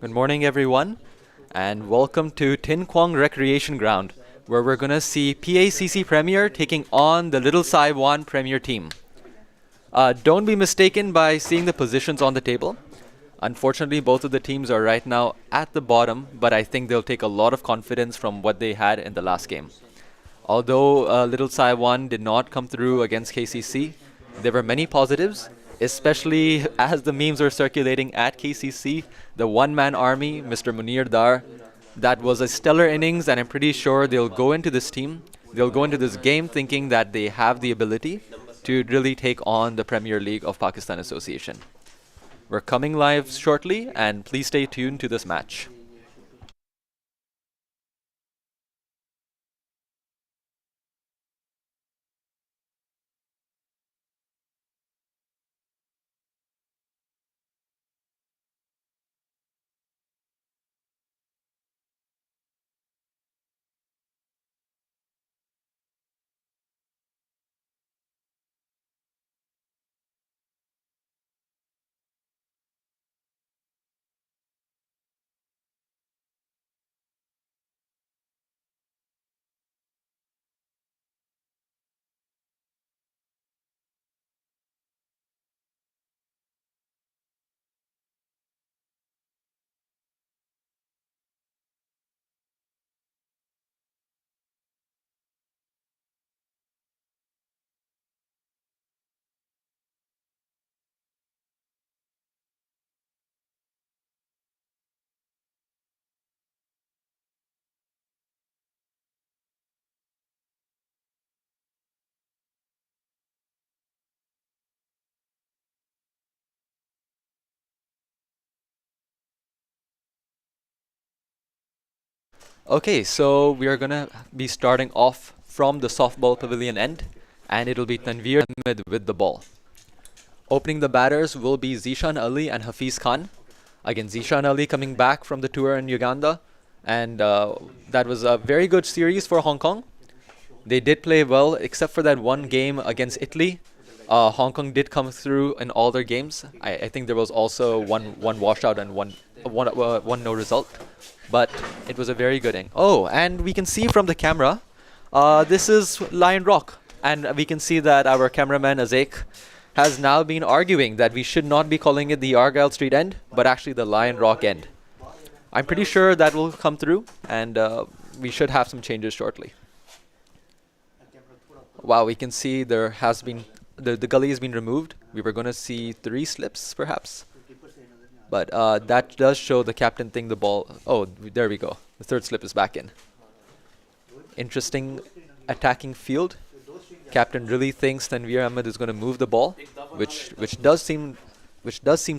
Good morning, everyone, and welcome to Tin Kwong Recreation Ground, where we're going to see PACC Premier taking on the Little Saiwan Premier team. Don't be mistaken by seeing the positions on the table. Unfortunately, both of the teams are right now at the bottom, but I think they'll take a lot of confidence from what they had in the last game. Although Little Saiwan did not come through against KCC, there were many positives, especially as the memes were circulating at KCC, the one-man army, Mr. Munir Dar. That was a stellar innings, and I'm pretty sure they'll go into this game thinking that they have the ability to really take on the Premier League of Pakistan Association. We're coming live shortly, and please stay tuned to this match. Okay, so we are gonna be starting off from the softball pavilion end, and it'll be Tanveer Ahmed with the ball. Opening the batters will be Zishan Ali and Hafiz Khan. Again, Zishan Ali coming back from the tour in Uganda, and that was a very good series for Hong Kong. They did play well, except for that one game against Italy. Hong Kong did come through in all their games. I think there was also one washout and one no result. But it was a very good inning. Oh, and we can see from the camera, this is Lion Rock. And we can see that our cameraman, Azek, has now been arguing that we should not be calling it the Argyle Street end, but actually the Lion Rock end. I'm pretty sure that will come through, and we should have some changes shortly. Wow, we can see there has been, the gully has been removed. We were going to see 3 slips, perhaps. But that does show the captain the ball. Oh, there we go. The 3rd slip is back in. Interesting attacking field. Captain really thinks Tanveer Ahmed is going to move the ball, which does seem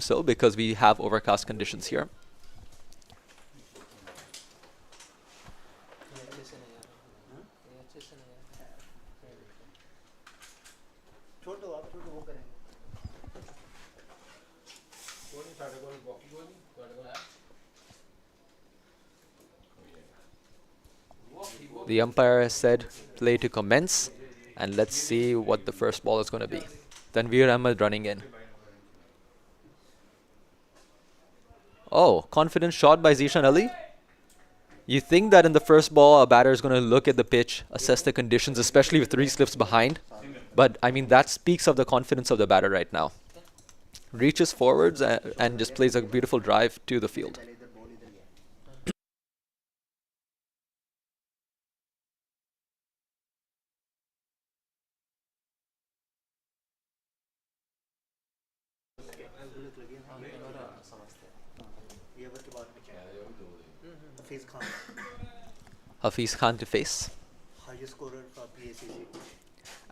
so because we have overcast conditions here. The umpire has said play to commence, and let's see what the first ball is going to be. Tanveer Ahmed running in. Oh, confident shot by Zishan Ali. You think that in the first ball a batter is going to look at the pitch, assess the conditions, especially with 3 slips behind. But I mean, that speaks of the confidence of the batter right now. Reaches forwards and just plays a beautiful drive to the field. Hafiz Khan to face.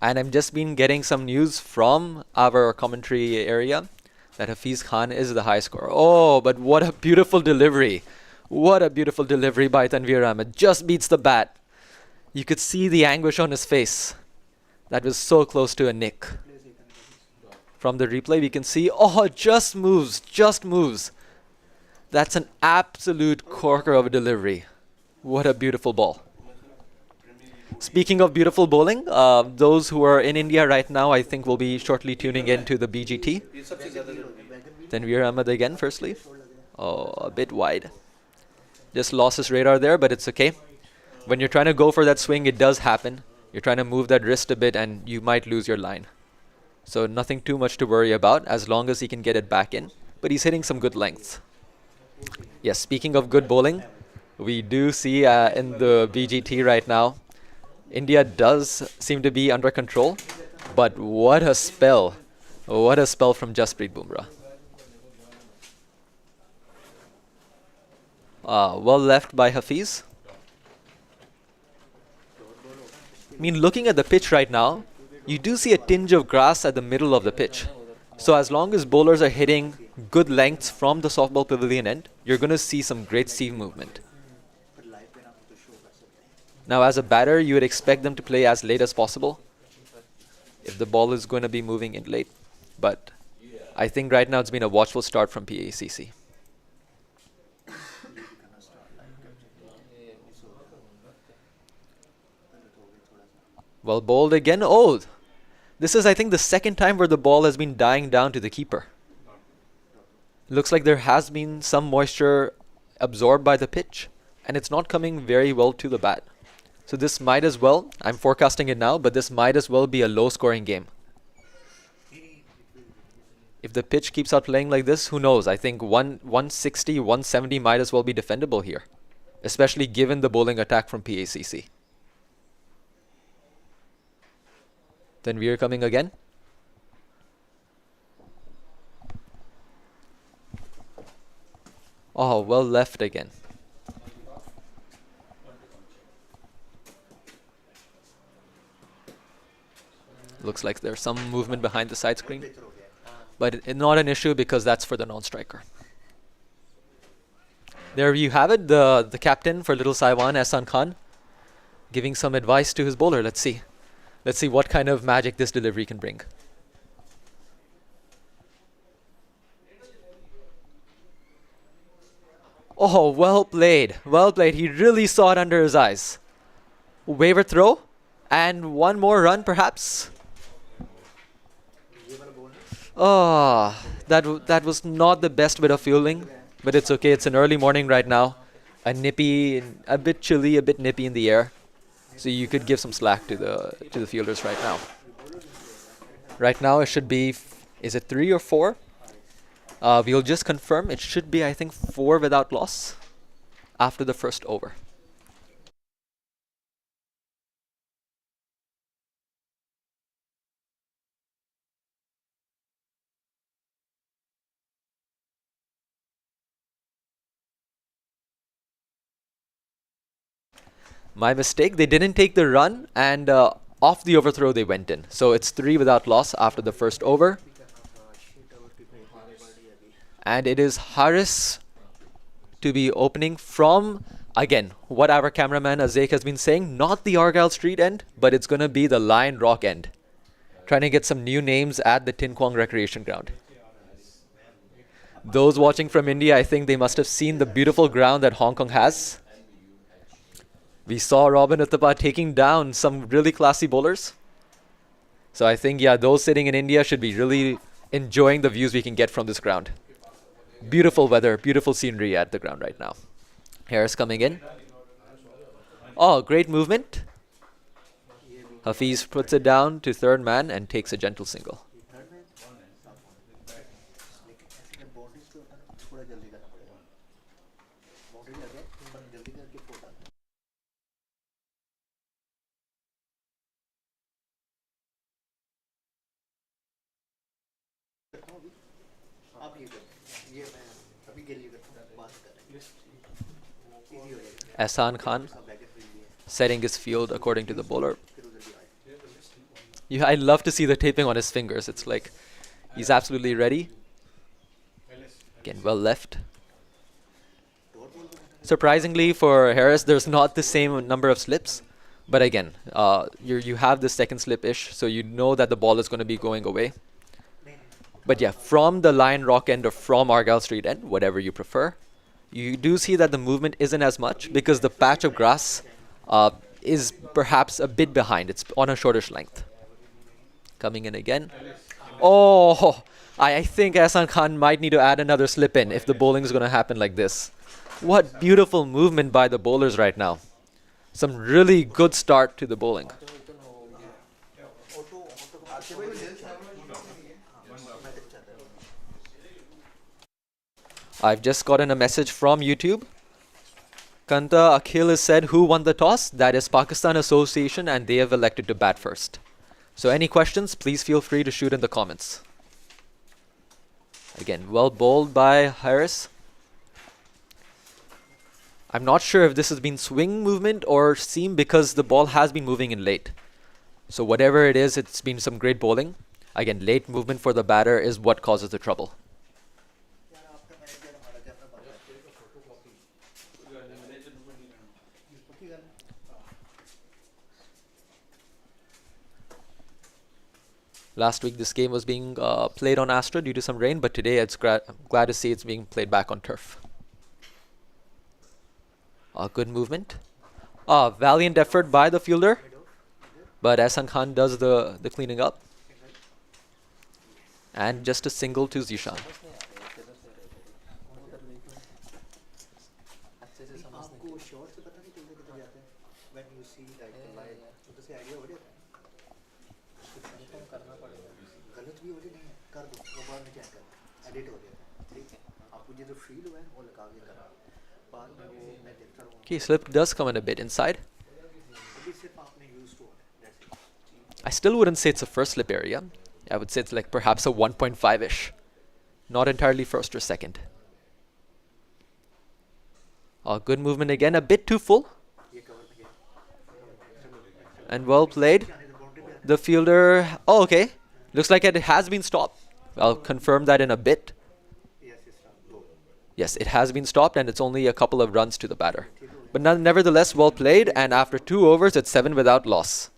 And I've just been getting some news from our commentary area that Hafiz Khan is the high scorer. Oh, but what a beautiful delivery. What a beautiful delivery by Tanveer Ahmed. Just beats the bat. You could see the anguish on his face. That was so close to a nick. From the replay, we can see, oh, just moves, just moves. That's an absolute corker of a delivery. What a beautiful ball. Speaking of beautiful bowling, those who are in India right now, I think will be shortly tuning in to the BGT. Tanveer Ahmed again, firstly. Oh, a bit wide. Just lost his radar there, but it's okay. When you're trying to go for that swing, it does happen. You're trying to move that wrist a bit and you might lose your line. So nothing too much to worry about as long as he can get it back in. But he's hitting some good lengths. Yes, speaking of good bowling, we do see in the BGT right now, India does seem to be under control. But what a spell. What a spell from Jasprit Bumrah. Well left by Hafiz. I mean, looking at the pitch right now, you do see a tinge of grass at the middle of the pitch. So as long as bowlers are hitting good lengths from the softball pavilion end, you're going to see some great seam movement. Now, as a batter, you would expect them to play as late as possible if the ball is going to be moving in late. But I think right now it's been a watchful start from PACC. Well bowled again. Oh, this is, I think, the second time where the ball has been dying down to the keeper. Looks like there has been some moisture absorbed by the pitch, and it's not coming very well to the bat. So this might as well, I'm forecasting it now, but this might as well be a low-scoring game. If the pitch keeps out playing like this, who knows? I think 160, 170 might as well be defendable here, especially given the bowling attack from PACC. Tanveer coming again. Oh, well left again. Looks like there's some movement behind the side screen. But it's not an issue because that's for the non-striker. There you have it, the captain for Little Saiwan, Ehsan Khan, giving some advice to his bowler. Let's see. Let's see what kind of magic this delivery can bring. Oh, well played. Well played. He really saw it under his eyes. Waiver throw. And one more run, perhaps. Oh, that was not the best bit of fielding. But it's okay. It's an early morning right now. A bit chilly, a bit nippy in the air. So you could give some slack to the fielders right now. Right now it should be, is it 3 or 4? We'll just confirm. It should be, I think, 4 without loss after the first over. My mistake. They didn't take the run, and off the overthrow they went in. So it's 3 without loss after the first over. And it is Haris to be opening from, again, what our cameraman Azek has been saying, not the Argyle Street end, but it's going to be the Lion Rock end. Trying to get some new names at the Tin Kwang Recreation Ground. Those watching from India, I think they must have seen the beautiful ground that Hong Kong has. We saw Robin Uthappa taking down some really classy bowlers. So I think, yeah, those sitting in India should be really enjoying the views we can get from this ground. Beautiful weather, beautiful scenery at the ground right now. Harris coming in. Oh, great movement. Hafiz puts it down to third man and takes a gentle single. Ehsan Khan setting his field according to the bowler. I'd love to see the taping on his fingers. It's like he's absolutely ready. Again, well left. Surprisingly for Harris, there's not the same number of slips. But again, you have the second slip-ish, so you know that the ball is going to be going away. But yeah, from the Lion Rock end or from Argyle Street end, whatever you prefer, you do see that the movement isn't as much because the patch of grass is perhaps a bit behind. It's on a shortish length. Coming in again. Oh, I think Ehsan Khan might need to add another slip in if the bowling is going to happen like this. What beautiful movement by the bowlers right now. Some really good start to the bowling. I've just gotten a message from YouTube. Kanta Akhil has said who won the toss. That is Pakistan Association, and they have elected to bat first. So any questions, please feel free to shoot in the comments. Again, well bowled by Harris. I'm not sure if this has been swing movement or seam because the ball has been moving in late. So whatever it is, it's been some great bowling. Again, late movement for the batter is what causes the trouble. Last week this game was being played on Astra due to some rain, but today I'm glad to see it's being played back on turf. Good movement. Valiant effort by the fielder, but Ehsan Khan does the cleaning up. And just a single to Zishan. Okay, slip does come in a bit inside. I still wouldn't say it's a first slip area. I would say it's like perhaps a 1.5-ish. Not entirely first or second. Good movement again, a bit too full. And well played. The fielder, okay. Looks like it has been stopped. I'll confirm that in a bit. Yes, it has been stopped and it's only a couple of runs to the batter. But nevertheless, well played, and after 2 overs, it's 7 without loss.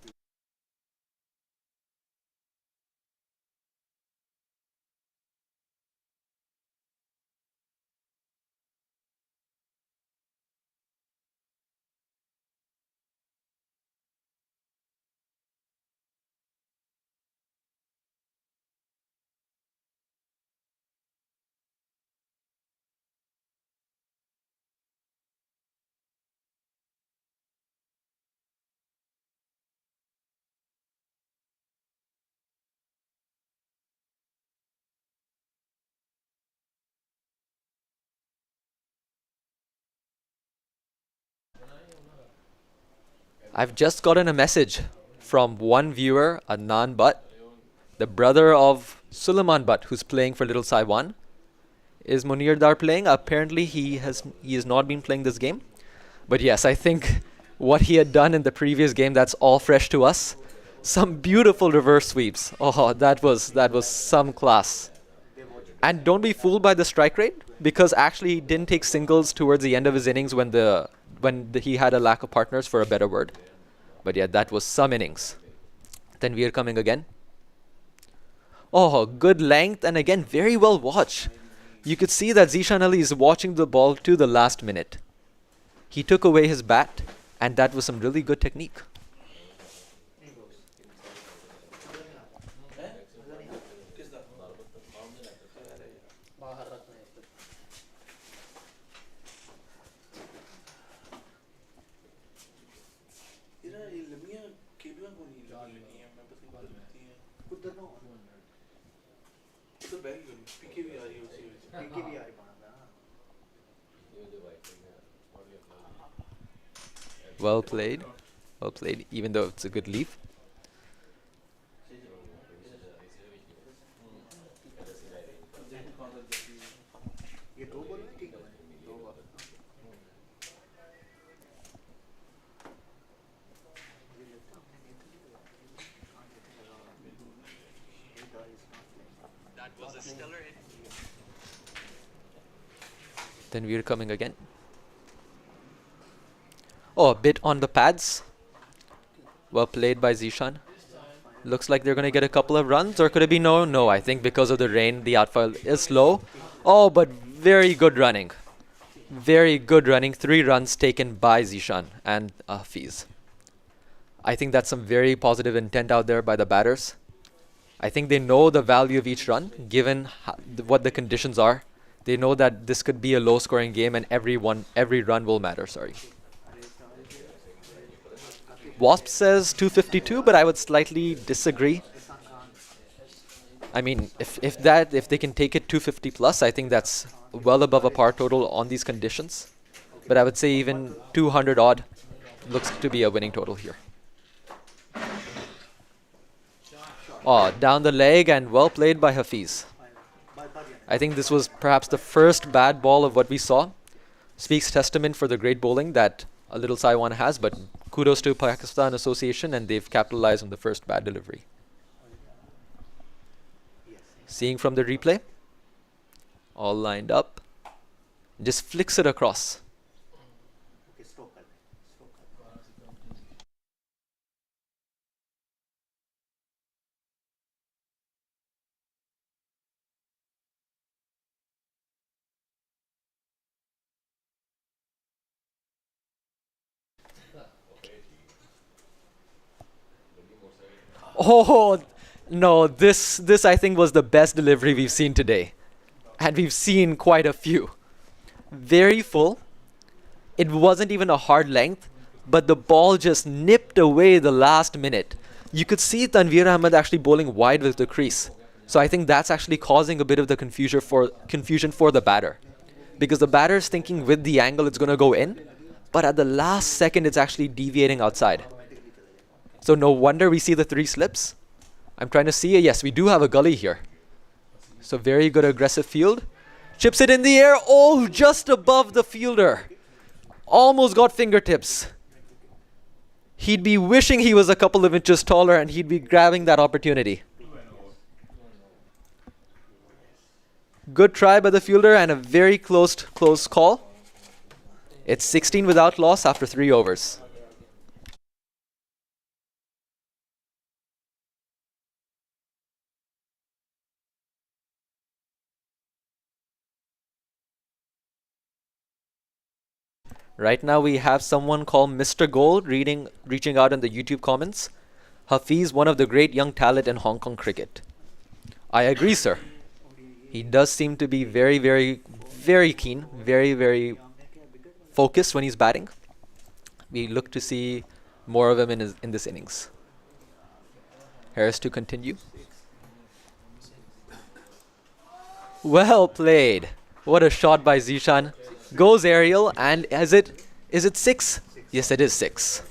I've just gotten a message from one viewer, Adnan Butt, the brother of Suleiman Butt, who's playing for Little Saiwan. Is Munir Dar playing? Apparently he has not been playing this game. But yes, I think what he had done in the previous game, that's all fresh to us. Some beautiful reverse sweeps. Oh, that was some class. And don't be fooled by the strike rate, because actually he didn't take singles towards the end of his innings when he had a lack of partners, for a better word. But yeah, that was some innings. Tanveer coming again. Oh, good length, and again, very well watched. You could see that Zishan Ali is watching the ball to the last minute. He took away his bat, and that was some really good technique. Well played. Well played, even though it's a good leaf. That was a stellar hit. Then we're coming again. Oh, a bit on the pads. Well played by Zishan. Looks like they're going to get a couple of runs, or could it be no? No, I think because of the rain, the outfield is slow. Oh, but very good running. Very good running. 3 runs taken by Zishan and Hafiz. I think that's some very positive intent out there by the batters. I think they know the value of each run, given what the conditions are. They know that this could be a low-scoring game, and every run will matter. Sorry. Wasp says 252, but I would slightly disagree. I mean, if they can take it 250 plus, I think that's well above a par total on these conditions. But I would say even 200 odd looks to be a winning total here. Oh, down the leg, and well played by Hafiz. I think this was perhaps the first bad ball of what we saw. Speaks testament for the great bowling that a little Saiwan has, but kudos to Pakistan Association, and they've capitalized on the first bad delivery. Seeing from the replay, all lined up, just flicks it across. Oh, no, this I think was the best delivery we've seen today. And we've seen quite a few. Very full. It wasn't even a hard length, but the ball just nipped away the last minute. You could see Tanveer Ahmed actually bowling wide with the crease. So I think that's actually causing a bit of the confusion for the batter. Because the batter is thinking with the angle it's going to go in, but at the last second it's actually deviating outside. So no wonder we see the 3 slips. I'm trying to see. Yes, we do have a gully here. So very good aggressive field. Chips it in the air. Oh, just above the fielder. Almost got fingertips. He'd be wishing he was a couple of inches taller, and he'd be grabbing that opportunity. Good try by the fielder, and a very close call. It's 16 without loss after 3 overs. Right now we have someone called Mr. Gold reaching out in the YouTube comments. Hafiz, one of the great young talent in Hong Kong cricket. I agree, sir. He does seem to be very, very, very keen, very, very focused when he's batting. We look to see more of him in this innings. Harris to continue. Well played. What a shot by Zishan. Goes aerial, and is it 6? Yes, it is 6.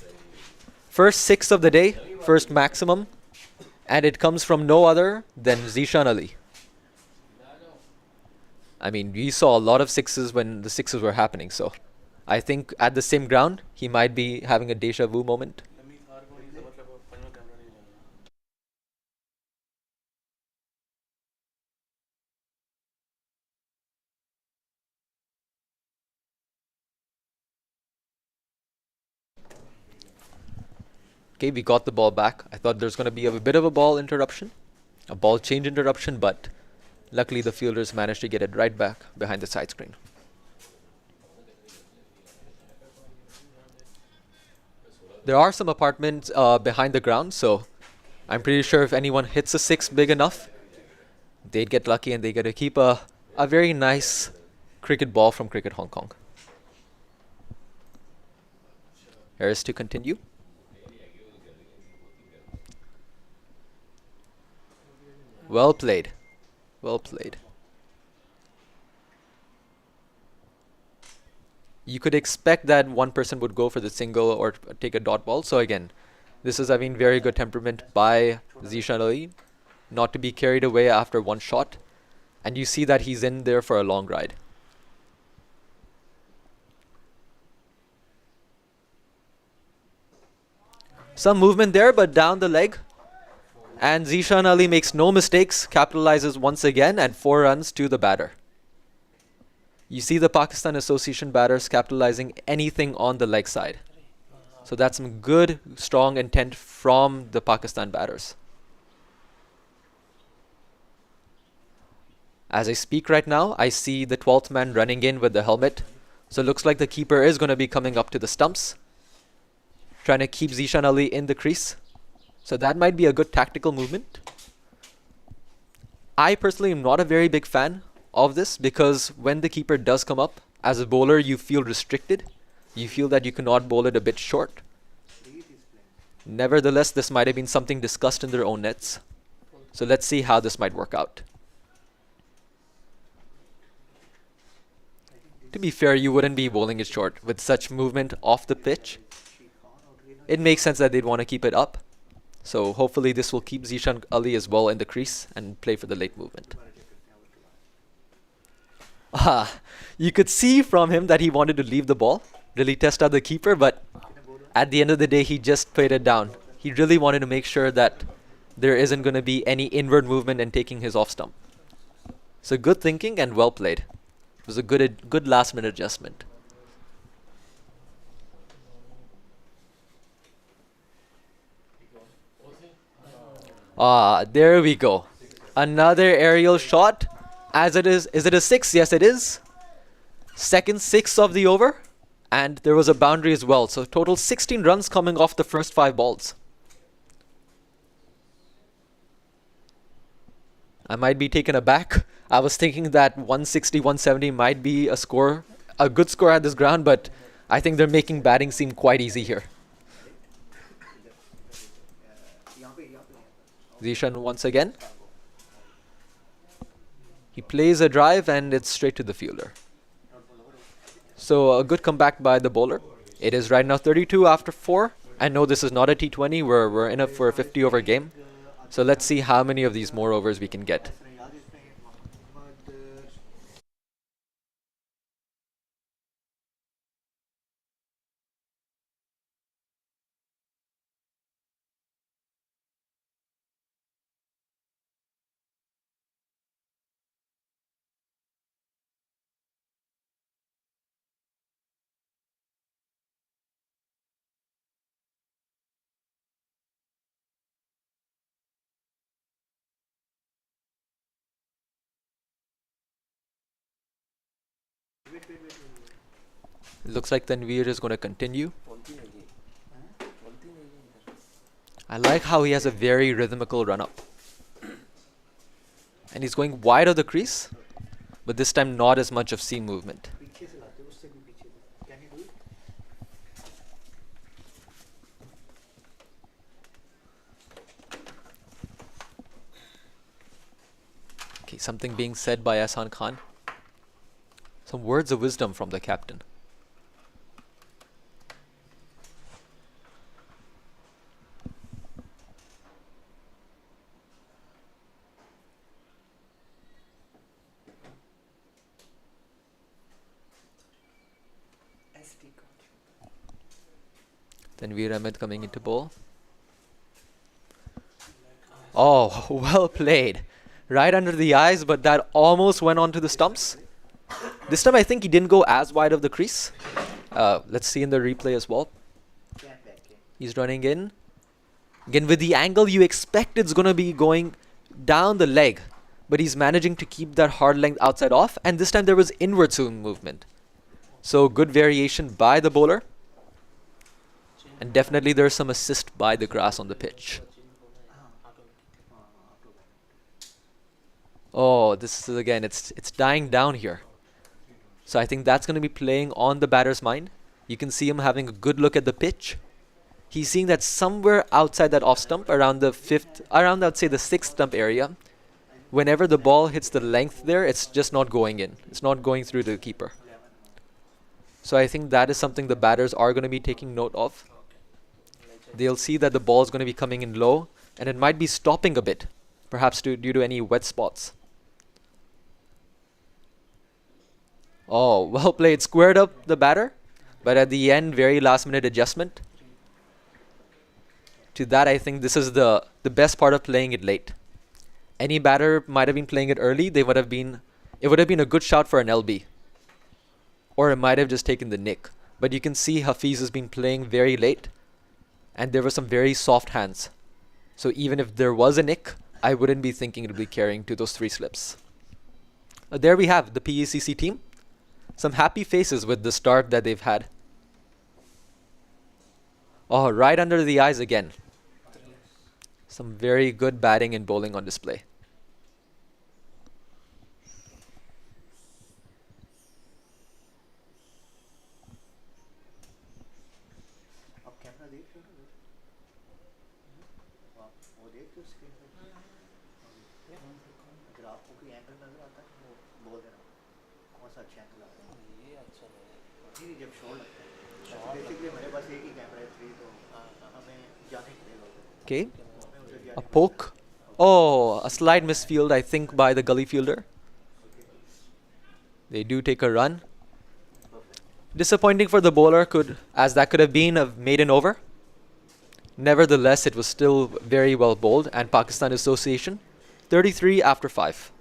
First 6 of the day, first maximum, and it comes from no other than Zishan Ali. I mean, we saw a lot of 6s when the 6s were happening, so I think at the same ground, he might be having a deja vu moment. Okay, we got the ball back. I thought there's going to be a bit of a ball interruption, a ball change interruption, but luckily the fielders managed to get it right back behind the side screen. There are some apartments behind the ground, so I'm pretty sure if anyone hits a six big enough, they'd get lucky and they get to keep a very nice cricket ball from Cricket Hong Kong. Harris to continue. Well played. Well played. You could expect that one person would go for the single or take a dot ball. So again, this is, I mean, very good temperament by Zishan Ali, not to be carried away after one shot. And you see that he's in there for a long ride. Some movement there, but down the leg. And Zishan Ali makes no mistakes, capitalizes once again, and 4 runs to the batter. You see the Pakistan Association batters capitalizing anything on the leg side. So that's some good, strong intent from the Pakistan batters. As I speak right now, I see the 12th man running in with the helmet. So it looks like the keeper is going to be coming up to the stumps, trying to keep Zishan Ali in the crease. So that might be a good tactical movement. I personally am not a very big fan of this because when the keeper does come up, as a bowler you feel restricted. You feel that you cannot bowl it a bit short. Nevertheless, this might have been something discussed in their own nets. So let's see how this might work out. To be fair, you wouldn't be bowling it short with such movement off the pitch. It makes sense that they'd want to keep it up. So hopefully this will keep Zishan Ali as well in the crease and play for the late movement. You could see from him that he wanted to leave the ball, really test out the keeper, but at the end of the day he just played it down. He really wanted to make sure that there isn't going to be any inward movement and taking his off stump. So good thinking and well played. It was a good last minute adjustment. There we go. Another aerial shot. As it is it a 6? Yes, it is. Second 6 of the over. And there was a boundary as well. So total 16 runs coming off the first 5 balls. I might be taken aback. I was thinking that 160, 170 might be a score, a good score at this ground, but I think they're making batting seem quite easy here. Zishan once again. He plays a drive and it's straight to the fielder. So a good comeback by the bowler. It is right now 32 after 4. I know this is not a T20. We're in it for a 50 over game. So let's see how many of these more overs we can get. Looks like Tanveer is going to continue. I like how he has a very rhythmical run up. And he's going wide of the crease, but this time not as much of seam movement. Okay, something being said by Ahsan Khan. Some words of wisdom from the captain. Tanveer Ahmed coming into bowl. Oh, well played. Right under the eyes, but that almost went onto the stumps. This time I think he didn't go as wide of the crease. Let's see in the replay as well. He's running in. Again, with the angle you expect it's going to be going down the leg, but he's managing to keep that hard length outside off, and this time there was inward swing movement. So good variation by the bowler. And definitely there's some assist by the grass on the pitch. Oh, this is again, it's dying down here. So I think that's going to be playing on the batter's mind. You can see him having a good look at the pitch. He's seeing that somewhere outside that off stump, around the I'd say the sixth stump area, whenever the ball hits the length there, it's just not going in. It's not going through the keeper. So I think that is something the batters are going to be taking note of. They'll see that the ball is going to be coming in low, and it might be stopping a bit, perhaps due to any wet spots. Oh, well played. Squared up the batter, but at the end, very last minute adjustment. To that, I think this is the best part of playing it late. Any batter might have been playing it early, it would have been a good shot for an LB. Or it might have just taken the nick. But you can see Hafiz has been playing very late, and there were some very soft hands. So even if there was a nick, I wouldn't be thinking it would be carrying to those 3 slips. There we have the PACC team. Some happy faces with the start that they've had. Oh, right under the eyes again. Some very good batting and bowling on display. Okay, a poke. Oh, a slight misfield, I think, by the gully fielder. They do take a run. Disappointing for the bowler, as that could have been a maiden over. Nevertheless, it was still very well bowled, and Pakistan Association 33 after 5.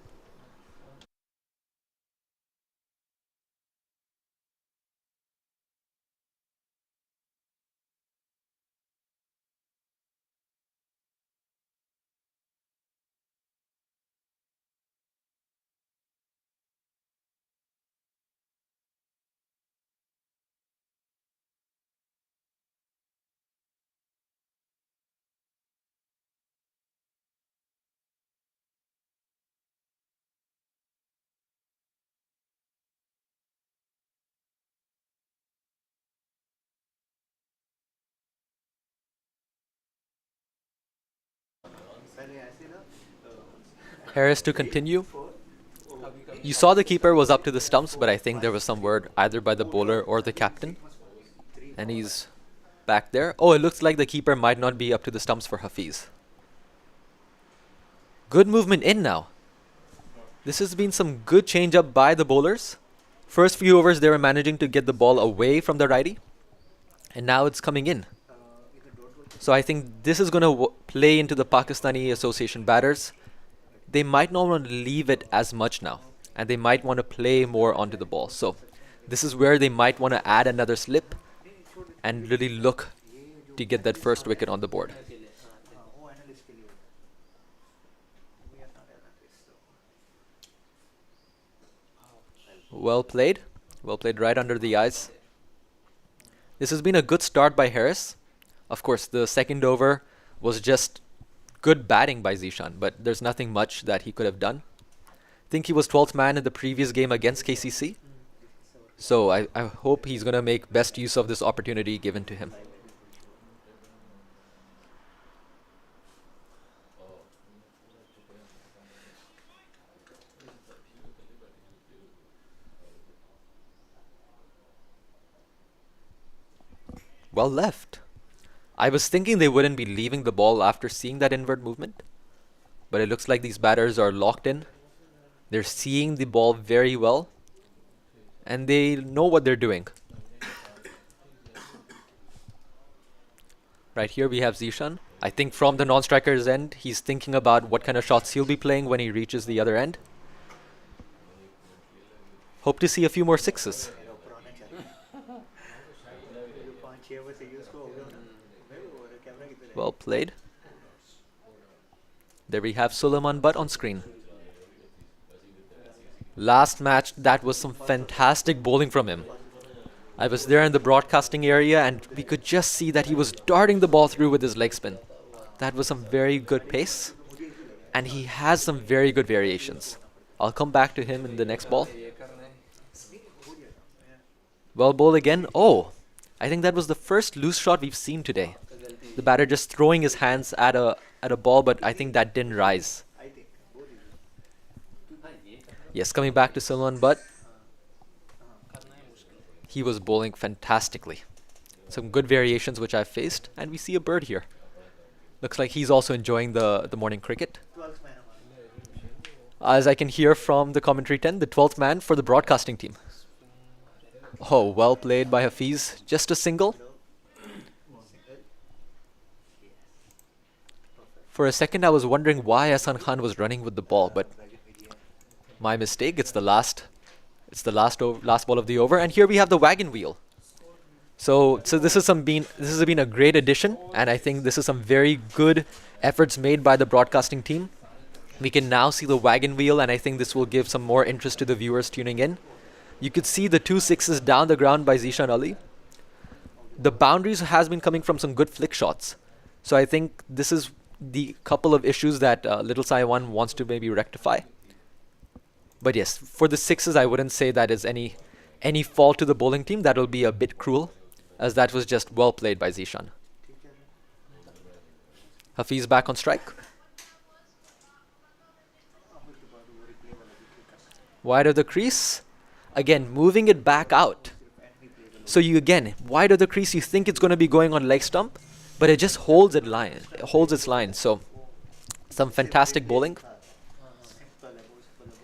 Harris to continue. You saw the keeper was up to the stumps, but I think there was some word either by the bowler or the captain. And he's back there. Oh, it looks like the keeper might not be up to the stumps for Hafiz. Good movement in now. This has been some good change up by the bowlers. First few overs they were managing to get the ball away from the righty. And now it's coming in. So I think this is going to play into the Pakistani Association batters. They might not want to leave it as much now, and they might want to play more onto the ball. So this is where they might want to add another slip and really look to get that first wicket on the board. Well played. Well played right under the eyes. This has been a good start by Harris. Of course, the second over was just good batting by Zishan, but there's nothing much that he could have done. I think he was 12th man in the previous game against KCC. So I hope he's going to make best use of this opportunity given to him. Well left. I was thinking they wouldn't be leaving the ball after seeing that inward movement, but it looks like these batters are locked in. They're seeing the ball very well, and they know what they're doing. Right here we have Zishan. I think from the non-striker's end, he's thinking about what kind of shots he'll be playing when he reaches the other end. Hope to see a few more sixes. Well played. There we have Suleiman Butt on screen. Last match, that was some fantastic bowling from him. I was there in the broadcasting area and we could just see that he was darting the ball through with his leg spin. That was some very good pace. And he has some very good variations. I'll come back to him in the next ball. Well bowled again. Oh, I think that was the first loose shot we've seen today. The batter just throwing his hands at a ball, but I think that didn't rise. Yes, coming back to Salman Butt. He was bowling fantastically. Some good variations which I've faced, and we see a bird here. Looks like he's also enjoying the morning cricket. As I can hear from the commentary tent, the 12th man for the broadcasting team. Oh, well played by Hafiz. Just a single. For a second I was wondering why Hasan Khan was running with the ball, but my mistake. It's the last ball of the over, and here we have the wagon wheel. So this has been a great addition, and I think this is some very good efforts made by the broadcasting team. We can now see the wagon wheel, and I think this will give some more interest to the viewers tuning in. You could see the 2 sixes down the ground by Zishan Ali. The boundaries has been coming from some good flick shots. So I think this is the couple of issues that Little Saiwan wants to maybe rectify. But yes, for the sixes, I wouldn't say that is any fault to the bowling team. That will be a bit cruel, as that was just well played by Zishan. Hafiz back on strike. Wide of the crease. Again, moving it back out. So you again, wide of the crease, you think it's going to be going on leg stump, but it just holds its line. So some fantastic bowling.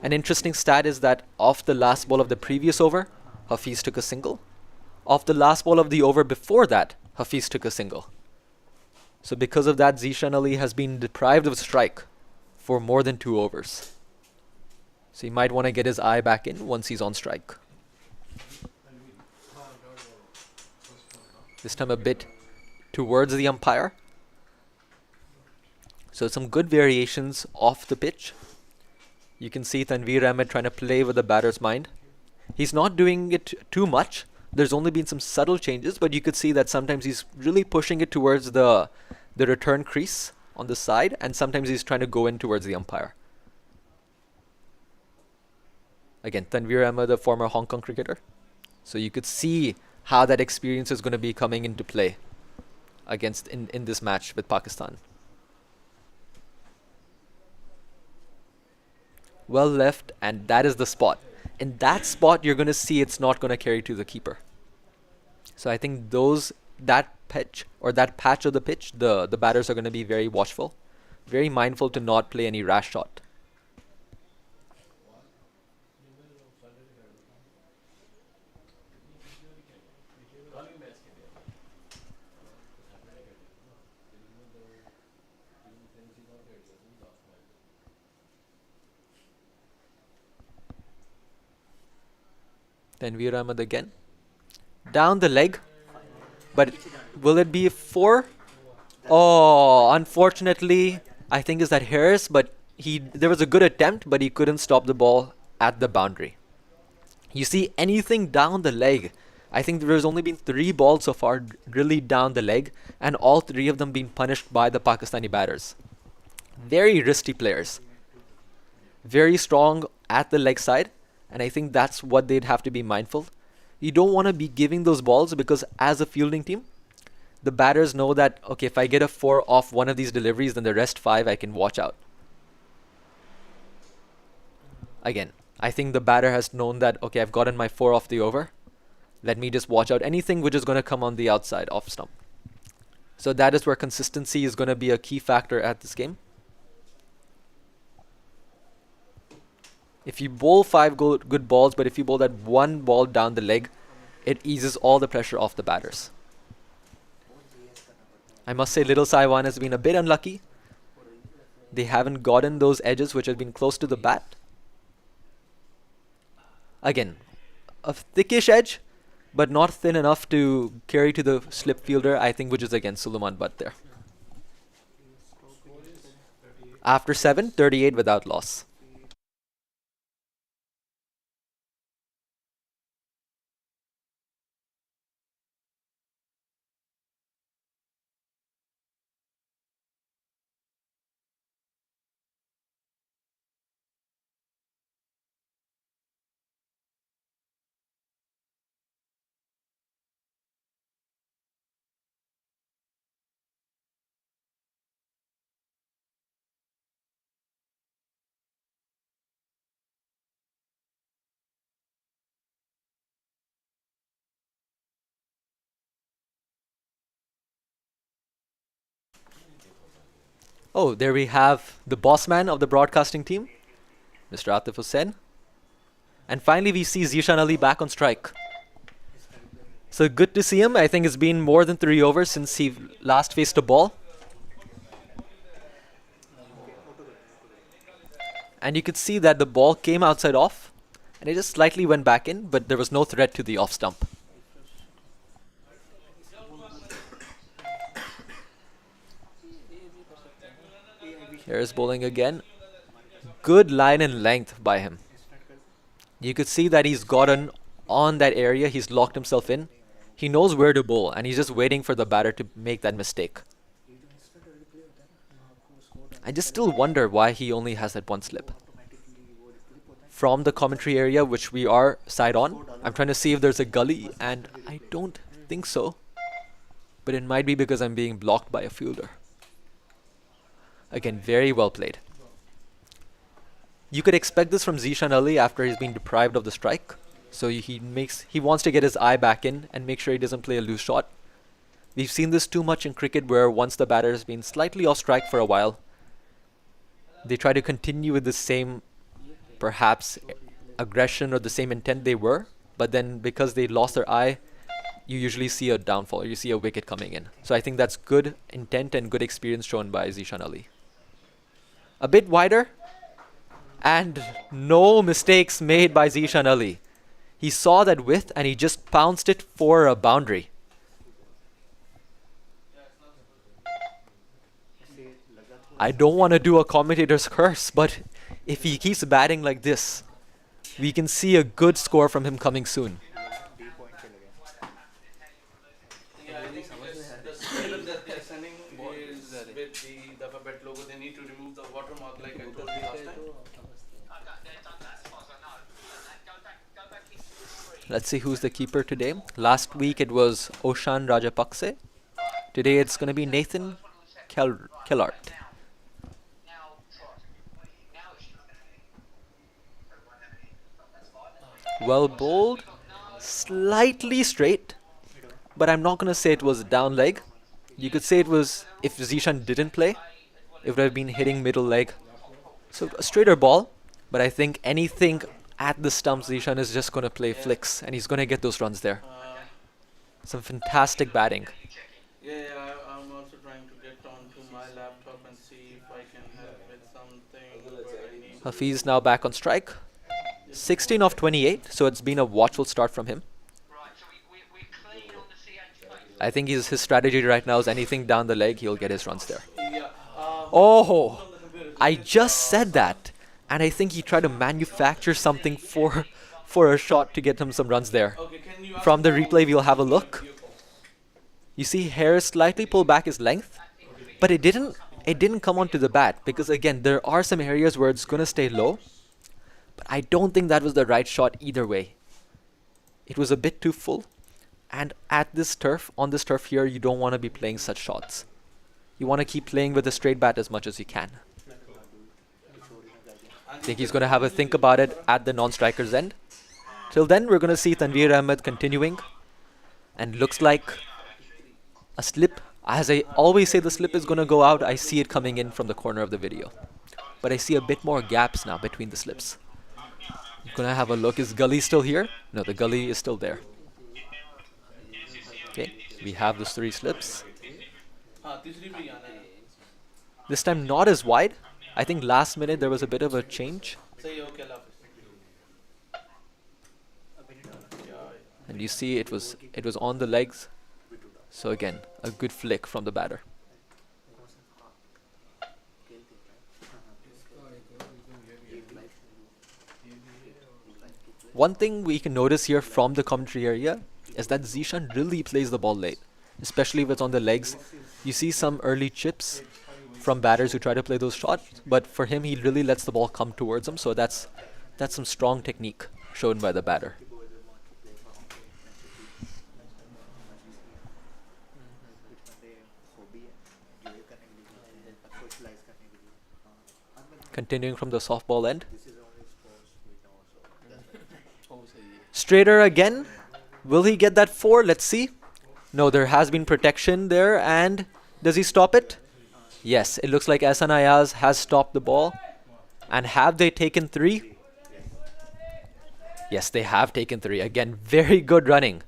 An interesting stat is that off the last ball of the previous over, Hafiz took a single. Off the last ball of the over before that, Hafiz took a single. So because of that, Zishan Ali has been deprived of strike for more than 2 overs. So he might want to get his eye back in once he's on strike. This time a bit towards the umpire. So some good variations off the pitch. You can see Tanveer Ahmed trying to play with the batter's mind. He's not doing it too much. There's only been some subtle changes, but you could see that sometimes he's really pushing it towards the return crease on the side, and sometimes he's trying to go in towards the umpire. Again, Tanveer Ahmed, the former Hong Kong cricketer. So you could see how that experience is going to be coming into play against in this match with Pakistan. Well left, and that is the spot. In that spot, you're going to see it's not going to carry to the keeper. So I think that pitch or that patch of the pitch, the batters are going to be very watchful, very mindful to not play any rash shot. Tanveer Ahmed again. Down the leg. But will it be a 4? Oh, unfortunately, I think is that Harris, but there was a good attempt, but he couldn't stop the ball at the boundary. You see anything down the leg. I think there's only been 3 balls so far really down the leg, and all 3 of them being punished by the Pakistani batters. Very risky players. Very strong at the leg side. And I think that's what they'd have to be mindful. You don't want to be giving those balls because as a fielding team, the batters know that, okay, if I get a 4 off one of these deliveries, then the rest 5 I can watch out. Again, I think the batter has known that, okay, I've gotten my 4 off the over. Let me just watch out anything which is going to come on the outside off stump. So that is where consistency is going to be a key factor at this game. If you bowl 5 good balls, but if you bowl that 1 ball down the leg, it eases all the pressure off the batters. I must say Little Saiwan has been a bit unlucky. They haven't gotten those edges which have been close to the bat. Again, a thickish edge, but not thin enough to carry to the slip fielder, I think, which is against Suleiman Butt there. After 7, 38 without loss. Oh, there we have the boss man of the broadcasting team, Mr. Atif Hussain. And finally, we see Zishan Ali back on strike. So good to see him. I think it's been more than 3 overs since he last faced a ball. And you could see that the ball came outside off, and it just slightly went back in, but there was no threat to the off stump. Here's bowling again. Good line and length by him. You could see that he's gotten on that area. He's locked himself in. He knows where to bowl, and he's just waiting for the batter to make that mistake. I just still wonder why he only has that one slip. From the commentary area, which we are side on, I'm trying to see if there's a gully, and I don't think so. But it might be because I'm being blocked by a fielder. Again, very well played. You could expect this from Zishan Ali after he's been deprived of the strike. So he wants to get his eye back in and make sure he doesn't play a loose shot. We've seen this too much in cricket, where once the batter has been slightly off strike for a while, they try to continue with the same, perhaps, aggression or the same intent they were. But then because they lost their eye, you usually see a downfall, or you see a wicket coming in. So I think that's good intent and good experience shown by Zishan Ali. A bit wider, and no mistakes made by Zishan Ali. He saw that width and he just pounced it for a boundary. I don't want to do a commentator's curse, but if he keeps batting like this, we can see a good score from him coming soon. The statement that they are sending is with the alphabet logo. They need to remove the watermark, like I told you last time. Let's see who's the keeper today. Last week it was Oshan Rajapakse. Today it's going to be Nathan Kellart. Well bowled, slightly straight, but I'm not going to say it was down leg. You could say it was, if Zishan didn't play, it would have been hitting middle leg. So a straighter ball, but I think anything at the stumps, Zishan is just going to play flicks, and he's going to get those runs there. Some fantastic batting. I'm also trying to get onto my laptop and see if I can help with something. Hafiz now back on strike. 16 of 28, so it's been a watchful start from him. I think his strategy right now is anything down the leg, he'll get his runs there. Oh, I just said that. And I think he tried to manufacture something for a shot to get him some runs there. From the replay, we'll have a look. You see Harris slightly pull back his length, but it didn't come onto the bat, because again, there are some areas where it's going to stay low. But I don't think that was the right shot either way. It was a bit too full. And at this turf, on this turf here, you don't want to be playing such shots. You want to keep playing with a straight bat as much as you can. I think he's going to have a think about it at the non-striker's end. Till then, we're going to see Tanveer Ahmed continuing. And looks like a slip. As I always say, the slip is going to go out. I see it coming in from the corner of the video. But I see a bit more gaps now between the slips. I'm going to have a look. Is Gully still here? No, the Gully is still there. Okay, we have those 3 slips. हाँ तीसरी पे ही आना है. This time not as wide. I think last minute there was a bit of a change. सही है okay Allah Hafiz. And you see it was on the legs. So again, a good flick from the batter. One thing we can notice here from the commentary area is that Zishan really plays the ball late, especially if it's on the legs. You see some early chips from batters who try to play those shots, but for him, he really lets the ball come towards him. So that's some strong technique shown by the batter. Continuing from the softball end. Straighter again. Will he get that 4? Let's see. No, there has been protection there. And does he stop it? Yes, it looks like Ehsan Ayaz has stopped the ball. And have they taken 3? Yes, they have taken 3. Again, very good running.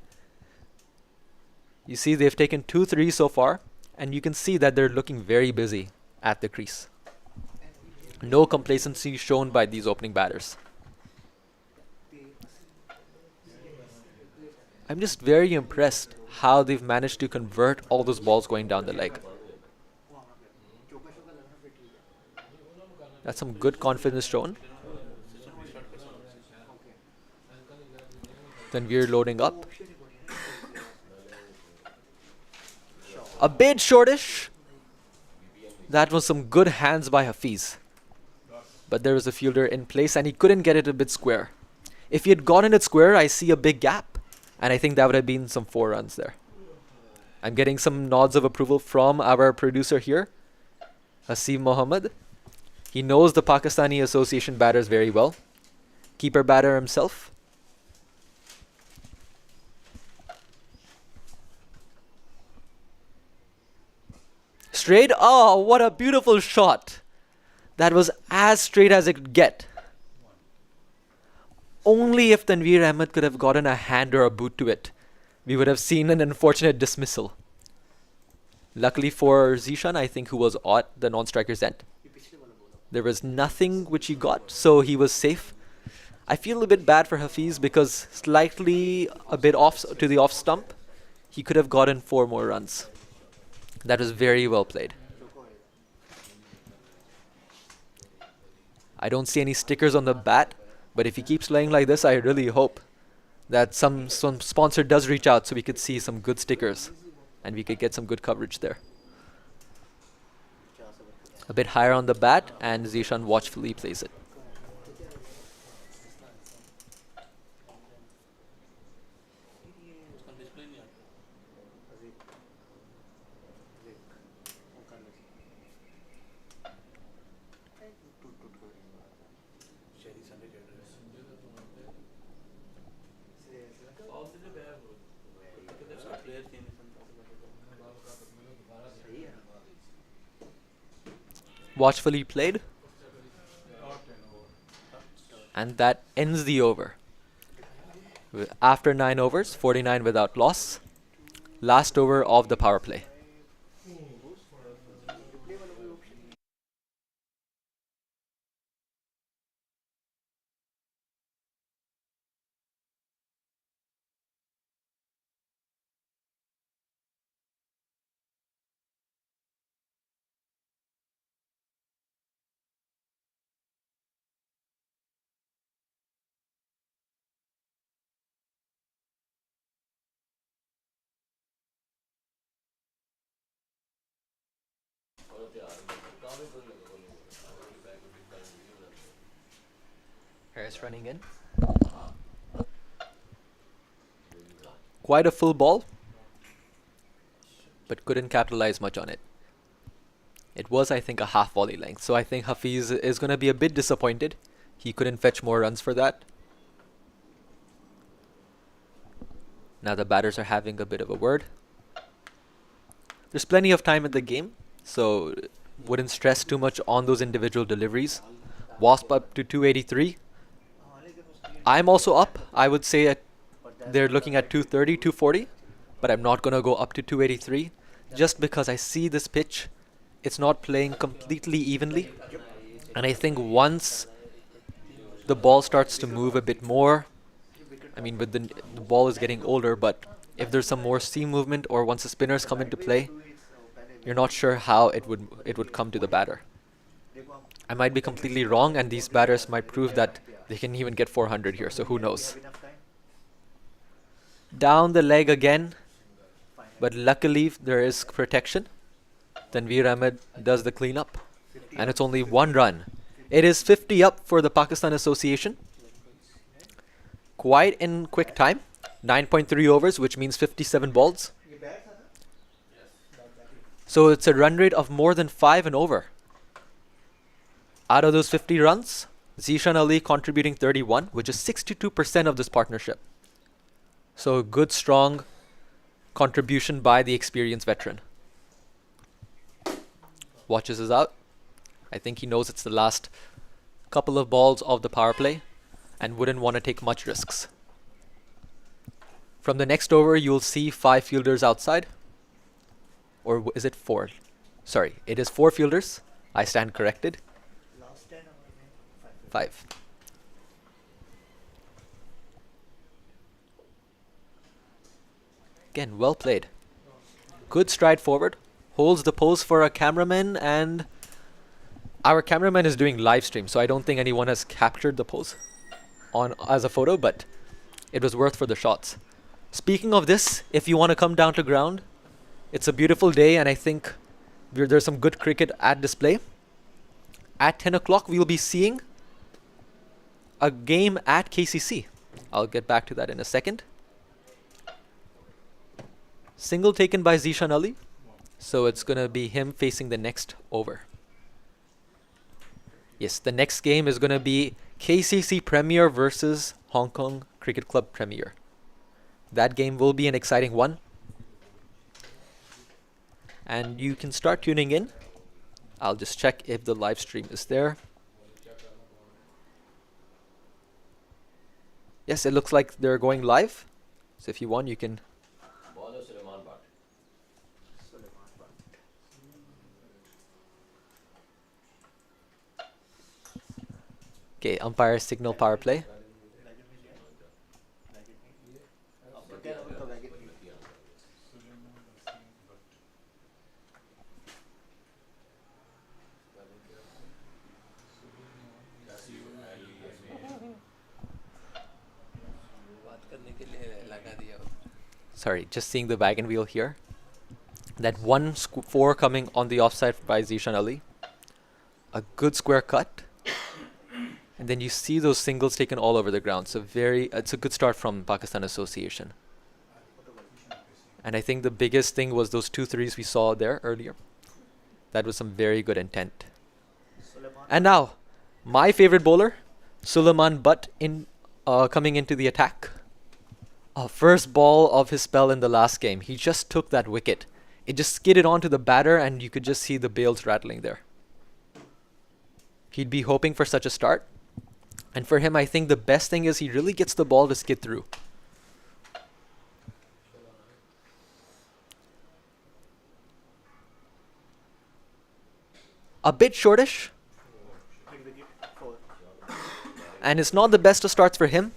You see they've taken 2 3 so far. And you can see that they're looking very busy at the crease. No complacency shown by these opening batters. I'm just very impressed how they've managed to convert all those balls going down the leg. That's some good confidence shown. Then we're loading up. A bit shortish. That was some good hands by Hafiz. But there was a fielder in place and he couldn't get it a bit square. If he had gotten it square, I see a big gap. And I think that would have been some 4 runs there. I'm getting some nods of approval from our producer here, Haseem Mohammed. He knows the Pakistani Association batters very well. Keeper batter himself. Straight. Oh, what a beautiful shot. That was as straight as it could get. Only if Tanveer Ahmed could have gotten a hand or a boot to it, we would have seen an unfortunate dismissal. Luckily for Zishan, I think, who was at the non-striker's end, there was nothing which he got, so he was safe. I feel a bit bad for Hafiz because slightly a bit off to the off stump, he could have gotten 4 more runs. That was very well played. I don't see any stickers on the bat, but if he keeps playing like this, I really hope that some sponsor does reach out so we could see some good stickers and we could get some good coverage there. A bit higher on the bat and Zishan watchfully plays it. Watchfully played. And that ends the over. After 9 overs, 49 without loss. Last over of the power play. Harris running in. Quite a full ball, but couldn't capitalize much on it. It was, I think, a half volley length, so I think Hafiz is going to be a bit disappointed. He couldn't fetch more runs for that. Now the batters are having a bit of a word. There's plenty of time in the game, so wouldn't stress too much on those individual deliveries. Wasp up to 283. I'm also up. I would say they're looking at 230, 240, but I'm not going to go up to 283. just because I see this pitch, it's not playing completely evenly. And I think once the ball starts to move a bit more, I mean, with the ball is getting older, but if there's some more seam movement or once the spinners come into play, you're not sure how it would come to the batter. I might be completely wrong, and these batters might prove that they can even get 400 here, so who knows. Down the leg again, but luckily there is protection. Tanveer Ahmed does the cleanup, and it's only 1 run. It is 50 up for the Pakistan Association. Quite in quick time, 9.3 overs, which means 57 balls. So it's a run rate of more than 5 and over. Out of those 50 runs, Zishan Ali contributing 31, which is 62% of this partnership. So a good, strong contribution by the experienced veteran. Watches us out. I think he knows it's the last couple of balls of the power play and wouldn't want to take much risks. From the next over, you'll see 5 fielders outside. Or is it 4? Sorry, it is 4 fielders. I stand corrected. 5. Again, well played. Good stride forward. Holds the pose for a cameraman, and our cameraman is doing live stream, so I don't think anyone has captured the pose on as a photo, but it was worth for the shots. Speaking of this, if you want to come down to ground, it's a beautiful day, and I think there's some good cricket at display. At 10 o'clock, we'll be seeing a game at KCC. I'll get back to that in a second. Single taken by Zishan Ali. So it's going to be him facing the next over. Yes, the next game is going to be KCC Premier versus Hong Kong Cricket Club Premier. That game will be an exciting one. And you can start tuning in. I'll just check if the live stream is there. Yes, it looks like they're going live. So if you want, you can. Okay, umpire signal power play. Sorry, just seeing the wagon wheel here. That 4 coming on the offside by Zishan Ali. A good square cut. And then you see those singles taken all over the ground. So it's a good start from Pakistan Association. And I think the biggest thing was those 2 threes we saw there earlier. That was some very good intent. And now, my favorite bowler, Suleiman Butt, coming into the attack. First ball of his spell in the last game. He just took that wicket. It just skidded onto the batter, and you could just see the bails rattling there. He'd be hoping for such a start. And for him, I think the best thing is he really gets the ball to skid through. A bit shortish. And it's not the best of starts for him.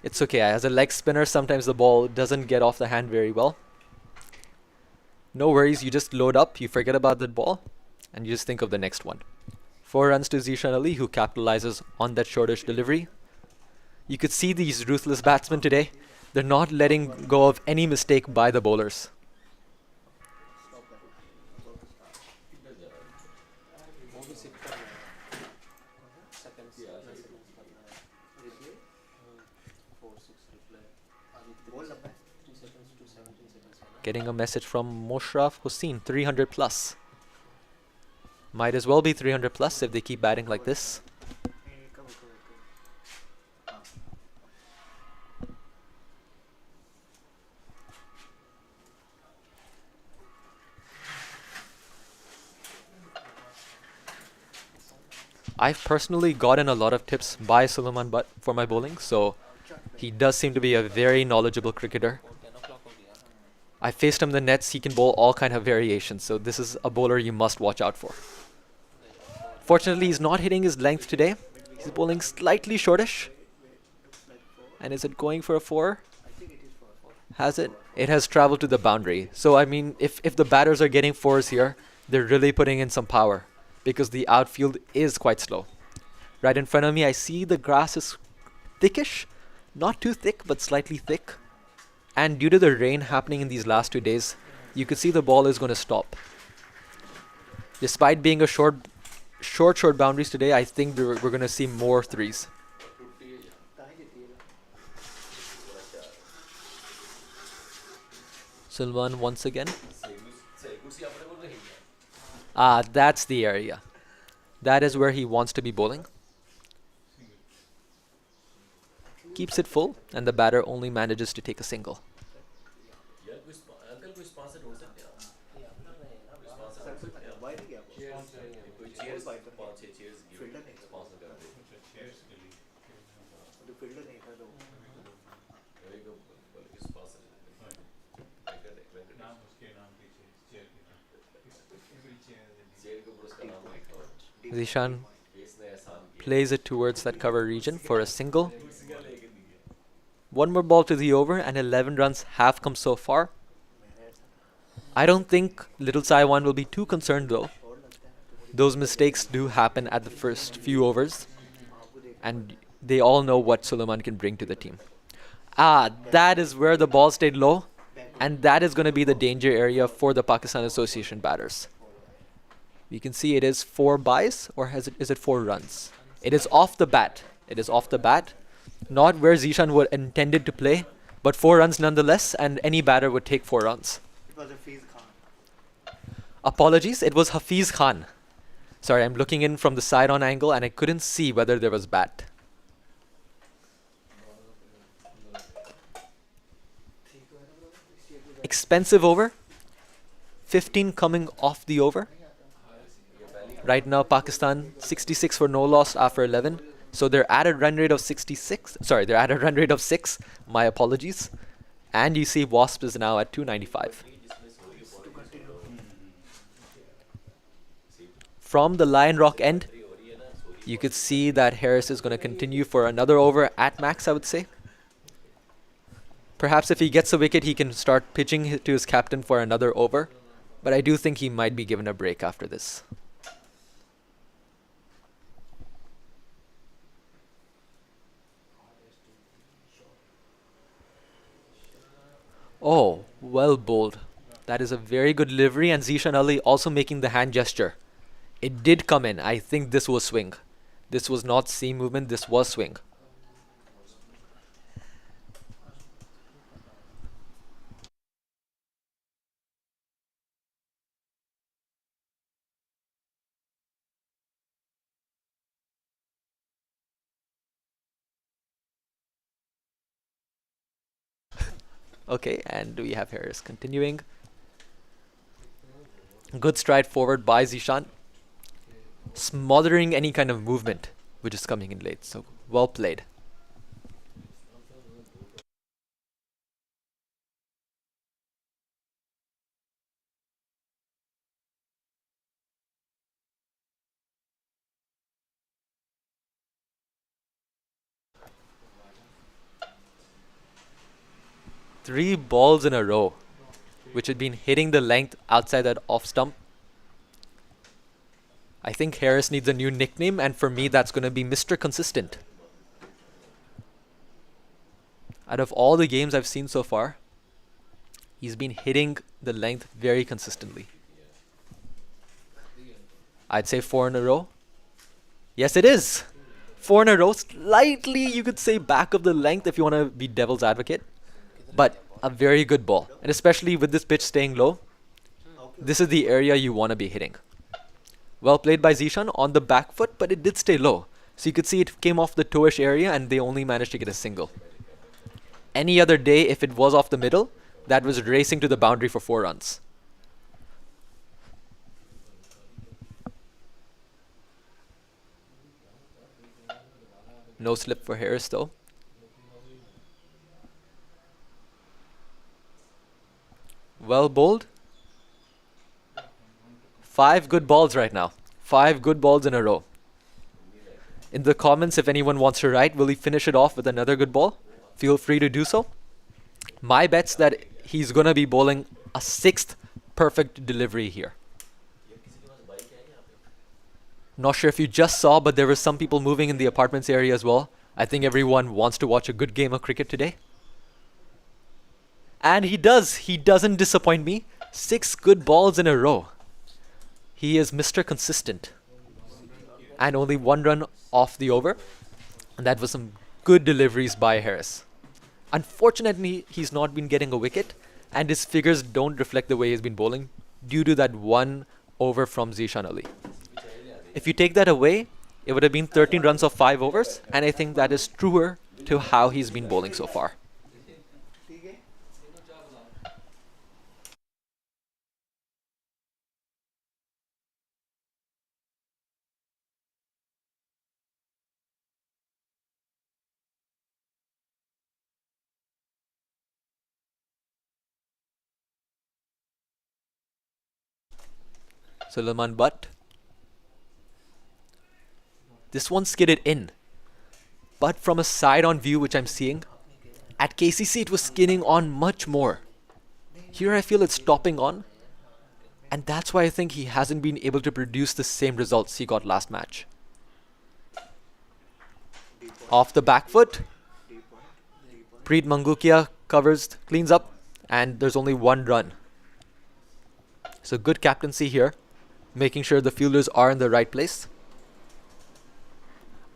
It's okay. As a leg spinner, sometimes the ball doesn't get off the hand very well. No worries. You just load up. You forget about that ball. And you just think of the next one. 4 runs to Zishan Ali, who capitalizes on that shortish delivery. You could see these ruthless batsmen today. They're not letting go of any mistake by the bowlers. Getting a message from Moshraf Hussain, 300 plus. Might as well be 300 plus if they keep batting like this. I've personally gotten a lot of tips by Suleiman Butt for my bowling, so he does seem to be a very knowledgeable cricketer. I faced him in the nets. He can bowl all kind of variations. So this is a bowler you must watch out for. Fortunately, he's not hitting his length today. He's bowling slightly shortish. And is it going for a 4? Has it? It has traveled to the boundary. So, I mean, if the batters are getting 4s here, they're really putting in some power. Because the outfield is quite slow. Right in front of me, I see the grass is thickish. Not too thick, but slightly thick. And due to the rain happening in these last 2 days, you could see the ball is going to stop. Despite being a short boundaries today, I think we're going to see more 3s. Sulman once again. Ah, that's the area. That is where he wants to be bowling. Keeps it full, and the batter only manages to take a single. Zishan plays it towards that cover region for a single. One more ball to the over and 11 runs have come so far. I don't think Little Saiwan will be too concerned though. Those mistakes do happen at the first few overs. And they all know what Suleiman can bring to the team. Ah, that is where the ball stayed low. And that is going to be the danger area for the Pakistan Association batters. You can see it is 4 byes, or is it 4 runs? It is off the bat. It is off the bat. Not where Zishan would intended to play, but 4 runs nonetheless, and any batter would take 4 runs. It was Hafiz Khan. Apologies, it was Hafiz Khan. Sorry, I'm looking in from the side-on angle, and I couldn't see whether there was bat. Expensive over. 15 coming off the over. Right now, Pakistan 66 for no loss after 11. So their added run rate of 66. Sorry, their added run rate of 6. My apologies. And you see Wasp is now at 295. From the Lion Rock end, you could see that Harris is going to continue for another over at max, I would say. Perhaps if he gets a wicket, he can start pitching to his captain for another over. But I do think he might be given a break after this. Oh, well bowled. That is a very good delivery, and Zishan Ali also making the hand gesture. It did come in. I think this was swing. This was not seam movement, this was swing. Okay, and we have Harris continuing. Good stride forward by Zishan. Smothering any kind of movement which is coming in late. So, well played. Three balls in a row, which had been hitting the length outside that off stump. I think Harris needs a new nickname, and for me, that's going to be Mr. Consistent. Out of all the games I've seen so far, he's been hitting the length very consistently. I'd say 4 in a row. Yes, it is. 4 in a row, slightly, you could say, back of the length if you want to be devil's advocate. But a very good ball. And especially with this pitch staying low, this is the area you want to be hitting. Well played by Zishan on the back foot, but it did stay low. So you could see it came off the toe-ish area and they only managed to get a single. Any other day, if it was off the middle, that was racing to the boundary for 4 runs. No slip for Harris though. Well bowled. 5 good balls right now. 5 good balls in a row. In the comments, if anyone wants to write, will he finish it off with another good ball? Feel free to do so. My bet's that he's going to be bowling a 6th perfect delivery here. Not sure if you just saw, but there were some people moving in the apartments area as well. I think everyone wants to watch a good game of cricket today. And he does. He doesn't disappoint me. 6 good balls in a row. He is Mr. Consistent. And only 1 run off the over. And that was some good deliveries by Harris. Unfortunately, he's not been getting a wicket. And his figures don't reflect the way he's been bowling due to that 1 over from Zishan Ali. If you take that away, it would have been 13 runs of 5 overs. And I think that is truer to how he's been bowling so far. Sulaiman Butt. This one skidded in. But from a side-on view, which I'm seeing, at KCC it was skidding on much more. Here I feel it's stopping on. And that's why I think he hasn't been able to produce the same results he got last match. Off the back foot. Preet Mangukia covers, cleans up, and there's only 1 run. So good captaincy here, making sure the fielders are in the right place.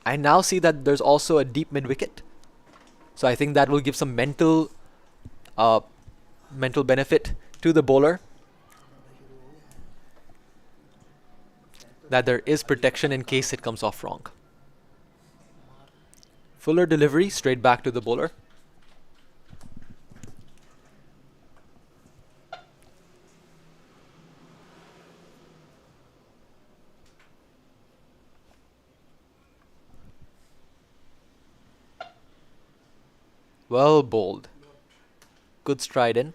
I now see that there's also a deep mid-wicket. So I think that will give some mental benefit to the bowler. That there is protection in case it comes off wrong. Fuller delivery straight back to the bowler. Well bowled. Good stride in.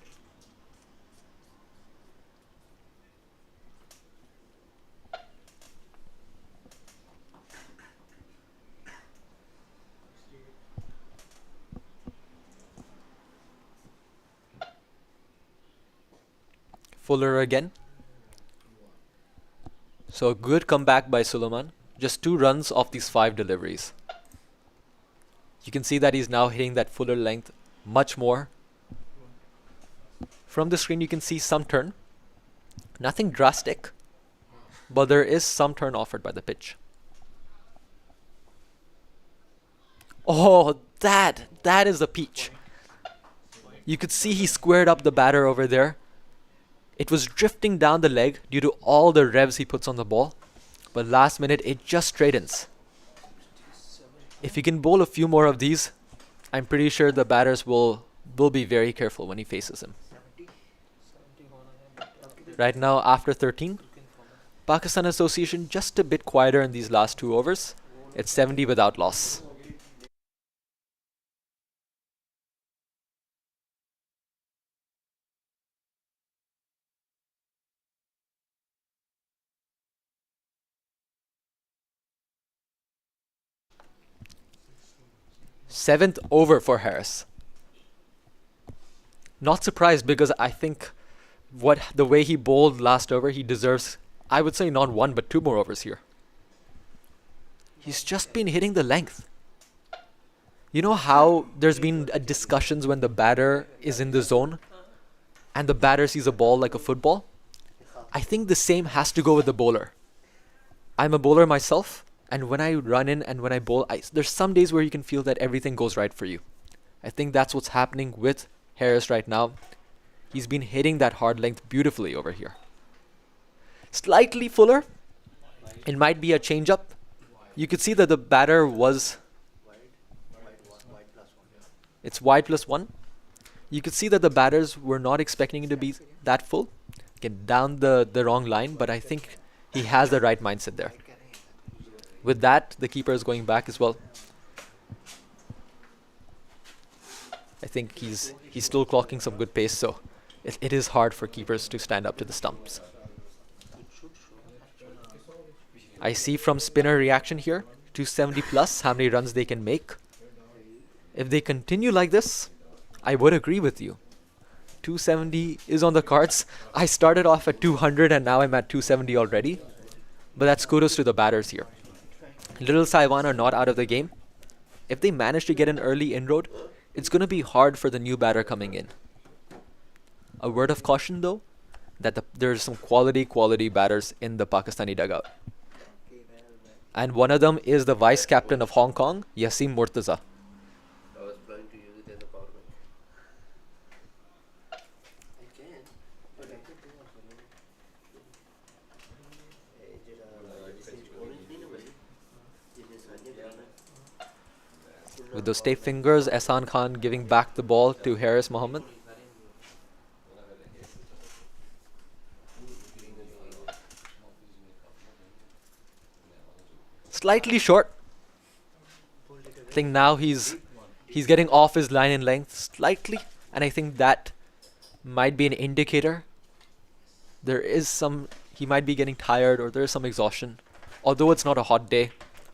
Fuller again. So a good comeback by Sulaiman. Just 2 runs off these 5 deliveries. You can see that he's now hitting that fuller length much more. From the screen you can see some turn. Nothing drastic, but there is some turn offered by the pitch. Oh, that is a peach. You could see he squared up the batter over there. It was drifting down the leg due to all the revs he puts on the ball. But last minute it just straightens. If he can bowl a few more of these, I'm pretty sure the batters will be very careful when he faces him. Right now, after 13, Pakistan Association just a bit quieter in these last 2 overs. It's 70 without loss. Seventh over for Harris. Not surprised because I think the way he bowled last over, he deserves, I would say not 1 but 2 more overs here. He's just been hitting the length. You know how there's been discussions when the batter is in the zone and the batter sees a ball like a football? I think the same has to go with the bowler. I'm a bowler myself. And when I run in and when I bowl, there's some days where you can feel that everything goes right for you. I think that's what's happening with Harris right now. He's been hitting that hard length beautifully over here. Slightly fuller. It might be a change-up. You could see that the batter was... It's wide +1. You could see that the batters were not expecting it to be that full. Again, down the wrong line, but I think he has the right mindset there. With that, the keeper is going back as well. I think he's still clocking some good pace, so It is hard for keepers to stand up to the stumps. I see from spinner reaction here, 270 plus, how many runs they can make. If they continue like this, I would agree with you. 270 is on the cards. I started off at 200 and now I'm at 270 already. But that's kudos to the batters here. Little Saiwan are not out of the game. If they manage to get an early inroad, it's going to be hard for the new batter coming in. A word of caution though, that there's some quality batters in the Pakistani dugout. And one of them is the vice captain of Hong Kong, Yasim Murtaza. I was planning to use it as a power bank. I can, but I can do it. With those tape fingers, Ehsan Khan giving back the ball to Haris Mohammed. Slightly short. I think now he's getting off his line in length slightly, and I think that might be an indicator. He might be getting tired, or there is some exhaustion. Although it's not a hot day,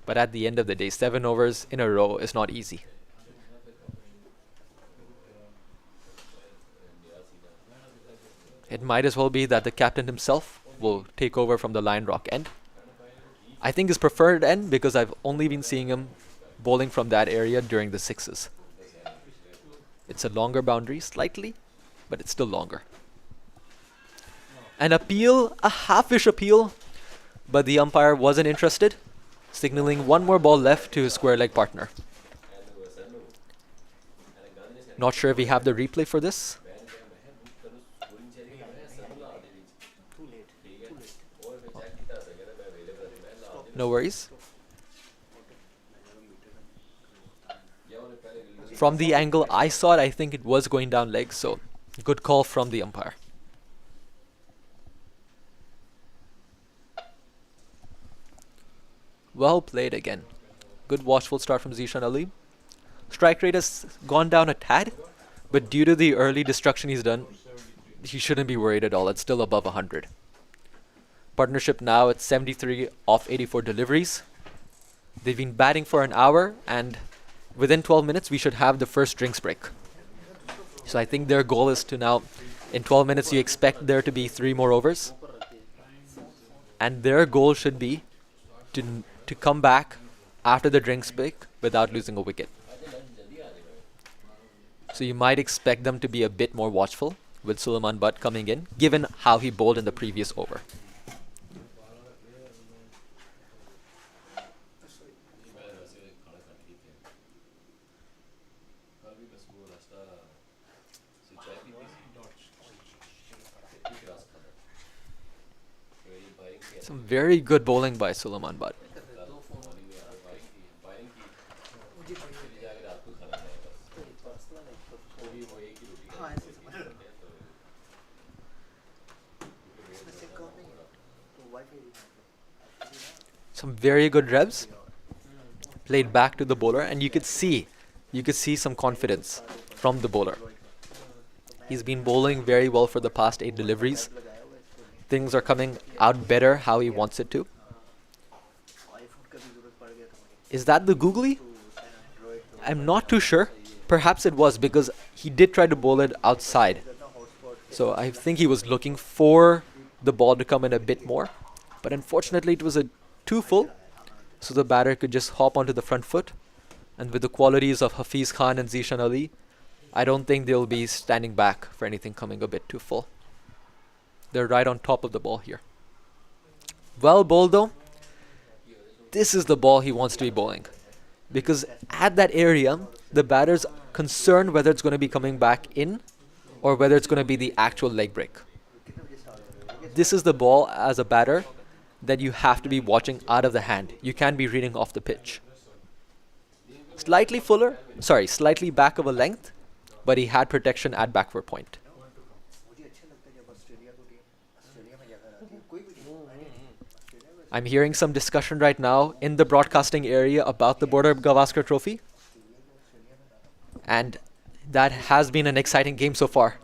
but at the end of the day, 7 overs in a row is not easy. It might as well be that the captain himself will take over from the Lion Rock end. I think his preferred end, because I've only been seeing him bowling from that area during the sixes. It's a longer boundary slightly, but it's still longer. An appeal, a halfish appeal, but the umpire wasn't interested, signaling one more ball left to his square leg partner. Not sure if we have the replay for this. No worries. From the angle I saw it, I think it was going down leg, so good call from the umpire. Well played again. Good watchful start from Zishan Ali. Strike rate has gone down a tad, but due to the early destruction he's done, he shouldn't be worried at all. It's still above 100. Partnership now at 73 off 84 deliveries. They've been batting for an hour, and within 12 minutes we should have the first drinks break. So I think their goal is to now, in 12 minutes you expect there to be 3 more overs, and their goal should be to come back after the drinks break without losing a wicket. So you might expect them to be a bit more watchful with Suleiman Butt coming in, given how he bowled in the previous over. Some very good bowling by Suleiman Butt. Some very good revs played back to the bowler, and you could see some confidence from the bowler. He's been bowling very well for the past 8 deliveries. Things are coming out better how he wants it to. Is that the googly? I'm not too sure. Perhaps it was, because he did try to bowl it outside. So I think he was looking for the ball to come in a bit more. But unfortunately it was too full. So the batter could just hop onto the front foot. And with the qualities of Hafiz Khan and Zishan Ali, I don't think they'll be standing back for anything coming a bit too full. They're right on top of the ball here. Well bowled though. This is the ball he wants to be bowling. Because at that area, the batter's concerned whether it's going to be coming back in or whether it's going to be the actual leg break. This is the ball as a batter that you have to be watching out of the hand. You can't be reading off the pitch. Slightly back of a length, but he had protection at backward point. I'm hearing some discussion right now in the broadcasting area about the Border Gavaskar Trophy. And that has been an exciting game so far.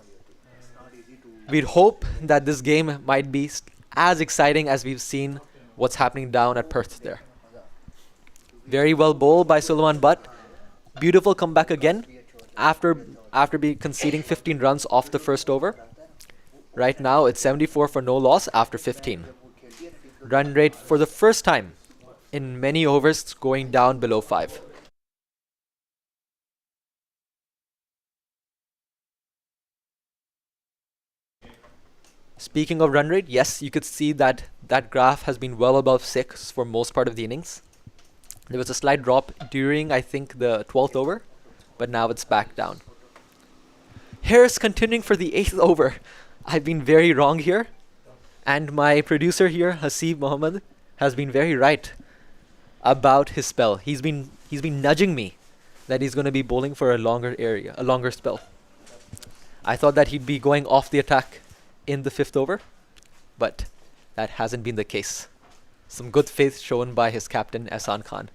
We'd hope that this game might be as exciting as we've seen what's happening down at Perth there. Very well bowled by Sulaiman Butt. Beautiful comeback again after conceding 15 runs off the first over. Right now it's 74 for no loss after 15. Run rate for the first time in many overs going down below 5. Speaking of run rate, yes, you could see that that graph has been well above 6 for most part of the innings. There was a slight drop during, I think, the 12th over, but now it's back down. Harris continuing for the 8th over. I've been very wrong here, and my producer here, Hasib Mohammed, has been very right about his spell. He's been nudging me that he's going to be bowling for a longer spell. I thought that he'd be going off the attack in the 5th over, but that hasn't been the case. Some good faith shown by his captain, Ehsan Khan.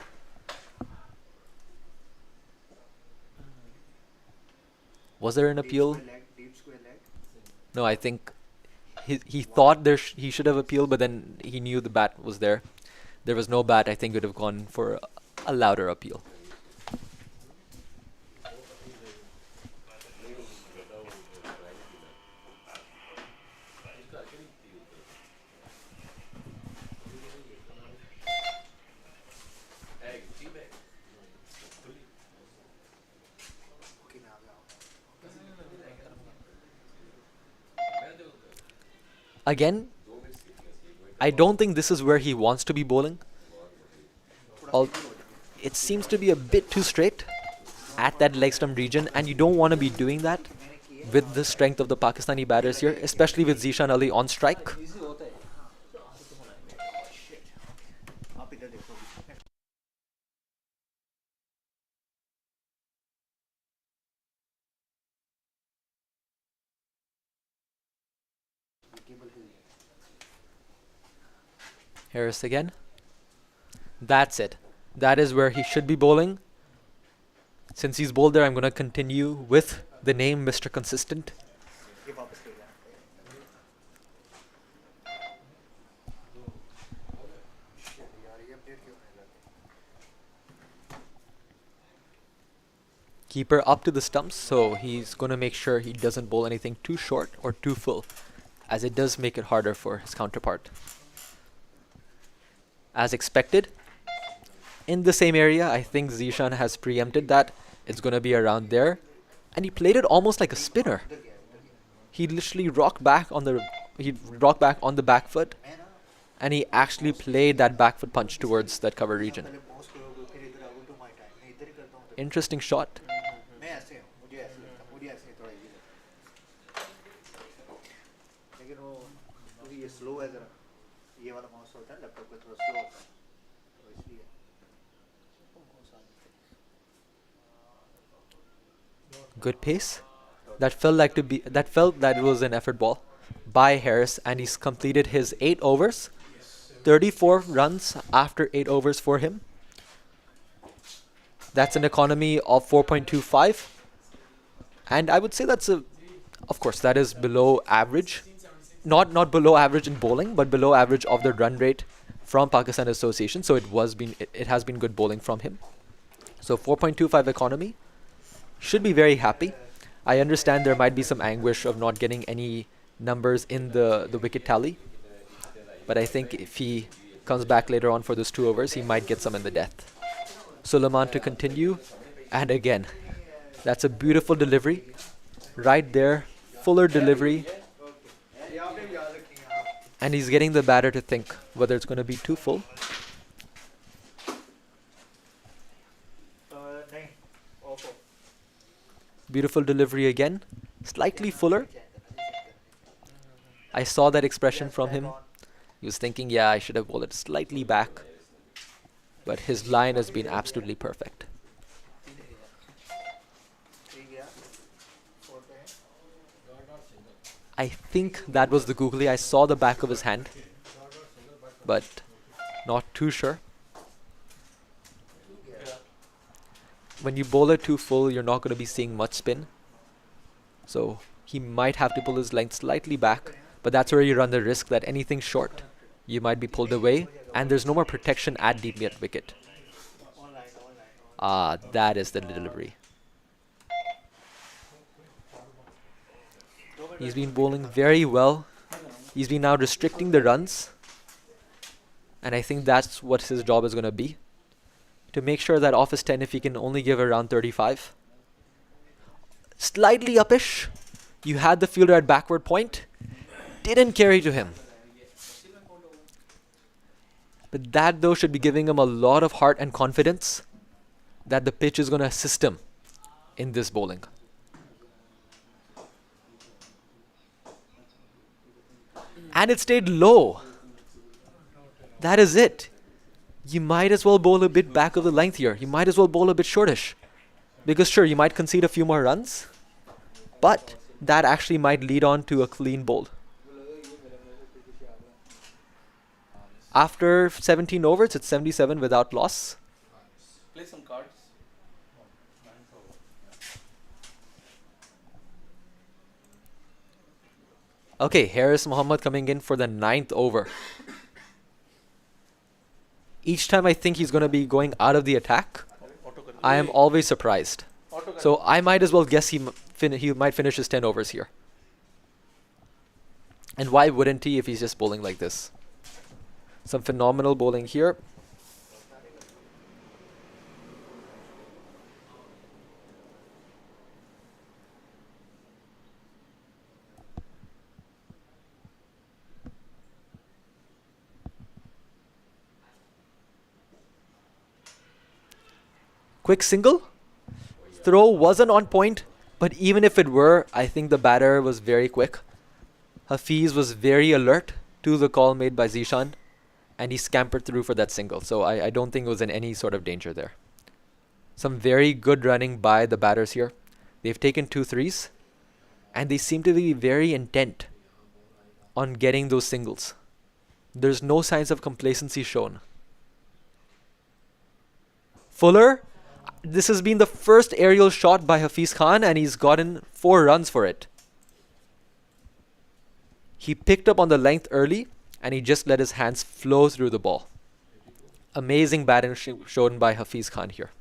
Was there an appeal? No, I think he thought he should have appealed, but then he knew the bat was there. There was no bat. I think it would have gone for a louder appeal. Again, I don't think this is where he wants to be bowling. It seems to be a bit too straight at that leg stump region, and you don't want to be doing that with the strength of the Pakistani batters here, especially with Zishan Ali on strike. Harris again. That's it. That is where he should be bowling. Since he's bowled there, I'm going to continue with the name Mr. Consistent. Keeper up to the stumps, so he's going to make sure he doesn't bowl anything too short or too full, as it does make it harder for his counterpart. As expected, in the same area, I think Zishan has preempted that. It's going to be around there. And he played it almost like a spinner. He literally rocked back on the back foot, and he actually played that back foot punch towards that cover region. Interesting shot. Good pace. That felt that it was an effort ball by Harris, and he's completed his 8 overs. 34 runs after 8 overs for him. That's an economy of 4.25. And I would say of course, that is below average. Not below average in bowling, but below average of the run rate from Pakistan Association. So it has been good bowling from him. So 4.25 economy. Should be very happy. I understand there might be some anguish of not getting any numbers in the wicket tally. But I think if he comes back later on for those 2 overs, he might get some in the death. Sulaiman to continue. And again, that's a beautiful delivery. Right there. Fuller delivery. And he's getting the batter to think whether it's going to be too full. Beautiful delivery again. Slightly fuller. I saw that expression from him. He was thinking, yeah, I should have bowled it slightly back. But his line has been absolutely perfect. I think that was the googly. I saw the back of his hand, but not too sure. When you bowl it too full, you're not going to be seeing much spin. So he might have to pull his length slightly back, but that's where you run the risk that anything short, you might be pulled away, and there's no more protection at deep mid wicket. Ah, that is the delivery. He's been bowling very well. He's been now restricting the runs. And I think that's what his job is going to be. To make sure that off his 10, if he can only give around 35. Slightly uppish. You had the fielder at backward point. Didn't carry to him. But that though should be giving him a lot of heart and confidence that the pitch is going to assist him in this bowling. And it stayed low. That is it. You might as well bowl a bit back of the length here. You might as well bowl a bit shortish. Because sure, you might concede a few more runs, but that actually might lead on to a clean bowl. After 17 overs, it's 77 without loss. Play some cards. Okay, Haris Mohammed coming in for the 9th over. Each time I think he's going to be going out of the attack, I am always surprised. So I might as well guess he might finish his 10 overs here. And why wouldn't he if he's just bowling like this? Some phenomenal bowling here. Quick single. Throw wasn't on point, but even if it were, I think the batter was very quick. Hafiz was very alert to the call made by Zishan, and he scampered through for that single. So I don't think it was in any sort of danger there. Some very good running by the batters here. They've taken 2 threes, and they seem to be very intent on getting those singles. There's no signs of complacency shown. Fuller. This has been the first aerial shot by Hafiz Khan, and he's gotten 4 runs for it. He picked up on the length early, and he just let his hands flow through the ball. Amazing batting shown by Hafiz Khan here.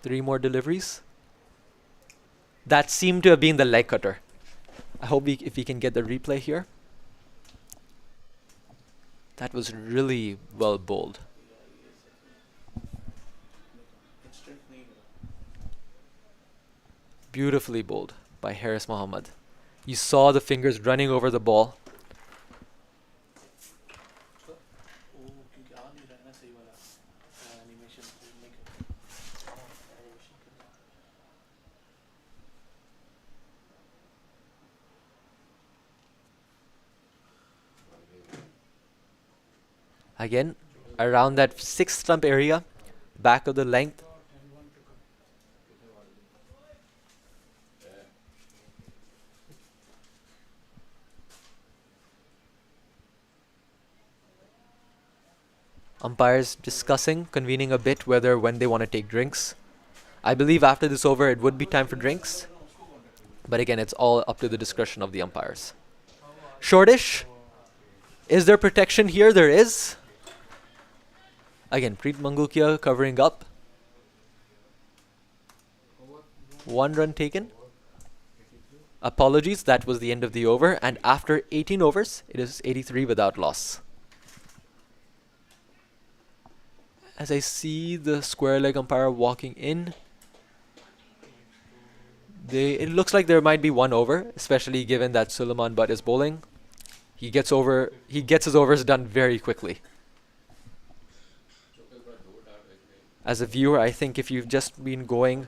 Three more deliveries. That seemed to have been the leg cutter. I hope if we can get the replay here. That was really well bowled. Beautifully bowled by Haris Mohammed. You saw the fingers running over the ball. Again, around that 6th stump area, back of the length. Umpires discussing, convening a bit whether when they want to take drinks. I believe after this over it would be time for drinks. But again, it's all up to the discretion of the umpires. Shortish. Is there protection here? There is. Again, Preet Mangukia covering up. 1 run taken. Apologies, that was the end of the over. And after 18 overs, it is 83 without loss. As I see the square leg umpire walking in, it looks like there might be 1 over, especially given that Suleiman Butt is bowling. He gets his overs done very quickly. As a viewer, I think if you've just been going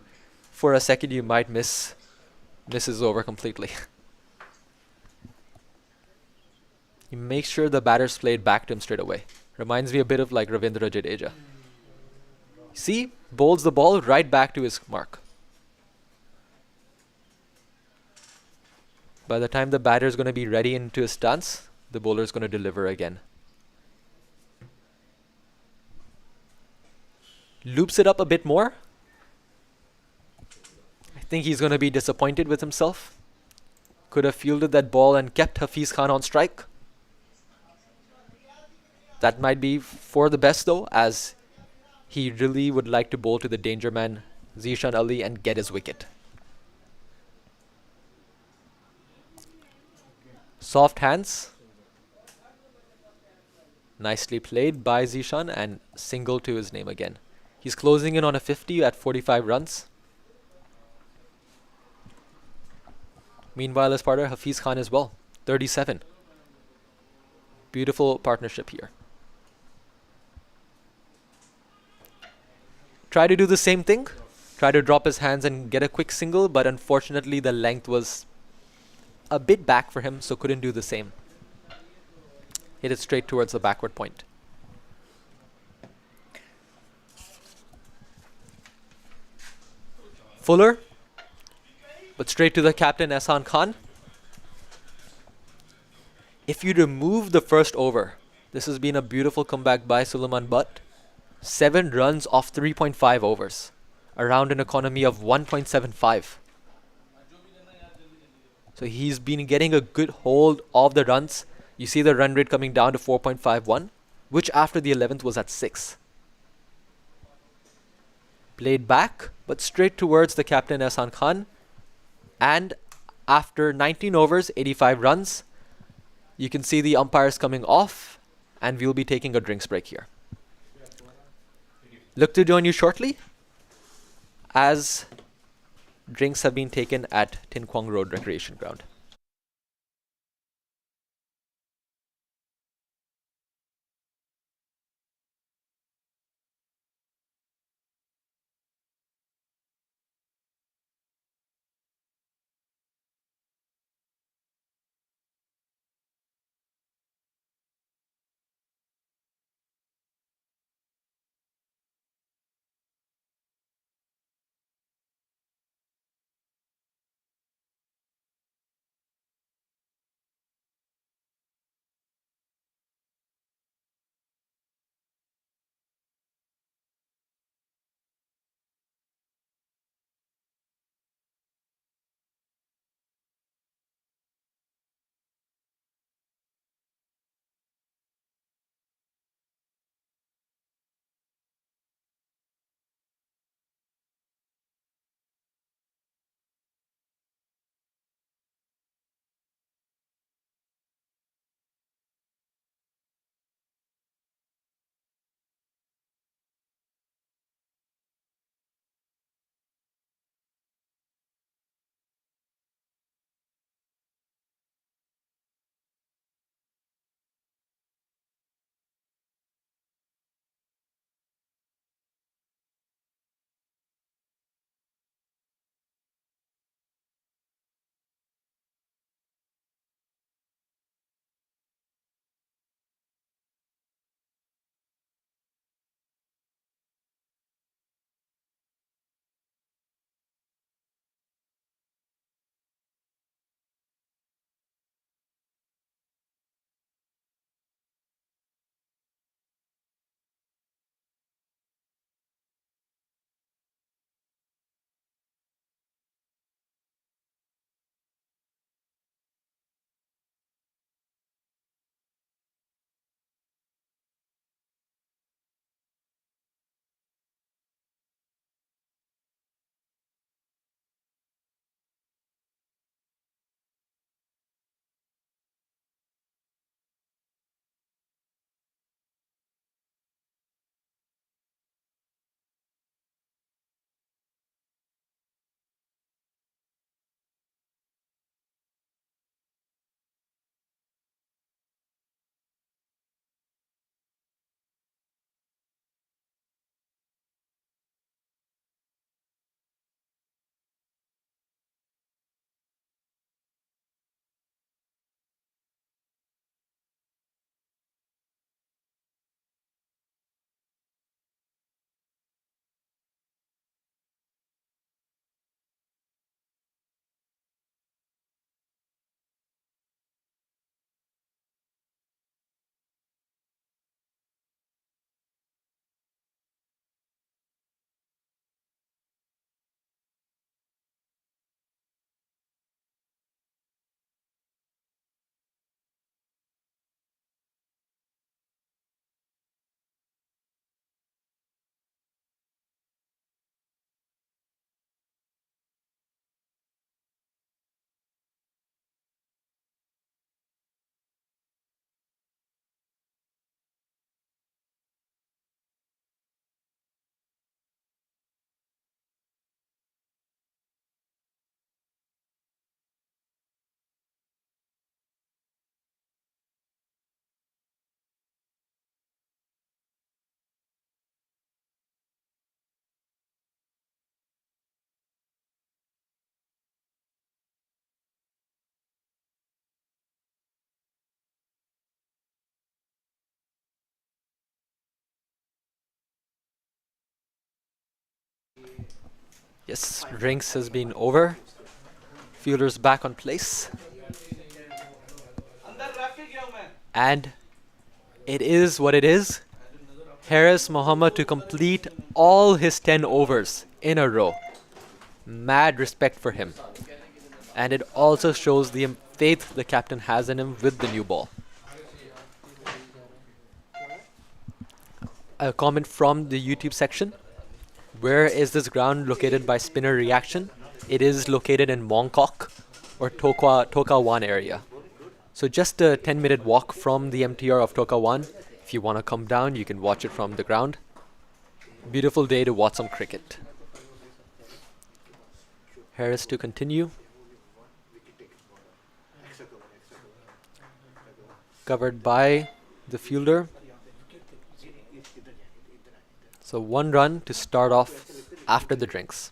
for a second, you might miss his over completely. He makes sure the batter's played back to him straight away. Reminds me a bit of like Ravindra Jadeja. See, bowls the ball right back to his mark. By the time the batter is going to be ready into his stance, the bowler is going to deliver again. Loops it up a bit more. I think he's going to be disappointed with himself. Could have fielded that ball and kept Hafiz Khan on strike. That might be for the best though, as he really would like to bowl to the danger man Zishan Ali and get his wicket. Soft hands. Nicely played by Zishan and single to his name again. He's closing in on a 50 at 45 runs. Meanwhile, his partner Hafiz Khan as well, 37. Beautiful partnership here. Try to do the same thing. Try to drop his hands and get a quick single, but unfortunately the length was a bit back for him, so couldn't do the same. Hit it straight towards the backward point. Fuller, but straight to the captain Ehsan Khan. If you remove the first over, this has been a beautiful comeback by Suleiman Butt. 7 runs off 3.5 overs, around an economy of 1.75. So he's been getting a good hold of the runs. You see the run rate coming down to 4.51, which after the 11th was at 6. Played back, but straight towards the captain Ehsan Khan. And after 19 overs, 85 runs, you can see the umpires coming off, and we'll be taking a drinks break here. Look to join you shortly, as drinks have been taken at Tin Kwong Road Recreation Ground. Yes, drinks has been over. Fielder's back on place. And it is what it is. Harris Muhammad to complete all his 10 overs in a row. Mad respect for him. And it also shows the faith the captain has in him with the new ball. A comment from the YouTube section. Where is this ground located by spinner reaction? It is located in Mongkok or Toka 1 area. So just a 10-minute walk from the MTR of Toka 1. If you want to come down, you can watch it from the ground. Beautiful day to watch some cricket. Harris to continue. Covered by the fielder. So 1 run to start off after the drinks.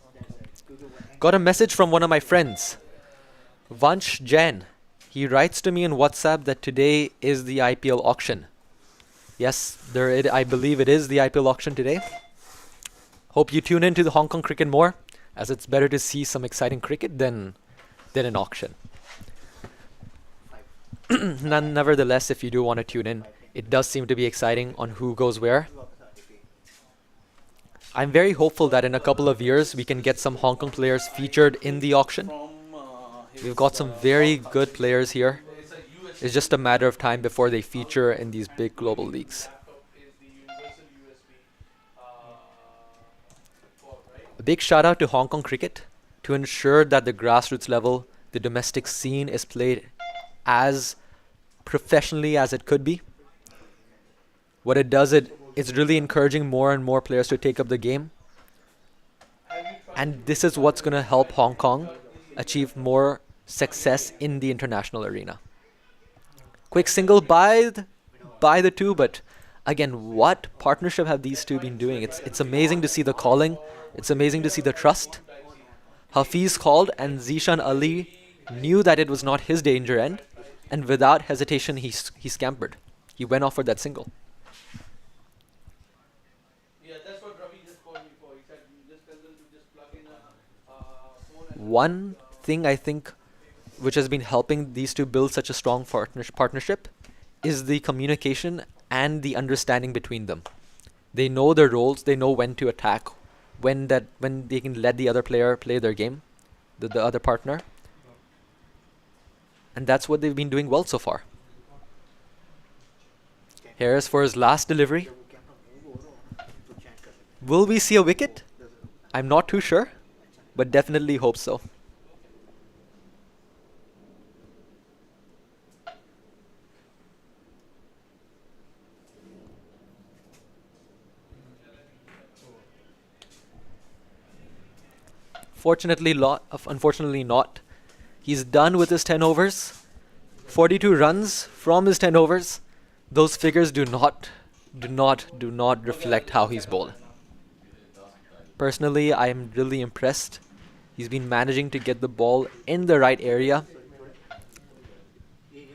Got a message from one of my friends, Vansh Jain. He writes to me on WhatsApp that today is the IPL auction. Yes, I believe it is the IPL auction today. Hope you tune into the Hong Kong cricket more, as it's better to see some exciting cricket than an auction. Nevertheless, if you do want to tune in, it does seem to be exciting on who goes where. I'm very hopeful that in a couple of years we can get some Hong Kong players featured in the auction. We've got some very good players here. It's just a matter of time before they feature in these big global leagues. A big shout out to Hong Kong cricket to ensure that the grassroots level, the domestic scene is played as professionally as it could be. What it does, it's really encouraging more and more players to take up the game. And this is what's going to help Hong Kong achieve more success in the international arena. Quick single by the two, but again, what partnership have these two been doing? It's amazing to see the calling. It's amazing to see the trust. Hafiz called and Zishan Ali knew that it was not his danger end, and without hesitation he scampered. He went off for that single. One thing I think which has been helping these two build such a strong partnership is the communication and the understanding between them. They know their roles, they know when to attack, when they can let the other player play their game, the other partner. And that's what they've been doing well so far. Harris for his last delivery. Will we see a wicket? I'm not too sure, but definitely hope so. Unfortunately not. He's done with his 10 overs. 42 runs from his 10 overs. Those figures do not reflect how he's bowled. Personally, I am really impressed. He's been managing to get the ball in the right area.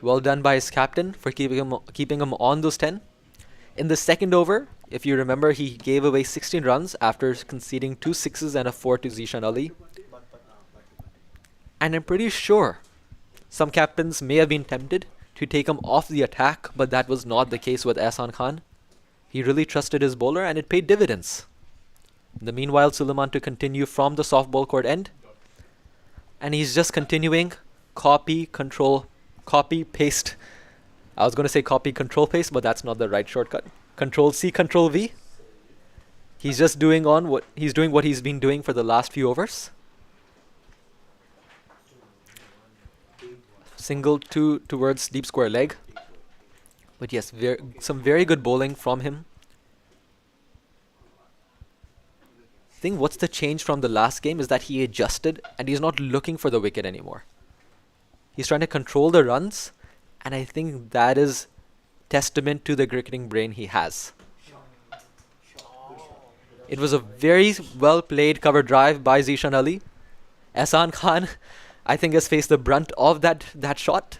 Well done by his captain for keeping him on those 10. In the second over, if you remember, he gave away 16 runs after conceding 2 sixes and a 4 to Zishan Ali. And I'm pretty sure some captains may have been tempted to take him off the attack, but that was not the case with Ehsan Khan. He really trusted his bowler and it paid dividends. In the meanwhile, Suleiman to continue from the softball court end. And he's just continuing copy, control, copy, paste. I was going to say copy, control, paste, but that's not the right shortcut. Control C, Control V. He's just doing what he's been doing for the last few overs. Single towards deep square leg. But yes, some very good bowling from him. I think what's the change from the last game is that he adjusted and he's not looking for the wicket anymore. He's trying to control the runs, and I think that is testament to the cricketing brain he has. It was a very well played cover drive by Zishan Ali. Ehsan Khan, I think, has faced the brunt of that shot.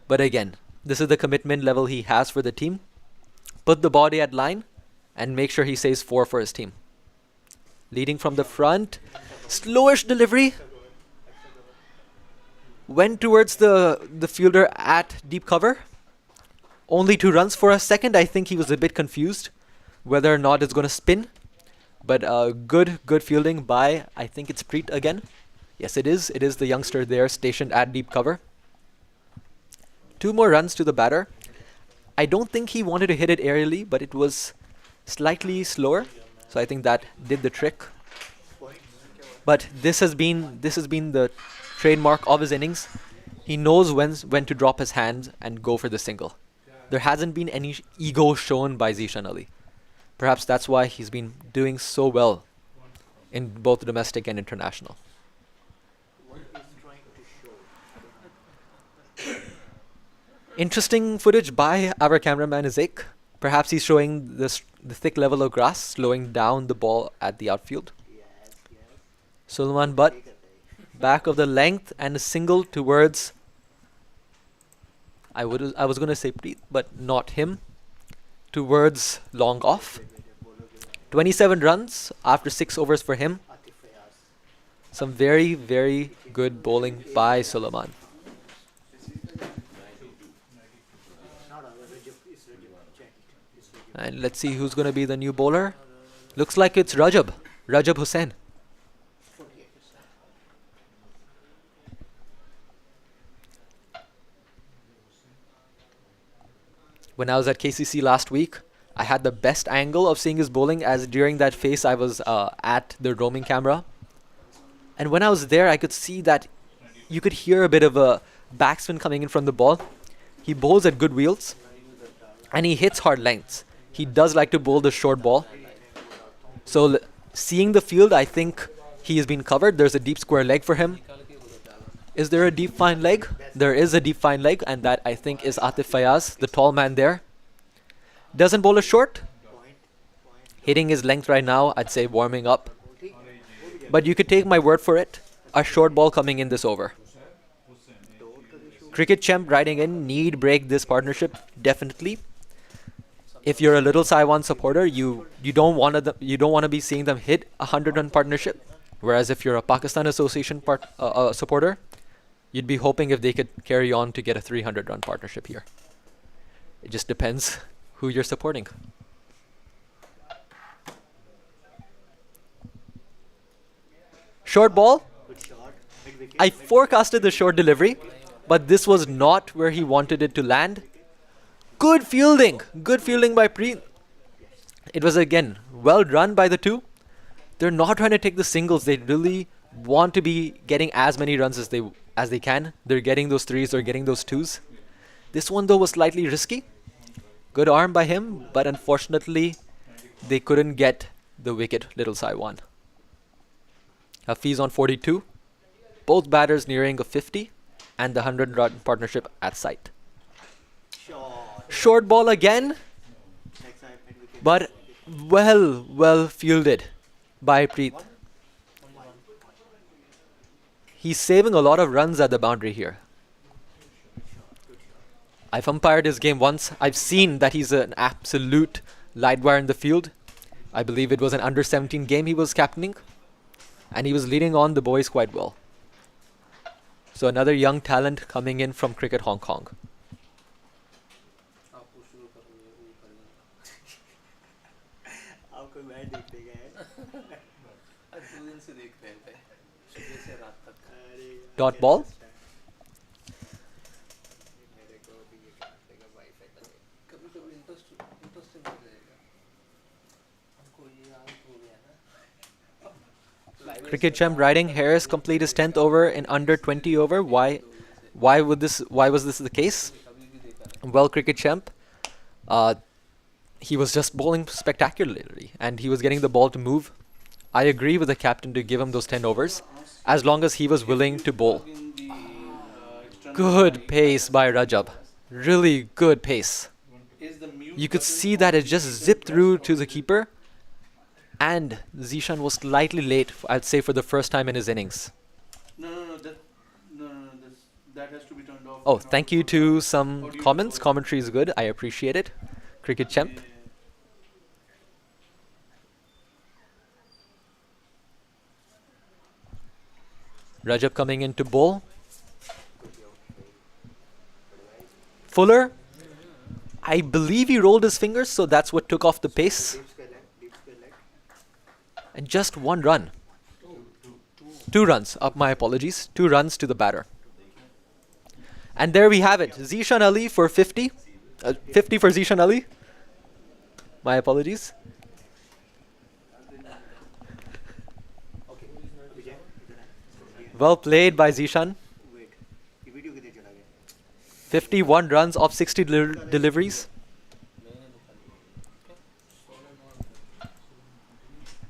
But again, this is the commitment level he has for the team. Put the body at line and make sure he saves 4 for his team. leading from the front. Slowish delivery. Went towards the fielder at deep cover. Only 2 runs. For a second, I think he was a bit confused whether or not it's going to spin. But good fielding by, I think it's Preet again. Yes, it is. It is the youngster there stationed at deep cover. 2 more runs to the batter. I don't think he wanted to hit it aerially, but it was slightly slower. So I think that did the trick. But this has been the trademark of his innings. He knows when to drop his hands and go for the single. There hasn't been any ego shown by Zishan Ali. Perhaps that's why he's been doing so well in both domestic and international. Interesting footage by our cameraman Izek. Perhaps he's showing the thick level of grass, slowing down the ball at the outfield. Sulaiman Butt, back of the length and a single towards, I was going to say Preet, but not him, towards long off. 27 runs after 6 overs for him. Some very, very good bowling by Sulaiman. And let's see who's going to be the new bowler. Looks like it's Rajab Hussain. When I was at KCC last week, I had the best angle of seeing his bowling, as during that phase I was at the roaming camera. And when I was there, I could see that you could hear a bit of a backspin coming in from the ball. He bowls at good wheels and he hits hard lengths. He does like to bowl the short ball. So seeing the field, I think he has been covered. There's a deep square leg for him. Is there a deep fine leg? There is a deep fine leg, and that I think is Atif Fayaz, the tall man there. Doesn't bowl a short. Hitting his length right now, I'd say warming up. But you could take my word for it. A short ball coming in this over. Cricket Champ riding in, need break this partnership, definitely. If you're a Little Saiwan supporter, you don't want to be seeing them hit a 100-run partnership. Whereas if you're a Pakistan Association supporter, you'd be hoping if they could carry on to get a 300-run partnership here. It just depends who you're supporting. Short ball. I forecasted the short delivery, but this was not where he wanted it to land. Good fielding by Preet. It was again well run by the two. They're not trying to take the singles. They really want to be getting as many runs as they can. They're getting those 3s, they're getting those 2s. This one though was slightly risky. Good arm by him, but unfortunately they couldn't get the wicket, Little Saiwan. Hafiz on 42. Both batters nearing a 50 and the 100-run partnership at sight. Short ball again, but well fielded by Preet. He's saving a lot of runs at the boundary here. I've umpired his game once. I've seen that he's an absolute light wire in the field. I believe it was an under-17 game he was captaining, and he was leading on the boys quite well. So another young talent coming in from Cricket Hong Kong. Dot ball. Cricket Champ riding. Harris complete his 10th over in under 20 over. Why was this the case? Well, Cricket Champ, he was just bowling spectacularly and he was getting the ball to move. I agree with the captain to give him those 10 overs as long as he was willing to bowl. Good pace by Rajab. Really good pace. You could see that it just zipped through to the keeper, and Zishan was slightly late, I'd say, for the first time in his innings. That has to be turned off. Oh, thank you to some comments. Commentary is good. I appreciate it. Cricket Champ. Rajab coming in to bowl. Fuller, I believe he rolled his fingers, so that's what took off the pace. Deep square leg, deep square leg. And just 1 run. 2 runs, my apologies. 2 runs to the batter. And there we have it. Zishan Ali for 50. 50 for Zishan Ali. My apologies. Okay. Vijay, इधर है. Well played by Zishan. Wait. ये video किधर चला गया? 51 runs of 60 deliveries.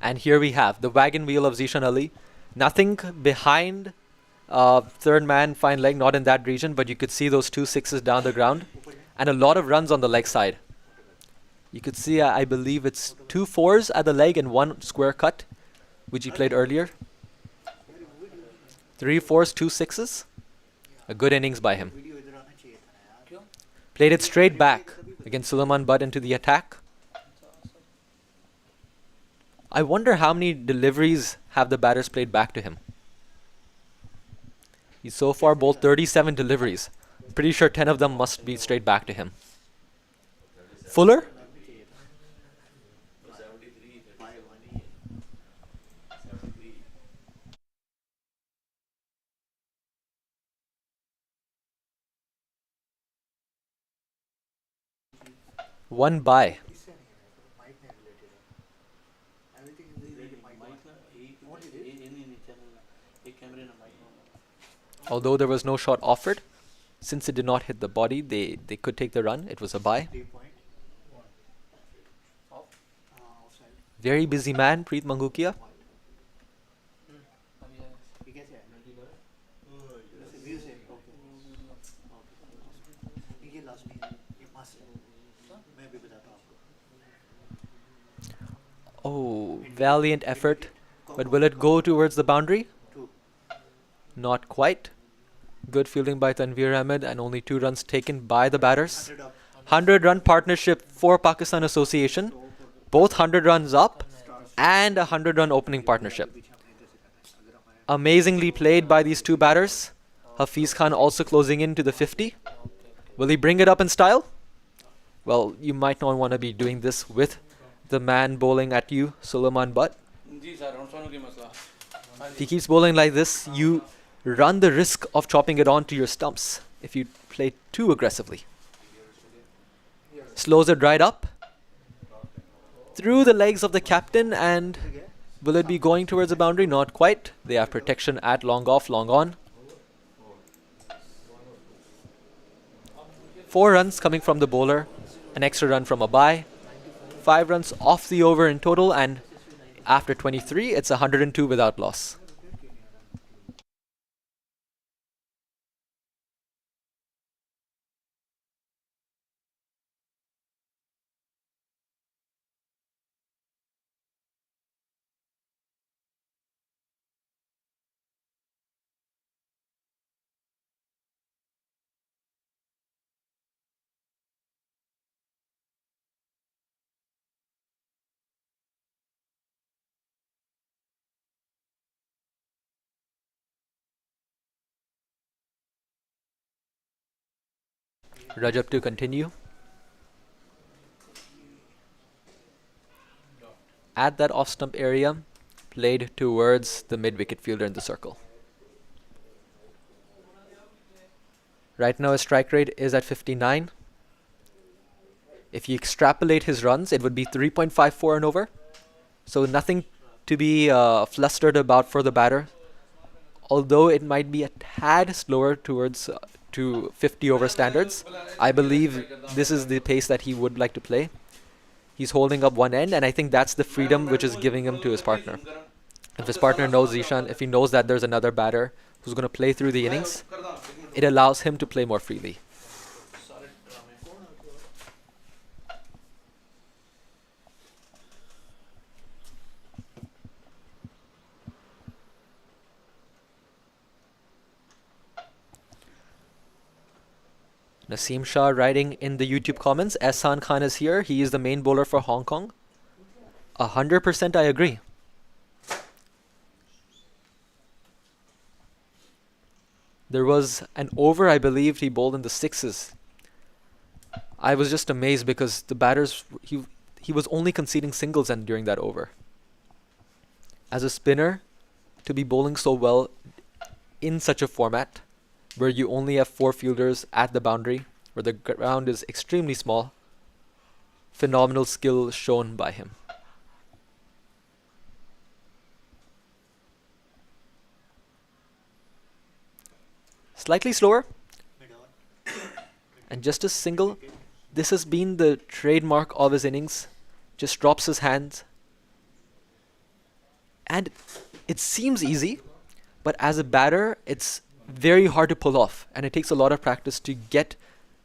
And here we have the wagon wheel of Zishan Ali. Nothing behind third man, fine leg, not in that region, but you could see those 2 sixes down the ground. And a lot of runs on the leg side. You could see, I believe it's 2 fours at the leg and 1 square cut, which he played earlier. 3 fours, 2 sixes. A good innings by him. Video इधर आना चाहिए था ना यार. Played it straight back against Suleiman Butt into the attack. I wonder how many deliveries have the batters played back to him. He's so far bowled 37 deliveries. Pretty sure 10 of them must be straight back to him. Fuller? One by. इससे नहीं है. Mic नहीं related है. Everything is related to mic. Although there was no shot offered, since it did not hit the body, they could take the run. It was a bye. 3 point. Outside. Very busy man, Preet Mangukia. ये कैसे है? वैसे view से. Okay. ये last नहीं है. ये must है. मैं भी बताता हूँ आपको. Oh, valiant effort. But will it go towards the boundary? 2. Not quite. Good fielding by Tanveer Ahmed and only 2 runs taken by the batters. 100 up. 100-run partnership for Pakistan Association. Both 100 runs up and a 100-run opening partnership. पीछे हम इधर से कर रहे हैं. अगर हमारे Amazingly played by these 2 batters. Hafiz Khan also closing in to the 50. Will he bring it up in style? Well, you might not want to be doing this with the man bowling at you, Suleiman Butt. If he keeps bowling like this, you run the risk of chopping it onto your stumps if you play too aggressively. Slows it right up. Through the legs of the captain, and will it be going towards the boundary? Not quite. They have protection at long off, long on. 4 runs coming from the bowler, an extra run from a bye. 5 runs off the over in total, and after 23, it's 102 without loss. Rajab to continue. At that off-stump area, played towards the mid-wicket fielder in the circle. Right now his strike rate is at 59. If you extrapolate his runs, it would be 3.54 and over. So nothing to be flustered about for the batter. Although it might be a tad slower towards to 50 over standards, I believe this is the pace that he would like to play. He's holding up one end, and I think that's the freedom which is giving him to his partner. If his partner knows Zishan, if he knows that there's another batter who's going to play through the innings, it allows him to play more freely. Naseem Shah writing in the YouTube comments, Ehsan Khan is here. He is the main bowler for Hong Kong. 100% I agree. There was an over, I believe he bowled in the sixes. I was just amazed because the batters, he was only conceding singles and during that over. As a spinner, to be bowling so well in such a format where you only have 4 fielders at the boundary, where the ground is extremely small, phenomenal skill shown by him. Slightly slower, and just a single. This has been the trademark of his innings. Just drops his hands. And it seems easy, but as a batter, it's very hard to pull off. And it takes a lot of practice to get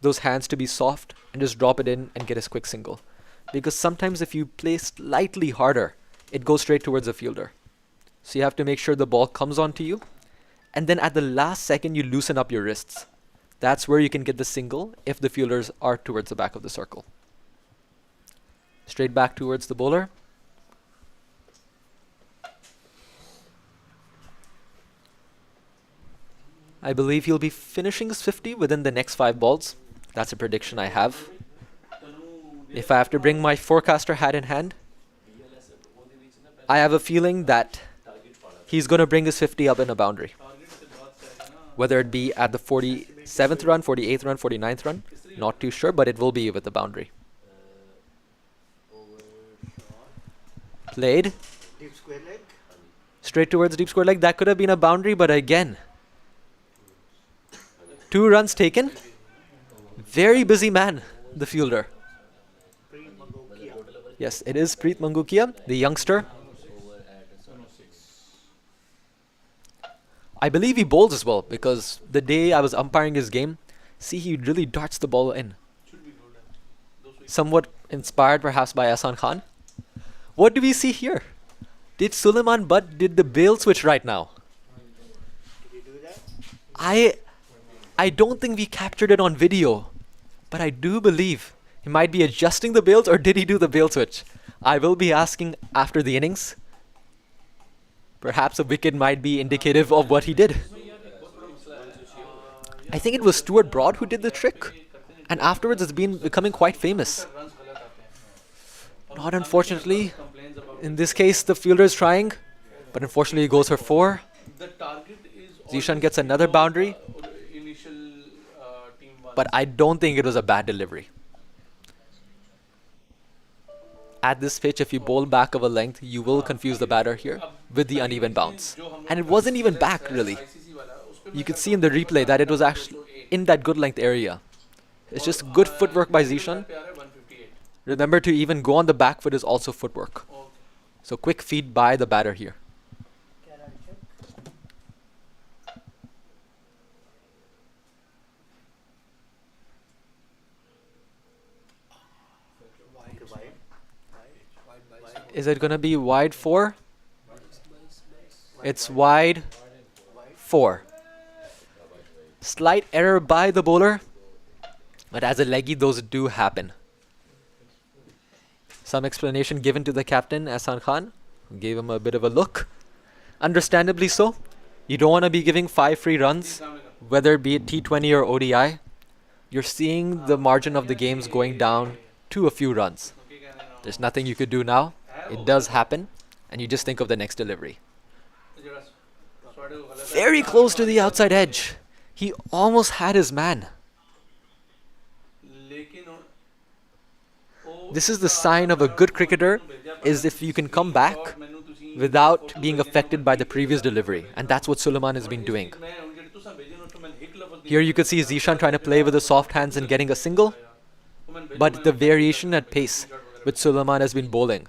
those hands to be soft and just drop it in and get a quick single. Because sometimes if you play slightly harder, it goes straight towards the fielder. So you have to make sure the ball comes onto you. And then at the last second, you loosen up your wrists. That's where you can get the single if the fielders are towards the back of the circle. Straight back towards the bowler. I believe he'll be finishing his 50 within the next 5 balls. That's a prediction I have. If I have to bring my forecaster hat in hand, I have a feeling that he's going to bring his 50 up in a boundary. Whether it be at the 47th run, 48th run, 49th run, not too sure, but it will be with the boundary. Played. Deep square leg. Straight towards deep square leg. That could have been a boundary, but again, 2 runs taken. Very busy man, the fielder. Yes, it is Preet Mangukia, the youngster. I believe he bowls as well, because the day I was umpiring his game, see, he really darts the ball in. Somewhat inspired perhaps by Ahsan Khan. What do we see here? Did Suleiman Butt did the bail switch right now? Did you do that? I don't think we captured it on video, but I do believe he might be adjusting the bails, or did he do the bail switch? I will be asking after the innings. Perhaps a wicket might be indicative of what he did. I think it was Stuart Broad who did the trick, and afterwards it's been becoming quite famous. Not unfortunately. In this case, the fielder is trying, but unfortunately he goes for 4. Zishan gets another boundary, but I don't think it was a bad delivery. At this pitch, if you bowl back of a length, you will confuse the batter here with the uneven bounce. And it wasn't even back, really. You could see in the replay that it was actually in that good length area. It's just good footwork by Zishan. Remember, to even go on the back foot is also footwork. So quick feed by the batter here. Is it going to be wide 4? It's wide 4. Slight error by the bowler, but as a leggy, those do happen. Some explanation given to the captain, Ahsan Khan, who gave him a bit of a look. Understandably so. You don't want to be giving 5 free runs, whether it be it T20 or ODI. You're seeing the margin of the games going down to a few runs. There's nothing you could do now. It does happen, and you just think of the next delivery. Very close to the outside edge. He almost had his man. This is the sign of a good cricketer, is if you can come back without being affected by the previous delivery. And that's what Suleiman has been doing. Here you could see Zishan trying to play with the soft hands and getting a single. But the variation at pace which Suleiman has been bowling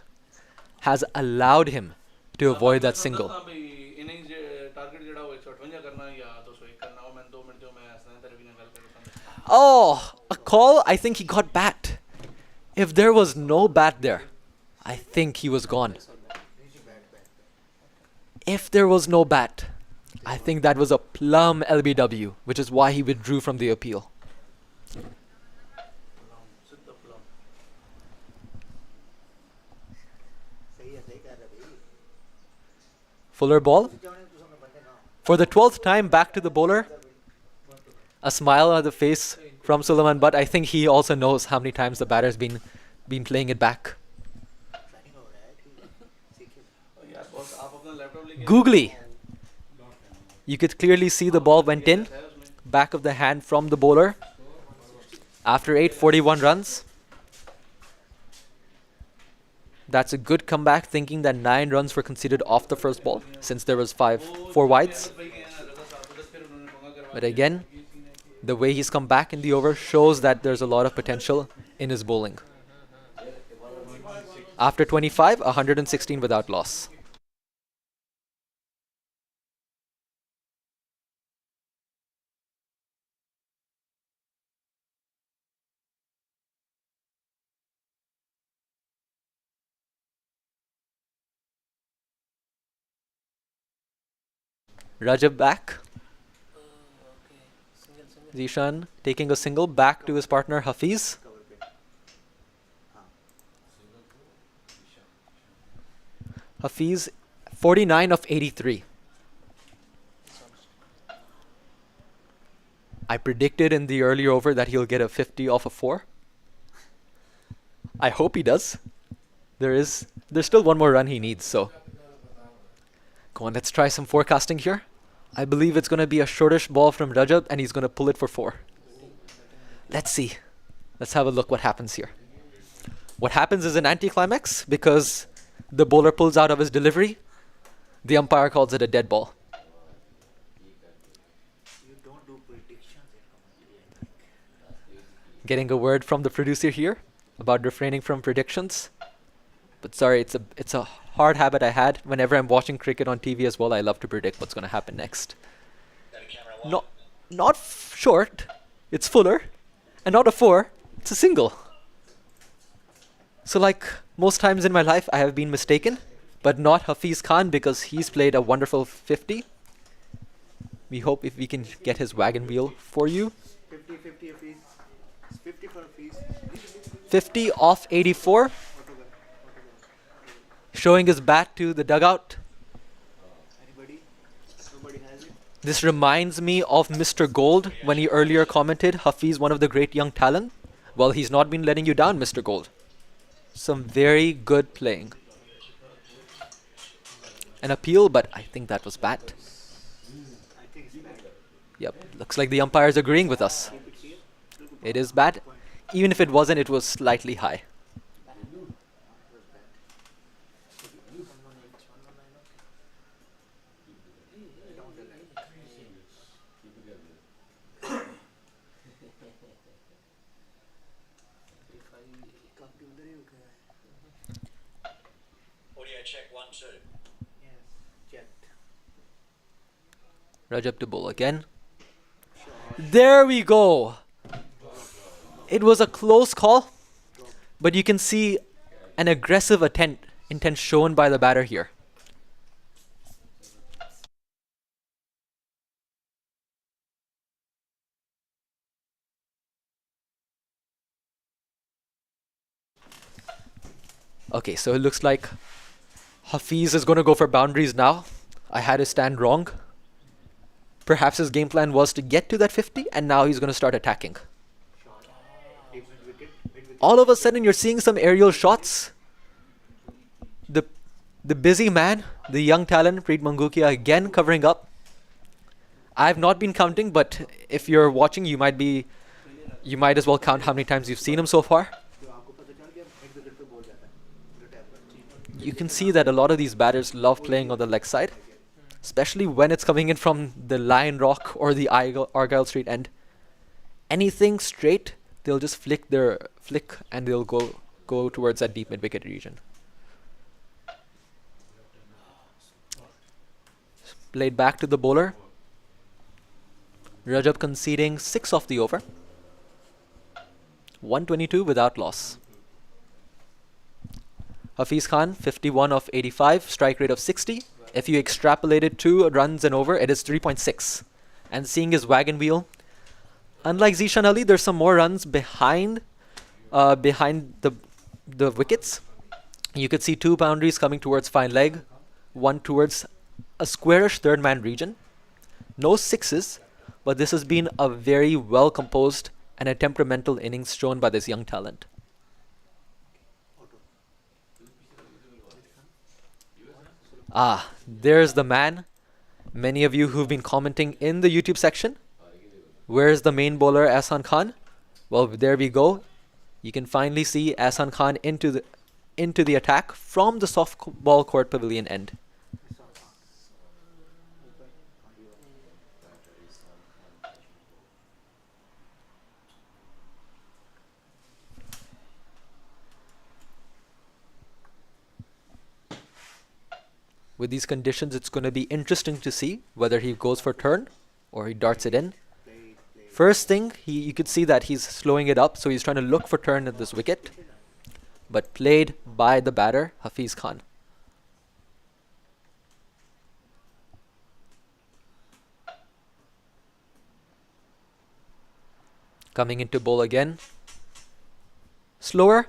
has allowed him to avoid that single. Oh, a call. I think he got bat. If there was no bat there, I think he was gone. If there was no bat, I think that was a plum LBW, which is why he withdrew from the appeal. Fuller ball. For the 12th time, back to the bowler. A smile on the face from Suleiman, but I think he also knows how many times the batter's been playing it back. Googly. You could clearly see the ball went in, back of the hand from the bowler. After 841 runs. That's a good comeback, thinking that 9 runs were conceded off the first ball, since there was 4 wides. But again, the way he's come back in the over shows that there's a lot of potential in his bowling. After 25, 116 without loss. Rajab back. Zishan taking a single back to his partner Hafiz. Hafiz 49 of 83. I predicted in the earlier over that he'll get a 50 off a 4. I hope he does. There's still one more run he needs, so. Come on, let's try some forecasting here. I believe it's going to be a shortish ball from Rajab and he's going to pull it for 4. Let's see. Let's have a look what happens here. What happens is an anticlimax because the bowler pulls out of his delivery. The umpire calls it a dead ball. You don't do predictions in commentary. Getting a word from the producer here about refraining from predictions. But sorry, it's a hard habit I had. Whenever I'm watching cricket on TV as well, I love to predict what's going to happen next. Not short, it's fuller. And not a 4, it's a single. So like most times in my life, I have been mistaken. But not Hafiz Khan because he's played a wonderful 50. We hope if we can get his wagon wheel for you. 50 a piece. 50 for a piece. 50 off 84. Showing his bat to the dugout. Anybody? Nobody has it? This reminds me of Mr. Gold when he earlier commented, Hafiz, one of the great young talent. Well, he's not been letting you down, Mr. Gold. Some very good playing. An appeal, but I think that was bat. I think it's bad. Yep, looks like the umpire's agreeing with us. It is bat. Even if it wasn't, it was slightly high. Audio check 1, 2. Yes. Jet. Rajab to bowl again. There we go. It was a close call, but you can see an aggressive intent shown by the batter here. Okay, so it looks like Hafiz is going to go for boundaries now. I had his stand wrong. Perhaps his game plan was to get to that 50 and now he's going to start attacking. All of a sudden you're seeing some aerial shots. The busy man, the young talent, Preet Mangukia again covering up. I've not been counting, but if you're watching, you might as well count how many times you've seen him so far. You can see that a lot of these batters love playing on the leg side, especially when it's coming in from the Lion Rock or the Argyle Street end. Anything straight, they'll just flick and they'll go towards that deep mid-wicket region. Played back to the bowler. Rajab conceding 6 off the over. 122 without loss. Hafiz Khan, 51 of 85, strike rate of 60. If you extrapolated 2 runs and over, it is 3.6. And seeing his wagon wheel, unlike Zishan Ali, there's some more runs behind the wickets. You could see 2 boundaries coming towards fine leg, 1 towards a squarish third man region. No 6s, but this has been a very well composed and a temperamental innings shown by this young talent. Ah, there's the man. Many of you who've been commenting in the YouTube section. Where's the main bowler, Ahsan Khan? Well, there we go. You can finally see Ahsan Khan into the attack from the softball court pavilion end. With these conditions, it's going to be interesting to see whether he goes for turn or he darts it in. First thing, you could see that he's slowing it up, so he's trying to look for turn at this wicket, but played by the batter, Hafiz Khan. Coming into bowl again. Slower,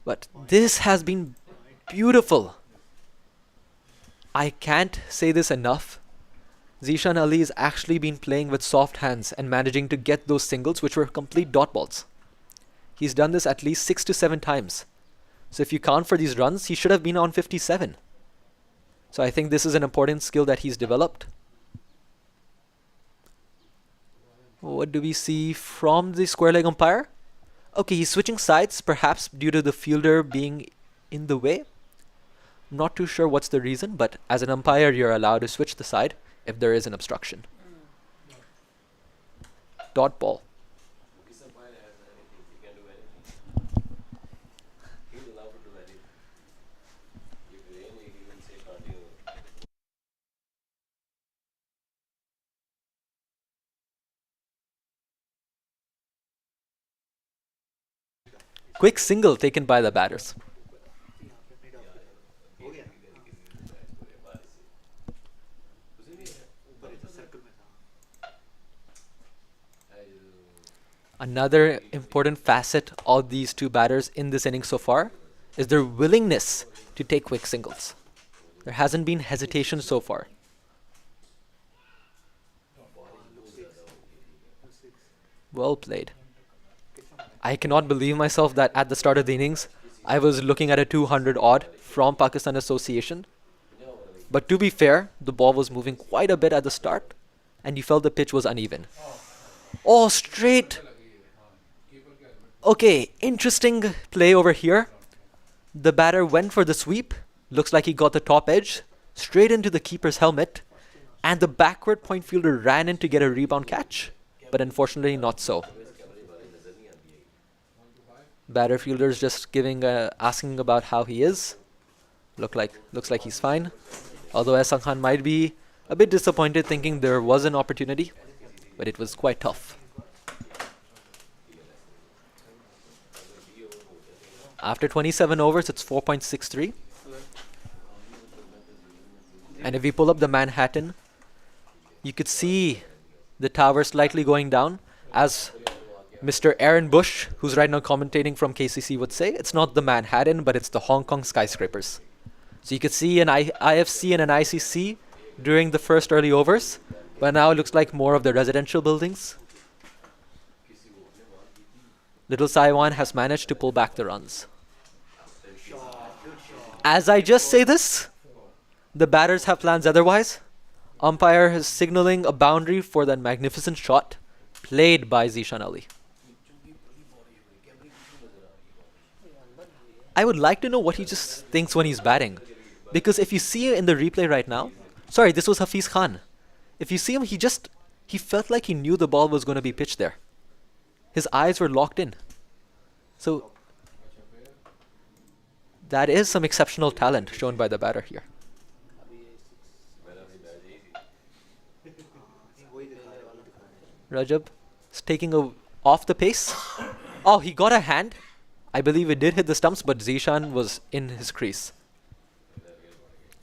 but this has been beautiful. I can't say this enough. Zishan Ali has actually been playing with soft hands and managing to get those singles, which were complete dot balls. He's done this at least 6 to 7 times. So if you count for these runs, he should have been on 57. So I think this is an important skill that he's developed. What do we see from the square leg umpire? Okay, he's switching sides, perhaps due to the fielder being in the way. I'm not too sure what's the reason, but as an umpire, you're allowed to switch the side if there is an obstruction. Dot ball. Quick single taken by the batters. Another important facet of these two batters in this inning so far is their willingness to take quick singles. There hasn't been hesitation so far. Well played. I cannot believe myself that at the start of the innings, I was looking at a 200 odd from Pakistan Association. But to be fair, the ball was moving quite a bit at the start, and you felt the pitch was uneven. Oh, straight. Okay, interesting play over here. The batter went for the sweep. Looks like he got the top edge, straight into the keeper's helmet, and the backward point fielder ran in to get a rebound catch, but unfortunately not so. Batter fielder's just asking about how he is. Looks like he's fine. Although Ahsan Khan might be a bit disappointed, thinking there was an opportunity, but it was quite tough. After 27 overs, it's 4.63. And if we pull up the Manhattan, you could see the tower slightly going down. As Mr. Aaron Bush, who's right now commentating from KCC, would say, it's not the Manhattan, but it's the Hong Kong skyscrapers. So you could see an IFC and an ICC during the first early overs, but now it looks like more of the residential buildings. Little Saiwan has managed to pull back the runs. As I just say this, the batters have plans otherwise. Umpire is signaling a boundary for that magnificent shot played by Zishan Ali. I would like to know what he just thinks when he's batting. Because if you see in the replay right now, sorry, this was Hafiz Khan. If you see him, he felt like he knew the ball was going to be pitched there. His eyes were locked in. So that is some exceptional talent shown by the batter here. Rajab is taking off the pace. Oh, he got a hand. I believe it did hit the stumps, but Zishan was in his crease.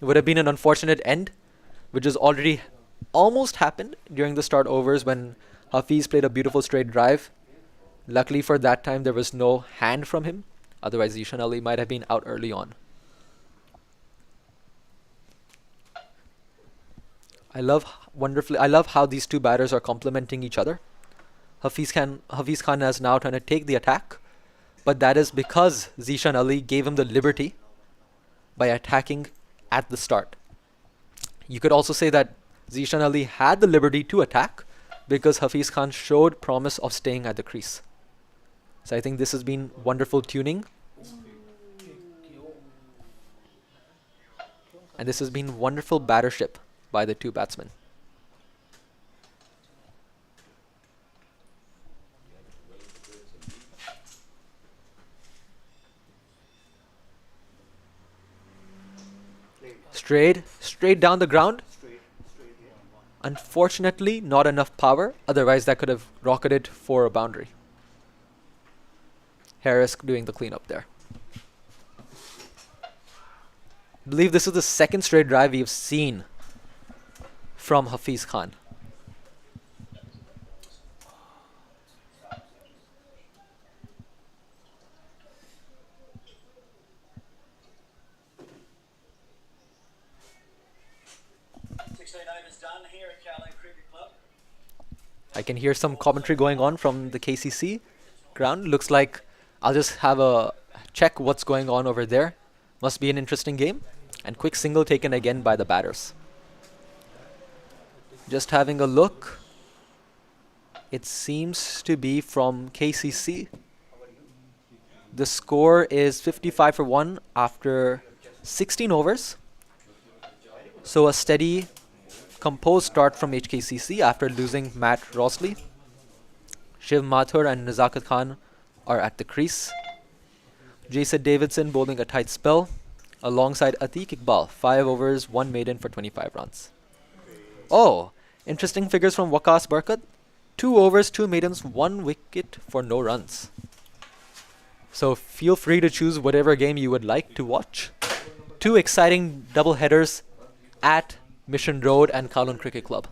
It would have been an unfortunate end, which has already almost happened during the start overs when Hafiz played a beautiful straight drive. Luckily for that time, there was no hand from him. Otherwise, Zishan Ali might have been out early on. I love how these two batters are complementing each other. Hafiz Khan is now trying to take the attack, but that is because Zishan Ali gave him the liberty by attacking at the start. You could also say that Zishan Ali had the liberty to attack because Hafiz Khan showed promise of staying at the crease. So I think this has been wonderful tuning. And this has been wonderful battership by the two batsmen. Straight down the ground. Unfortunately, not enough power. Otherwise, that could have rocketed for a boundary. Harris doing the cleanup there. I believe this is the second straight drive we've seen from Hafiz Khan. I can hear some commentary going on from the KCC ground. Looks like I'll just have a check what's going on over there. Must be an interesting game. And quick single taken again by the batters. Just having a look. It seems to be from KCC. The score is 55 for 1 after 16 overs. So a steady, composed start from HKCC after losing Matt Rosley. Shiv Mathur and Nazakat Khan are at the crease. Jason Davidson bowling a tight spell alongside Atiq Iqbal. 5 overs, 1 maiden for 25 runs. Oh, interesting figures from Waqas Barkat. 2 overs, 2 maidens, 1 wicket for no runs. So feel free to choose whatever game you would like to watch. 2 exciting double headers at Mission Road and Kowloon Cricket Club.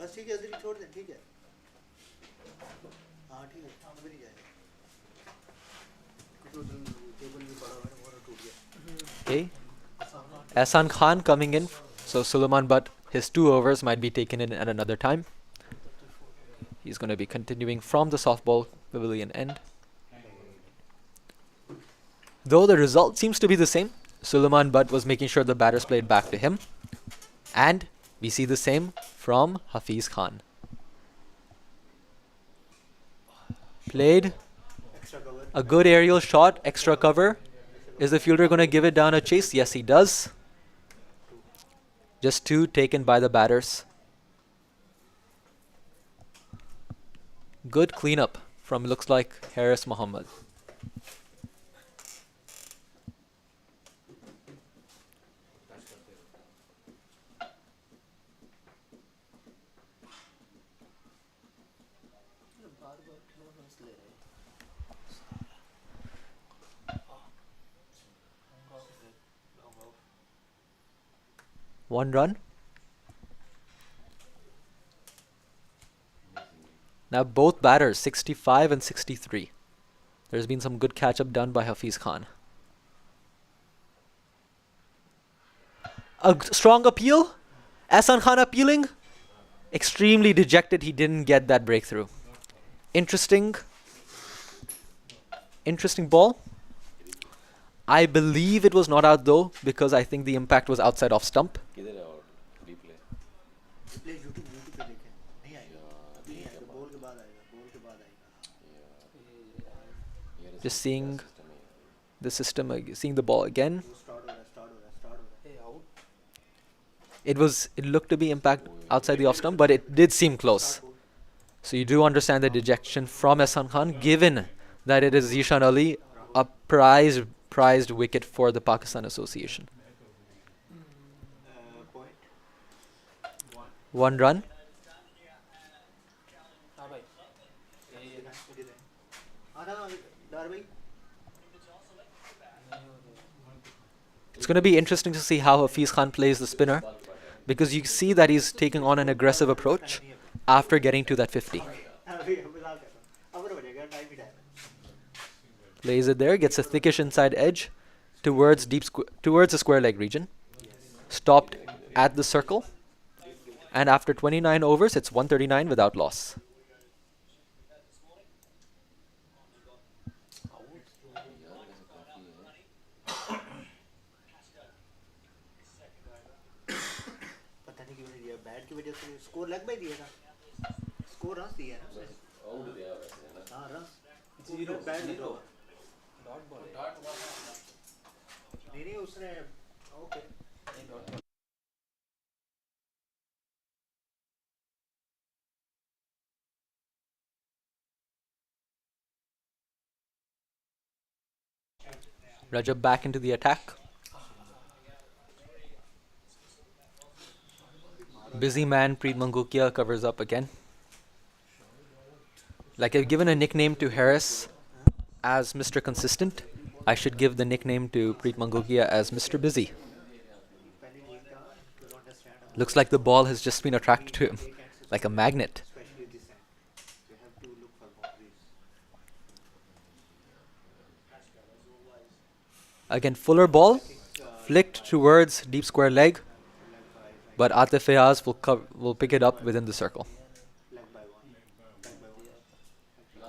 बस ठीक है इधर ही छोड़ दें ठीक है हाँ ठीक है अभी नहीं जाएगा टेबल भी पड़ा हुआ है वो टूट गया Okay. Ehsan Khan coming in. So Suleiman Butt, his 2 overs might be taken in at another time. He's going to be continuing from the softball pavilion end. Though the result seems to be the same, Suleiman Butt was making sure the batters played back to him. And we see the same from Hafiz Khan. Played a good aerial shot, extra cover. Is the fielder going to give it down a chase? Yes, he does. Just 2 taken by the batters. Good cleanup from, looks like, Harris Muhammad. One run. Now both batters, 65 and 63. There's been some good catch-up done by Hafiz Khan. A strong appeal. Ehsan Khan appealing. Extremely dejected he didn't get that breakthrough. Interesting ball. I believe it was not out though, because I think the impact was outside off stump. Replay YouTube पे देखें नहीं आएगा अभी नहीं आएगा ball के बाद आएगा Just seeing the system, seeing the ball again. Start हो रहा है It looked to be impact outside the off stump, but it did seem close. So you do understand the dejection from Ehsan Khan, given that it is Zishan Ali, a prized wicket for the Pakistan Association. One run. It's going to be interesting to see how Hafiz Khan plays the spinner, because you see that he's taking on an aggressive approach. after getting to that 50. अभी मजाक कर रहा हूँ अब हो जाएगा time he time Lays it there, gets a thickish inside edge towards towards the square leg region. Stopped at the circle. And after 29 overs, it's 139 without loss. पता नहीं क्यों नहीं दिया बैट की वजह से स्कोर लग में दिया था स्कोर रन दिया ना उसने हाँ रन जीरो बैट जीरो नहीं नहीं उसने okay Rajab back into the attack. Busy man Preet Mangukia covers up again. Like I've given a nickname to Harris as Mr. Consistent, I should give the nickname to Preet Mangukia as Mr. Busy. Looks like the ball has just been attracted to him, like a magnet. especially this end you have to look for boundaries Again, fuller ball, flicked towards deep square leg, but Atif Fayaz will pick it up within the circle. leg by one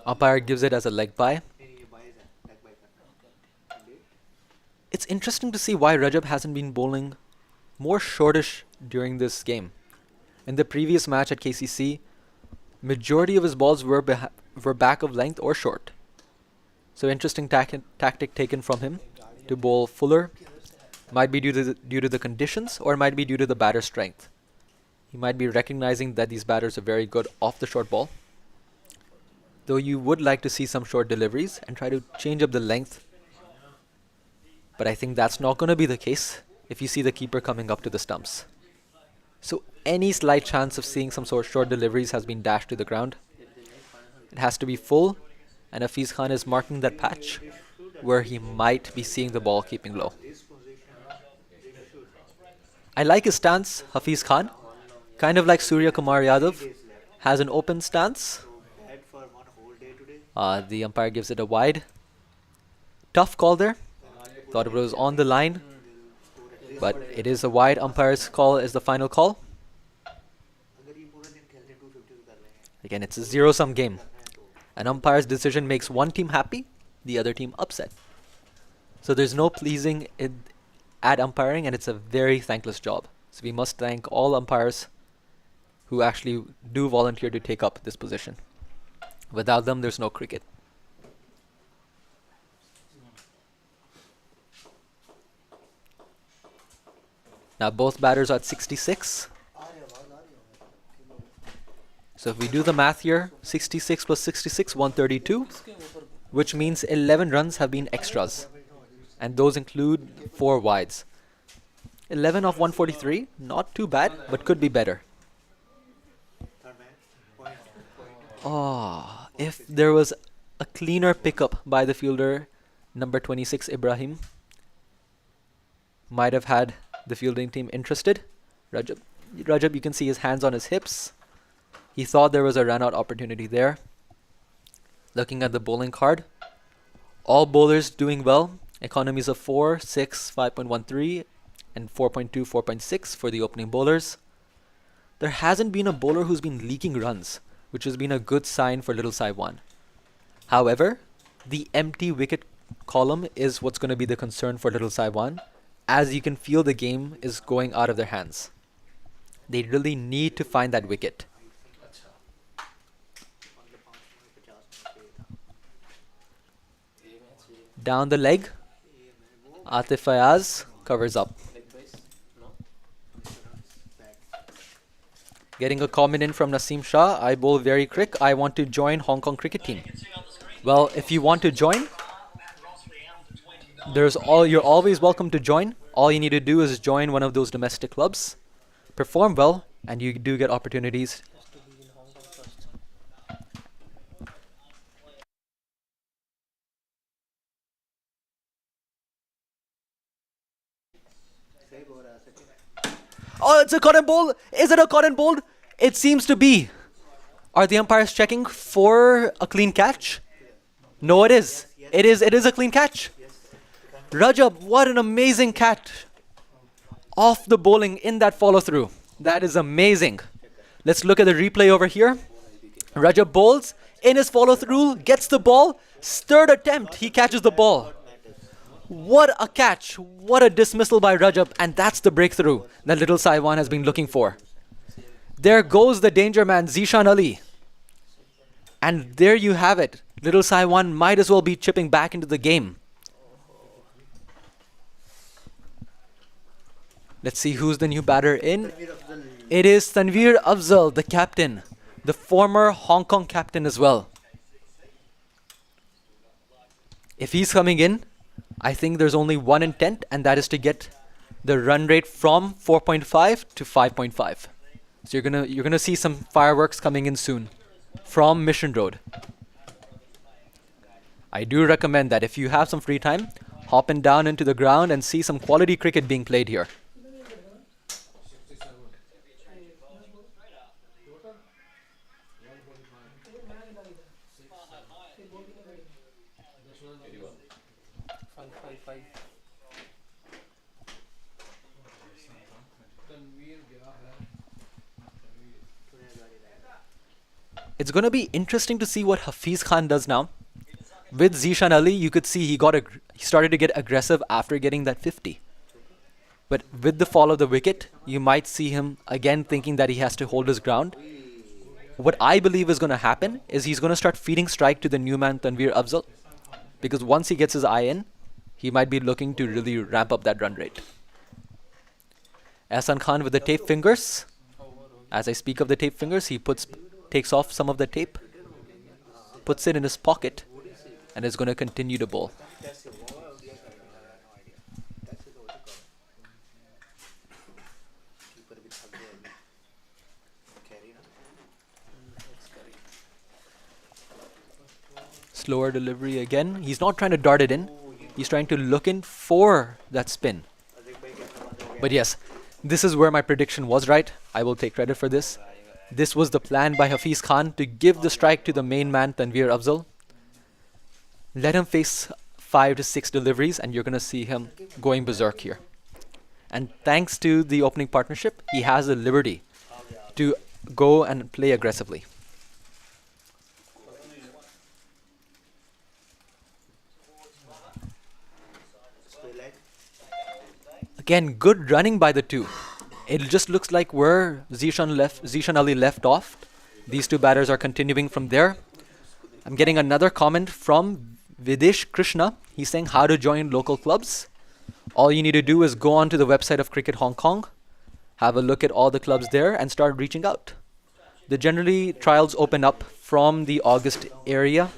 Umpire gives it as a leg bye. नहीं ये buys है leg by करना It's interesting to see why Rajab hasn't been bowling more shortish during this game. In the previous match at KCC, majority of his balls were back of length or short. So interesting tactic taken from him to bowl fuller. Might be due to the conditions, or might be due to the batter's strength. He might be recognizing that these batters are very good off the short ball. Though you would like to see some short deliveries and try to change up the length. But I think that's not going to be the case if you see the keeper coming up to the stumps. So any slight chance of seeing some sort of short deliveries has been dashed to the ground. It has to be full, and Hafiz Khan is marking that patch where he might be seeing the ball keeping low. this position they should I like his stance, Hafiz Khan. Kind of like Surya Kumar Yadav. days left Has an open stance. so bad for one whole day today The umpire gives it a wide. Tough call there. Thought it was on the line. But it is a wide. Umpire's call is the final call. अगर ये पूरा दिन खेलते 250 कर रहे हैं Again, it's a zero-sum game. An umpire's decision makes one team happy, the other team upset. So there's no pleasing at umpiring, and it's a very thankless job. So we must thank all umpires who actually do volunteer to take up this position. Without them, there's no cricket. Now both batters are at 66. So if we do the math here, 66 plus 66, 132, which means 11 runs have been extras. And those include 4 wides. 11 of 143, not too bad, but could be better. third man point Oh, if there was a cleaner pickup by the fielder, number 26 Ibrahim, might have had the fielding team interested. Rajab, you can see his hands on his hips. He thought there was a run-out opportunity there. Looking at the bowling card, all bowlers doing well. Economies of 4, 6, 5.13, and 4.2, 4.6 for the opening bowlers. There hasn't been a bowler who's been leaking runs, which has been a good sign for Little Saiwan. However, the empty wicket column is what's going to be the concern for Little Saiwan, as you can feel the game is going out of their hands. They really need to find that wicket. Down the leg, Atif Fayaz covers up. Getting a comment in from Naseem Shah. I bowl very quick. I want to join Hong Kong cricket team. Well, if you want to join, you're always welcome to join. All you need to do is join one of those domestic clubs, perform well, and you do get opportunities. सही बोल रहा है Sachin Oh, it's a cotton ball. Is it a cotton ball? It seems to be. Are the umpires checking for a clean catch? No, it is. It is a clean catch. Rajab, what an amazing catch. Off the bowling in that follow through. That is amazing. Let's look at the replay over here. Rajab bowls in his follow through, gets the ball. Third attempt, he catches the ball. What a catch. What a dismissal by Rajab. And that's the breakthrough that little Saiwan has been looking for. There goes the danger man, Zishan Ali. And there you have it. Little Saiwan might as well be chipping back into the game. Let's see who's the new batter in. It is Tanveer Afzal, the captain. The former Hong Kong captain as well. If he's coming in, I think there's only one intent, and that is to get the run rate from 4.5 to 5.5. So you're gonna see some fireworks coming in soon from Mission Road. I do recommend that if you have some free time, hopping down into the ground and see some quality cricket being played here. It's going to be interesting to see what Hafiz Khan does now. With Zishan Ali, you could see he started to get aggressive after getting that 50. But with the fall of the wicket, you might see him again thinking that he has to hold his ground. What I believe is going to happen is he's going to start feeding strike to the new man Tanveer Afzal. Because once he gets his eye in, he might be looking to really ramp up that run rate. Ahsan Khan with the tape fingers. As I speak of the tape fingers, he takes off some of the tape, puts it in his pocket, and is going to continue to bowl. Slower delivery again. He's not trying to dart it in. He's trying to look in for that spin. But yes, this is where my prediction was right. I will take credit for this. This was the plan by Hafiz Khan to give the strike to the main man Tanveer Afzal. Let him face 5 to 6 deliveries and you're going to see him going berserk here. And thanks to the opening partnership, he has the liberty to go and play aggressively. Again, good running by the two. It just looks like where Zishan Ali left off. These two batters are continuing from there. I'm getting another comment from Videsh Krishna. He's saying how to join local clubs. All you need to do is go onto the website of Cricket Hong Kong, have a look at all the clubs there and start reaching out. The generally trials open up from the August area.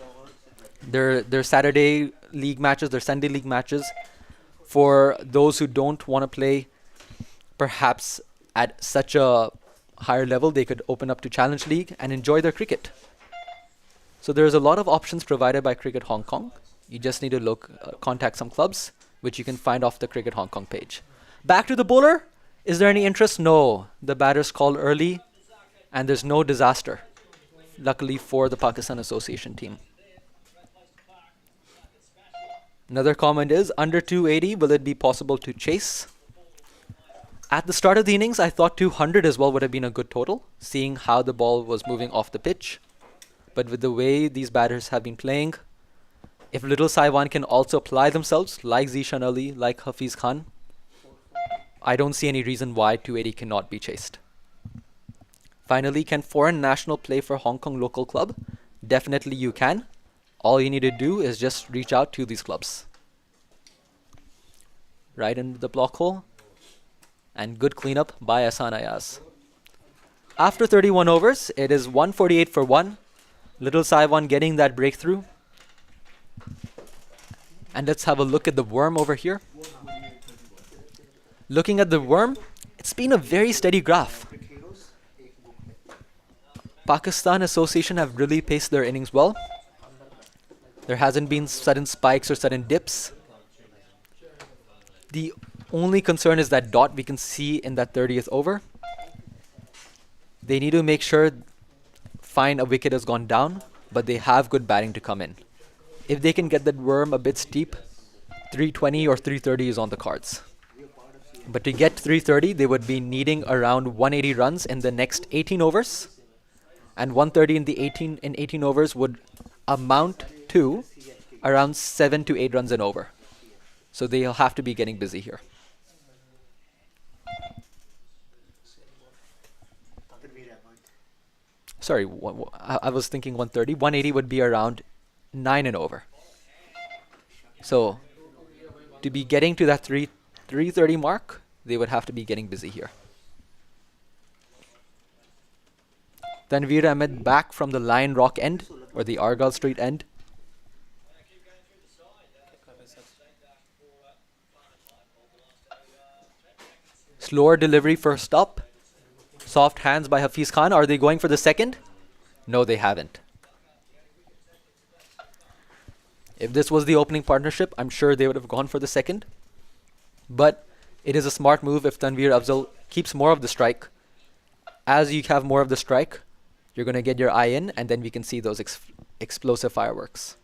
They're Saturday league matches, they're Sunday league matches. For those who don't want to play perhaps at such a higher level, they could open up to Challenge League and enjoy their cricket. So there's a lot of options provided by Cricket Hong Kong. You just need to contact some clubs, which you can find off the Cricket Hong Kong page. Back to the bowler. Is there any interest? No. The batter's called early and there's no disaster, luckily for the Pakistan Association team. Another comment is, under 280, will it be possible to chase? At the start of the innings, I thought 200 as well would have been a good total, seeing how the ball was moving off the pitch. But with the way these batters have been playing, if Little Saiwan can also apply themselves, like Zishan Ali, like Hafiz Khan, I don't see any reason why 280 cannot be chased. Finally, can foreign national play for Hong Kong local club? Definitely you can. All you need to do is just reach out to these clubs. Right into the block hole. And good cleanup by Ahsan Ayaz. After 31 overs, it is 148 for 1. Little Saiwan getting that breakthrough. And let's have a look at the worm over here. Looking at the worm, it's been a very steady graph. Pakistan Association have really paced their innings well. There hasn't been sudden spikes or sudden dips. The only concern is that dot we can see in that 30th over. They need to make sure fine a wicket has gone down, but they have good batting to come in. If they can get that worm a bit steep, 320 or 330 is on the cards. But to get 330, they would be needing around 180 runs in the next 18 overs. And 130 in 18 overs would amount to around 7 to 8 runs an over. So they'll have to be getting busy here. Sorry, I was thinking 130. 180 would be around 9 and over. So to be getting to that 330 mark, they would have to be getting busy here. Tanveer Ahmed back from the Lion Rock end, or the Argyle Street end. Slower delivery first up. Soft hands by Hafiz Khan. Are they going for the second? No, they haven't. If this was the opening partnership, I'm sure they would have gone for the second. But it is a smart move if Tanveer Afzal keeps more of the strike. As you have more of the strike, you're going to get your eye in, and then we can see those explosive fireworks.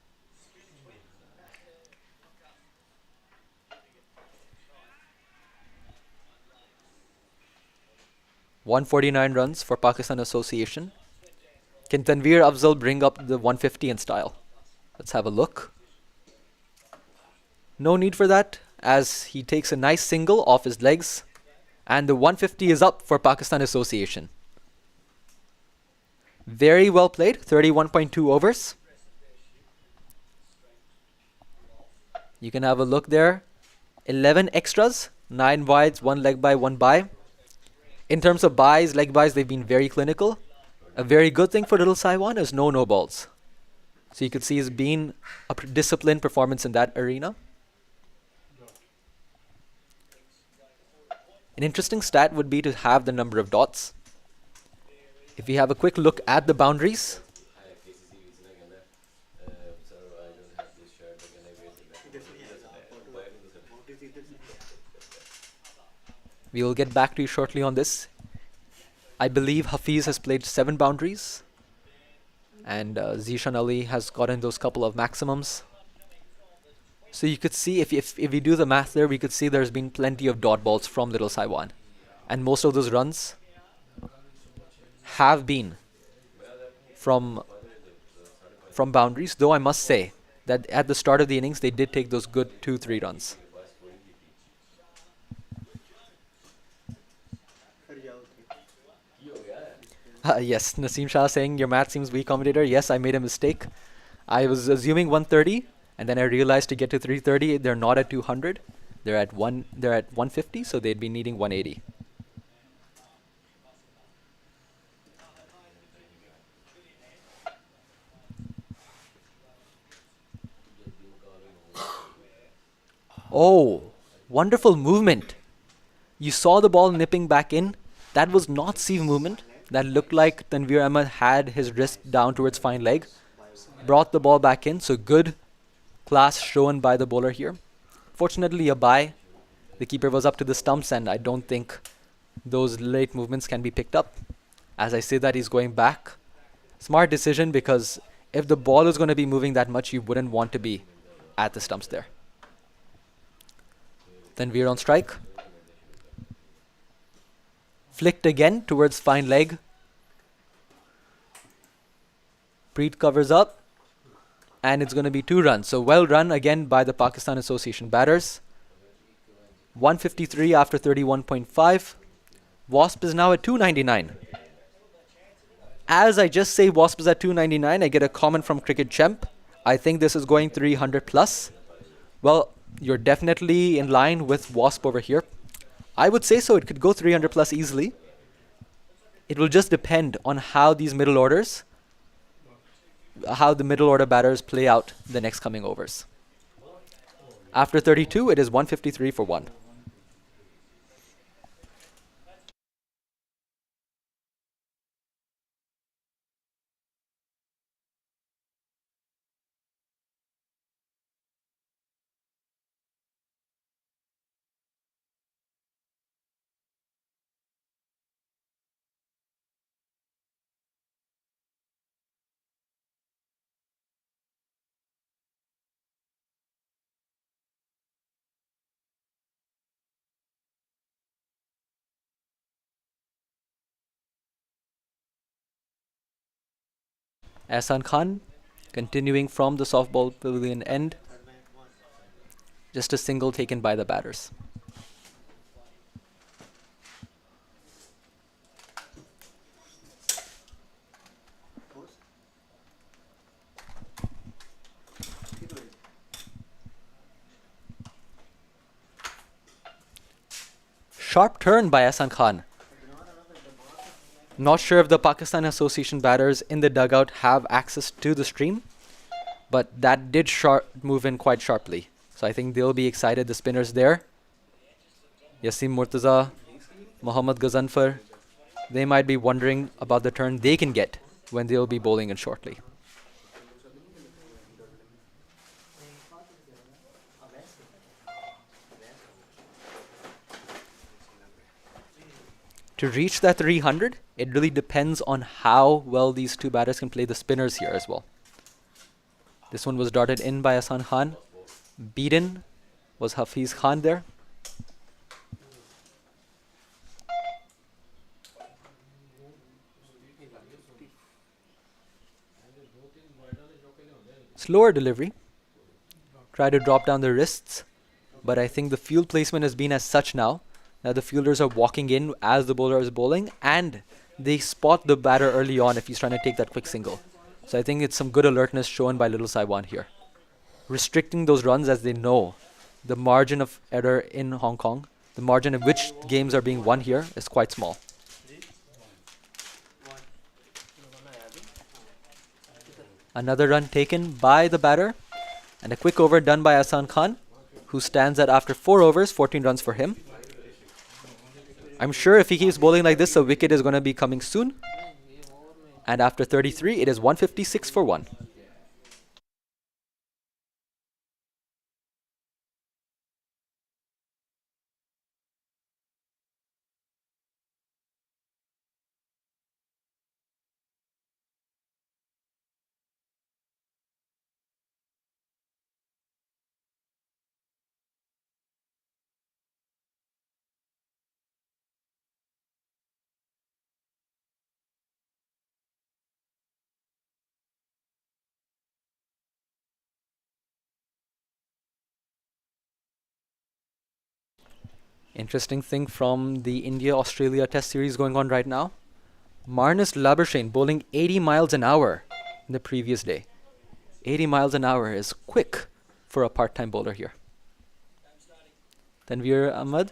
(149 runs for Pakistan Association). Can Tanveer Afzal bring up the 150 in style? Let's have a look. No need for that, as he takes a nice single off his legs, and the 150 is up for Pakistan Association. Very well played, 31.2 overs. You can have a look there. 11 extras, 9 wides, 1 leg by, 1 by. In terms of buys, leg buys, they've been very clinical. A very good thing for Little Saiwan is no balls. So you could see it's been a disciplined performance in that arena. An interesting stat would be to have the number of dots. If we have a quick look at the boundaries, we will get back to you shortly on this. I believe Hafiz has played 7 boundaries, and Zishan Ali has gotten those couple of maximums. So you could see, if we do the math there, we could see there's been plenty of dot balls from Little Saiwan. And most of those runs have been from boundaries, though I must say that at the start of the innings, they did take those good 2-3 runs. Yes, Naseem Shah saying, your math seems weak, commentator. Yes, I made a mistake. I was assuming 130, and then I realized to get to 330, they're not at 200. They're at 150, so they'd be needing 180. Oh, wonderful movement. You saw the ball nipping back in. That was not sieve movement. That looked like Tanveer Ahmed had his wrist down towards fine leg. Brought the ball back in. So good class shown by the bowler here. Fortunately, a bye. The keeper was up to the stumps, and I don't think those late movements can be picked up. As I say that, he's going back. Smart decision, because if the ball is going to be moving that much, you wouldn't want to be at the stumps there. Tanveer on strike. Flicked again towards fine leg. Preet covers up. And it's going to be 2 runs. So well run again by the Pakistan Association batters. 153 after 31.5. Wasp is now at 299. As I just say Wasp is at 299, I get a comment from Cricket Champ. I think this is going 300 plus. Well, you're definitely in line with Wasp over here. I would say so. It could go 300 plus easily. It will just depend on how these middle orders, how the middle order batters play out the next coming overs. After 32, it is 153 for 1. Ahsan Khan continuing from the softball pavilion end. Third man, one. Just a single taken by the batters. Pose. Hit away. Sharp turn by Ahsan Khan. Not sure if the Pakistan Association batters in the dugout have access to the stream, but that did move in quite sharply. So I think they'll be excited, the spinners there. Yasim Murtaza, Mohammad Ghazanfar, they might be wondering about the turn they can get when they'll be bowling in shortly. To reach that 300, it really depends on how well these two batters can play the spinners here as well. This one was darted in by Ahsan Khan. Beaten was Hafiz Khan there. Slower delivery. Try to drop down the wrists, but I think the field placement has been as such now that the fielders are walking in as the bowler is bowling, and they spot the batter early on if he's trying to take that quick single. So I think it's some good alertness shown by Little Saiwan here. Restricting those runs as they know the margin of error in Hong Kong, the margin in which games are being won here is quite small. Another run taken by the batter, and a quick over done by Ahsan Khan, who stands at after 4 overs, 14 runs for him. I'm sure if he keeps bowling like this, a wicket is going to be coming soon. And after 33, it is 156 for 1. Interesting thing from the India-Australia Test series going on right now. Marnus Labuschagne bowling 80 miles an hour in the previous day. 80 miles an hour is quick for a part-time bowler here. Tanveer Ahmed,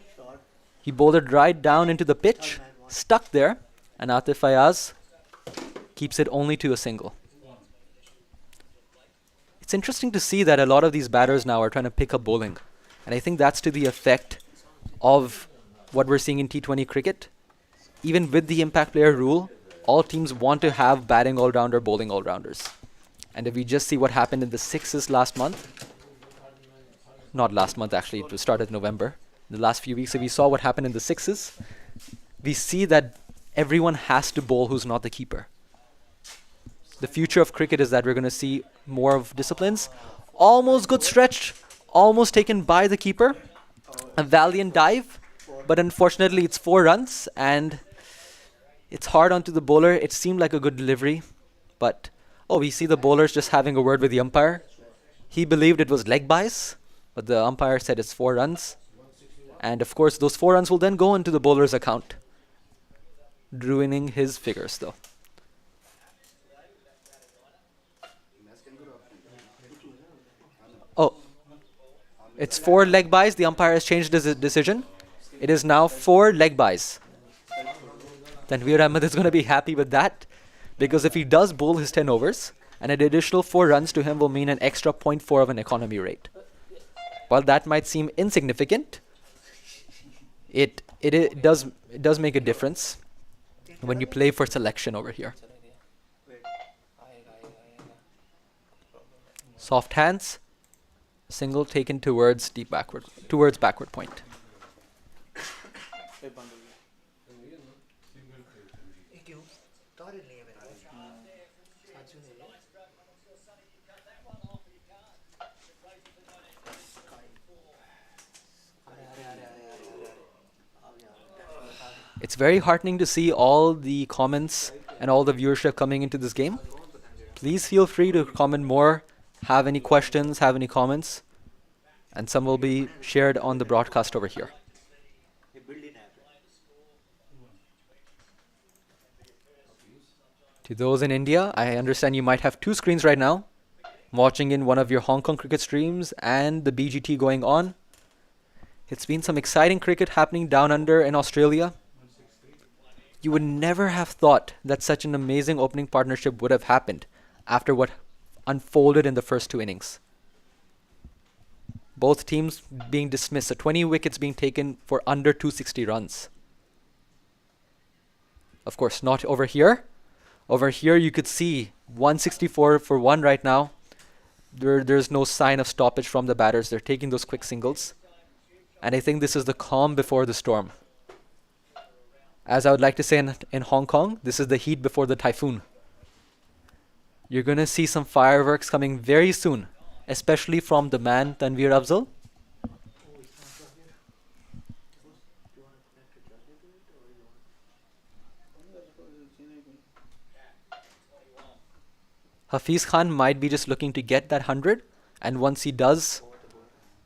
he bowled it right down into the pitch, stuck there, and Atif Fayaz keeps it only to a single. It's interesting to see that a lot of these batters now are trying to pick up bowling, and I think that's to the effect of what we're seeing in T20 cricket. Even with the impact player rule, all teams want to have batting all-rounder, bowling all-rounders. And if we just see what happened in the sixes last month, not last month actually, it was started November. In the last few weeks, if we saw what happened in the sixes, we see that everyone has to bowl who's not the keeper. The future of cricket is that we're going to see more of disciplines. Almost good stretch, almost taken by the keeper. A valiant dive, but unfortunately it's 4 runs and it's hard onto the bowler. It seemed like a good delivery, but we see the bowlers just having a word with the umpire. He believed it was leg bias, but the umpire said it's 4 runs. And of course those 4 runs will then go into the bowler's account, ruining his figures though. It's 4 leg buys. The umpire has changed his decision. It is now 4 leg buys. Tanveer Ahmed is going to be happy with that, because if he does bowl his 10 overs, an additional 4 runs to him will mean an extra 0.4 of an economy rate. While that might seem insignificant, it does make a difference when you play for selection over here. Soft hands. Single taken towards backward point. It's very heartening to see all the comments and all the viewership coming into this game. Please feel free to comment more, have any questions, have any comments, and some will be shared on the broadcast over here. ये built in app है. To those in India, I understand you might have two screens right now, watching in one of your Hong Kong cricket streams and the BGT going on. It's been some exciting cricket happening down under in Australia. You would never have thought that such an amazing opening partnership would have happened after what unfolded in the first two innings. Both teams being dismissed, so 20 wickets being taken for under 260 runs. Of course, not over here. Over here, you could see 164 for one right now. There's no sign of stoppage from the batters. They're taking those quick singles. And I think this is the calm before the storm. As I would like to say in Hong Kong, this is the heat before the typhoon. You're going to see some fireworks coming very soon, especially from the man Tanveer Afzal. Hafiz Khan might be just looking to get that 100, and once he does,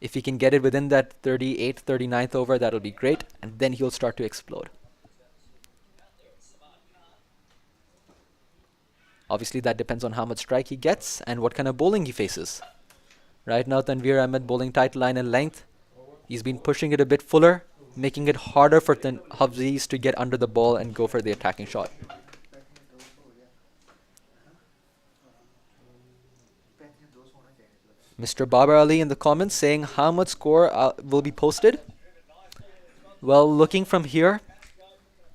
if he can get it within that 38th, 39th over, that'll be great, and then he'll start to explode. Obviously, that depends on how much strike he gets and what kind of bowling he faces. Right now, Tanveer Ahmed bowling tight line and length. He's been pushing it a bit fuller, making it harder for Hafiz to get under the ball and go for the attacking shot. Mr. Babar Ali in the comments saying how much score will be posted. Well, looking from here,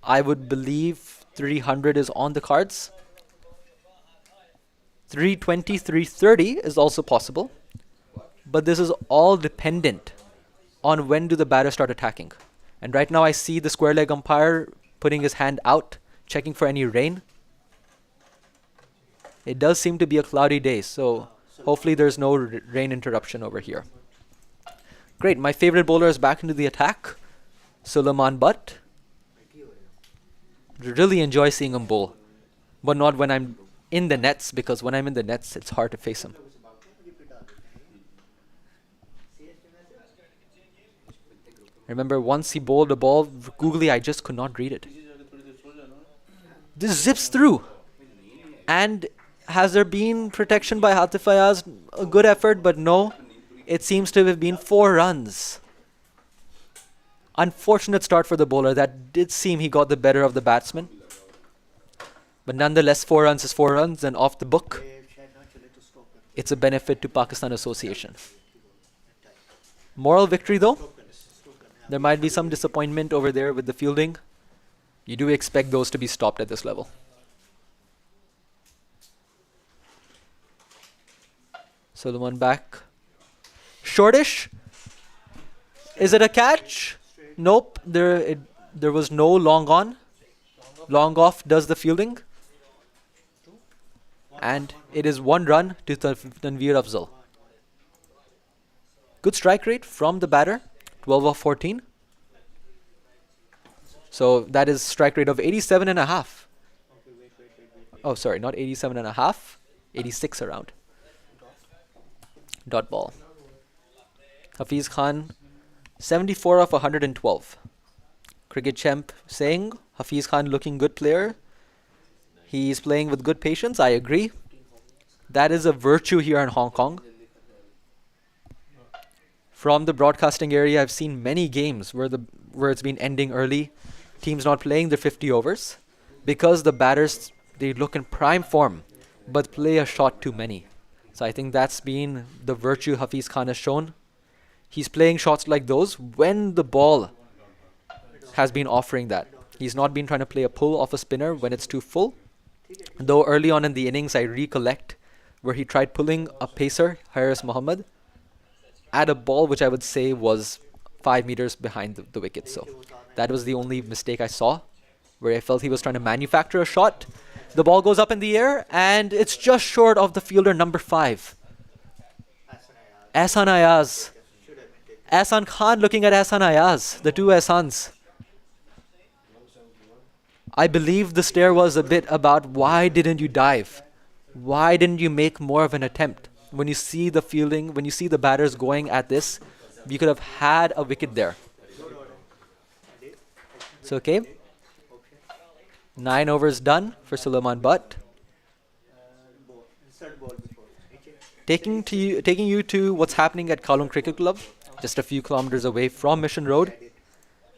I would believe 300 is on the cards. 320, 330 is also possible. But this is all dependent on when do the batters start attacking. And right now I see the square leg umpire putting his hand out, checking for any rain. It does seem to be a cloudy day, so hopefully there's no rain interruption over here. Great, my favorite bowler is back into the attack, Sulaiman Butt. Really enjoy seeing him bowl, but not when I'm in the nets, because when I'm in the nets, it's hard to face him. Remember, once he bowled a ball googly, I just could not read it. This zips through. And has there been protection by Hatif Ayaz? A good effort, but no. It seems to have been 4 runs. Unfortunate start for the bowler. That did seem he got the better of the batsman. But nonetheless, 4 runs is 4 runs, and off the book, it's a benefit to Pakistan Association. Moral victory though. There might be some disappointment over there with the fielding. You do expect those to be stopped at this level. Sulaiman back. Shortish. Is it a catch? Nope. There was no long on. Long off does the fielding. And it is 1 run to Tanveer Afzal. Good strike rate from the batter. 12 of 14. So that is strike rate of 87.5. Oh, sorry, not 87.5. 86 around. Dot ball. Hafiz Khan, 74 of 112. Cricket champ saying, Hafiz Khan looking good player. He's playing with good patience. I agree. That is a virtue here in Hong Kong. From the broadcasting area, I've seen many games where it's been ending early, teams not playing their 50 overs, because the batters, they look in prime form, but play a shot too many. So I think that's been the virtue Hafiz Khan has shown. He's playing shots like those when the ball has been offering that. He's not been trying to play a pull off a spinner when it's too full. Though early on in the innings, I recollect where he tried pulling a pacer, Haris Mohammed, at a ball which I would say was 5 meters behind the wicket. So that was the only mistake I saw, where I felt he was trying to manufacture a shot. The ball goes up in the air and it's just short of the fielder number 5. Ahsan Ayaz. Ahsan Khan looking at Ahsan Ayaz, the two Ahsans. I believe the stare was a bit about why didn't you dive? Why didn't you make more of an attempt? When you see the fielding, when you see the batters going at this, you could have had a wicket there. It's okay. 9 overs done for Suleiman Butt. Ball. Insert ball before. Taking you to what's happening at Kowloon Cricket Club, just a few kilometers away from Mission Road.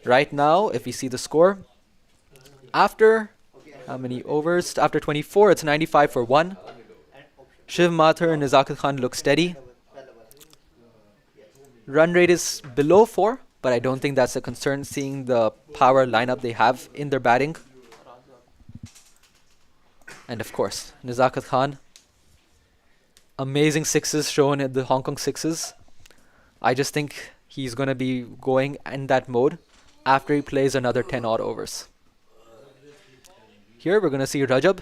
Right now, if we see the score, after how many overs? After 24, it's 95 for 1. Shiv Mathur and Nizakat Khan look steady. Run rate is below 4, but I don't think that's a concern seeing the power lineup they have in their batting. And of course, Nizakat Khan. Amazing sixes shown at the Hong Kong sixes. I just think he's going to be going in that mode after he plays another 10 odd overs. Here we're going to see Rajab.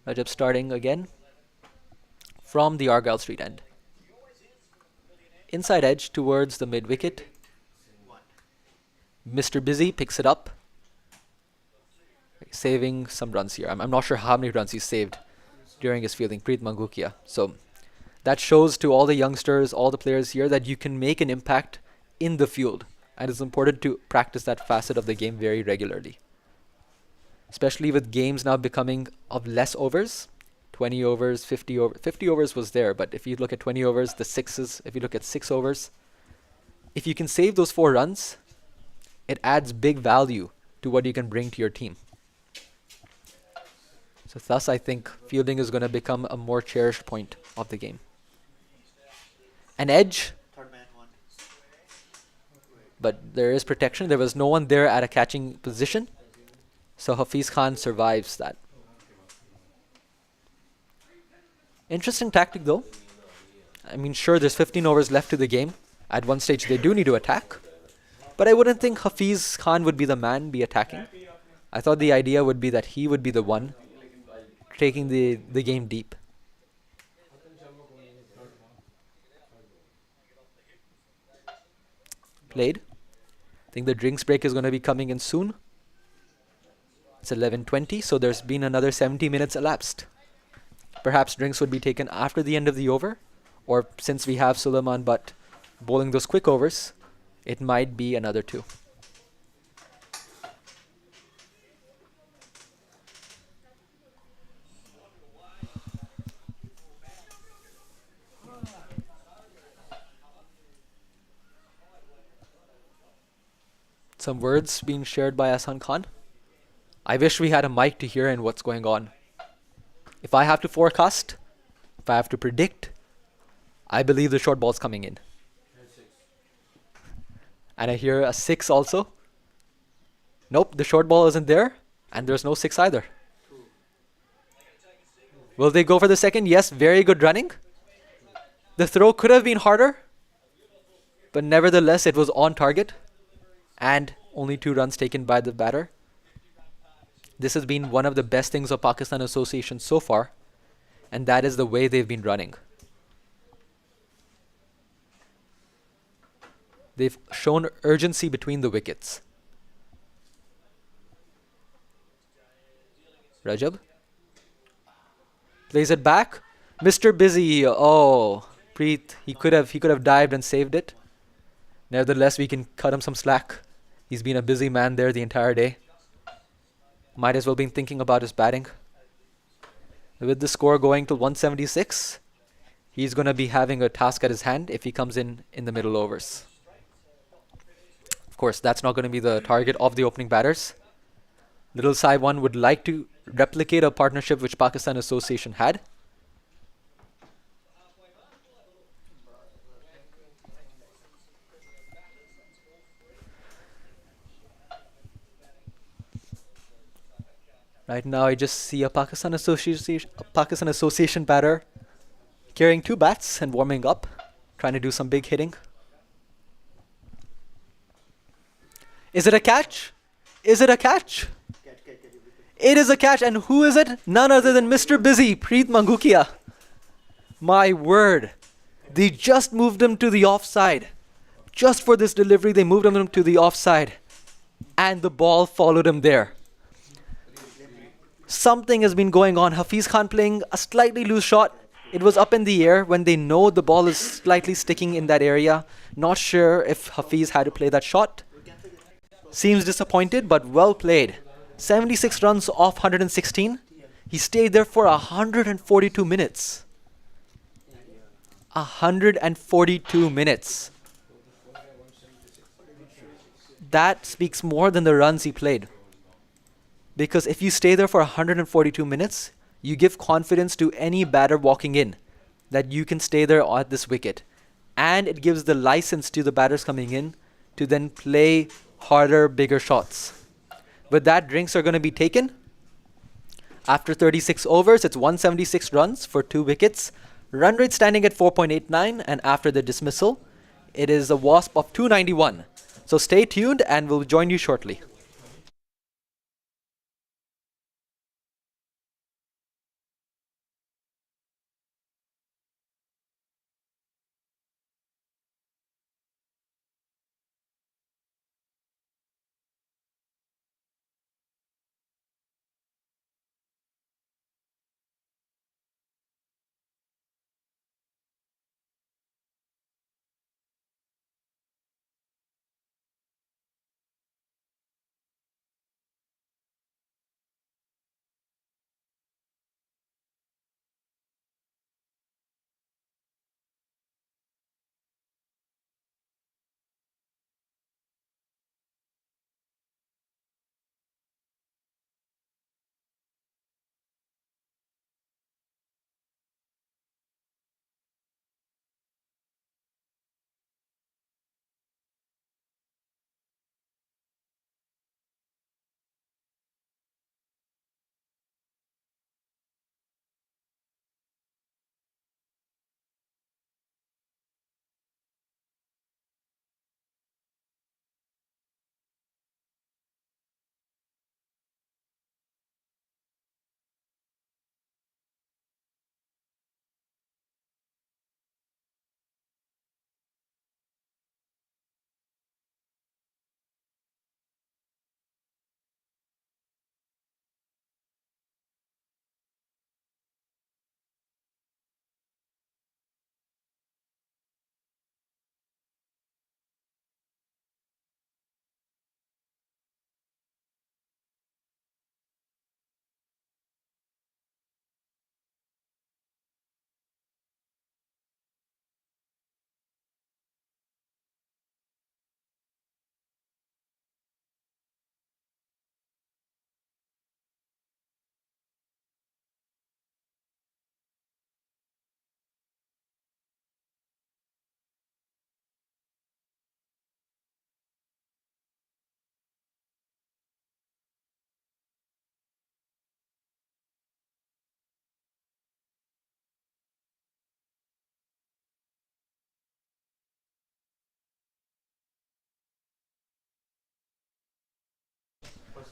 Rajab starting again from the Argyle Street end. Inside edge towards the mid wicket. Mr. Busy picks it up. Saving some runs here. I'm not sure how many runs he saved during his fielding. Preet Mangukia. So that shows to all the youngsters, all the players here, that you can make an impact in the field. And it's important to practice that facet of the game very regularly. Especially with games now becoming of less overs. 20 overs, 50 overs. 50 overs was there, but if you look at 20 overs, the sixes, if you look at 6 overs, if you can save those 4 runs, it adds big value to what you can bring to your team. So thus I think fielding is going to become a more cherished point of the game. An edge, Third man one. but there is protection. There was no one there at a catching position. So Hafiz Khan survives that. Interesting tactic though. I mean, sure, there's 15 overs left to the game. At one stage they do need to attack. But I wouldn't think Hafiz Khan would be the man be attacking. I thought the idea would be that he would be the one taking the game deep. Played. I think the drinks break is going to be coming in soon. It's 11:20, so there's been another 70 minutes elapsed. Perhaps drinks would be taken after the end of the over, or since we have Suleiman Butt bowling those quick overs, it might be another 2. Some words being shared by Ahsan Khan. I wish we had a mic to hear in what's going on. If I have to forecast, if I have to predict, I believe the short ball's coming in. And I hear a 6 also. Nope, the short ball isn't there, and there's no 6 either. Will they go for the second? Yes, very good running. The throw could have been harder, but nevertheless it was on target. And only 2 runs taken by the batter. This has been one of the best things of Pakistan Association so far, and that is the way they've been running. They've shown urgency between the wickets. Rajab plays it back. Mr. Busy. Oh, Preet. He could have dived and saved it. Nevertheless, we can cut him some slack. He's been a busy man there the entire day. Might as well been thinking about his batting. With the score going to 176, he's going to be having a task at his hand if he comes in the middle overs. Of course, that's not going to be the target of the opening batters. Little Sai 1 would like to replicate a partnership which Pakistan Association had. Right now, I just see a Pakistan Association batter carrying 2 bats and warming up, trying to do some big hitting. Is it a catch? Is it a catch? It is a catch, and who is it? None other than Mr. Busy, Preet Mangukia. My word. They just moved him to the offside. Just for this delivery, they moved him to the offside. And the ball followed him there. Something has been going on. Hafiz Khan playing a slightly loose shot. It was up in the air when they know the ball is slightly sticking in that area. Not sure if Hafiz had to play that shot. Seems disappointed, but well played. 76 runs off 116. He stayed there for 142 minutes. 142 minutes. That speaks more than the runs he played. Because if you stay there for 142 minutes, you give confidence to any batter walking in that you can stay there at this wicket. And it gives the license to the batters coming in to then play harder, bigger shots. With that, drinks are going to be taken. After 36 overs, it's 176 runs for 2 wickets. Run rate standing at 4.89, and after the dismissal, it is a wasp of 291. So stay tuned and we'll join you shortly.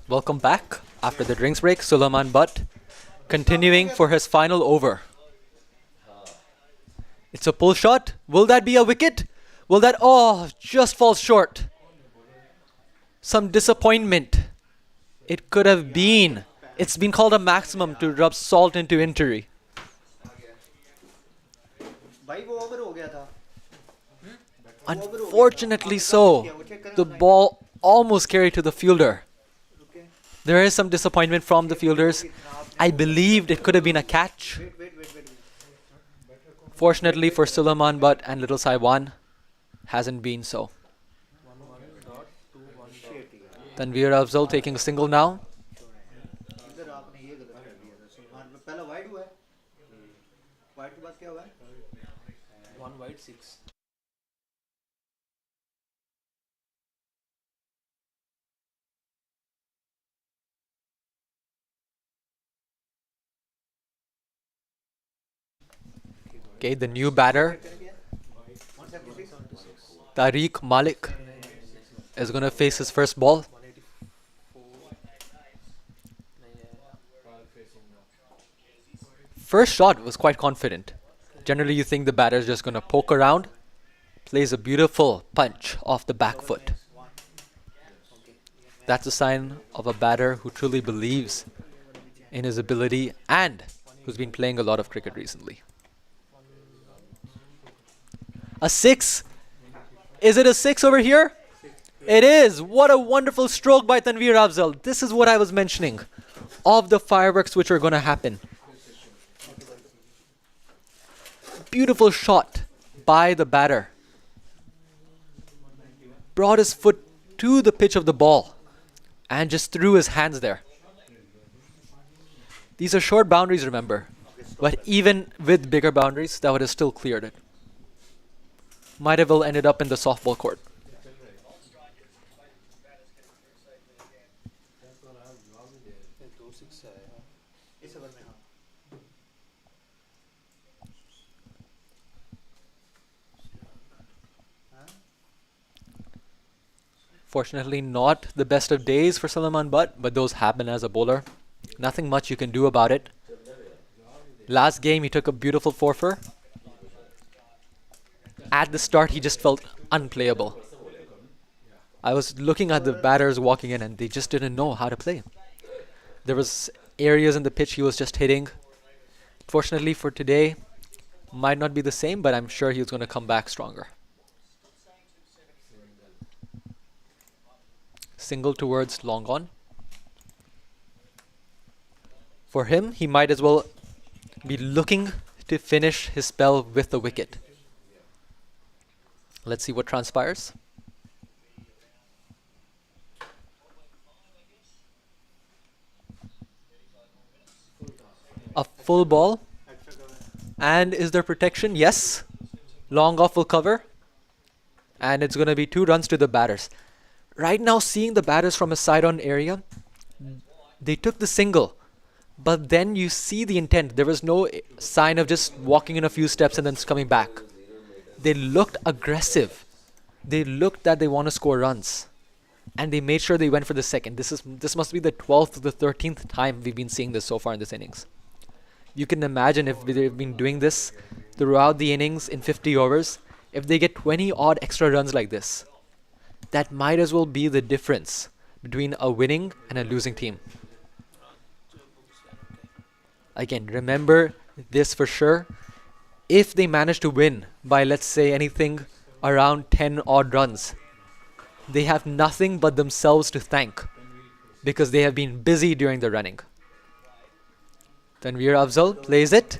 Welcome back after the drinks break. Sulaiman Butt continuing for his final over. It's a pull shot. Will that be a wicket? Will that... Oh, just falls short. Some disappointment. It could have been. It's been called a maximum to rub salt into injury. Unfortunately so. The ball almost carried to the fielder. There is some disappointment from the fielders. I believed it could have been a catch. Fortunately for Sulaiman Butt and Little Saiwan, hasn't been so. Tanveer Afzal taking a single now. One wide, 6. Okay, the new batter, Tariq Malik, is going to face his first ball. First shot was quite confident. Generally, you think the batter is just going to poke around. Plays a beautiful punch off the back foot. That's a sign of a batter who truly believes in his ability and who's been playing a lot of cricket recently. A 6. Is it a 6 over here? It is. What a wonderful stroke by Tanveer Afzal. This is what I was mentioning of the fireworks which are going to happen. Beautiful shot by the batter. Brought his foot to the pitch of the ball and just threw his hands there. These are short boundaries, remember. But even with bigger boundaries, that would have still cleared it. Might have well ended up in the softball court. इस over में हाँ Fortunately, not the best of days for Salman Butt, but those happen as a bowler. Nothing much you can do about it. Last game, he took a beautiful 4-for. At the start, he just felt unplayable. I was looking at the batters walking in, and they just didn't know how to play. There was areas in the pitch he was just hitting. Fortunately for today, might not be the same, but I'm sure he's going to come back stronger. Single towards long on. For him, he might as well be looking to finish his spell with the wicket. Let's see what transpires. A full ball. And is there protection? Yes. Long off will cover. And it's going to be 2 runs to the batters. Right now, seeing the batters from a side-on area, they took the single. But then you see the intent. There was no sign of just walking in a few steps and then coming back. They looked aggressive. They looked that they want to score runs. And they made sure they went for the second. This must be the 12th or the 13th time we've been seeing this so far in this innings. You can imagine if they've been doing this throughout the innings in 50 overs, if they get 20 odd extra runs like this, that might as well be the difference between a winning and a losing team. Again, remember this for sure. If they manage to win by, let's say, anything around 10 odd runs, they have nothing but themselves to thank because they have been busy during the running. Tanveer Afzal plays it.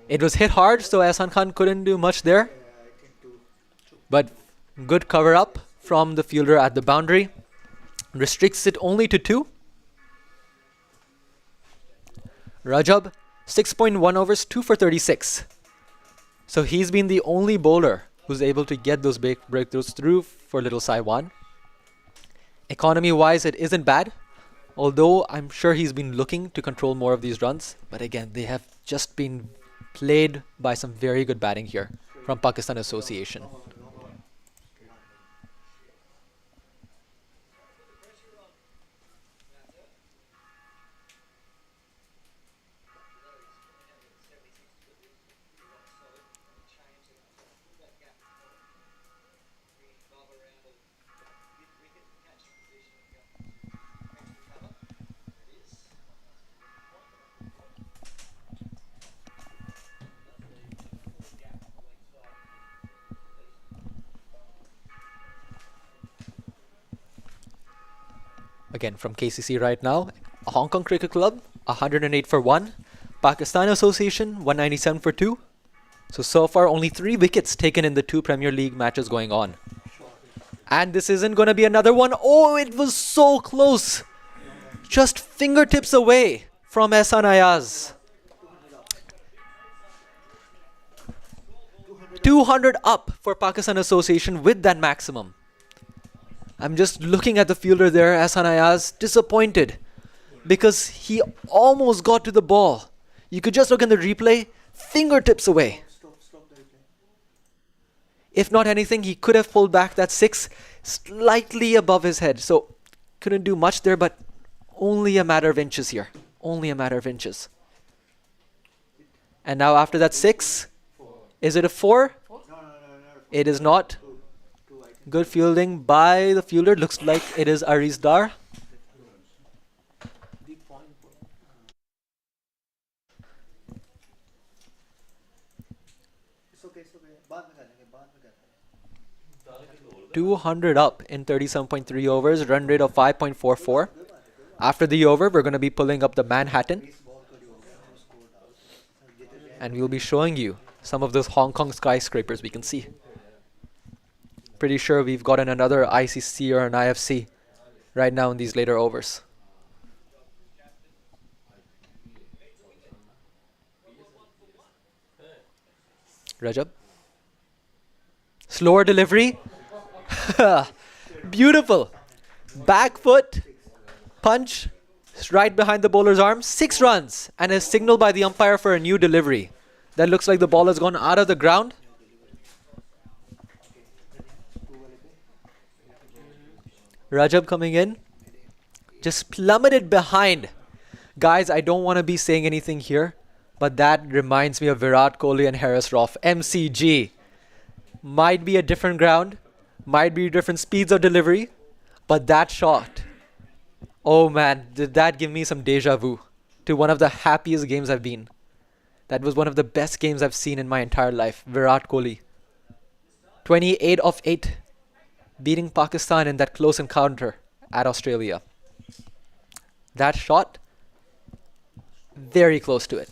It was hit hard, so Ahsan Khan couldn't do much there. But good cover up from the fielder at the boundary. Restricts it only to 2. Rajab, 6.1 overs, 2 for 36. So he's been the only bowler who's able to get those big breakthroughs through for Little Saiwan. Economy-wise, it isn't bad. Although I'm sure he's been looking to control more of these runs. But again, they have just been played by some very good batting here from Pakistan Association. Again, from KCC right now, Hong Kong Cricket Club, 108 for 1. Pakistan Association, 197 for 2. So far, only 3 wickets taken in the 2 Premier League matches going on. And this isn't going to be another one. Oh, it was so close. Just fingertips away from Ehsan Ayaz. 200 up for Pakistan Association with that maximum. I'm just looking at the fielder there, Ehsan Ayaz, disappointed because he almost got to the ball. You could just look in the replay, fingertips away. If not anything, he could have pulled back that 6 slightly above his head. So couldn't do much there, but only a matter of inches here. Only a matter of inches. And now after that 6, is it a 4? It is not. Good fielding by the fielder. Looks like it is Aris Dar. it's okay. बाद में करेंगे, बाद में करेंगे. 200 up in 37.3 overs, run rate of 5.44. After the over, we're going to be pulling up the Manhattan. इस ball को जो हो गया, वो score डाल. जीते जाए. And we'll be showing you some of those Hong Kong skyscrapers we can see. Pretty sure we've gotten another ICC or an IFC right now in these later overs. Rajab. Slower delivery. Beautiful. Back foot. Punch. Right behind the bowler's arm. 6 runs. And a signal by the umpire for a new delivery. That looks like the ball has gone out of the ground. Rajab coming in. Just plummeted behind. Guys, I don't want to be saying anything here, but that reminds me of Virat Kohli and Harris Roth. MCG. Might be a different ground. Might be different speeds of delivery. But that shot. Oh man, did that give me some deja vu to one of the happiest games I've been. That was one of the best games I've seen in my entire life. Virat Kohli. 28 of 8. Beating Pakistan in that close encounter at Australia. That shot, very close to it.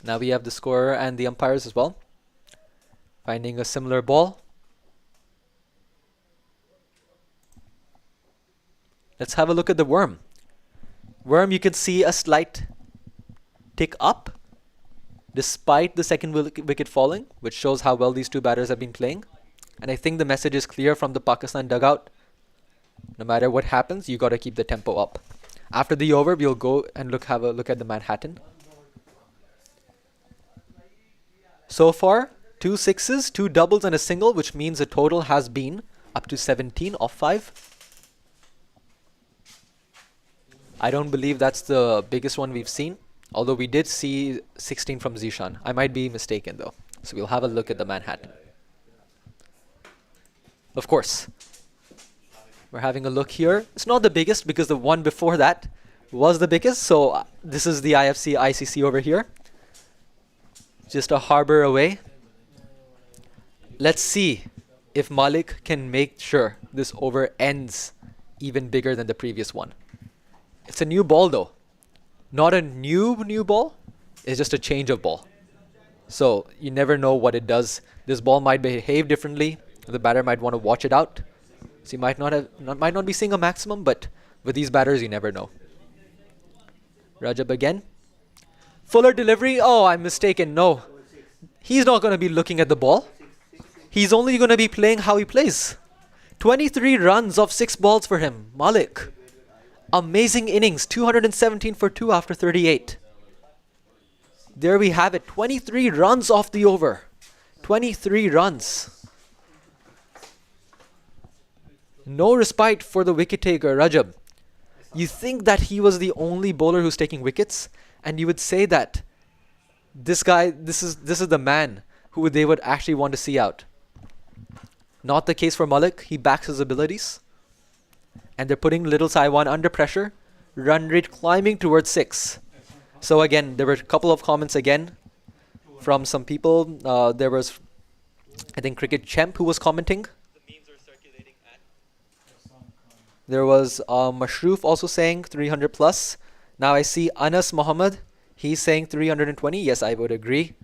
Now we have the scorer and the umpires as well. Finding a similar ball. Let's have a look at the worm. Worm, you can see a slight tick up despite the second wicket falling, which shows how well these two batters have been playing. And I think the message is clear from the Pakistan dugout. No matter what happens, you got to keep the tempo up. After the over, we'll go and have a look at the Manhattan. So far, 2 sixes, 2 doubles and a single, which means the total has been up to 17 off 5. I don't believe that's the biggest one we've seen, although we did see 16 from Zishan. I might be mistaken though. So we'll have a look at the Manhattan. Of course, we're having a look here. It's not the biggest because the one before that was the biggest. So this is the IFC ICC over here. Just a harbor away. Let's see if Malik can make sure this over ends even bigger than the previous one. It's a new ball though. Not a new ball. It's just a change of ball. So you never know what it does. This ball might behave differently. The batter might want to watch it out. So you might not be seeing a maximum, but with these batters you never know. Rajab again. Fuller delivery. Oh, I'm mistaken. No. He's not going to be looking at the ball. He's only going to be playing how he plays. 23 runs off 6 balls for him. Malik. Amazing innings. 217 for 2 after 38. There we have it. 23 runs off the over. 23 runs. No respite for the wicket taker, Rajab. You think that he was the only bowler who's taking wickets, and you would say that this guy, this is the man who they would actually want to see out. Not the case for Malik. He backs his abilities. And they're putting little Saiwan under pressure. Run rate climbing towards 6. So again, there were a couple of comments again from some people. There was, I think, Cricket Champ who was commenting. There was Mashroof also saying 300 plus. Now I see Anas Muhammad. He's saying 320. Yes, I would agree.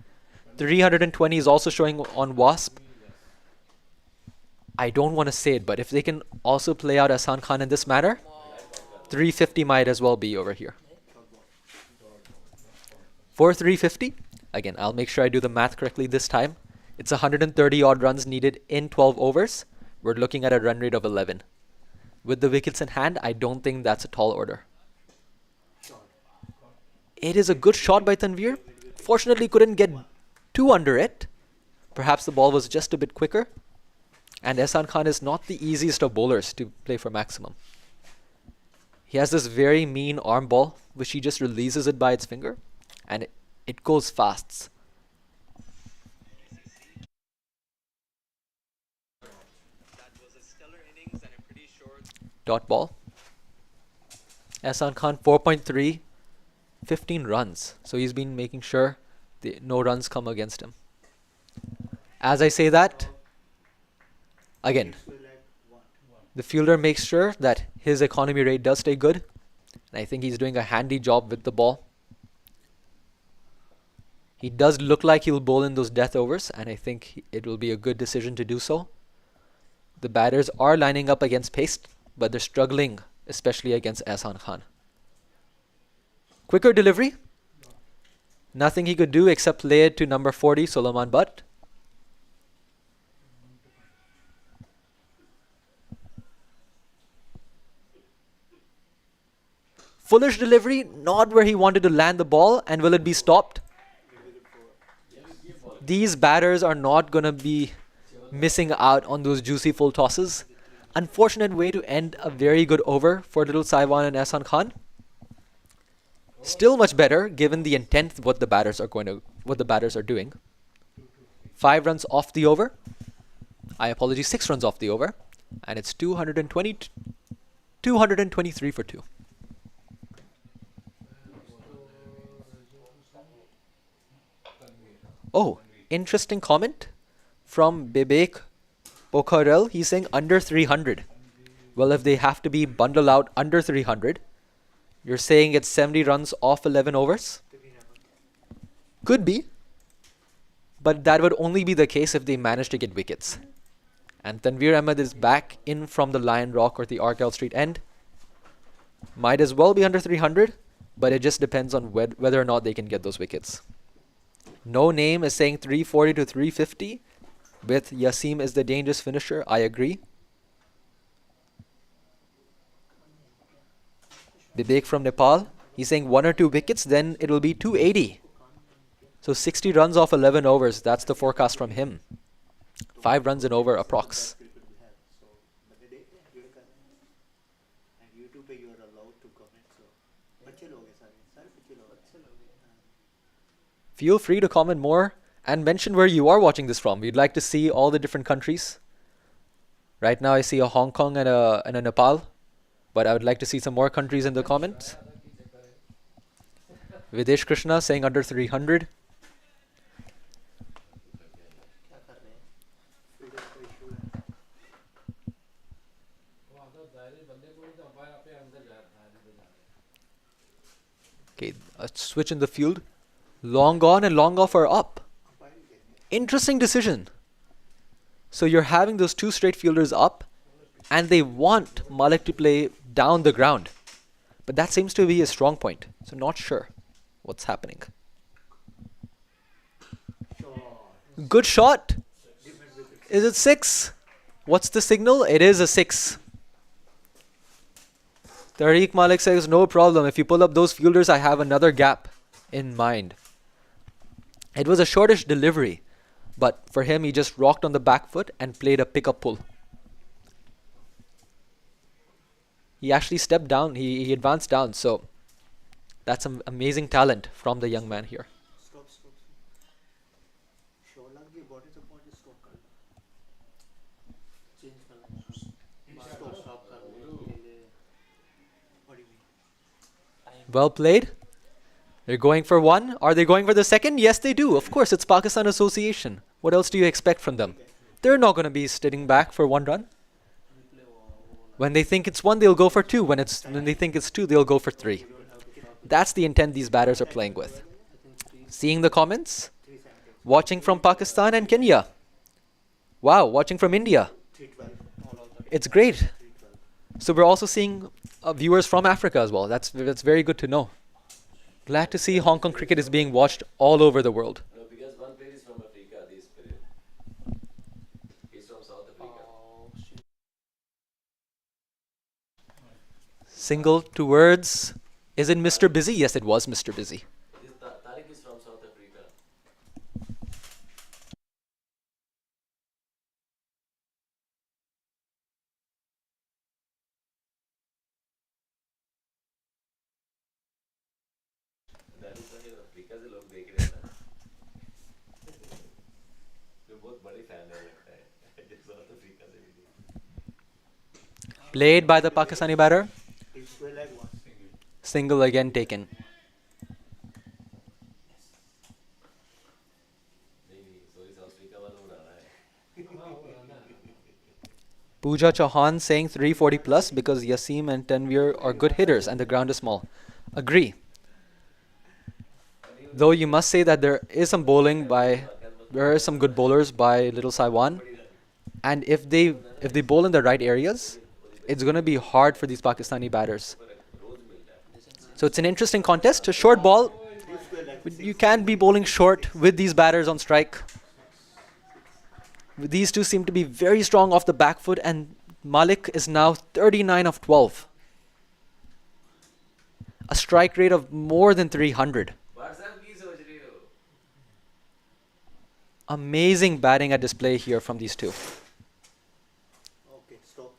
320 is also showing on Wasp. I don't want to say it, but if they can also play out Ahsan Khan in this manner, 350 might as well be over here. For 350, again, I'll make sure I do the math correctly this time. It's 130 odd runs needed in 12 overs. We're looking at a run rate of 11. With the wickets in hand, I don't think that's a tall order. It is a good shot by Tanveer. Fortunately, couldn't get too under it. Perhaps the ball was just a bit quicker. And Ahsan Khan is not the easiest of bowlers to play for maximum. He has this very mean arm ball, which he just releases it by its finger. And it goes fast. Dot ball. Ahsan Khan 4.3, 15 runs. So he's been making sure no runs come against him. As I say that, again, Square leg 1. the fielder makes sure that his economy rate does stay good. And I think he's doing a handy job with the ball. He does look like he'll bowl in those death overs, and I think it will be a good decision to do so. The batters are lining up against pace, but they're struggling, especially against Ehsan Khan. Quicker delivery. Nothing he could do except lay it to number 40, Sulaiman Butt. Foolish delivery, not where he wanted to land the ball, and will it be stopped? These batters are not going to be missing out on those juicy full tosses. Unfortunate way to end a very good over for little Saiwan and Ehsan Khan. Still much better given the intent of what the batters are doing. 5 runs off the over. 6 runs off the over. And it's 223 for 2. Oh, interesting comment from Bebek Bokharel. He's saying under 300. Well, if they have to be bundled out under 300, you're saying it's 70 runs off 11 overs? Could be. But that would only be the case if they manage to get wickets. And Tanveer Ahmed is back in from the Lion Rock or the Argyle Street end. Might as well be under 300, but it just depends on whether or not they can get those wickets. No Name is saying 340 to 350 with Yasim is the dangerous finisher. I agree. Vivek from Nepal, he's saying 1 or 2 wickets, then it will be 280. So 60 runs off 11 overs. That's the forecast from him. 5 runs and over approx. Feel free to comment more and mention where you are watching this from. We'd like to see all the different countries. Right now I see a Hong Kong and a Nepal, but I would like to see some more countries in the comments. Videsh Krishna saying under 300. Okay, a switch in the field. Long on and long off are up. Interesting decision. So you're having those 2 straight fielders up, and they want Malik to play down the ground. But that seems to be a strong point. So not sure what's happening. Good shot. Is it 6? What's the signal? It is a 6. Tariq Malik says, no problem. If you pull up those fielders, I have another gap in mind. It was a shortish delivery, but for him, he just rocked on the back foot and played a pickup pull. He actually stepped down. He advanced down. So that's some amazing talent from the young man here. Well played. They're going for 1. Are they going for the second? Yes, they do. Of course, it's Pakistan Association. What else do you expect from them? They're not going to be sitting back for 1 run. When they think it's 1, they'll go for 2. When they think it's 2, they'll go for 3. That's the intent these batters are playing with. Seeing the comments? Watching from Pakistan and Kenya. Wow, watching from India. It's great. So we're also seeing viewers from Africa as well. That's very good to know. Glad to see Hong Kong cricket is being watched all over the world. No, because one player is from Africa, this player. He's from South Africa. Single to words. Is it Mr. Busy? Yes, it was Mr. Busy. This Tariq is from South Africa. That is why Africa से लोग देख रहे हैं ना. जो बहुत बड़े fan है लगता है. South Africa से भी. Played by the Pakistani batter. Single again taken. नहीं, sorry, South Africa वाला उड़ा रहा है. Pooja Chauhan saying 340 plus because Yasim and Tanvir are good hitters and the ground is small. Agree. Though you must say that there is some there are some good bowlers by Little Saiwan, and if they bowl in the right areas, it's going to be hard for these Pakistani batters. So it's an interesting contest. A short ball, you can't be bowling short with these batters on strike. These two seem to be very strong off the back foot, and Malik is now 39 of 12. A strike rate of more than 300. Amazing batting at display here from these two. Okay, stop.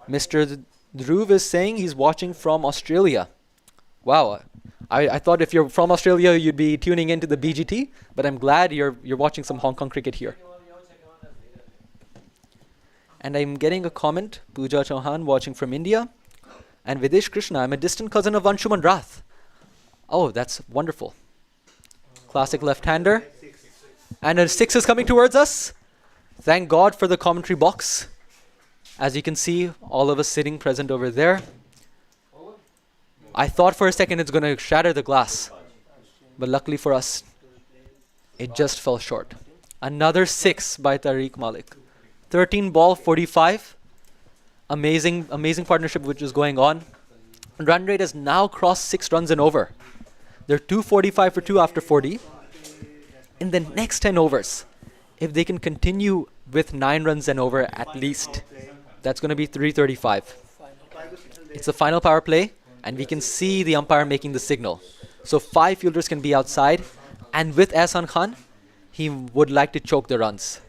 Mr. Dhruv is saying he's watching from Australia. Wow. I thought if you're from Australia, you'd be tuning into the BGT, but I'm glad you're watching some Hong Kong cricket here. And I'm getting a comment, Pooja Chauhan watching from India. And Videsh Krishna, I'm a distant cousin of Anshuman Rath. Oh, that's wonderful. Classic left-hander. And a 6 is coming towards us. Thank God for the commentary box. As you can see, all of us sitting present over there. I thought for a second it's going to shatter the glass. But luckily for us, it just fell short. Another 6 by Tariq Malik. 13 ball, 45. Amazing partnership which is going on. Run rate has now crossed 6 runs and over. They're 245 for 2 after 40. In the next 10 overs, if they can continue with 9 runs and over at least, that's going to be 335. It's the final power play, and we can see the umpire making the signal. So 5 fielders can be outside, and with Ehsan Khan, he would like to choke the runs.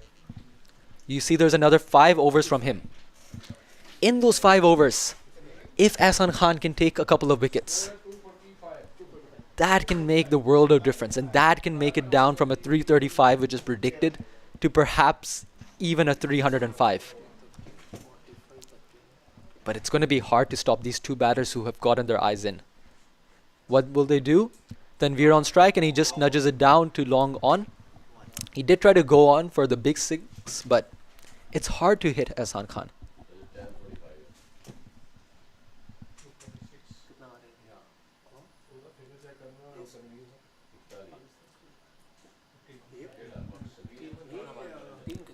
You see there's another 5 overs from him. In those 5 overs, if Ehsan Khan can take a couple of wickets, that can make the world of difference, and that can make it down from a 335, which is predicted, to perhaps even a 305. But it's going to be hard to stop these two batters who have gotten their eyes in. What will they do? Tanvir on strike, and he just nudges it down to long on. He did try to go on for the big 6, but it's hard to hit Ehsan Khan.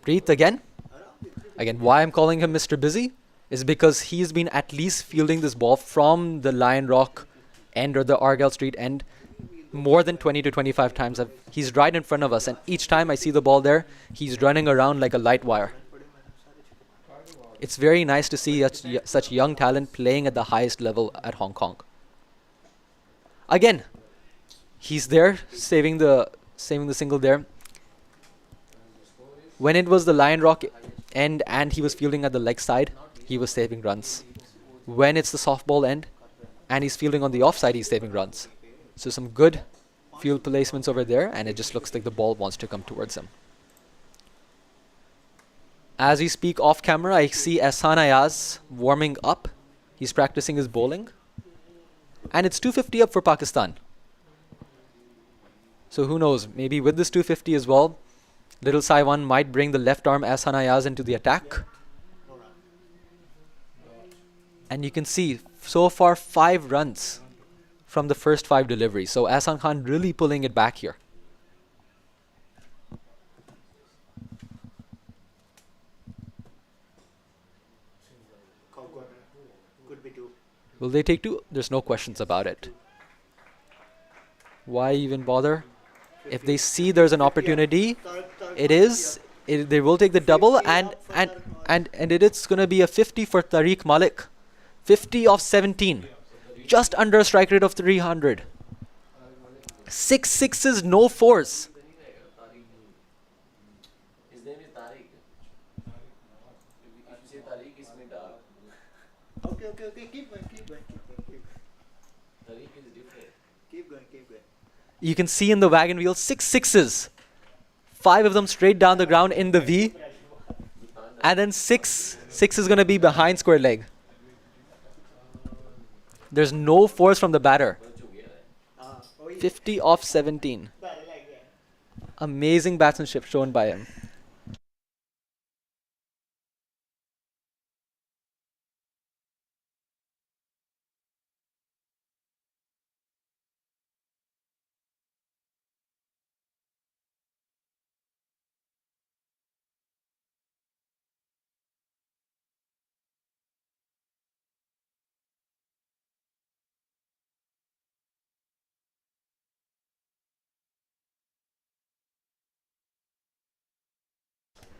Preet again. Again, why I'm calling him Mr. Busy is because he's been at least fielding this ball from the Lion Rock end or the Argyle Street end more than 20 to 25 times. He's right in front of us, and each time I see the ball there, he's running around like a light wire. It's very nice to see such young talent playing at the highest level at Hong Kong. Again, he's there saving the single there. When it was the Lion Rock end and he was fielding at the leg side, he was saving runs. When it's the softball end and he's fielding on the offside, he's saving runs. So some good field placements over there, and it just looks like the ball wants to come towards him. As we speak off camera, I see Ehsan Ayaz warming up. He's practicing his bowling. And it's 250 up for Pakistan. So who knows, maybe with this 250 as well, Little Saiwan might bring the left arm Ehsan Ayaz into the attack. And you can see so far 5 runs from the first 5 deliveries. So Ehsan Khan really pulling it back here. Could be 2. Will they take 2? There's no questions about it. Why even bother? If they see there's an opportunity, they will take the double, and it's going to be a 50 for Tariq Malik. 50 of 17. Just under a strike rate of 300. 6 sixes, no 4s. His name is Tariq. If you say Tariq, it's me dark. Okay. Keep going. Tariq is different. Keep going. You can see in the wagon wheel 6 sixes. 5 of them straight down the ground in the V. And then 6 is going to be behind square leg. There's no force from the batter. 50 off 17. Amazing batsmanship shown by him.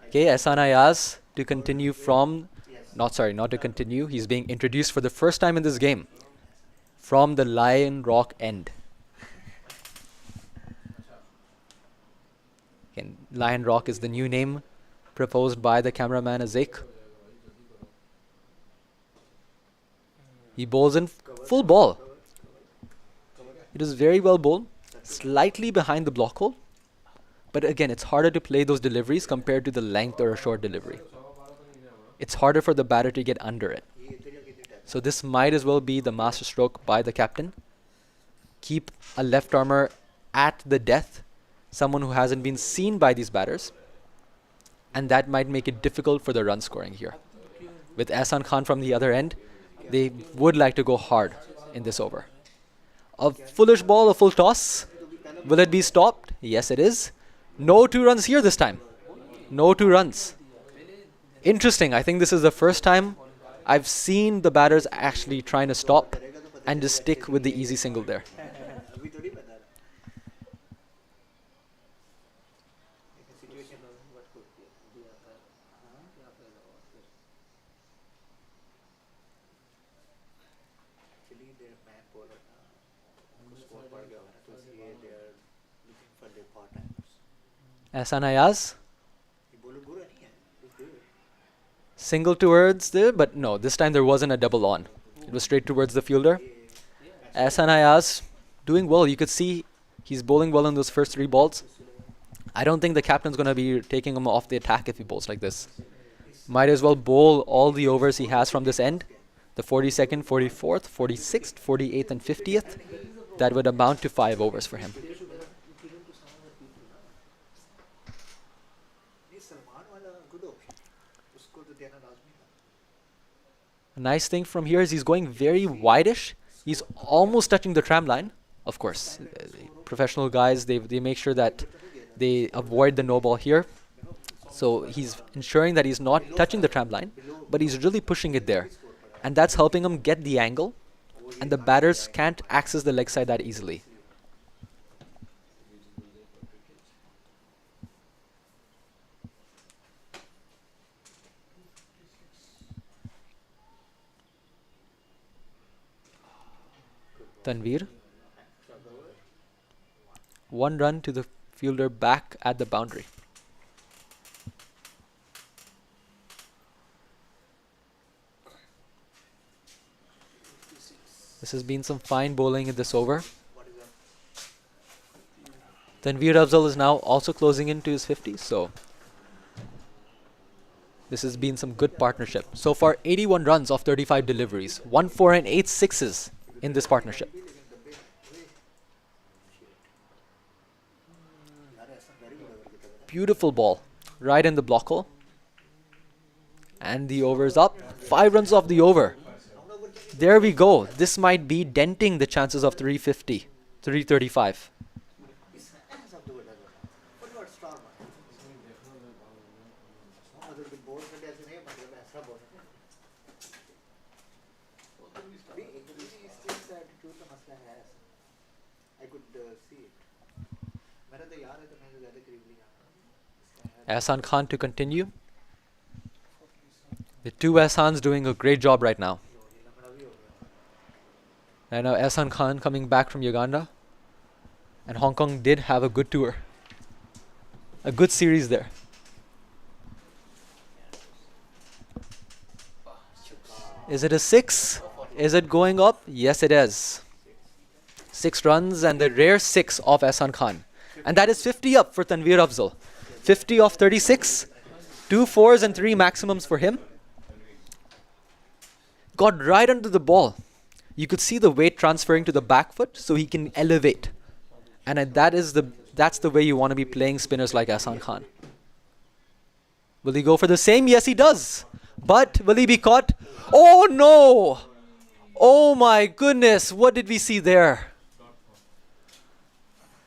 Okay, Ehsan Ayaz to continue from, Yes. not to continue. He's being introduced for the first time in this game from the Lion Rock end. Again, Lion Rock is the new name proposed by the cameraman Azek. He bowls in full ball. It is very well bowled, slightly behind the block hole. But again, it's harder to play those deliveries compared to the length or a short delivery. It's harder for the batter to get under it. So this might as well be the master stroke by the captain. Keep a left armer at the death, someone who hasn't been seen by these batters. And that might make it difficult for the run scoring here. With Ehsan Khan from the other end, they would like to go hard in this over. A foolish ball, a full toss. Will it be stopped? Yes, it is. No 2 runs here this time. No 2 runs. Interesting. I think this is the first time I've seen the batters actually trying to stop and just stick with the easy single there. अभी थोड़ी बता रहा situation what could be actually their man bowler उनको score पड़ गया होगा तो इसलिए they are looking for their part timers Ehsan Ayaz, ये bowler बुरा नहीं है he's good single towards the, but no, this time there wasn't a double on. It was straight towards the fielder. Ehsan Ayaz doing well. You could see he's bowling well in those first 3 balls. I don't think the captain's going to be taking him off the attack if he bowls like this. Might as well bowl all the overs he has from this end. The 42nd, 44th, 46th, 48th and 50th. That would amount to 5 overs for him. ये सलमान वाला good option उसको तो देना लाजमी था A nice thing from here is he's going very wideish. He's almost touching the tram line. Of course, professional guys, they make sure that they avoid the no ball here. So he's ensuring that he's not touching the tram line, but he's really pushing it there. And that's helping him get the angle. And the batters can't access the leg side that easily. Tanveer. 1 run to the fielder back at the boundary. This has been some fine bowling in this over. Tanveer Afzal is now also closing into his 50s, so this has been some good partnership. So far, 81 runs off 35 deliveries, 1 4 and 8 sixes in this partnership. Beautiful ball, right in the block hole. And the over is up. 5 runs off the over. There we go. This might be denting the chances of 350, 335. Ehsan Khan to continue. The 2 Ehsans doing a great job right now. And now Ehsan Khan coming back from Uganda. And Hong Kong did have a good tour. A good series there. Is it a 6? Is it going up? Yes, it is. 6 runs and the rare 6 of Ehsan Khan. And that is 50 up for Tanveer Afzal. 50 off 36. 2 4s and 3 maximums for him. Got right under the ball. You could see the weight transferring to the back foot so he can elevate. And that's the way you want to be playing spinners like Ehsan Khan. Will he go for the same? Yes, he does. But will he be caught? Oh no! Oh my goodness, what did we see there?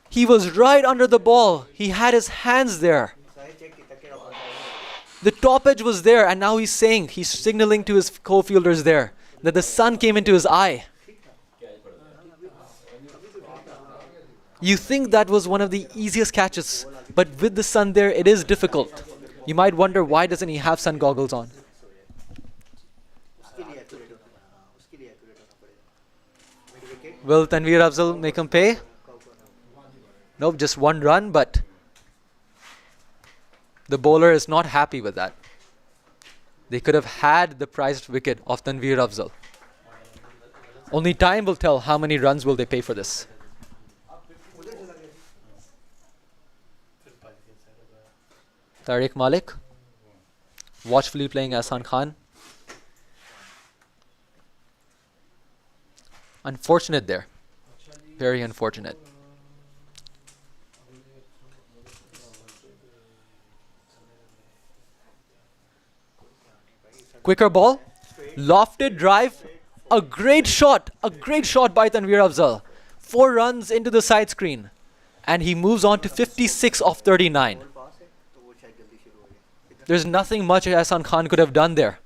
He was right under the ball. He had his hands there. The top edge was there, and now he's signaling to his co-fielders there that the sun came into his eye. You think that was one of the easiest catches, but with the sun there, it is difficult. You might wonder why doesn't he have sun goggles on? उसके लिए accurate होना पड़ेगा, हाँ, उसके लिए accurate होना पड़ेगा. Mid wicket, Will Tanveer Afzal make him pay? Nope, just one run, but the bowler is not happy with that. They could have had the prized wicket of Tanveer Afzal. Only time will tell how many runs will they pay for this. Tariq Malik, watchfully playing Ahsan Khan. Unfortunate there. Very unfortunate. Quicker ball, lofted drive, a great shot by Tanveer Afzal. 4 runs into the side screen, and he moves on to 56 of 39. pass है, तो वो शायद जल्दी शुरू हो गया. There's nothing much Ahsan Khan could have done there.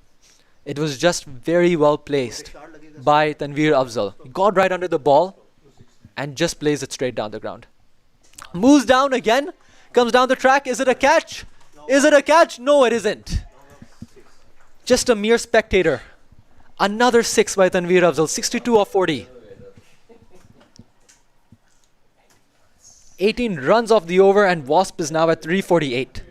It was just very well placed Shot लगेगा. by Tanveer Afzal. He got right under the ball and just plays it straight down the ground. Moves down again, comes down the track. Is it a catch? Is it a catch? No, it isn't. Just a mere spectator. Another 6 by Tanveer Afzal, 62 of 40. 18 runs off the over, and Wasp is now at 348.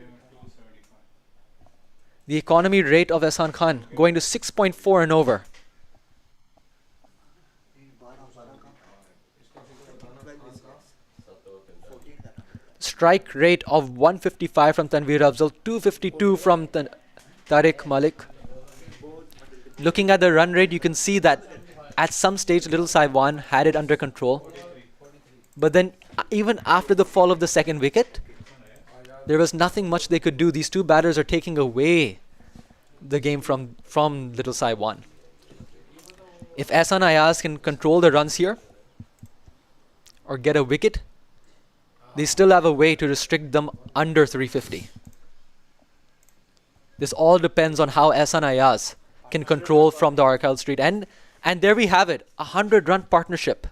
The economy rate of Ahsan Khan going to 6.4 and over. 14 का run. Strike rate of 155 from Tanveer Afzal, 252 from Tariq Malik. Looking at the run rate, you can see that at some stage Little Saiwan had it under control. But then even after the fall of the second wicket, there was nothing much they could do. These two batters are taking away the game from Little Saiwan. If Ahsan Ayaz can control the runs here or get a wicket, they still have a way to restrict them under 350. This all depends on how Ahsan Ayaz can control from the Arkyle Street end. And there we have it, a 100-run partnership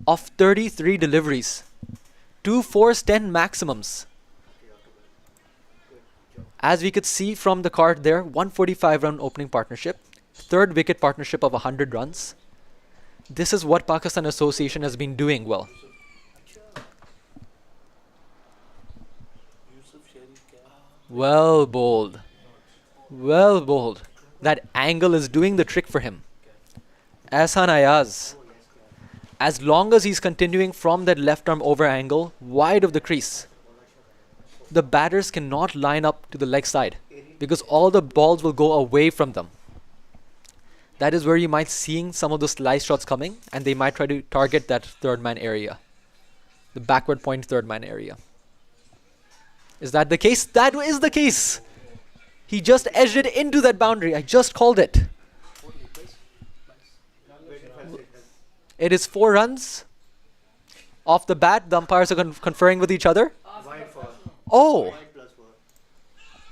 of 33 deliveries. 2 fours, 10 maximums. As we could see from the card there, 145-run opening partnership, third wicket partnership of 100 runs. This is what Pakistan Association has been doing well. Well bowled. Well bowled. That angle is doing the trick for him. Ahsan Ayaz, as long as he's continuing from that left arm over angle, wide of the crease, the batters cannot line up to the leg side because all the balls will go away from them. That is where you might seeing some of the slice shots coming, and they might try to target that third man area, the backward point third man area. Is that the case? That is the case. He just edged it into that boundary. I just called it. It is 4 runs off the bat. The umpires are conferring with each other. Wide for Oh, wide plus 4.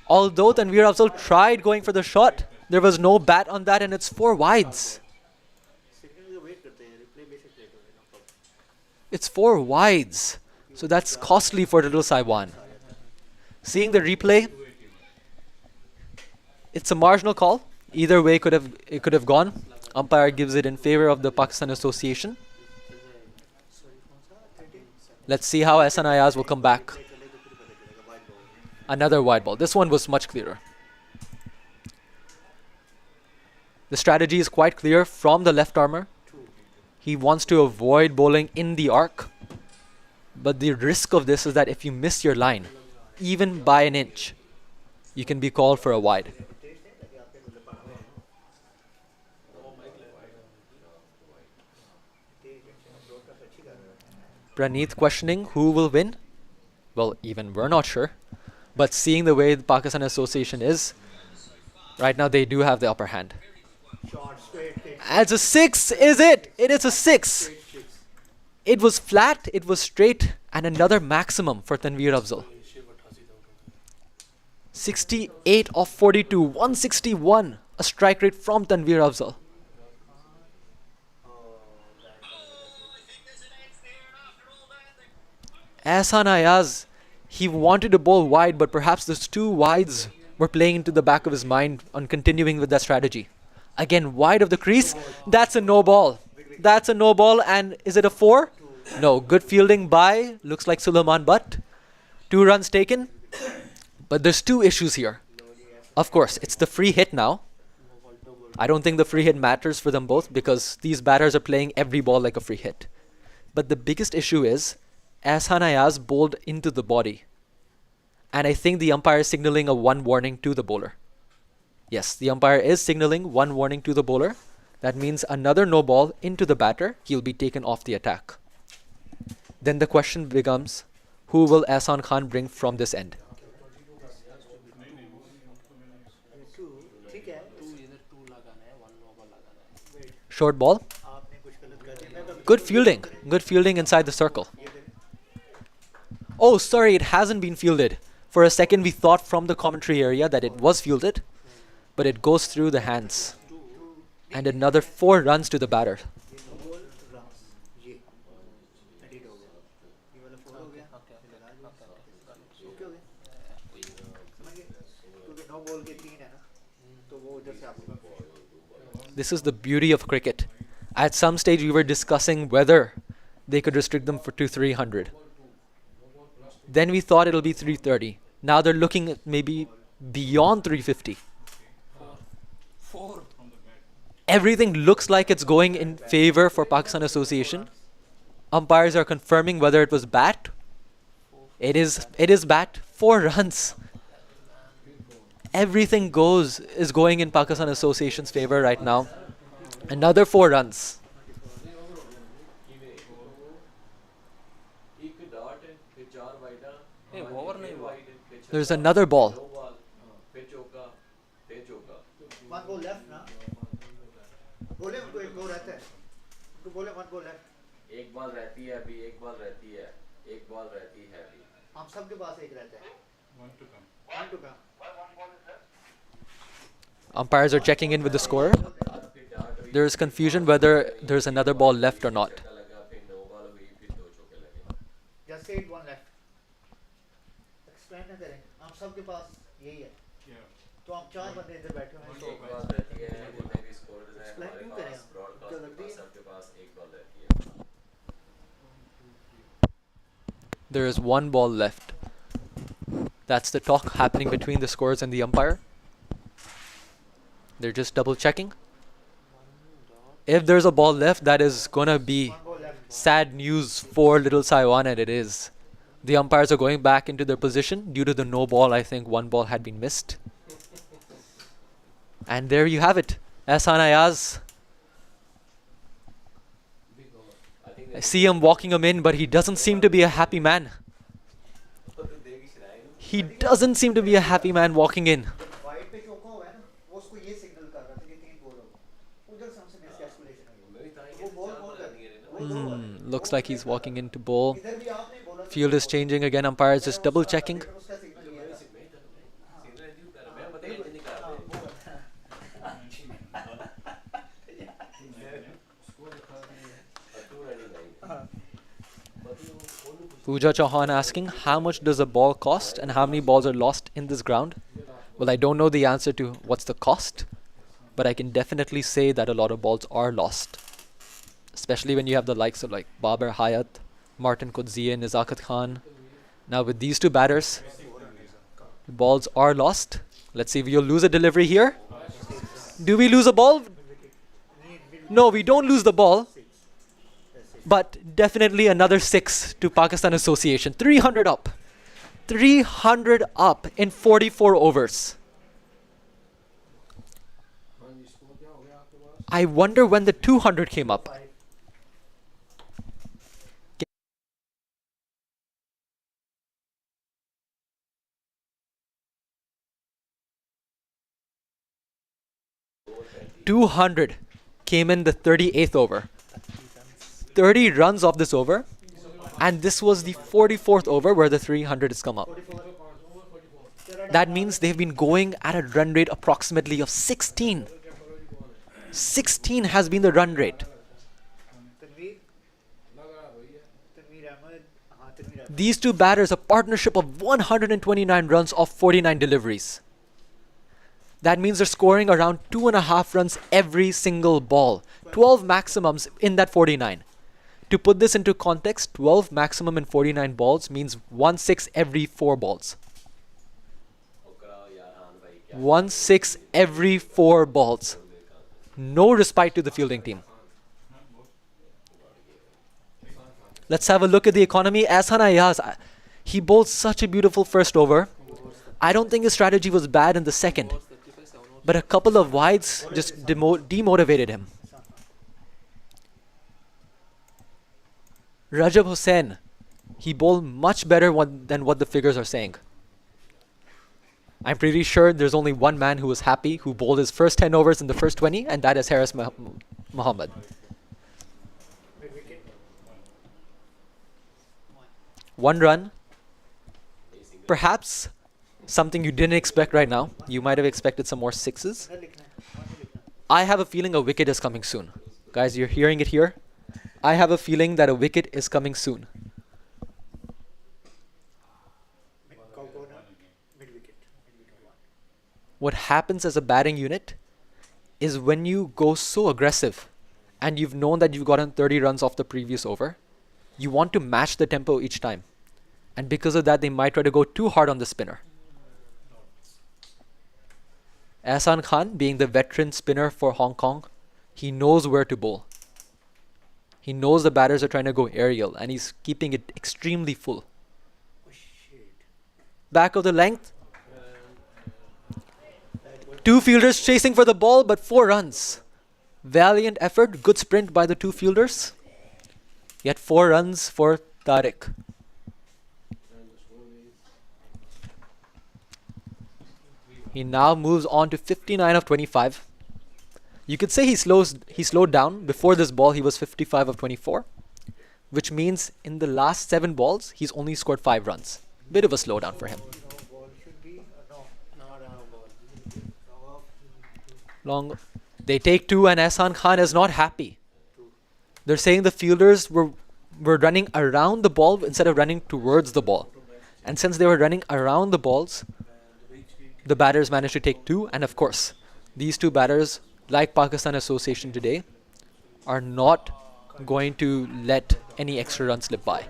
although Tanveer Afzal tried going for the shot, there was no bat on that, and it's 4 wides. Signal को wait करते हैं, replay basic play करेंगे, no problem. It's 4 wides. So that's costly for Little Saiwan. Seeing the replay, it's a marginal call. Either way it could have gone. Umpire gives it in favor of the Pakistan Association. Let's see how Ahsan Ayaz will come back. चले तो फिर पता चलेगा wide ball. Another wide ball. This one was much clearer. The strategy is quite clear from the left armour. He wants to avoid bowling in the arc. But the risk of this is that if you miss your line, even by an inch, you can be called for a wide. Praneeth questioning who will win. Well, even we're not sure. But seeing the way the Pakistan Association is, right now they do have the upper hand. Short, straight hit, As a 6, is it? It is a 6. straight six. It was flat, it was straight, and another maximum for Tanveer Afzal. 68 of 42, 161. A strike rate from Tanveer Afzal. Ahsan Ayaz, He wanted to bowl wide, but perhaps those two wides were playing into the back of his mind on continuing with that strategy. Again, wide of the crease. That's a no ball. That's a no ball. And is it a 4? No. Good fielding by, looks like Sulaiman Butt. 2 runs taken. But there's 2 issues here. Of course, it's the free hit now. I don't think the free hit matters for them both because these batters are playing every ball like a free hit. But the biggest issue is Ehsan Ayaz bowled into the body. And I think the umpire is signaling a 1 warning to the bowler. Yes, the umpire is signaling 1 warning to the bowler. That means another no ball into the batter. He'll be taken off the attack. Then the question becomes, who will Ehsan Khan bring from this end? Short ball. Good fielding. Good fielding inside the circle. Oh, sorry, it hasn't been fielded. For a second, we thought from the commentary area that it was fielded, but it goes through the hands. And another 4 runs to the batter. This is the beauty of cricket. At some stage, we were discussing whether they could restrict them to 300. Then we thought it'll be 330. Now they're looking at maybe beyond 350. Everything looks like it's going in favor for Pakistan Association. Umpires are confirming whether it was bat. It is bat. 4 runs. Everything is going in Pakistan Association's favor right now. Another 4 runs. There's another ball. 1 ball left ना बोले उनको 1 ball रहता है उनको बोले 1 ball left एक ball रहती है अभी एक बॉल रहती है एक बॉल रहती है अभी हम सबके पास एक रहता है 1 to come Umpires are checking in with the scorer. There is confusion whether there's another ball left or not. just say 1 left explain ना करें हम सबके पास यही है तो हम 4 बंदे इधर बैठे हैं तो एक बॉल रहती है जितने भी स्कोरर्स हैं Explain हमारे क्यों करें पास हम? ब्रॉडकास्ट क्या के लगती पास है? सबके पास एक बॉल रहती है There is 1 ball left. That's the talk happening between the scorers and the umpire. They're just double checking. If there's a ball left, that is gonna be 1 ball left sad news for little Saiwan, and it is. The umpires are going back into their position. Due to the no ball, I think 1 ball had been missed. And there you have it. Ehsan Ayaz. I see him walking him in, but he doesn't seem to be a happy man. He doesn't seem to be a happy man walking in. Wide पे चौका हुआ है ना वो उसको ये signal कर रहा था कि 3 बॉल हो उधर से हमसे मिसकैलकुलेशन हुई वो बॉल बॉल कर दिया Looks like he's walking in to bowl. इधर भी आपने बोला था Field is changing again. Umpires just double checking. उसका सिग्नल ये था मैं बताइए नहीं कर रहा Pooja Chauhan asking, how much does a ball cost and how many balls are lost in this ground? Well, I don't know the answer to what's the cost, but I can definitely say that a lot of balls are lost. Especially when you have the likes of like Babar Hayat, Martin Kudziye, Nizakat Khan. Now with these 2 batters, the balls are lost. Let's see if you'll lose a delivery here. Do we lose a ball? No, we don't lose the ball. But definitely another 6 to Pakistan Association. 300 up. 300 up in 44 overs. I wonder when the 200 came up. .200 came in the 38th over. 30 runs off this over, and this was the 44th over where the 300 has come up. That means they've been going at a run rate approximately of 16. 16 has been the run rate. These two batters, a partnership of 129 runs off 49 deliveries. That means they're scoring around 2.5 runs every single ball. 12 maximums in that 49. To put this into context, 12 maximum in 49 balls means 1/6 every 4 balls. 1/6 every 4 balls. No respite to the fielding team. Let's have a look at the economy. Ehsan Ayaz, he bowled such a beautiful first over. I don't think his strategy was bad in the second, but a couple of wides just demotivated him. Rajab Hussain, he bowled much better than what the figures are saying. I'm pretty sure there's only one man who was happy, who bowled his first 10 overs in the first 20, and that is Haris Muhammad. One run. Perhaps something you didn't expect right now. You might have expected some more sixes. I have a feeling a wicket is coming soon. Guys, you're hearing it here. I have a feeling that a wicket is coming soon. What happens as a batting unit is when you go so aggressive and you've known that you've gotten 30 runs off the previous over, you want to match the tempo each time. And because of that, they might try to go too hard on the spinner. Ehsan Khan, being the veteran spinner for Hong Kong, he knows where to bowl. He knows the batters are trying to go aerial, and he's keeping it extremely full. Back of the length. 2 fielders chasing for the ball, but 4 runs. Valiant effort, good sprint by the 2 fielders. Yet 4 runs for Tariq. He now moves on to 59 of 25. You could say he slowed down. Before this ball, he was 55 of 24, which means in the last 7 balls, he's only scored 5 runs. Bit of a slowdown for him. Long. They take 2, and Ehsan Khan is not happy. They're saying the fielders were running around the ball instead of running towards the ball. And since they were running around the balls, the batters managed to take 2. And of course, these 2 batters, like Pakistan Association today, are not going to let any extra runs slip by.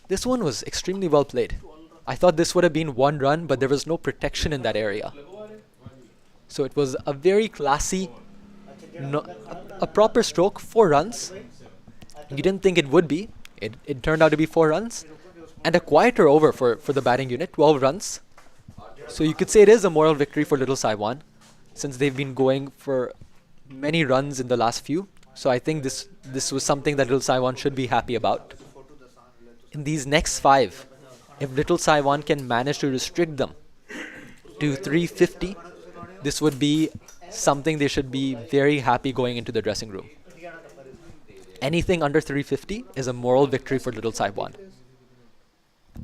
This one was extremely well played. I thought this would have been 1 run, but there was no protection in that area. So it was a very classy, a proper stroke, 4 runs. You didn't think it would be. It turned out to be 4 runs. And a quieter over for the batting unit, 12 runs. So you could say it is a moral victory for Little Saiwan, since they've been going for many runs in the last few. So I think this was something that Little Saiwan should be happy about. In these next 5, if Little Saiwan can manage to restrict them to 350, this would be something they should be very happy going into the dressing room. Anything under 350 is a moral victory for Little Saiwan.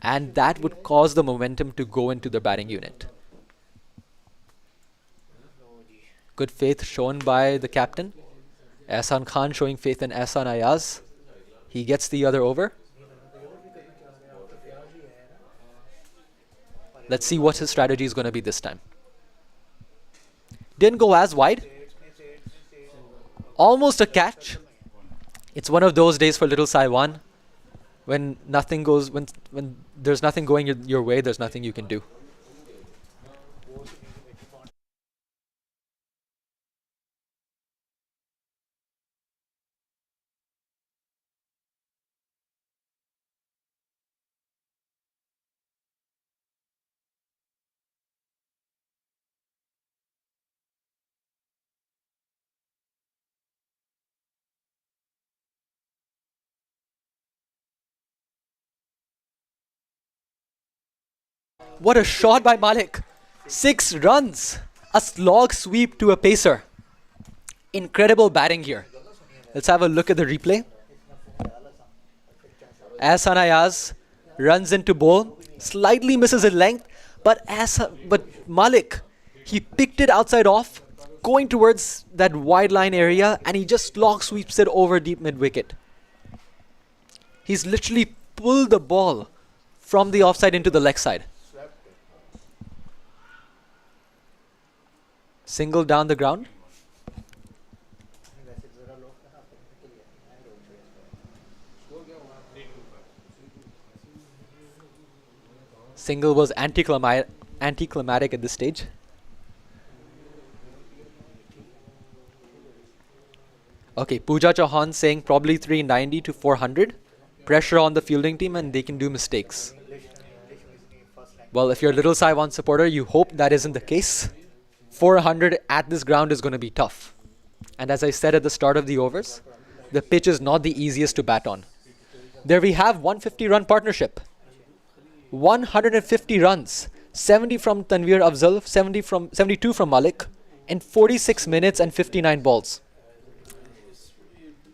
And that would cause the momentum to go into the batting unit. Good faith shown by the captain. Ehsan Khan showing faith in Ehsan Ayaz. He gets the other over. Let's see what his strategy is going to be this time. Didn't go as wide. Almost a catch. It's one of those days for Little Saiwan. When nothing goes, when there's nothing going your way, there's nothing you can do. What a shot by Malik. 6 runs. A slog sweep to a pacer. Incredible batting here. Let's have a look at the replay. Ehsan Ayaz runs into bowl. Slightly misses in length. But Malik, he picked it outside off. going towards that wide line area, and he just log sweeps it over deep mid wicket. He's literally pulled the ball from the offside into the leg side. Single down the ground. Single was anticlimactic at this stage. Okay, Pooja Chauhan saying probably 390 to 400. Pressure on the fielding team and they can do mistakes. Well, if you're a Little Saiwan supporter, you hope that isn't the case. 400 at this ground is going to be tough. And as I said at the start of the overs, the pitch is not the easiest to bat on. There we have 150 run partnership. 150 runs. 70 from Tanveer Afzal, 72 from Malik, in 46 minutes and 59 balls.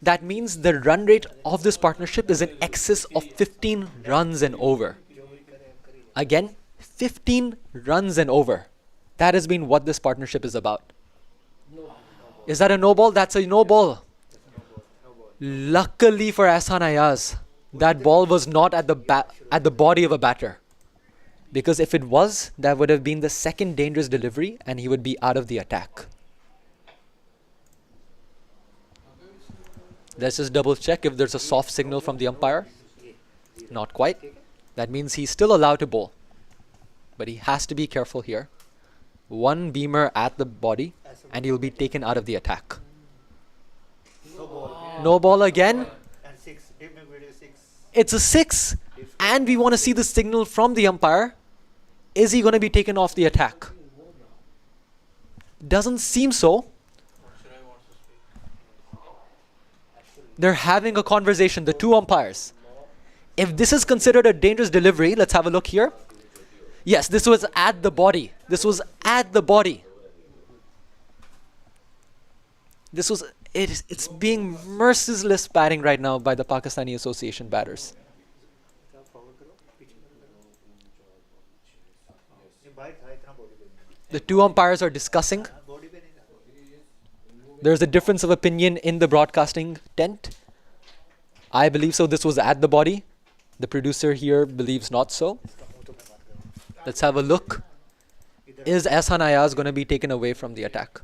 That means the run rate of this partnership is in excess of 15 runs and over. Again, 15 runs and over. That has been what this partnership is about. Is that a no ball? That's a no ball. Luckily for Ahsan Ayaz, that ball was not at the body of a batter. Because if it was, that would have been the second dangerous delivery and he would be out of the attack. Let's just double check if there's a soft signal from the umpire. Not quite. That means he's still allowed to bowl. But he has to be careful here. One beamer at the body and he'll be taken out of the attack. No ball again. It's a 6. And we want to see the signal from the umpire. Is he going to be taken off the attack? Doesn't seem so. They're having a conversation, the two umpires. If this is considered a dangerous delivery, let's have a look here. Yes, this was at the body. This was at the body. It's being merciless batting right now by the Pakistani Association batters. The two umpires are discussing. There's a difference of opinion in the broadcasting tent. I believe so. This was at the body. The producer here believes not so. Let's have a look. Is Ahsan Ayaz going to be taken away from the attack?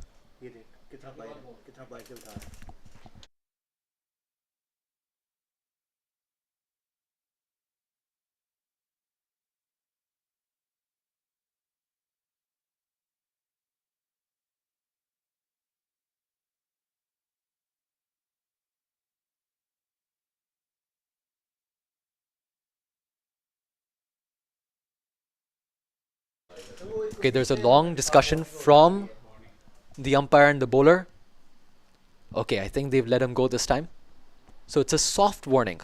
Okay, there's a long discussion from the umpire and the bowler. Okay, I think they've let him go this time. So it's a soft warning.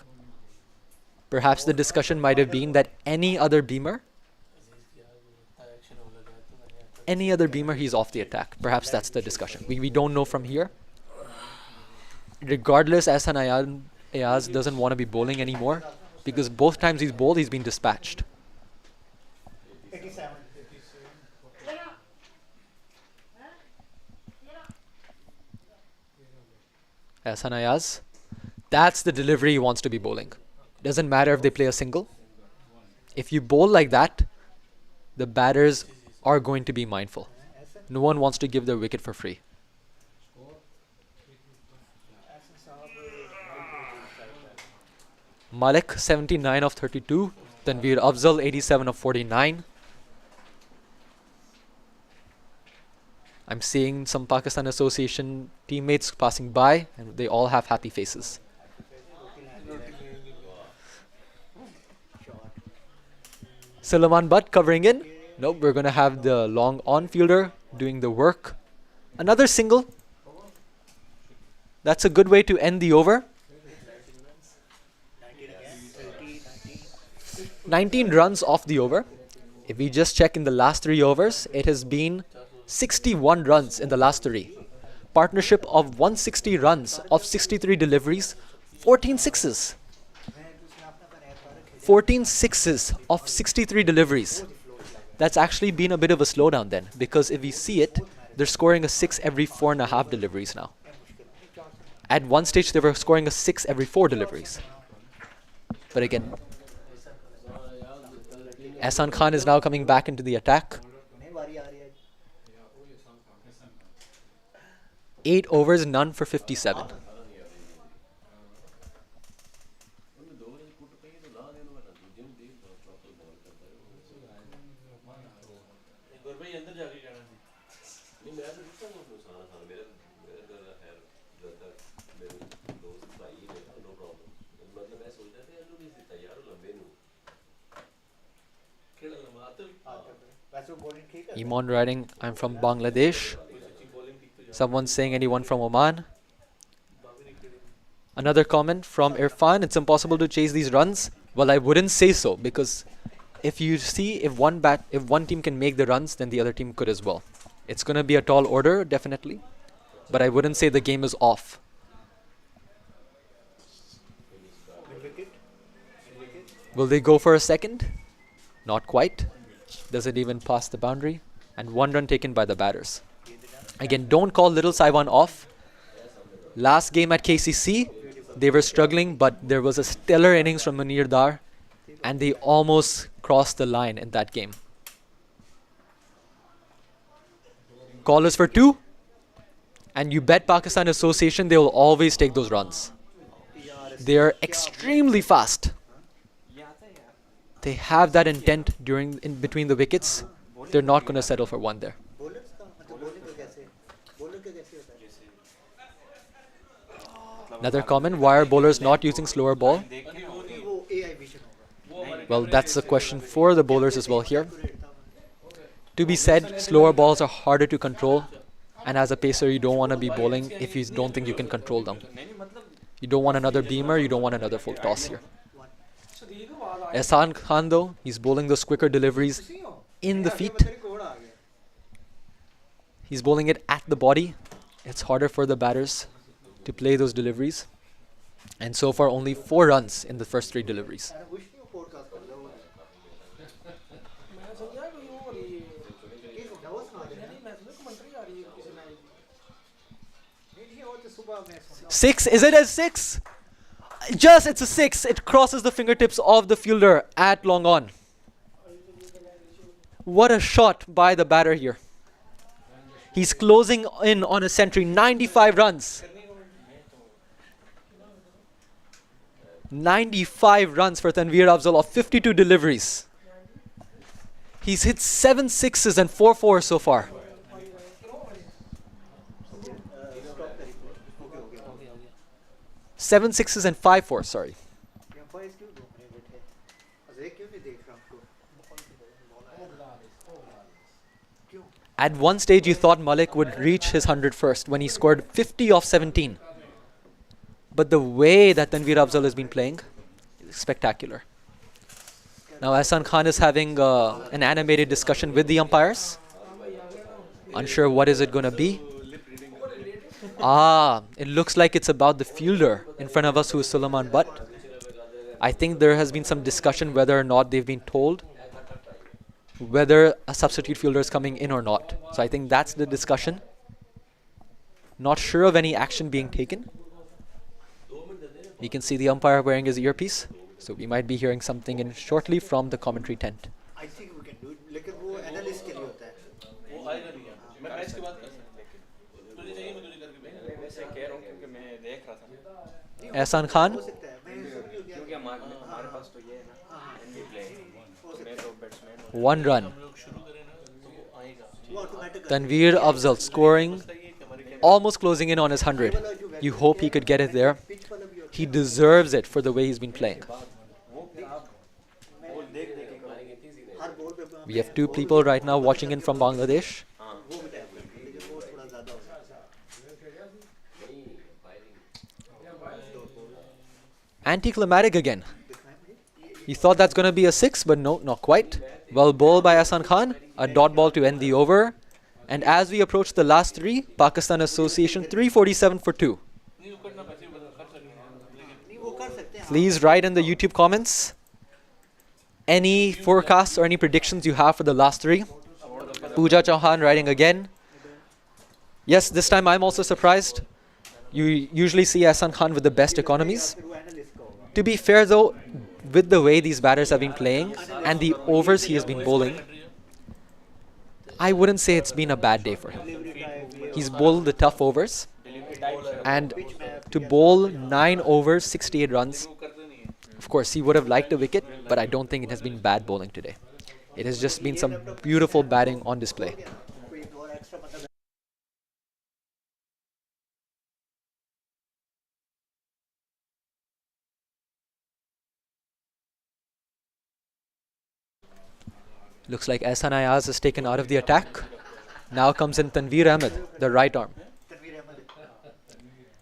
Perhaps the discussion might have been that any other beamer, he's off the attack. Perhaps that's the discussion. We don't know from here. Regardless, Ahsan Ayaz doesn't want to be bowling anymore because both times he's bowled, he's been dispatched. 87. Ahsan Ayaz, that's the delivery he wants to be bowling. Doesn't matter if they play a single. If you bowl like that, the batters are going to be mindful. No one wants to give their wicket for free. Malik, 79 of 32. Tanveer Afzal, 87 of 49. I'm seeing some Pakistan Association teammates passing by and they all have happy faces. Sulaiman Butt covering in. Nope, we're going to have the long on fielder doing the work. Another single. That's a good way to end the over. 19 runs off the over. If we just check in the last 3 overs, it has been 61 runs in the last 3. Partnership of 160 runs of 63 deliveries, 14 sixes. 14 sixes of 63 deliveries. That's actually been a bit of a slowdown then, because if we see it, they're scoring a 6 every 4.5 deliveries now. At one stage, they were scoring a 6 every 4 deliveries. But again, Ehsan Khan is now coming back into the attack. 8 overs, none for 57. Iman writing, I'm from Bangladesh. Someone saying anyone from Oman. Another comment from Irfan, it's impossible to chase these runs. Well, I wouldn't say so, because if you see if one team can make the runs, then the other team could as well. It's going to be a tall order, definitely. But I wouldn't say the game is off. Will they go for a second? Not quite. Does it even pass the boundary? And 1 run taken by the batters. Again, don't call Little Saiwan off. Last game at KCC, they were struggling, but there was a stellar innings from Munir Dar, and they almost crossed the line in that game. Call is for 2, and you bet Pakistan Association they will always take those runs. They are extremely fast. They have that intent in between the wickets. They're not going to settle for 1 there. Another comment, why are bowlers not using slower ball? Well, that's a question for the bowlers as well here. To be said, slower balls are harder to control, and as a pacer you don't want to be bowling if you don't think you can control them. You don't want another beamer, you don't want another full toss here. Ehsan Khan though, he's bowling those quicker deliveries in the feet. He's bowling it at the body. It's harder for the batters to play those deliveries. And so far only 4 runs in the first 3 deliveries. Six, is it a 6? Just, it's a 6. It crosses the fingertips of the fielder at long on. What a shot by the batter here. He's closing in on a century, 95 runs. 95 runs for Tanveer Afzal of 52 deliveries. He's hit 7 sixes and 4 fours so far. Seven sixes and 5 fours, sorry. At one stage you thought Malik would reach his 100 first when he scored 50 off 17. But the way that Tanveer Afzal has been playing is spectacular. Now Ehsan Khan is having an animated discussion with the umpires. Unsure what is it going to be. It looks like it's about the fielder in front of us, who is Sulaiman Butt. I think there has been some discussion whether or not they've been told whether a substitute fielder is coming in or not. So I think that's the discussion. Not sure of any action being taken. You can see the umpire wearing his earpiece. So we might be hearing something in shortly from the commentary tent. I think we can do it. लेकिन वो analyst के लिए होता है. वो आएगा नहीं यहाँ. मैं मैच के बाद कर सकता हूँ. तुझे चाहिए मैं तुझे करके भेजूँगा. मैं वैसे कह रहा हूँ क्योंकि मैं देख रहा था. Ehsan Khan. हो सकता है. मैं क्योंकि हमारे पास तो ये है ना. NB play. मैं तो batsman. 1 run. Tanveer Afzal scoring, almost closing in on his 100. You hope he could get it there. He deserves it for the way he's been playing. We have 2 people right now watching in from Bangladesh. Anticlimactic again. He thought that's going to be a 6, but no, not quite. Well bowled by Ehsan Khan. A dot ball to end the over. And as we approach the last 3, Pakistan Association 347 for 2. Please write in the YouTube comments any forecasts or any predictions you have for the last 3. Pooja Chauhan writing again. Yes, this time I'm also surprised. You usually see Ahsan Khan with the best economies. To be fair though, with the way these batters have been playing and the overs he has been bowling, I wouldn't say it's been a bad day for him. He's bowled the tough overs, and to bowl 9 overs, 68 runs, of course he would have liked a wicket, but I don't think it has been bad bowling today. It has just been some beautiful batting on display. Looks like Ehsan Ayaz is taken out of the attack. Now comes in Tanveer Ahmed, the right arm.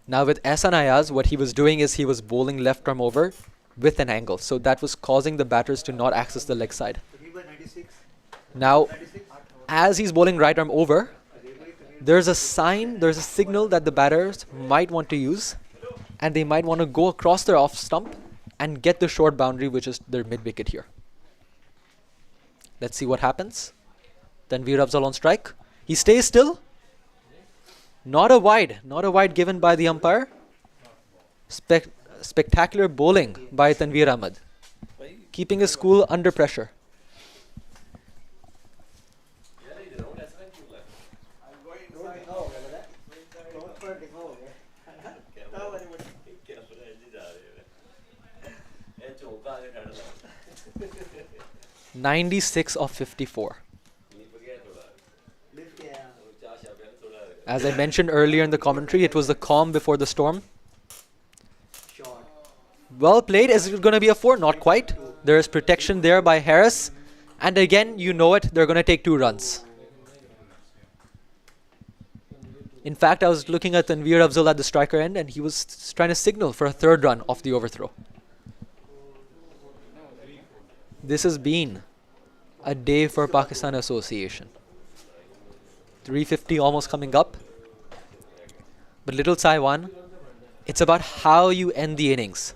Now with Ehsan Ayaz, what he was doing is he was bowling left arm over with an angle. So that was causing the batters to not access the leg side. Now, as he's bowling right arm over, there's a signal that the batters might want to use, and they might want to go across their off stump and get the short boundary, which is their mid wicket here. Let's see what happens. Tanveer Afzal on strike. He stays still. Not a wide given by the umpire. Spectacular bowling by Tanveer Ahmed, keeping his cool under pressure. "96 of 54. As I mentioned earlier in the commentary, it was the calm before the storm. Well played. Is it going to be a 4? Not quite. There is protection there by Harris. And again, you know it, they're going to take 2 runs. In fact, I was looking at Tanveer Afzal at the striker end, and he was trying to signal for a 3rd run off the overthrow. This has been a day for Pakistan Association. 350 almost coming up. But little Taiwan, it's about how you end the innings.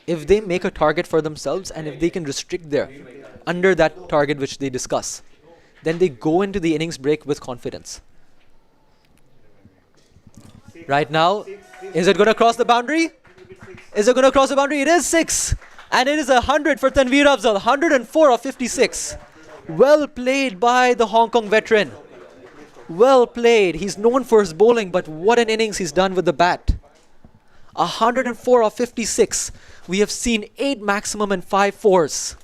If they make a target for themselves and if they can restrict there under that target which they discuss, then they go into the innings break with confidence. Right now, is it going to cross the boundary? Is it going to cross the boundary? It is 6. And it is 100 for Tanveer Afzal. 104 of 56. Well played by the Hong Kong veteran. Well played. He's known for his bowling, but what an innings he's done with the bat. 104 of 56. We have seen 8 maximum and 5 fours.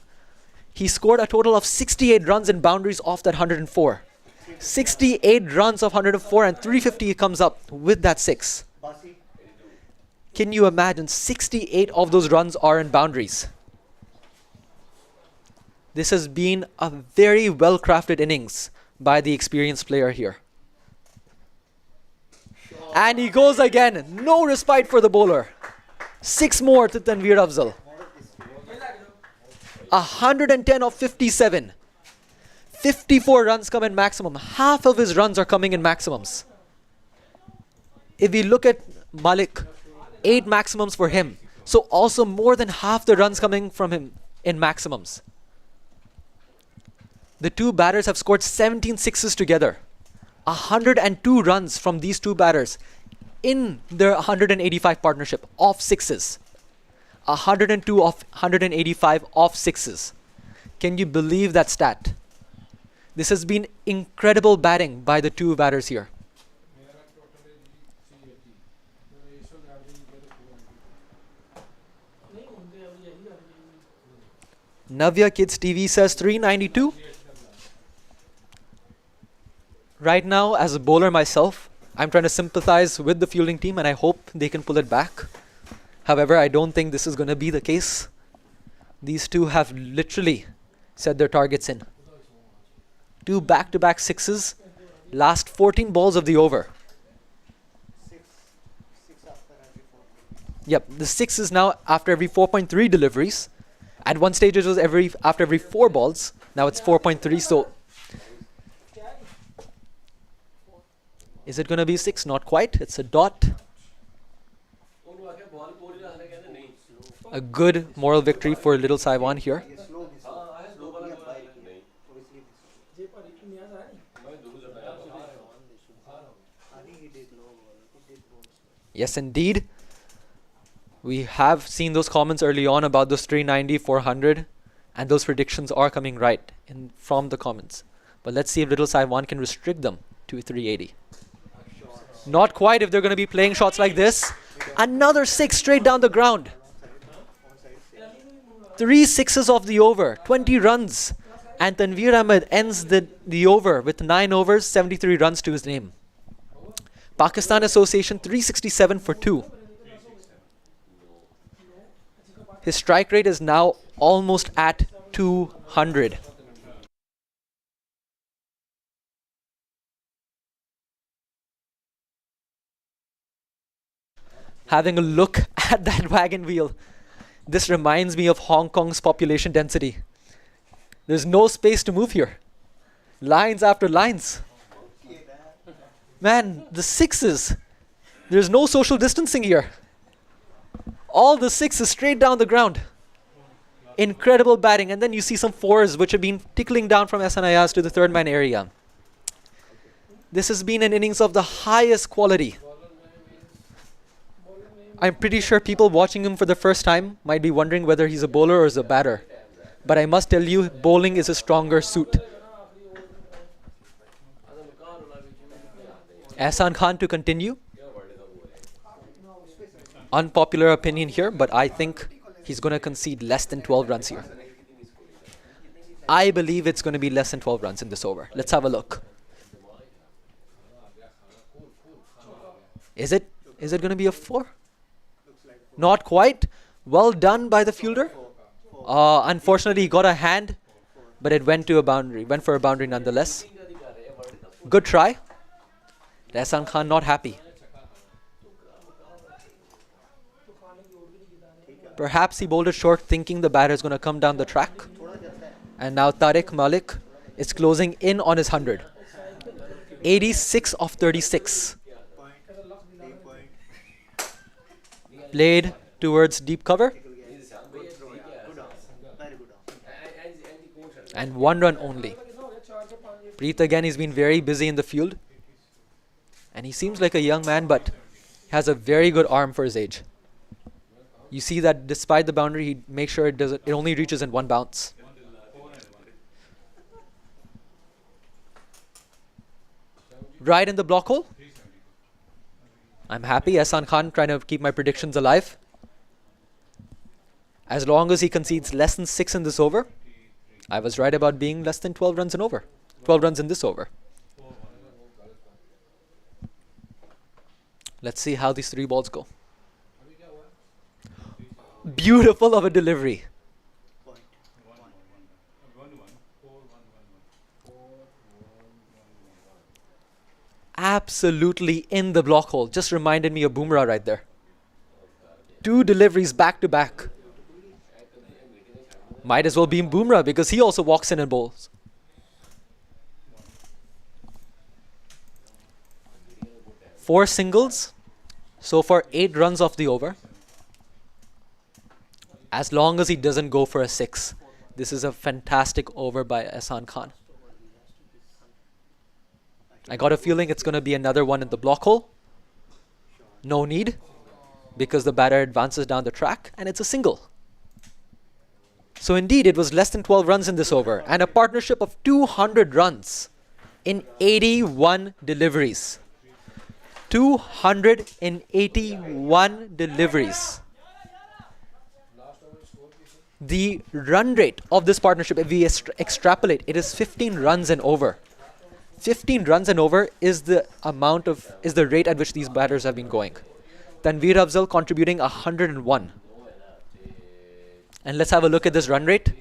He scored a total of 68 runs and boundaries off that 104. 68 runs of 104 and 350 comes up with that 6. Can you imagine? 68 of those runs are in boundaries. This has been a very well-crafted innings by the experienced player here. And he goes again. No respite for the bowler. 6 more to Tanveer Afzal. 110 of 57. 54 runs come in maximum. Half of his runs are coming in maximums. If we look at Malik, 8 maximums for him. So also more than half the runs coming from him in maximums. The 2 batters have scored 17 sixes together. 102 runs from these 2 batters in their 185 partnership of 6s. 102 of 185 of 6s. Can you believe that stat? This has been incredible batting by the 2 batters here. Navya Kids TV says 392. Right now, as a bowler myself, I'm trying to sympathize with the fielding team and I hope they can pull it back. However, I don't think this is going to be the case. These 2 have literally set their targets in. 2 back-to-back 6s, last 14 balls of the over. Yep, the 6 is now after every 4.3 deliveries. At one stage it was after every 4 balls. Now it's 4.3, so is it going to be 6? Not quite. It's a dot. A good moral victory for little Saiwan here. Yes, indeed. We have seen those comments early on about those 390, 400, and those predictions are coming right from the comments. But let's see if Little Sai-1 can restrict them to 380. Not quite if they're going to be playing shots like this. Another 6 straight down the ground. 3 sixes off the over, 20 runs. And Tanveer Ahmed ends the over with 9 overs, 73 runs to his name. Pakistan Association 367 for 2. His strike rate is now almost at 200. Having a look at that wagon wheel, this reminds me of Hong Kong's population density. There's no space to move here. Lines after lines. Man, the sixes. There's no social distancing here. All the sixes straight down the ground. Incredible batting. And then you see some fours which have been tickling down from SNIS to the third man area. This has been an innings of the highest quality. I'm pretty sure people watching him for the first time might be wondering whether he's a bowler or is a batter. But I must tell you, bowling is a stronger suit. Ehsan Khan to continue. Unpopular opinion here, but I think he's going to concede less than 12 runs here. I believe it's going to be less than 12 runs in this over. Let's have a look. Is it going to be a 4? Not quite. Well done by the fielder. Unfortunately, he got a hand, but it went to a boundary. Went for a boundary nonetheless. Good try. Ehsan Khan not happy. Perhaps he bowled it short thinking the batter is going to come down the track. And now Tariq Malik is closing in on his 100. 86 of 36. Played towards deep cover. And 1 run only. Preet again, he's been very busy in the field. And he seems like a young man, but has a very good arm for his age. You see that despite the boundary, he makes sure it only reaches in 1 bounce. Right in the block hole. I'm happy. Ehsan Khan trying to keep my predictions alive. As long as he concedes less than 6 in this over, I was right about being less than 12 runs in over. 12 runs in this over. Let's see how these 3 balls go. Beautiful of a delivery. Absolutely in the block hole. Just reminded me of Bumrah right there. 2 deliveries back to back. Might as well be Bumrah because he also walks in and bowls. Four singles. So far 8 runs off the over. As long as he doesn't go for a 6. This is a fantastic over by Ehsan Khan. I got a feeling it's going to be another one in the block hole. No need. Because the batter advances down the track and it's a single. So indeed, it was less than 12 runs in this over. And a partnership of 200 runs in 81 deliveries. 281 deliveries. The run rate of this partnership, if we extrapolate, it is 15 runs and over. 15 runs and over is the rate at which these batters have been going. Tanveer Afzal contributing 101. And let's have a look at this run rate.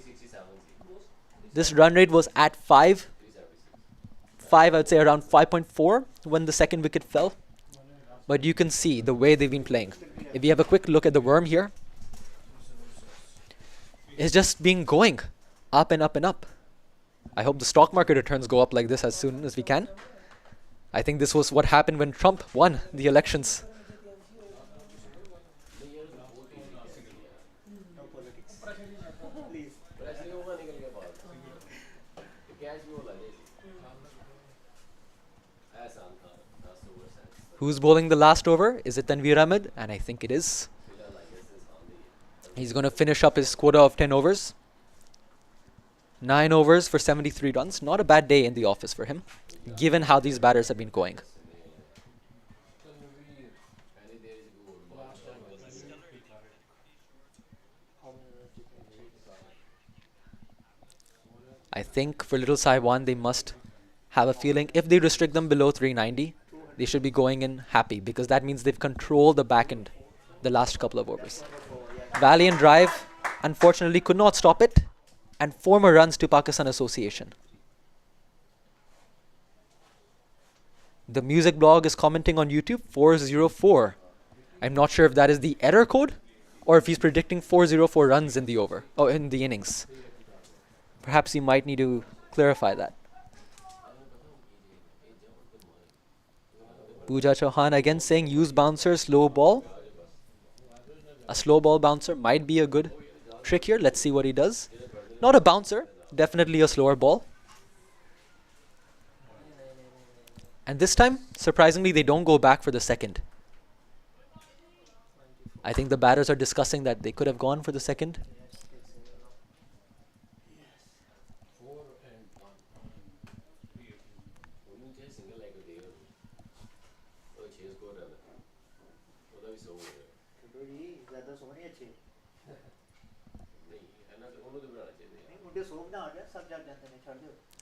This run rate was at 5. I would say around 5.4 when the second wicket fell. But you can see the way they've been playing. If you have a quick look at the worm here, it's just been going up and up and up. I hope the stock market returns go up like this as soon as we can. I think this was what happened when Trump won the elections. Who's bowling the last over? Is it Tanveer Ahmed? And I think it is. He's going to finish up his quota of 10 overs. 9 overs for 73 runs. Not a bad day in the office for him, given how these batters have been going. I think for Little Saiwan, they must have a feeling if they restrict them below 390, they should be going in happy because that means they've controlled the back end the last couple of overs. Valiant drive, unfortunately could not stop it, and 4 more runs to Pakistan Association. The music blog is commenting on YouTube 404. I'm not sure if that is the error code or if he's predicting 404 runs in the over, in the innings. Perhaps he might need to clarify that. Pooja Chauhan again saying use bouncer, slow ball. A slow ball bouncer might be a good trick here. Let's see what he does. Not a bouncer, definitely a slower ball. And this time, surprisingly, they don't go back for the second. I think the batters are discussing that they could have gone for the second.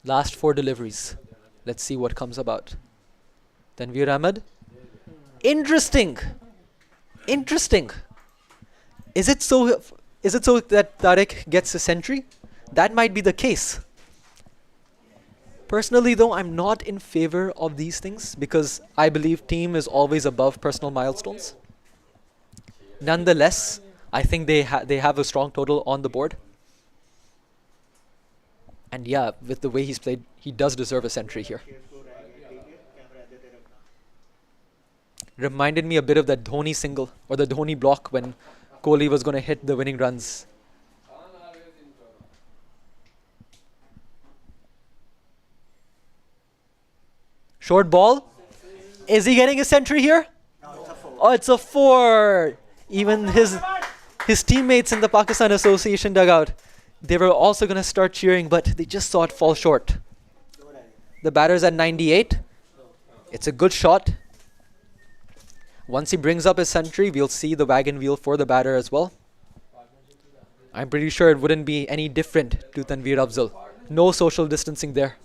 Last 4 deliveries. Let's see what comes about. Tanveer Ahmed. Interesting. Interesting. Is it so that Tariq gets a century? That might be the case. Personally though, I'm not in favor of these things because I believe team is always above personal milestones. Nonetheless, I think they have a strong total on the board. And yeah, with the way he's played, he does deserve a century here. Reminded me a bit of that Dhoni single or the Dhoni block when Kohli was going to hit the winning runs. Short ball. Is he getting a century here? Oh, it's a 4. Even his teammates in the Pakistan Association dugout, they were also going to start cheering, but they just saw it fall short. The batter's at 98. It's a good shot. Once he brings up his century, we'll see the wagon wheel for the batter as well. I'm pretty sure it wouldn't be any different to Tanveer Afzal. No social distancing there.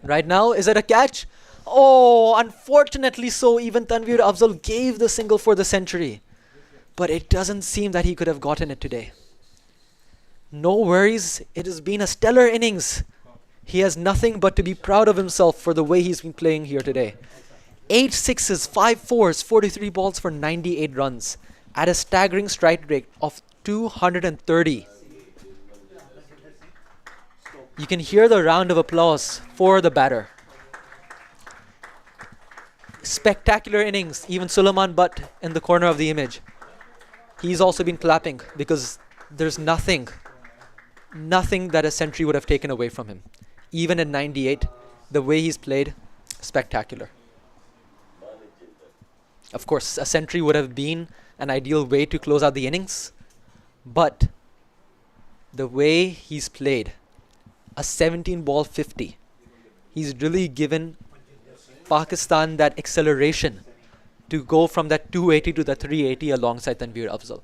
Right now, is it a catch? Oh, unfortunately so, even Tanveer Afzal gave the single for the century. But it doesn't seem that he could have gotten it today. No worries, it has been a stellar innings. He has nothing but to be proud of himself for the way he's been playing here today. 8 sixes, 5 fours, 43 balls for 98 runs at a staggering strike rate of 230. You can hear the round of applause for the batter. Spectacular innings. Even Sulaiman Butt in the corner of the image. He's also been clapping because there's nothing that a century would have taken away from him. Even at 98, the way he's played, spectacular. Of course, a century would have been an ideal way to close out the innings. But the way he's played, a 17-ball 50. He's really given Pakistan that acceleration to go from that 280 to the 380 alongside Tanveer Afzal.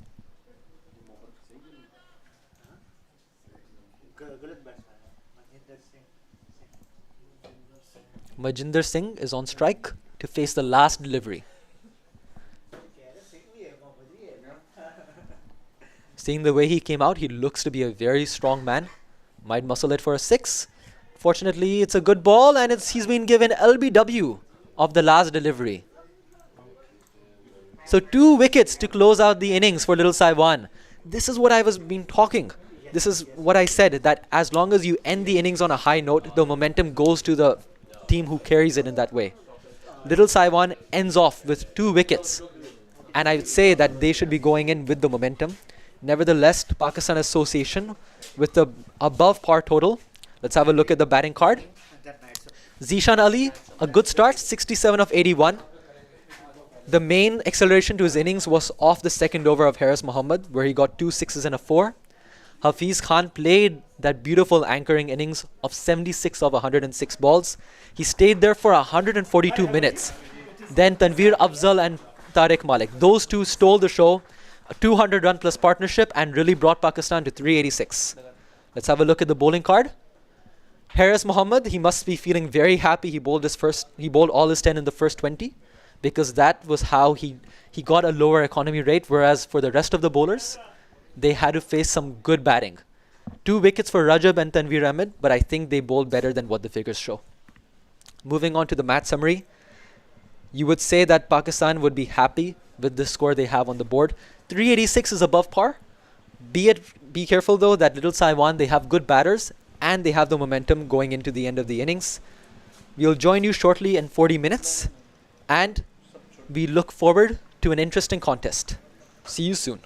Majinder Singh is on strike to face the last delivery. Seeing the way he came out, he looks to be a very strong man. Might muscle it for a 6. Fortunately, it's a good ball and he's been given LBW of the last delivery. So 2 wickets to close out the innings for Little Saiwan. This is what I was been talking. This is what I said, that as long as you end the innings on a high note, the momentum goes to the team who carries it in that way. Little Saiwan ends off with 2 wickets. And I would say that they should be going in with the momentum. Nevertheless, Pakistan Association with the above par total. Let's have a look at the batting card. That night, so Zishan Ali, a good start, 67 of 81. The main acceleration to his innings was off the second over of Haris Mohammed, where he got 2 6s and a 4. Hafiz Khan played that beautiful anchoring innings of 76 of 106 balls. He stayed there for 142 minutes. Then Tanveer Afzal and Tariq Malik, those two stole the show, a 200 run plus partnership, and really brought Pakistan to 386. Let's have a look at the bowling card. Haris Mohammed, he must be feeling very happy. He bowled all his 10 in the first 20, because that was how he got a lower economy rate, whereas for the rest of the bowlers, they had to face some good batting. 2 wickets for Rajab and Tanveer Ahmed, but I think they bowled better than what the figures show. Moving on to the match summary, you would say that Pakistan would be happy with the score they have on the board. 386 is above par. Be careful though that Little Saiwan, they have good batters and they have the momentum going into the end of the innings. We'll join you shortly in 40 minutes and we look forward to an interesting contest. See you soon.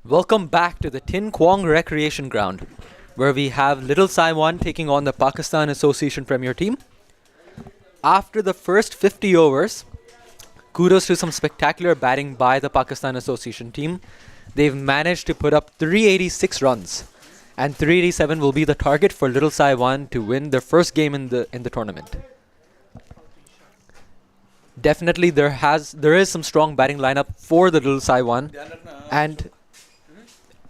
Welcome back to the Tin Kwong Recreation Ground, where we have Little Saiwan taking on the Pakistan Association Premier Team. After the first 50 overs, kudos to some spectacular batting by the Pakistan Association team. They've managed to put up 386 runs, and 387 will be the target for Little Saiwan to win their first game in the tournament. Definitely, there is some strong batting lineup for the Little Saiwan, and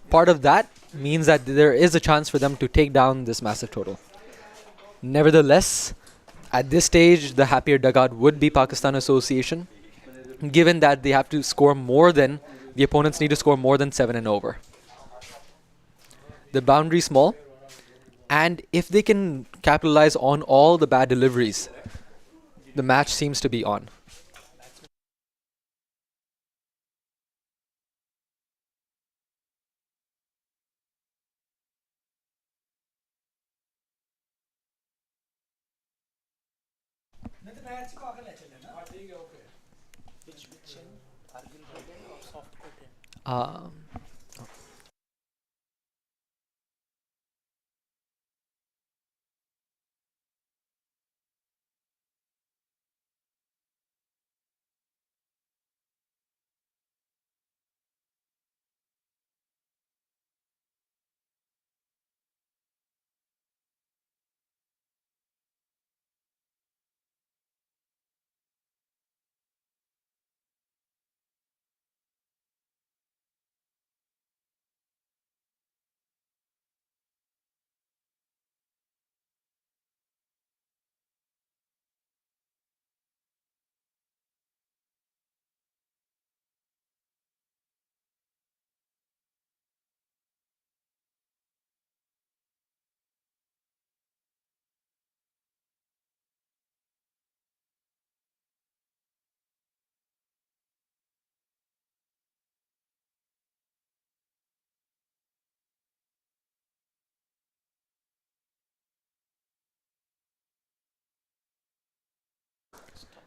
part of that means that there is a chance for them to take down this massive total. Nevertheless, at this stage, the happier dugout would be Pakistan Association, given that they have to score the opponents need to score more than 7 and over. The boundary small, and if they can capitalize on all the bad deliveries, the match seems to be on. Um,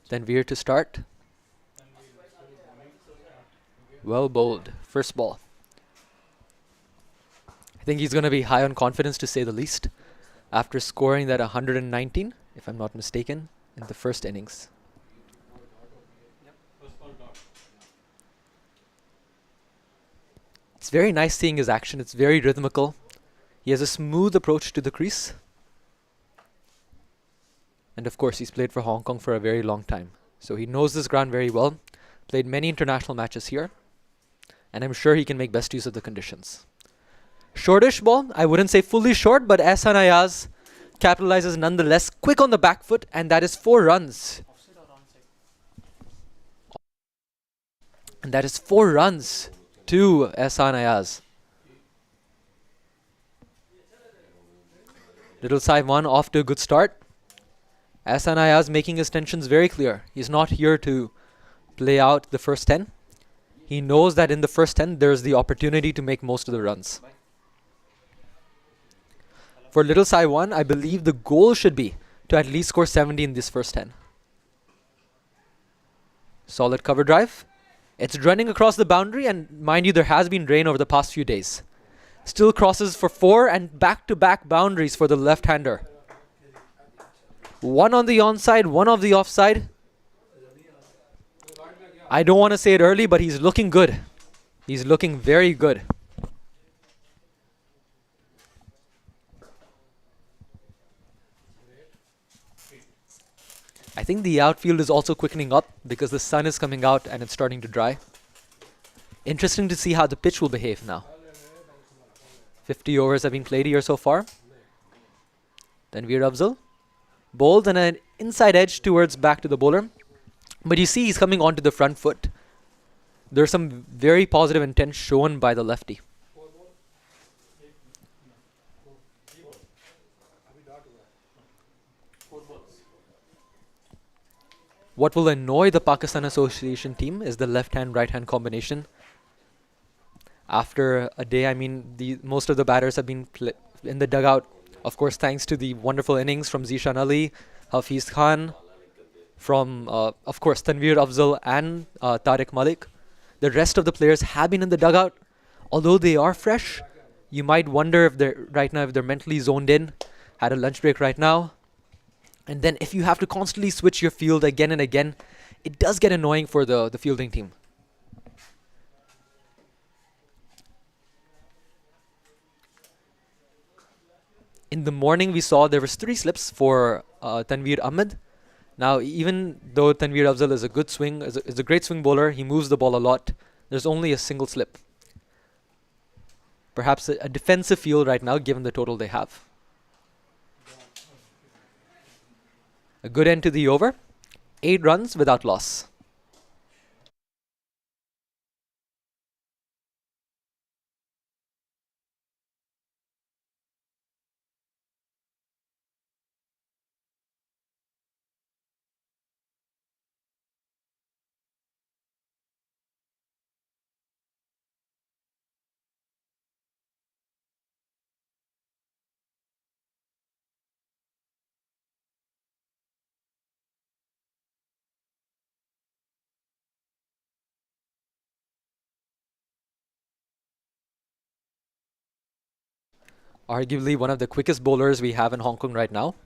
Then Veer to start. Well bowled. First ball. I think he's going to be high on confidence, to say the least, after scoring that 119, if I'm not mistaken, in the first innings. It's very nice seeing his action. It's very rhythmical. He has a smooth approach to the crease. And of course, he's played for Hong Kong for a very long time. So he knows this ground very well. Played many international matches here. And I'm sure he can make best use of the conditions. Shortish ball. I wouldn't say fully short, but Ehsan Ayaz capitalizes nonetheless. Quick on the back foot, and that is 4 runs. And that is 4 runs to Ehsan Ayaz. Little Saiwan off to a good start. Ehsan Ayaz making his intentions very clear. He's not here to play out the first 10. He knows that in the first 10, there's the opportunity to make most of the runs. For Little Saiwan, I believe the goal should be to at least score 70 in this first 10. Solid cover drive. It's running across the boundary, and mind you, there has been rain over the past few days. Still crosses for 4 and back-to-back boundaries for the left-hander. 1 on the onside, 1 off the offside. I don't want to say it early, but he's looking good. He's looking very good. I think the outfield is also quickening up because the sun is coming out and it's starting to dry. Interesting to see how the pitch will behave now. 50 overs have been played here so far. Tanveer Afzal bowled and an inside edge towards back to the bowler. But you see he's coming onto the front foot. There's some very positive intent shown by the lefty. What will annoy the Pakistan Association team is the left-hand, right-hand combination. After a day, I mean, most of the batters have been in the dugout. Of course, thanks to the wonderful innings from Zishan Ali, Hafiz Khan, from, of course, Tanveer Afzal and Tariq Malik. The rest of the players have been in the dugout. Although they are fresh, you might wonder if they're right now if they're mentally zoned in, had a lunch break right now. And then if you have to constantly switch your field again and again, it does get annoying for the fielding team. In the morning, we saw there was 3 slips for Tanveer Ahmed. Now, even though Tanveer Afzal is a good swing, is a great swing bowler, he moves the ball a lot. There's only a single slip. Perhaps a defensive field right now, given the total they have. A good end to the over. 8 runs without loss. Arguably one of the quickest bowlers we have in Hong Kong right now.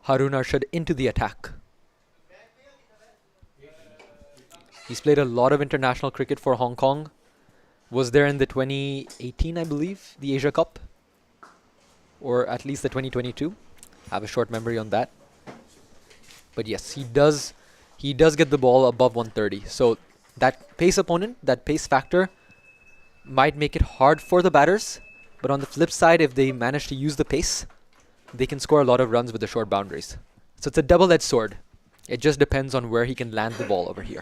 Harun Arshad into the attack. He's played a lot of international cricket for Hong Kong. Was there in the 2018, I believe, the Asia Cup. Or at least the 2022. Have a short memory on that. But yes, he does get the ball above 130. So that pace opponent, that pace factor might make it hard for the batters. But on the flip side, if they manage to use the pace, they can score a lot of runs with the short boundaries. So it's a double-edged sword. It just depends on where he can land the ball over here.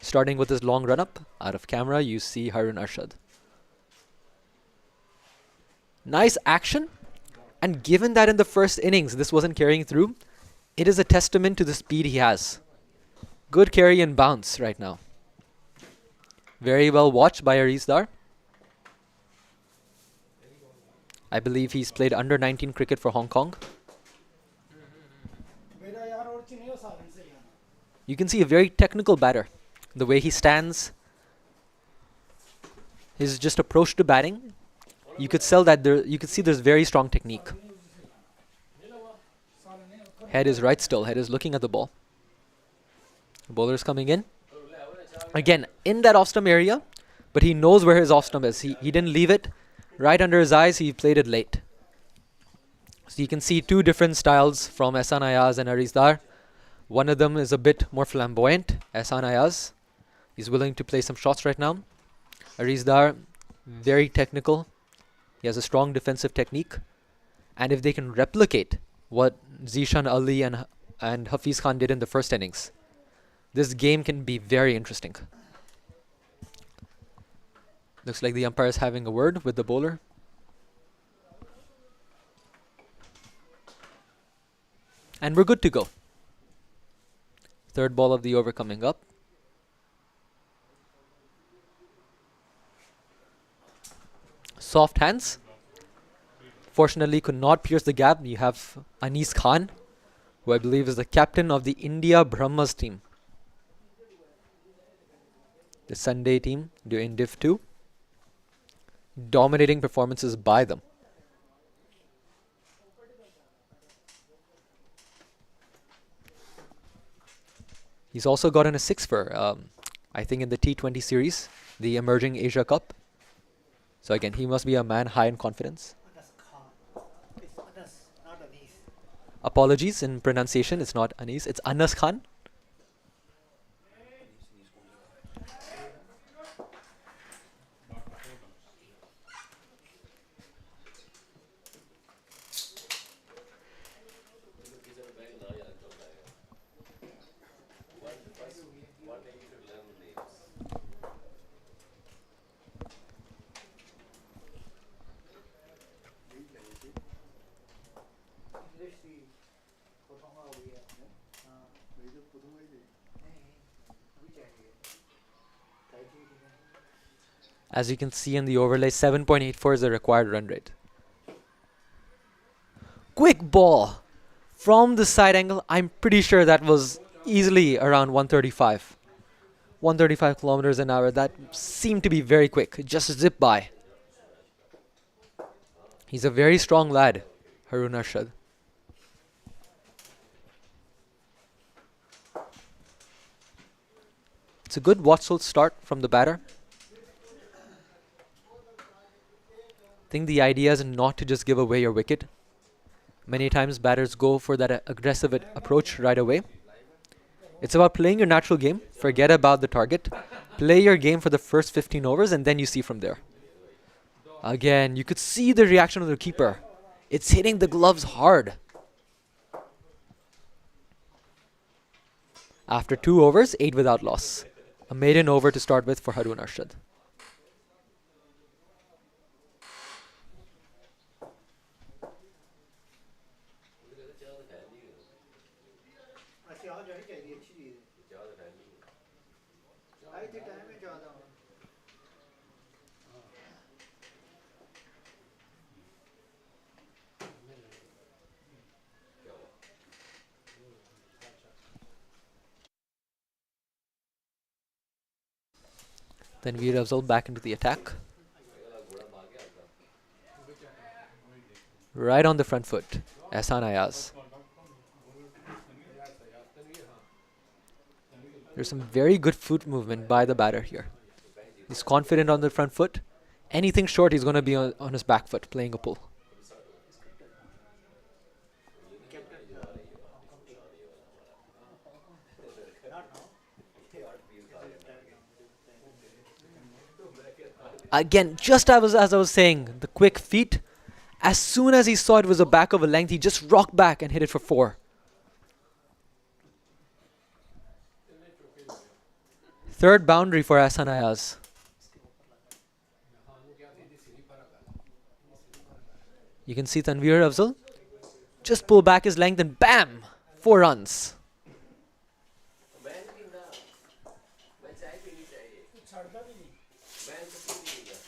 Starting with his long run-up, out of camera, you see Harun Arshad. Nice action. And given that in the first innings, this wasn't carrying through, it is a testament to the speed he has. Good carry and bounce right now. Very well watched by Arisdar. I believe he's played under 19 cricket for Hong Kong. You can see a very technical batter. The way he stands, his just approach to batting, you could see there's very strong technique. Head is right still, head is looking at the ball. Bowler's coming in. Again, in that off stump area, but he knows where his off stump is. He didn't leave it right under his eyes, he played it late. So you can see 2 different styles from Ehsan Ayaz and Arisdar. One of them is a bit more flamboyant, Ehsan Ayaz. He's willing to play some shots right now. Arisdar, very technical. He has a strong defensive technique. And if they can replicate what Zishan Ali and Hafiz Khan did in the first innings, this game can be very interesting. Looks like the umpire is having a word with the bowler. And we're good to go. Third ball of the over coming up. Soft hands. Fortunately could not pierce the gap. You have Anis Khan, who I believe is the captain of the India Brahmas team. The Sunday team in Div 2. Dominating performances by them. He's also gotten a 6 for, I think, in the T20 series, the Emerging Asia Cup. So again, he must be a man high in confidence. Anas Khan. It's Anas, not Anis. Apologies in pronunciation, it's not Anis, it's Anas Khan. As you can see in the overlay, 7.84 is the required run rate. Quick ball from the side angle. I'm pretty sure that was easily around 135. 135 kilometers an hour. That seemed to be very quick. Just zip by. He's a very strong lad, Harun Arshad. It's a good watchful start from the batter. I think the idea is not to just give away your wicket. Many times batters go for that aggressive approach right away. It's about playing your natural game. Forget about the target. Play your game for the first 15 overs and then you see from there. Again, you could see the reaction of the keeper. It's hitting the gloves hard. After 2 overs, 8 without loss. A maiden over to start with for Harun Arshad. Then Veer Afzal back into the attack. Right on the front foot, Ehsan Ayaz. There's some very good foot movement by the batter here. He's confident on the front foot. Anything short, he's going to be on his back foot, playing a pull. Again, just as I was saying, the quick feet. As soon as he saw it was a back of a length, he just rocked back and hit it for 4. Third boundary for Ehsan Ayaz. You can see Tanveer Afzal just pull back his length and bam! 4 runs.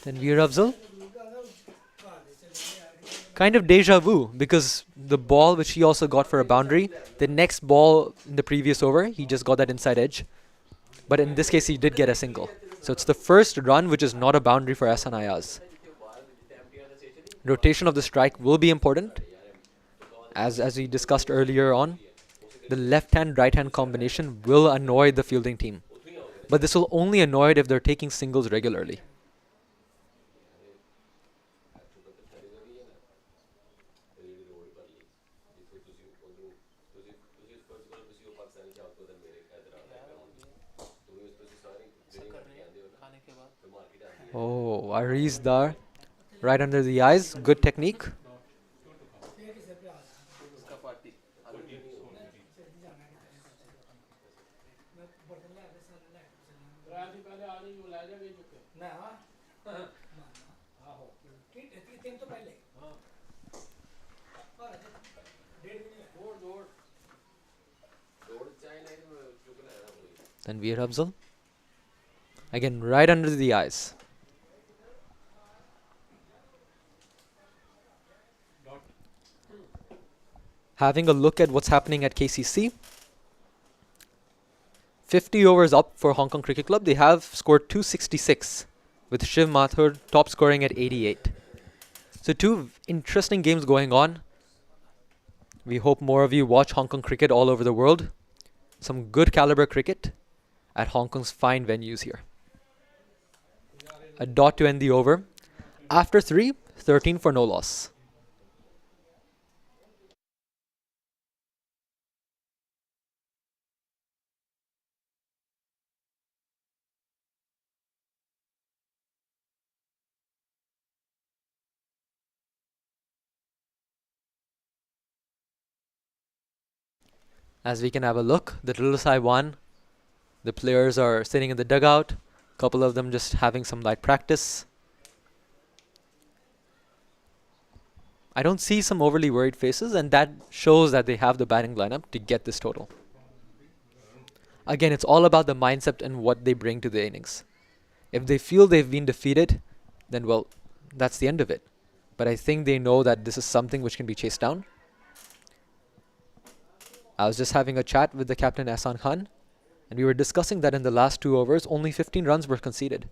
Tanveer Afzal. Kind of deja vu because the ball which he also got for a boundary, the next ball in the previous over, he just got that inside edge. But in this case, he did get a single. So it's the first run which is not a boundary for Ehsan Ayaz. Rotation of the strike will be important. As we discussed earlier on, the left-hand, right-hand combination will annoy the fielding team. But this will only annoy it if they're taking singles regularly. Oh, Ariz Dar, right under the eyes, good technique. Then Veer Afzal, again right under the eyes. Having a look at what's happening at KCC. 50 overs up for Hong Kong Cricket Club. They have scored 266 with Shiv Mathur top scoring at 88. So 2 interesting games going on. We hope more of you watch Hong Kong cricket all over the world. Some good caliber cricket at Hong Kong's fine venues here. A dot to end the over. After 3, 13 for no loss. As we can have a look, the drill side 1. The players are sitting in the dugout. Couple of them just having some light practice. I don't see some overly worried faces, and that shows that they have the batting lineup to get this total. Again, it's all about the mindset and what they bring to the innings. If they feel they've been defeated, then well, that's the end of it. But I think they know that this is something which can be chased down. I was just having a chat with the captain Ehsan Khan, And we were discussing that in the last 2 overs, only 15 runs were conceded.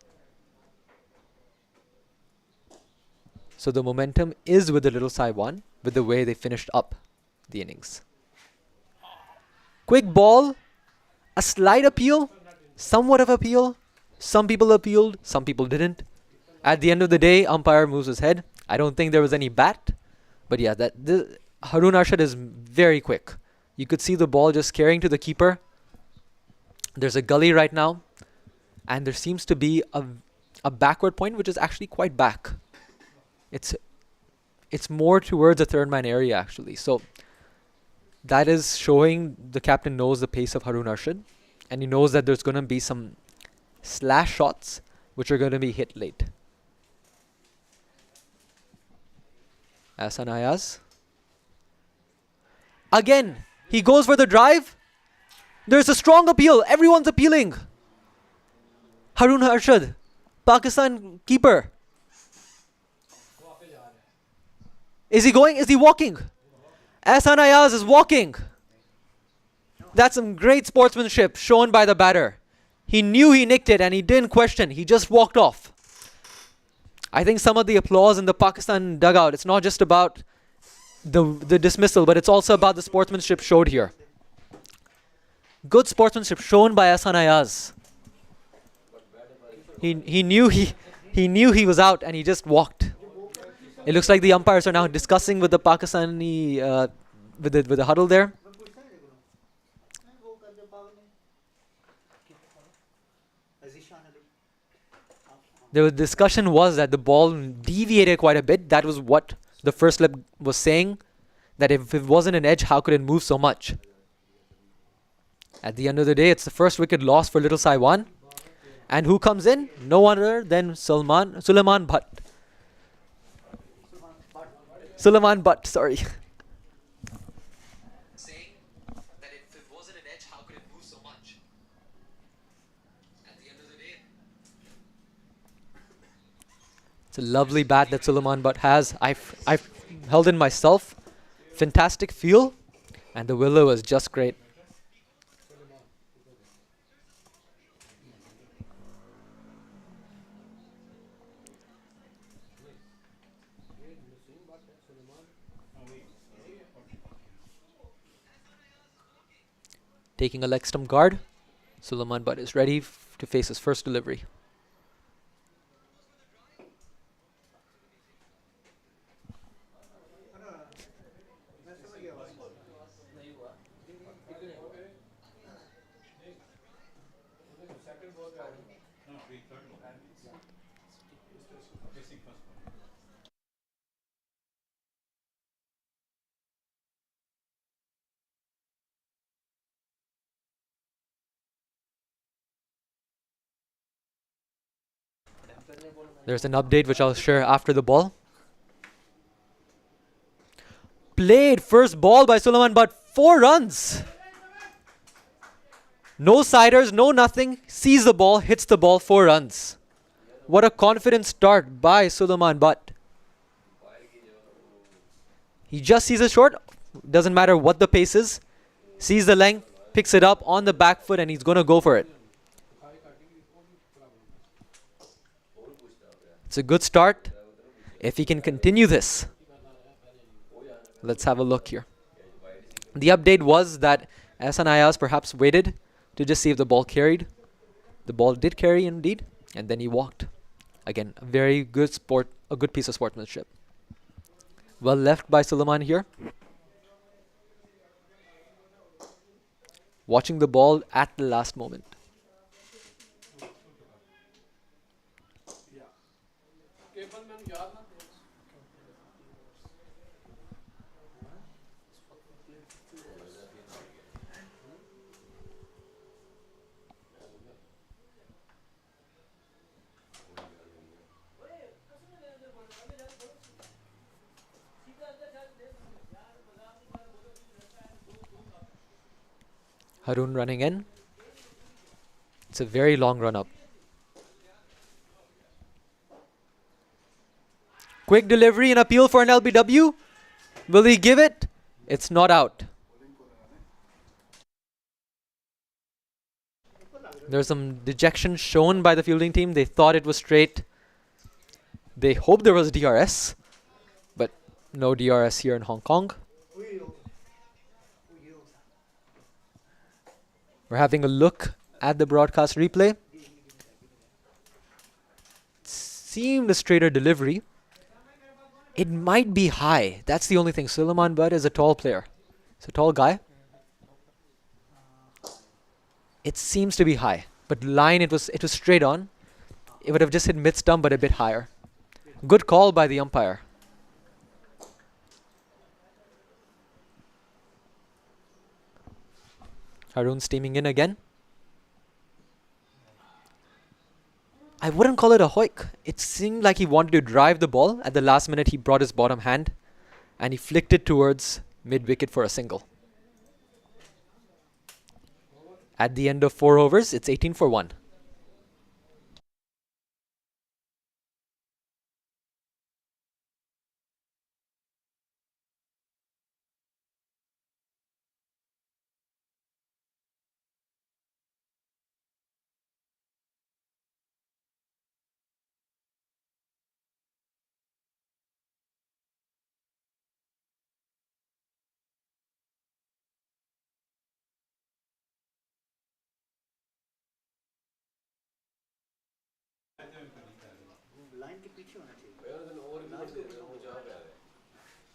So the momentum is with the Little Sai 1, with the way they finished up the innings. Quick ball, a slight appeal, somewhat of appeal. Some people appealed, some people didn't. At the end of the day, umpire moves his head. I don't think there was any bat. But yeah, Harun Arshad is very quick. You could see the ball just carrying to the keeper. There's a gully right now. And there seems to be a backward point, which is actually quite back. It's more towards the third man area, actually. So that is showing the captain knows the pace of Harun Arshad. And he knows that there's going to be some slash shots, which are going to be hit late. Ahsan Ayaz. Again, he goes for the drive. There's a strong appeal. Everyone's appealing. Harun Arshad, Pakistan keeper. Is he going? Is he walking? Ahsan Ayaz is walking. That's some great sportsmanship shown by the batter. He knew he nicked it and he didn't question. He just walked off. I think some of the applause in the Pakistan dugout, it's not just about the dismissal, but it's also about the sportsmanship showed here. Good sportsmanship shown by Ahsan Ayaz. He knew he was out and he just walked. It looks like the umpires are now discussing with the Pakistani with the huddle there. The discussion was that the ball deviated quite a bit. That was what the first slip was saying. That if it wasn't an edge, how could it move so much? At the end of the day, it's the first wicket loss for Little Sai 1. And who comes in? No other than Sulaiman Butt. Sulaiman Butt, sorry. Saying that if it wasn't an edge, how could it move so much? At the end of the day, it's a lovely bat that Sulaiman Butt has. I've held in myself. Fantastic feel. And the willow is just great. Taking a leg stump guard, Sulaiman Butt is ready to face his first delivery. There's an update which I'll share after the ball. Played first ball by Sulaiman Butt, 4 runs. No siders, no nothing. Sees the ball, hits the ball, 4 runs. What a confident start by Sulaiman Butt. He just sees a short. Doesn't matter what the pace is. Sees the length, picks it up on the back foot, and he's going to go for it. It's a good start. If he can continue this. Let's have a look here. The update was that Ahsan Ayaz perhaps waited to just see if the ball carried. The ball did carry indeed. And then he walked. Again, a very good a good piece of sportsmanship. Well left by Sulaiman here. Watching the ball at the last moment. Harun running in. It's a very long run up. Quick delivery and appeal for an LBW. Will he give it? It's not out. There's some dejection shown by the fielding team. They thought it was straight. They hoped there was DRS, but no DRS here in Hong Kong. We're having a look at the broadcast replay. Seemed a straighter delivery. It might be high. That's the only thing. Suleiman Butt is a tall player. He's a tall guy. It seems to be high, but line it was straight on. It would have just hit mid stump, but a bit higher. Good call by the umpire. Harun steaming in again. I wouldn't call it a hoik. It seemed like he wanted to drive the ball. At the last minute, he brought his bottom hand and he flicked it towards mid-wicket for a single. At the end of 4 overs, it's 18 for 1.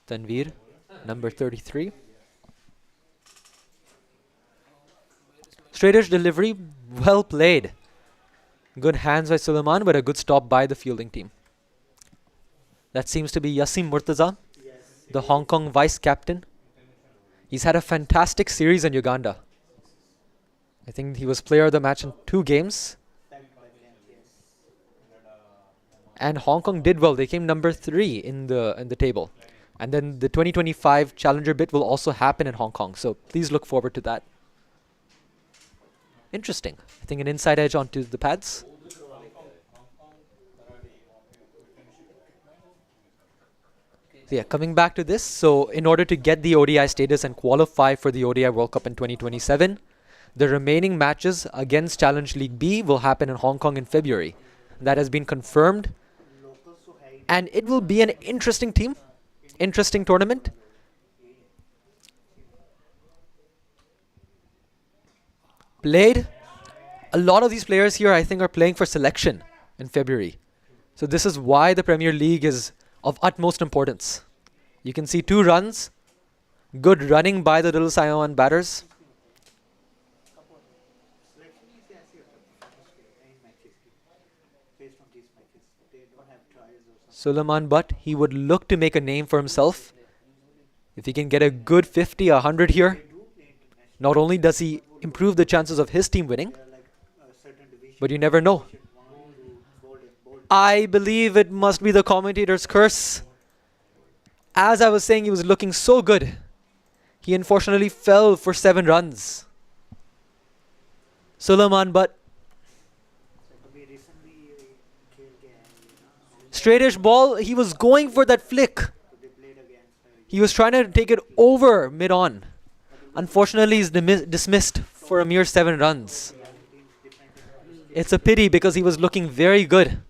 Tanveer, number 33. Straightish delivery, well played. Good hands by Suleiman, but a good stop by the fielding team. That seems to be Yassim Murtaza, the Hong Kong vice captain. He's had a fantastic series in Uganda. I think he was player of the match in 2 games. And Hong Kong did well. They came number 3 in the table. And then the 2025 Challenger bid will also happen in Hong Kong. So please look forward to that. Interesting. I think an inside edge onto the pads. So yeah, coming back to this. So in order to get the ODI status and qualify for the ODI World Cup in 2027, the remaining matches against Challenge League B will happen in Hong Kong in February. That has been confirmed. And it will be an interesting team. Interesting tournament. Played. A lot of these players here, I think, are playing for selection in February. So this is why the Premier League is of utmost importance. You can see 2 runs. Good running by the Little Sion batters. Suleiman Butt, he would look to make a name for himself. If he can get a good 50, 100 here, not only does he improve the chances of his team winning, but you never know. I believe it must be the commentator's curse. As I was saying, he was looking so good. He unfortunately fell for 7 runs. Suleiman Butt. Straightish ball, he was going for that flick. He was trying to take it over mid-on. Unfortunately, he's dismissed for a mere 7 runs. It's a pity because he was looking very good.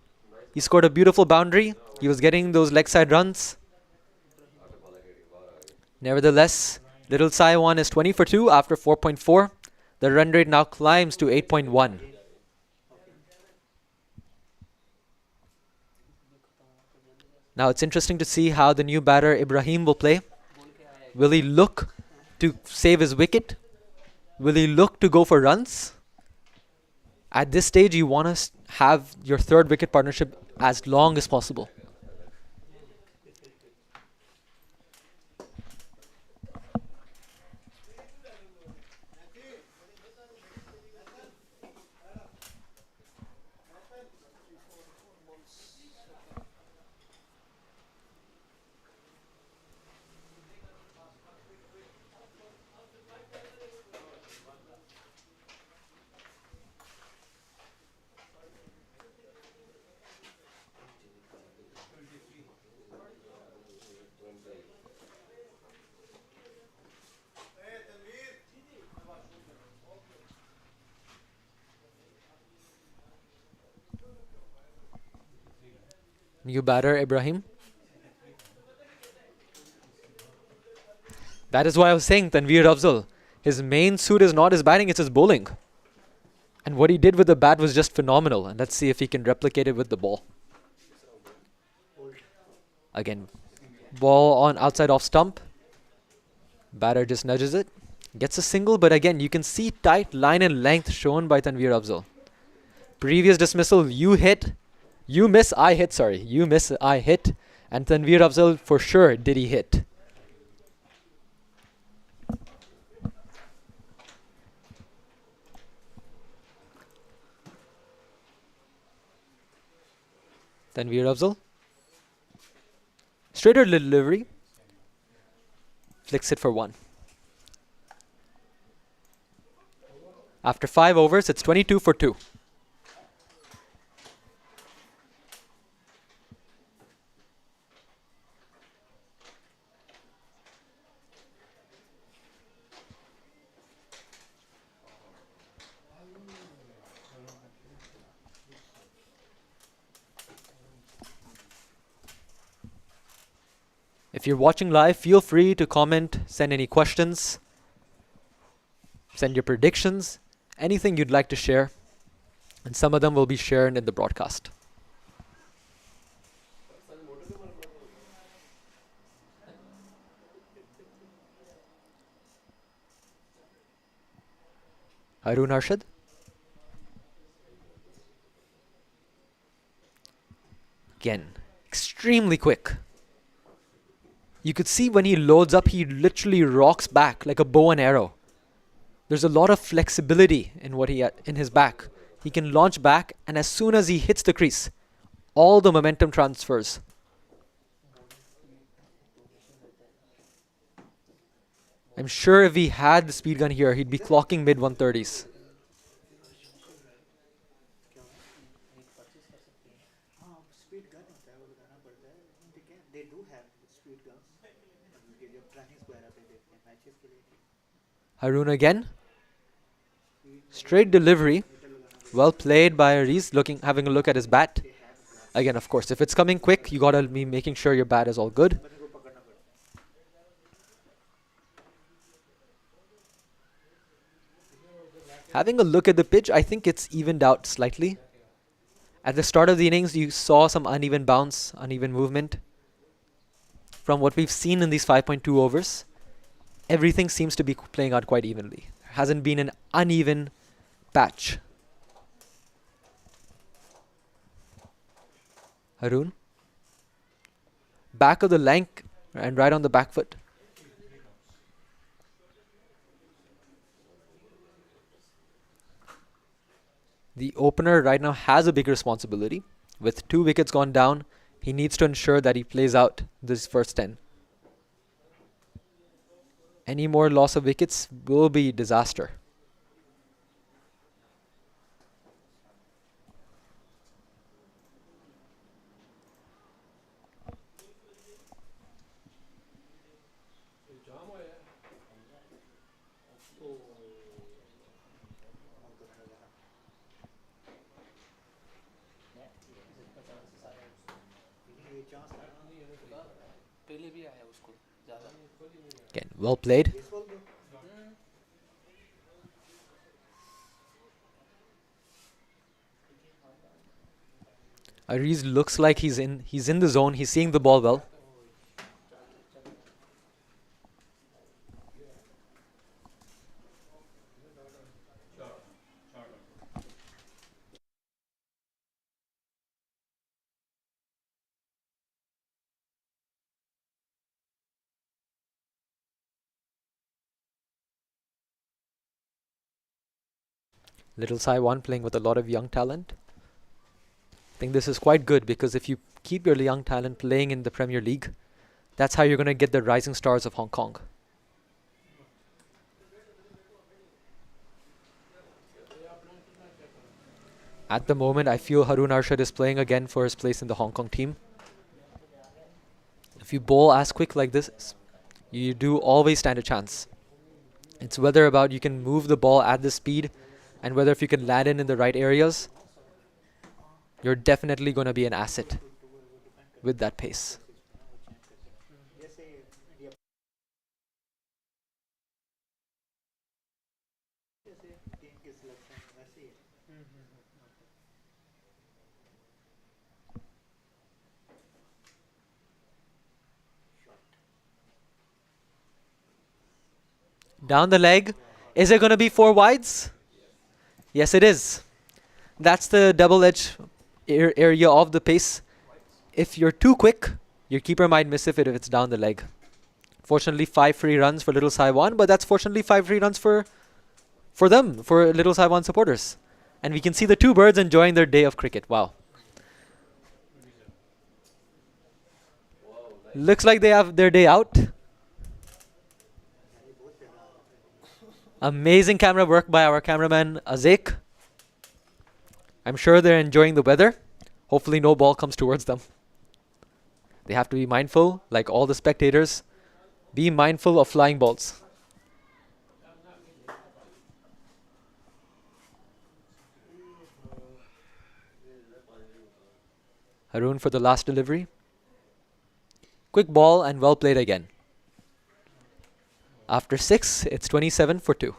He scored a beautiful boundary. He was getting those leg side runs. Nevertheless, Little Saiwan is 20 for 2 after 4.4. The run rate now climbs to 8.1. Now it's interesting to see how the new batter Ibrahim will play. Will he look to save his wicket? Will he look to go for runs? At this stage, you want to have your 3rd wicket partnership as long as possible. New batter, Ibrahim. That is why I was saying Tanveer Afzal. His main suit is not his batting, it's his bowling. And what he did with the bat was just phenomenal. And let's see if he can replicate it with the ball. Again, ball on outside off stump. Batter just nudges it. Gets a single, but again, you can see tight line and length shown by Tanveer Afzal. Previous dismissal, you hit. You miss, I hit, sorry. You miss, I hit. And Tanveer Afzal, for sure, did he hit. Tanveer Afzal. Straighter delivery. Flicks it for 1. After 5 overs, it's 22 for 2. If you're watching live, feel free to comment, send any questions, send your predictions, anything you'd like to share, and some of them will be shared in the broadcast. Harun Arshad. Again, extremely quick. You could see when he loads up, he literally rocks back like a bow and arrow. There's a lot of flexibility in what in his back. He can launch back, and as soon as he hits the crease, all the momentum transfers. I'm sure if he had the speed gun here, he'd be clocking mid 130s. Speed gun होता है वो लगाना पड़ता है they do have speed guns जब trekking वगैरह पे देखते हैं मैचेस के लिए Harun again. Straight delivery. Well played by Reese, having a look at his bat. Again, of course, if it's coming quick, you gotta be making sure your bat is all good. Having a look at the pitch, I think it's evened out slightly. At the start of the innings, you saw some uneven bounce, uneven movement. From what we've seen in these 5.2 overs, everything seems to be playing out quite evenly. There hasn't been an uneven patch. Harun. Back of the leg and right on the back foot. The opener right now has a big responsibility. With 2 wickets gone down, he needs to ensure that he plays out this first 10. Any more loss of wickets will be disaster. Again, well played. Ariz looks like he's in the zone. He's seeing the ball well. Little Saiwan playing with a lot of young talent. I think this is quite good because if you keep your young talent playing in the Premier League, that's how you're going to get the rising stars of Hong Kong. At the moment, I feel Harun Arshad is playing again for his place in the Hong Kong team. If you bowl as quick like this, you do always stand a chance. It's whether about you can move the ball at this speed and whether if you can land in the right areas, you're definitely going to be an asset. with that pace. जैसे India जैसे team की selection वैसे ही है Down the leg. Is it going to be 4 wides? Yes, it is. That's the double-edged area of the pace. If you're too quick, your keeper might miss if it's down the leg. Fortunately, 5 free runs for Little Saiwan, but that's fortunately 5 free runs for them, for Little Saiwan supporters. And we can see the two birds enjoying their day of cricket. Wow. Looks like they have their day out. Amazing camera work by our cameraman Azek. I'm sure they're enjoying the weather. Hopefully no ball comes towards them. They have to be mindful, like all the spectators. Be mindful of flying balls. Haroon for the last delivery. Quick ball and well played again. After 6, it's 27 for 2.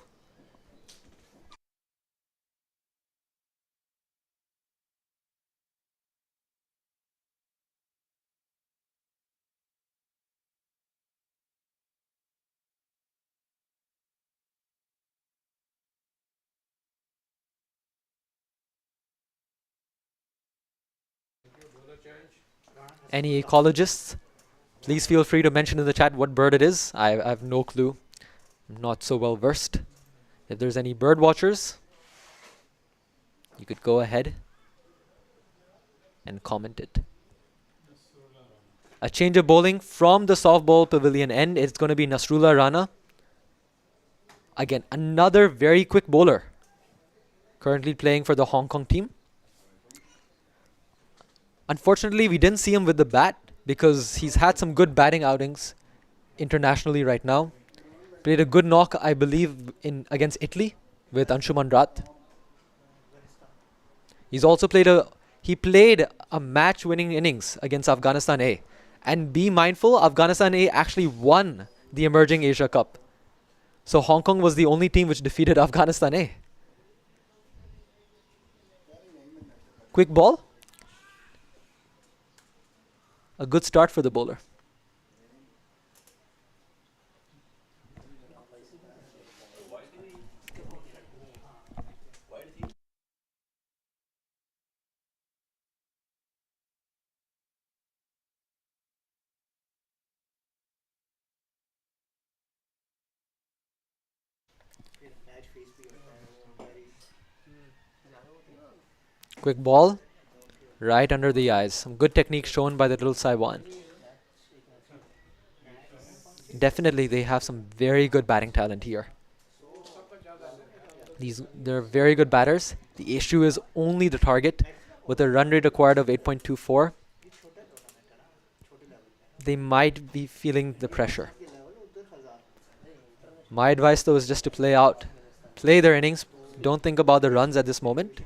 Any ecologists? Please feel free to mention in the chat what bird it is. I have no clue. I'm not so well versed. If there's any bird watchers, you could go ahead and comment it. A change of bowling from the softball pavilion end. It's going to be Nasrullah Rana. Again, another very quick bowler. Currently playing for the Hong Kong team. Unfortunately, we didn't see him with the bat because he's had some good batting outings internationally right now. Played a good knock, I believe, against Italy with Anshuman Rat. He's also played a match-winning innings against Afghanistan A. And be mindful, Afghanistan A actually won the Emerging Asia Cup. So Hong Kong was the only team which defeated Afghanistan A. Quick ball. A good start for the bowler. Match face भी होता है very Quick ball. Right under the eyes. Some good technique shown by the Little Saiwan. Definitely they have some very good batting talent here. They're very good batters. The issue is only the target. With a run rate acquired of 8.24, they might be feeling the pressure. My advice though is just to play their innings. Don't think about the runs at this moment.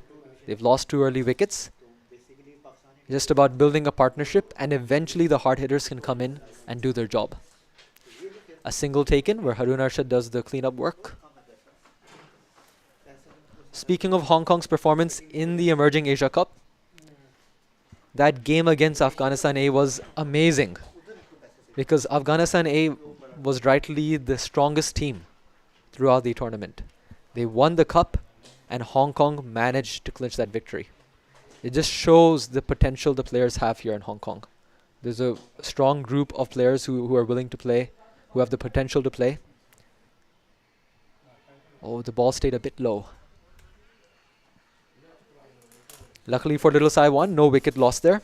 They've lost 2 early wickets. Just about building a partnership, and eventually the hard hitters can come in and do their job. A single taken where Haroon Arshad does the cleanup work. Speaking of Hong Kong's performance in the Emerging Asia Cup, that game against Afghanistan A was amazing because Afghanistan A was rightly the strongest team throughout the tournament. They won the cup and Hong Kong managed to clinch that victory. It just shows the potential the players have here in Hong Kong. There's a strong group of players who are willing to play, who have the potential to play. Oh, the ball stayed a bit low. Luckily for Little Saiwan, no wicket lost there.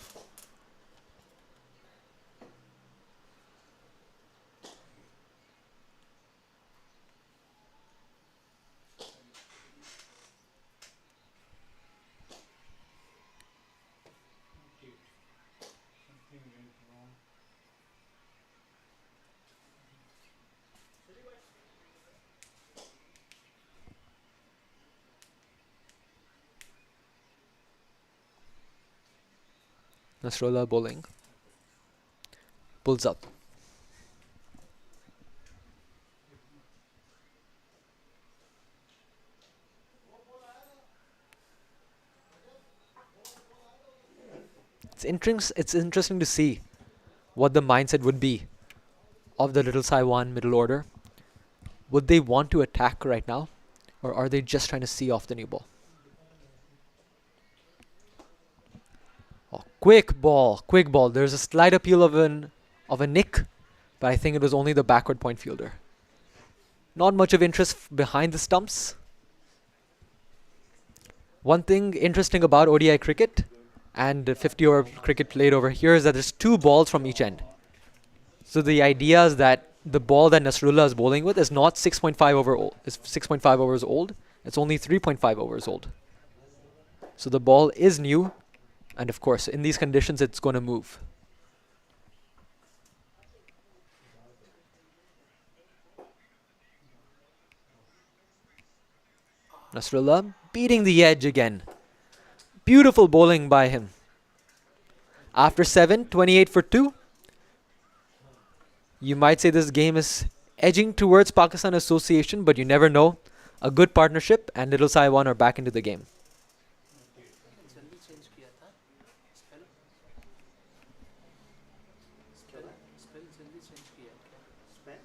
Nasrullah bowling. pulls up. It's interesting to see what the mindset would be of the Little Taiwan middle order. Would they want to attack right now, or are they just trying to see off the new ball? Oh, quick ball. There's a slight appeal of a nick, but I think it was only the backward point fielder. Not much of interest behind the stumps. One thing interesting about ODI cricket and 50-over cricket played over here is that there's 2 balls from each end. So the idea is that the ball that Nasrullah is bowling with is not 6.5 overs old. It's only 3.5 overs old. So the ball is new, and of course, in these conditions, it's going to move. Nasrullah beating the edge again. Beautiful bowling by him. After 7, 28 for 2. You might say this game is edging towards Pakistan Association, but you never know. A good partnership and Little Taiwan are back into the game. जल्दी change किया था spell spell जल्दी change किया क्या spell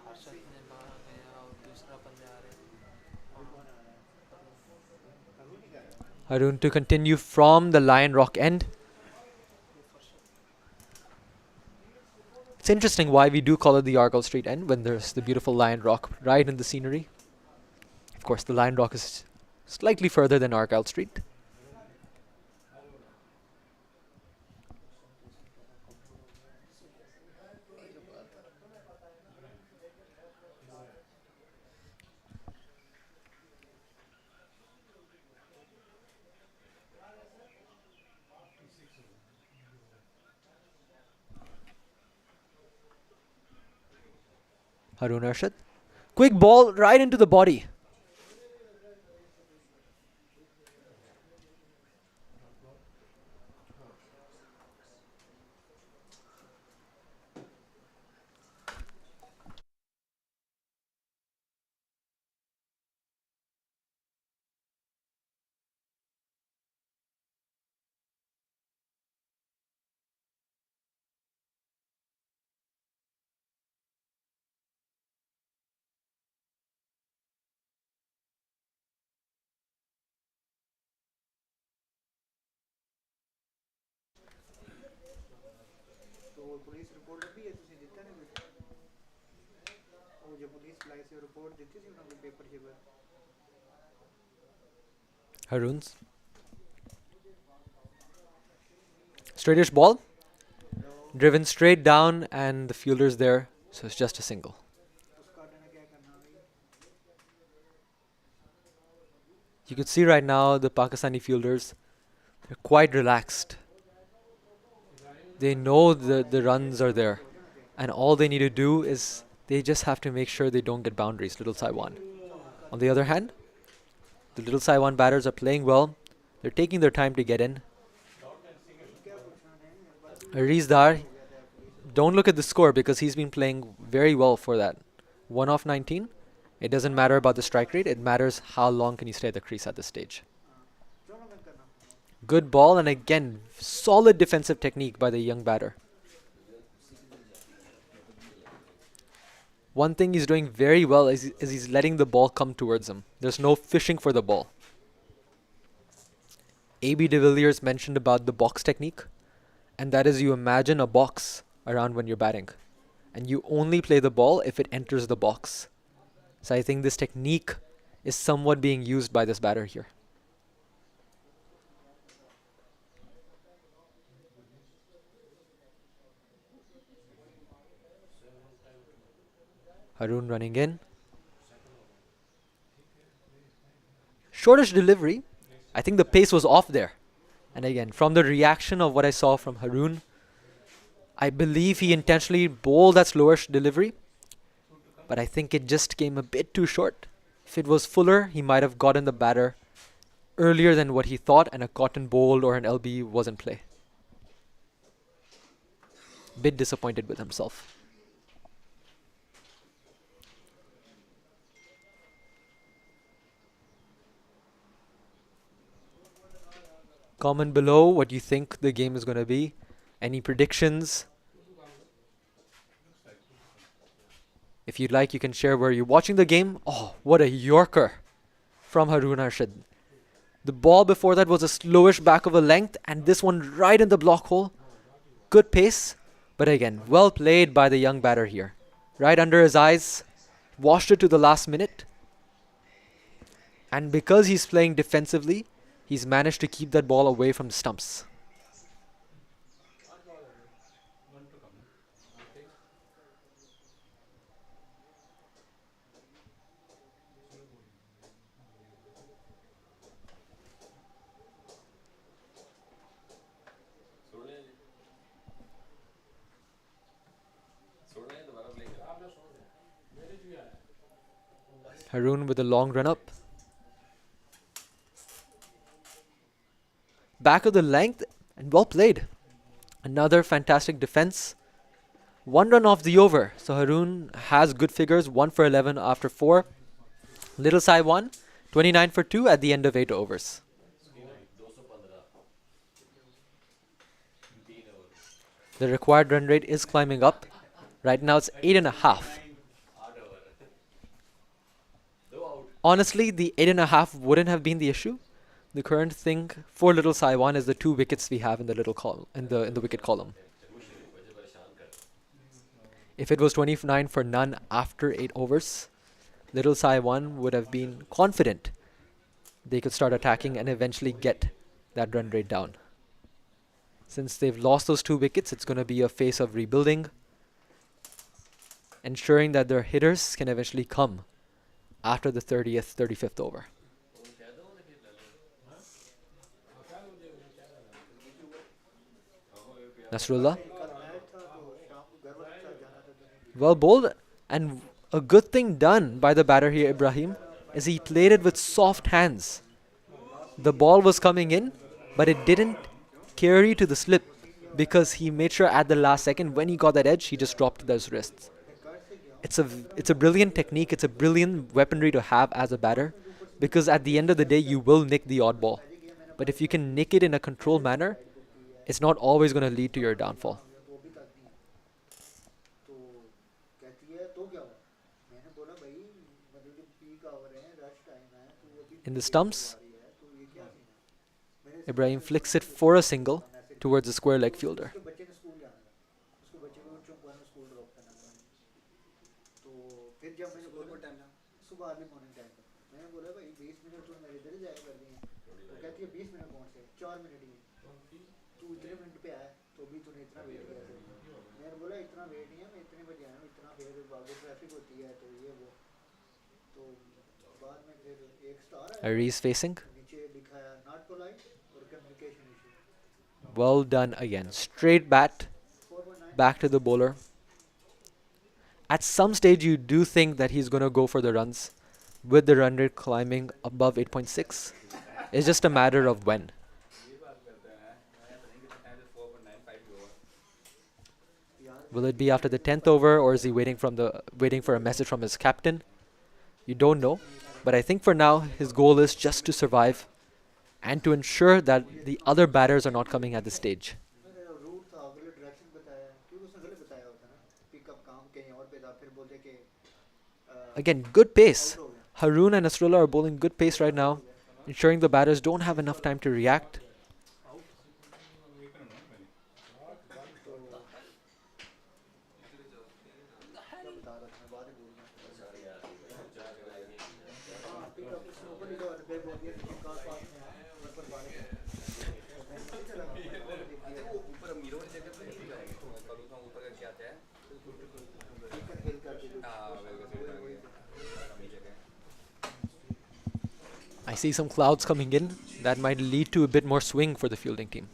Harshad ने बाहर गया और दूसरा बंदे आ रहे Harun to continue from the Lion Rock end. It's interesting why we do call it the Argyle Street end when there's the beautiful Lion Rock right in the scenery. Of course, the Lion Rock is slightly further than Argyle Street. Harun Arshad. Quick ball right into the body. तो वो police report भी है ਤੁਸੀਂ ਦਿੱਤਾ ਨਹੀਂ ਕੁਝ ਉਹ ਜੇ ਪੁਲਿਸ ਲਾਈ ਸੀ ਰਿਪੋर्ट ਦਿੱਤੀ ਸੀ ਉਹਨਾਂ ਨੂੰ paper ਜੇਬਰ Harun's. Straightish ball. Driven straight down and the fielder's there. So it's just a single. उसका ने क्या करना भाई You could see right now the Pakistani fielders, they're quite relaxed. They know the runs are there. And all they need to do is they just have to make sure they don't get boundaries, Little Taiwan. On the other hand, the Little Taiwan batters are playing well. They're taking their time to get in. Arizdar, don't look at the score because he's been playing very well for that. 1 off 19. It doesn't matter about the strike rate. It matters how long can you stay at the crease at this stage. दोनों में करना Good ball and again, solid defensive technique by the young batter. One thing he's doing very well is he's letting the ball come towards him. There's no fishing for the ball. A.B. de Villiers mentioned about the box technique, and that is you imagine a box around when you're batting, and you only play the ball if it enters the box. So I think this technique is somewhat being used by this batter here. Harun running in. Shortish delivery. I think the pace was off there. And again, from the reaction of what I saw from Harun, I believe he intentionally bowled that slowish delivery. But I think it just came a bit too short. If it was fuller, he might have gotten the batter earlier than what he thought, and a cotton bowl or an LB was in play. Bit disappointed with himself. Comment below what you think the game is going to be. Any predictions? If you'd like, you can share where you're watching the game. Oh, what a Yorker from Haroon Arshid. The ball before that was a slowish back of a length, and this one right in the block hole. Good pace, but again, well played by the young batter here. Right under his eyes, washed it to the last minute. And because he's playing defensively, he's managed to keep that ball away from the stumps. Haroon with a long run up. Back of the length and well played. Another fantastic defense. 1 run off the over. So Haroon has good figures. 1 for 11 after 4. Little Sai 1. 29 for 2 at the end of 8 overs. The required run rate is climbing up. Right now it's 8.5. Honestly, the 8.5 wouldn't have been the issue. The current thing for Little Sai 1 is the 2 wickets we have in the little column, in the wicket column. If it was 29 for none after 8 overs, Little Sai 1 would have been confident they could start attacking and eventually get that run rate down. Since they've lost those 2 wickets, it's going to be a phase of rebuilding, ensuring that their hitters can eventually come after the 30th, 35th over. Nasrullah. Well bowled, and a good thing done by the batter here, Ibrahim, is he played it with soft hands. The ball was coming in, but it didn't carry to the slip because he made sure at the last second when he got that edge, he just dropped those wrists. It's a brilliant technique. It's a brilliant weaponry to have as a batter, because at the end of the day, you will nick the odd ball. But if you can nick it in a controlled manner, it's not always going to lead to your downfall. In the stumps, Ibrahim flicks it for a single towards the square leg fielder. Aries facing. Well done again. Straight bat. Back to the bowler. At some stage you do think that he's going to go for the runs with the run rate climbing above 8.6. It's just a matter of when. Will it be after the 10th over, or is he waiting for a message from his captain? You don't know. But I think for now, his goal is just to survive and to ensure that the other batters are not coming at this stage. Again, good pace. Haroon and Nasrullah are bowling good pace right now, ensuring the batters don't have enough time to react. I see some clouds coming in. That might lead to a bit more swing for the fielding team.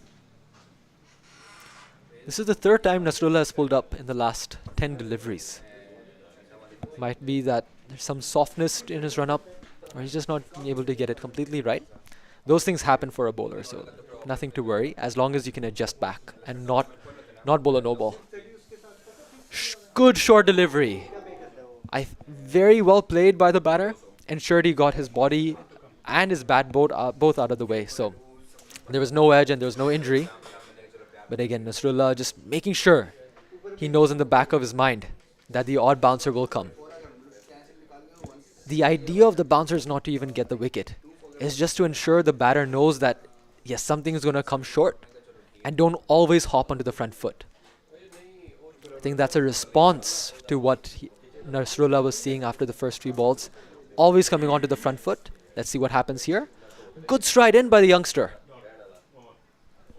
This is the 3rd time Nasrullah has pulled up in the last 10 deliveries. Might be that there's some softness in his run-up, or he's just not able to get it completely right. Those things happen for a bowler, so nothing to worry, as long as you can adjust back and not bowl a no ball. Good short delivery. Very well played by the batter. Ensured he got his body and his bat both out of the way. So there was no edge and there was no injury. But again, Nasrullah just making sure he knows in the back of his mind that the odd bouncer will come. The idea of the bouncer is not to even get the wicket. It's just to ensure the batter knows that, yes, something is going to come short and don't always hop onto the front foot. I think that's a response to what Nasrullah was seeing after the first 3 balls. Always coming onto the front foot. Let's see what happens here. Good stride in by the youngster.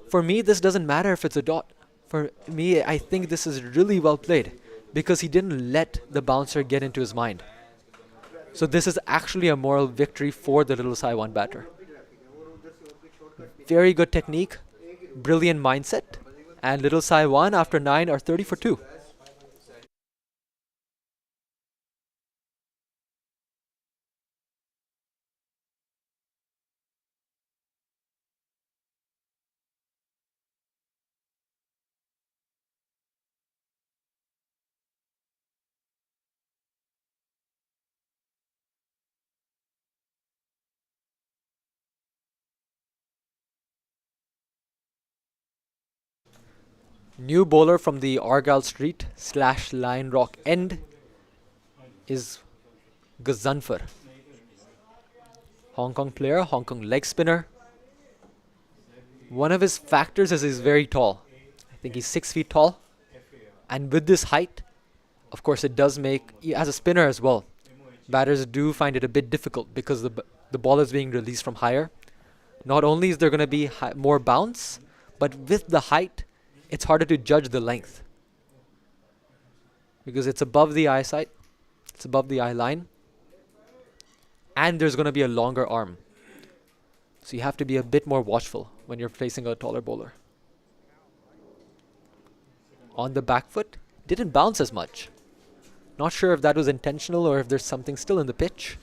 For me, this doesn't matter if it's a dot. For me, I think this is really well played because he didn't let the bouncer get into his mind. So this is actually a moral victory for the Little Saiwan batter. Very good technique, brilliant mindset, and Little Saiwan after 9 are 30 for 2. New bowler from the Argyle Street / Lion Rock end is Gazanfar. Hong Kong player, Hong Kong leg spinner. One of his factors is he's very tall. I think he's 6 feet tall. And with this height, of course it does make, as a spinner as well, batters do find it a bit difficult because the ball is being released from higher. Not only is there going to be more bounce, but with the height, it's harder to judge the length because it's above the eyesight, it's above the eye line, and there's going to be a longer arm. So you have to be a bit more watchful when you're facing a taller bowler. On the back foot, didn't bounce as much. Not sure if that was intentional or if there's something still in the pitch.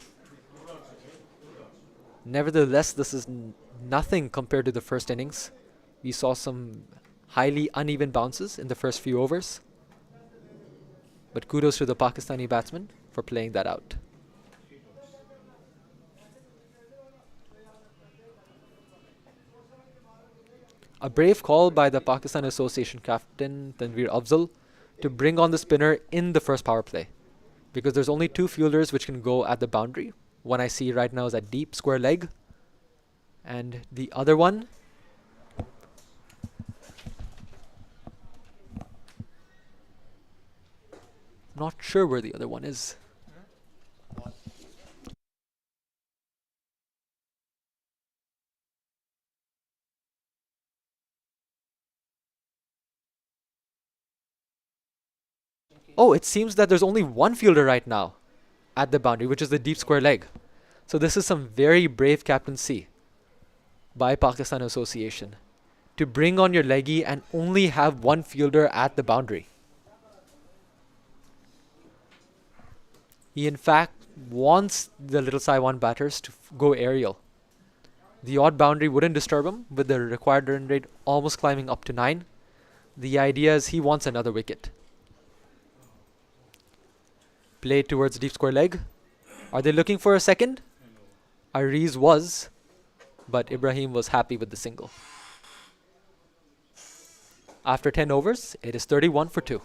Nevertheless, this is nothing compared to the first innings. We saw some highly uneven bounces in the first few overs. But kudos to the Pakistani batsman for playing that out. A brave call by the Pakistan Association captain Tanveer Afzal to bring on the spinner in the first power play. Because there's only 2 fielders which can go at the boundary. One I see right now is at deep square leg. And the other one, not sure where the other one is. Oh, it seems that there's only 1 fielder right now at the boundary, which is the deep square leg. So this is some very brave captaincy by Pakistan Association to bring on your leggy and only have 1 fielder at the boundary. He in fact wants the Little Saiwan batters to go aerial. The odd boundary wouldn't disturb him with the required run rate almost climbing up to 9. The idea is he wants another wicket. Play towards deep square leg. Are they looking for a second? Ariz was, but Ibrahim was happy with the single. After 10 overs, it is 31 for 2.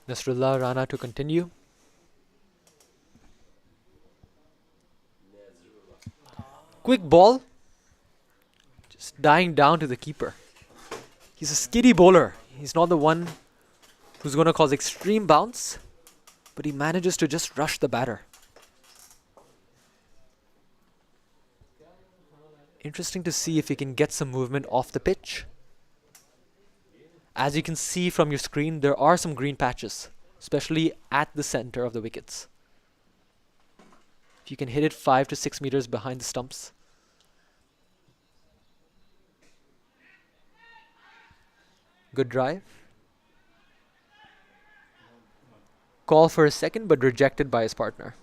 Nasrullah Rana to continue. Quick ball. Just dying down to the keeper. He's a skiddy bowler. He's not the one who's going to cause extreme bounce, but he manages to just rush the batter. Interesting to see if he can get some movement off the pitch. As you can see from your screen, there are some green patches, especially at the center of the wickets. If you can hit it 5 to 6 meters behind the stumps. Good drive. Call for a second, but rejected by his partner.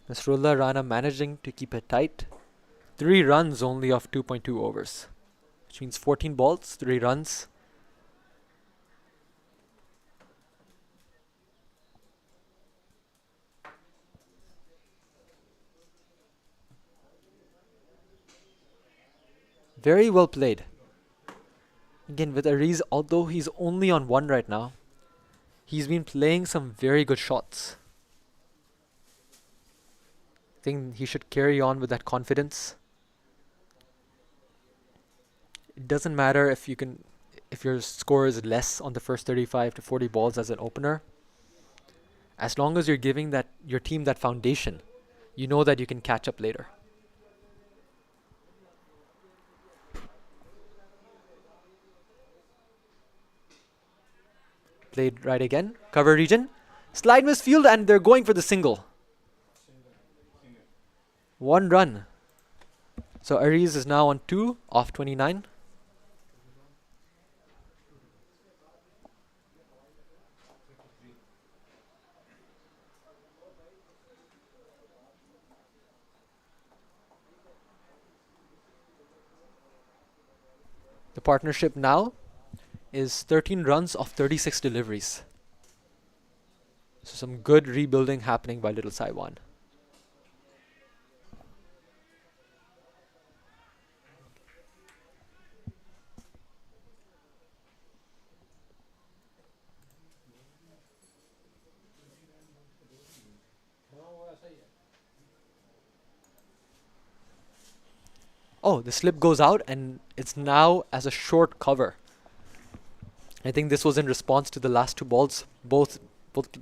Nasrullah Rana managing to keep it tight. 3 runs only off 2.2 overs, which means 14 balls, 3 runs. Very well played. Again, with Ariz, although he's only on 1 right now, he's been playing some very good shots. I think he should carry on with that confidence. It doesn't matter if your score is less on the first 35 to 40 balls as an opener. As long as you're giving your team that foundation, you know that you can catch up later. Played right again. Cover region. Slide misfield, and they're going for the single. 1 run. So Ariz is now on 2 off 29. The partnership now is 13 runs off 36 deliveries. So some good rebuilding happening by Little Saiwan. Oh, the slip goes out and it's now as a short cover. I think this was in response to the last 2 balls, both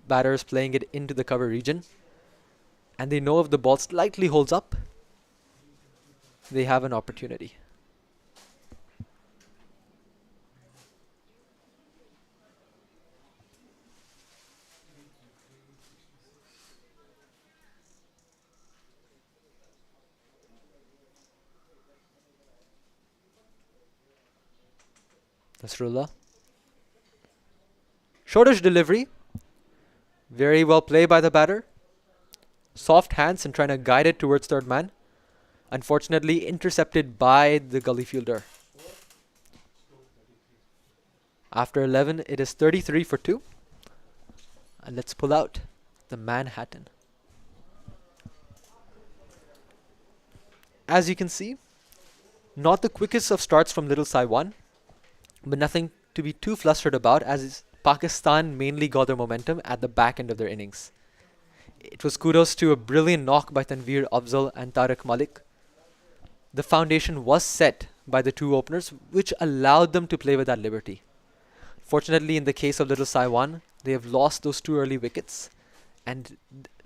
batters playing it into the cover region. And they know if the ball slightly holds up, they have an opportunity. Nasrullah. Shortish delivery. Very well played by the batter. Soft hands and trying to guide it towards third man. Unfortunately intercepted by the gully fielder. After 11, it is 33 for 2. And let's pull out the Manhattan. As you can see, not the quickest of starts from Little Saiwan, but nothing to be too flustered about, as Pakistan mainly got their momentum at the back end of their innings. It was kudos to a brilliant knock by Tanveer Afzal and Tariq Malik. The foundation was set by the 2 openers, which allowed them to play with that liberty. Fortunately, in the case of Little Saiwan, they have lost those 2 early wickets. And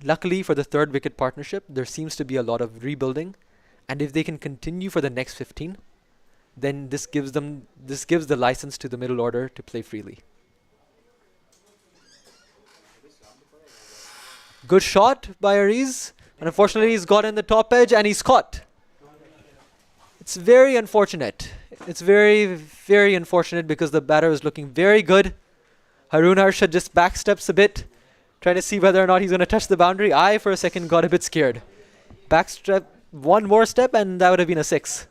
luckily for the 3rd wicket partnership, there seems to be a lot of rebuilding. And if they can continue for the next 15, then this gives the license to the middle order to play freely. Good shot by Ariz, and unfortunately he's got in the top edge and he's caught. It's very unfortunate. It's very, very unfortunate because the batter is looking very good. Haroon Arshad just backsteps a bit, trying to see whether or not he's going to touch the boundary. I, for a second, got a bit scared. Backstep, 1 more step, and that would have been a 6.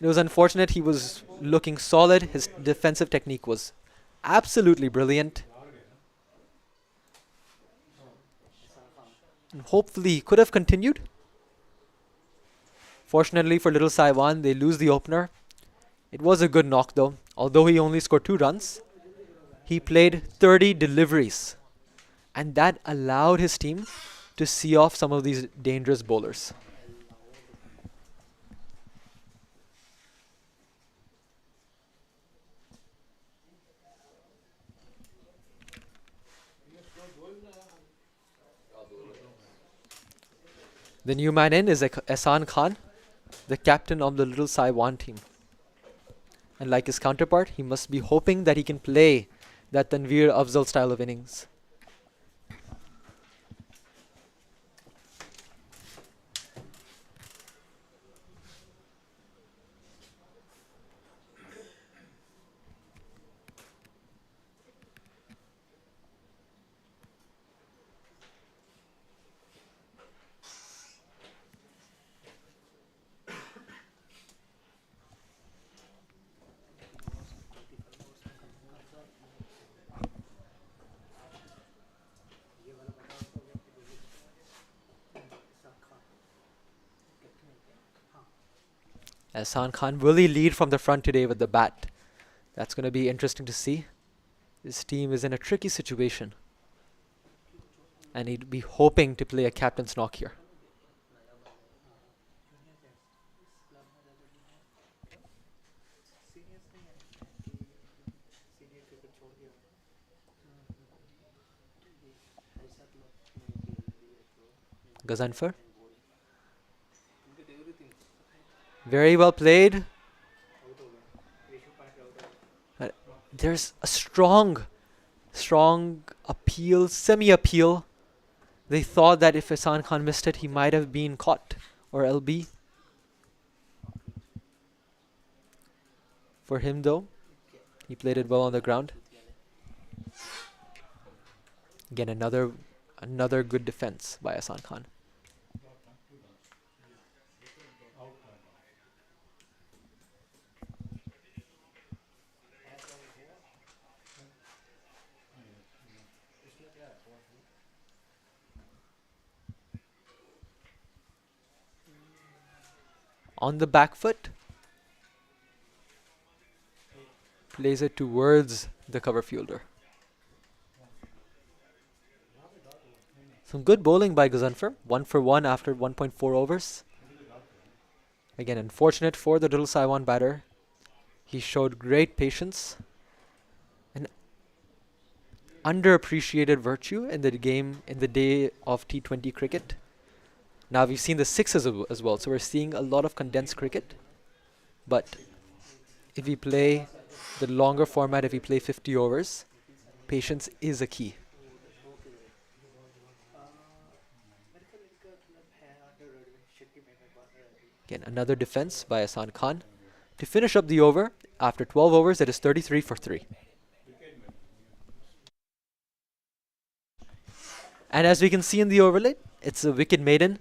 It was unfortunate. He was looking solid. His defensive technique was absolutely brilliant. And hopefully he could have continued. Fortunately for Little Saiwan, they lose the opener. It was a good knock though. Although he only scored 2 runs, he played 30 deliveries. And that allowed his team to see off some of these dangerous bowlers. The new man in is Ehsan Khan, the captain of the Little Saiwan team. And like his counterpart, he must be hoping that he can play that Tanveer Afzal style of innings. Ehsan Khan, will he lead from the front today with the bat? That's going to be interesting to see. This team is in a tricky situation. And he'd be hoping to play a captain's knock here. Gazanfar. Very well played. There's a strong appeal, semi-appeal. They thought that if Ehsan Khan missed it, he might have been caught or LB. For him though, he played it well on the ground. Again, another good defense by Ehsan Khan. On the back foot, plays it towards the cover fielder. Some good bowling by Gazanfar, 1 for 1 after 1.4 overs. Again, unfortunate for the Little Saiwan batter. He showed great patience and underappreciated virtue in the game, in the day of T20 cricket. Now we've seen the sixes as well, so we're seeing a lot of condensed cricket. But if we play the longer format, if we play 50 overs, patience is a key. Again, another defense by Ehsan Khan. To finish up the over, after 12 overs, it is 33 for 3. And as we can see in the overlay, it's a wicket maiden.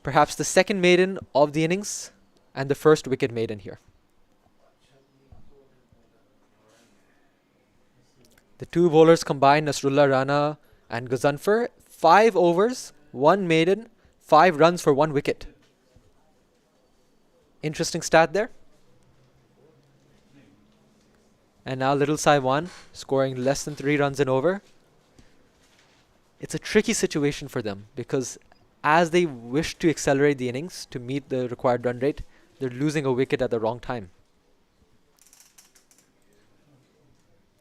Perhaps the second maiden of the innings and the first wicket maiden here. The two bowlers combined, Nasrullah Rana and Gazanfar, 5 overs, 1 maiden, 5 runs for 1 wicket. Interesting stat there. And now Little Saiwan scoring less than 3 runs in over. It's a tricky situation for them because as they wish to accelerate the innings to meet the required run rate, they're losing a wicket at the wrong time.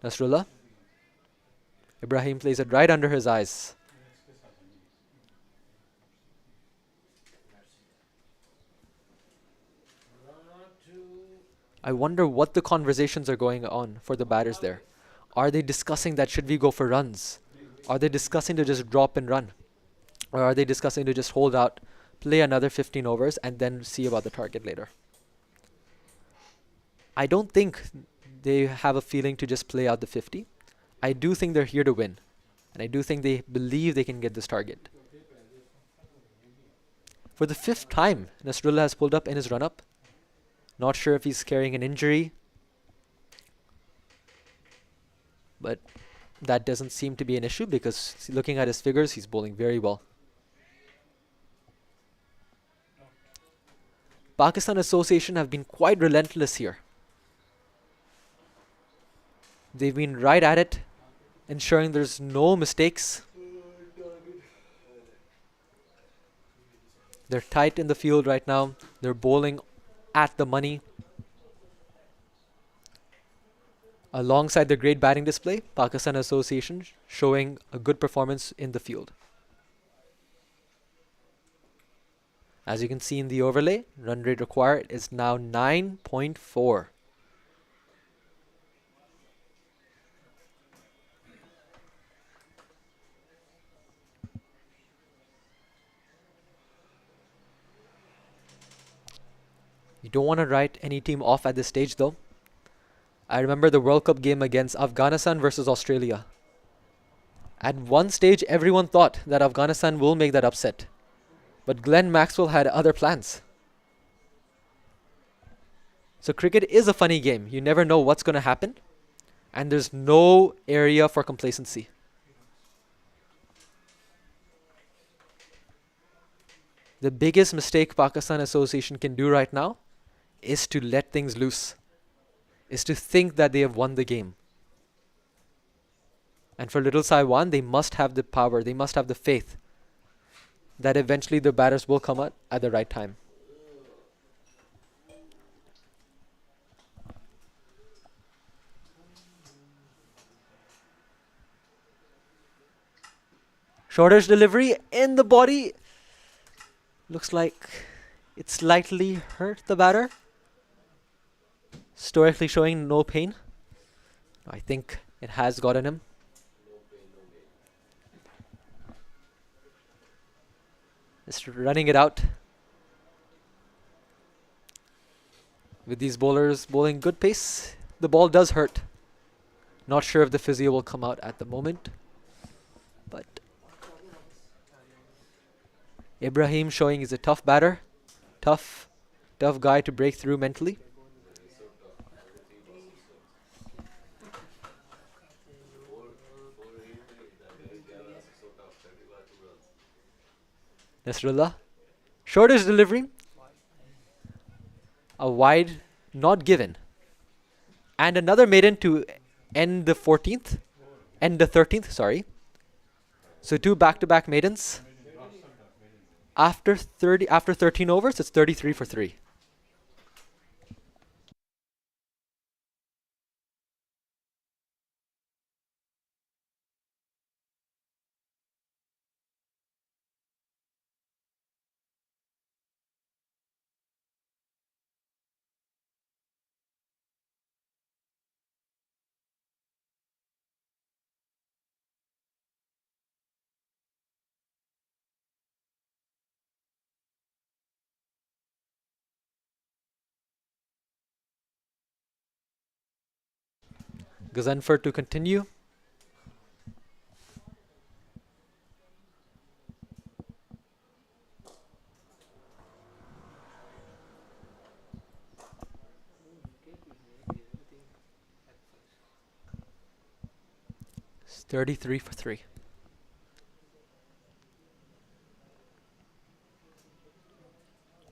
Nasrullah. Ibrahim plays it right under his eyes. I wonder what the conversations are going on for the batters there. Are they discussing that should we go for runs? Are they discussing to just drop and run? Or are they discussing to just hold out, play another 15 overs and then see about the target later? I don't think they have a feeling to just play out the 50. I do think they're here to win. And I do think they believe they can get this target. For the 5th time, Nasrullah has pulled up in his run-up. Not sure if he's carrying an injury. But that doesn't seem to be an issue because looking at his figures, he's bowling very well. Pakistan Association have been quite relentless here. They've been right at it, ensuring there's no mistakes. They're tight in the field right now. They're bowling at the money. Alongside the great batting display, Pakistan Association showing a good performance in the field. As you can see in the overlay, run rate required is now 9.4. You don't want to write any team off at this stage though. I remember the World Cup game against Afghanistan versus Australia. At one stage, everyone thought that Afghanistan will make that upset. But Glenn Maxwell had other plans. So cricket is a funny game. You never know what's going to happen. And there's no area for complacency. The biggest mistake Pakistan Association can do right now is to let things loose. Is to think that they have won the game. And for Little Saiwan, they must have the power, they must have the faith that eventually the batters will come out at the right time. Shortish delivery in the body. Looks like it slightly hurt the batter. Stoically showing no pain. I think it has gotten him. Just running it out. With these bowlers bowling good pace, the ball does hurt. Not sure if the physio will come out at the moment. But Ibrahim showing he's a tough batter. Tough guy to break through mentally. Nasrullah. Shortish delivery. A wide not given. And another maiden to end the 14th. End the 13th, sorry. So 2 back-to-back maidens. After 13 overs, it's 33 for 3. Gazanfar to continue. It's 33 for 3.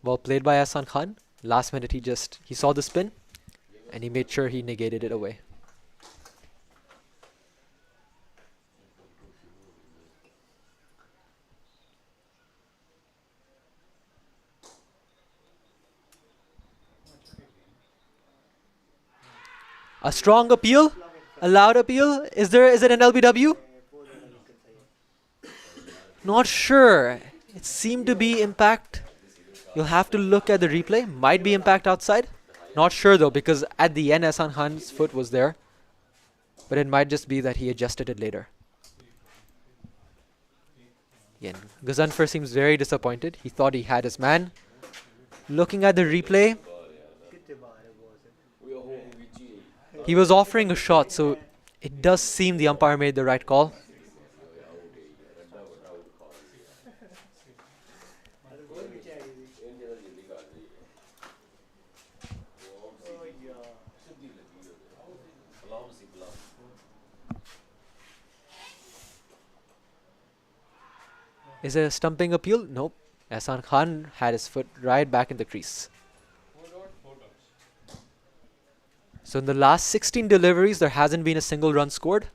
Well played by Ahsan Khan. Last minute he saw the spin and he made sure he negated it away. A strong appeal? A loud appeal? Is it an LBW? Not sure. It seemed to be impact. You'll have to look at the replay. Might be impact outside. Not sure though, because at the end Ahsan Khan's foot was there. But it might just be that he adjusted it later. Again, Gazanfar seems very disappointed. He thought he had his man. Looking at the replay, he was offering a shot, so it does seem the umpire made the right call. Is it a stumping appeal? Nope. Ahsan Khan had his foot right back in the crease. So in the last 16 deliveries, there hasn't been a single run scored.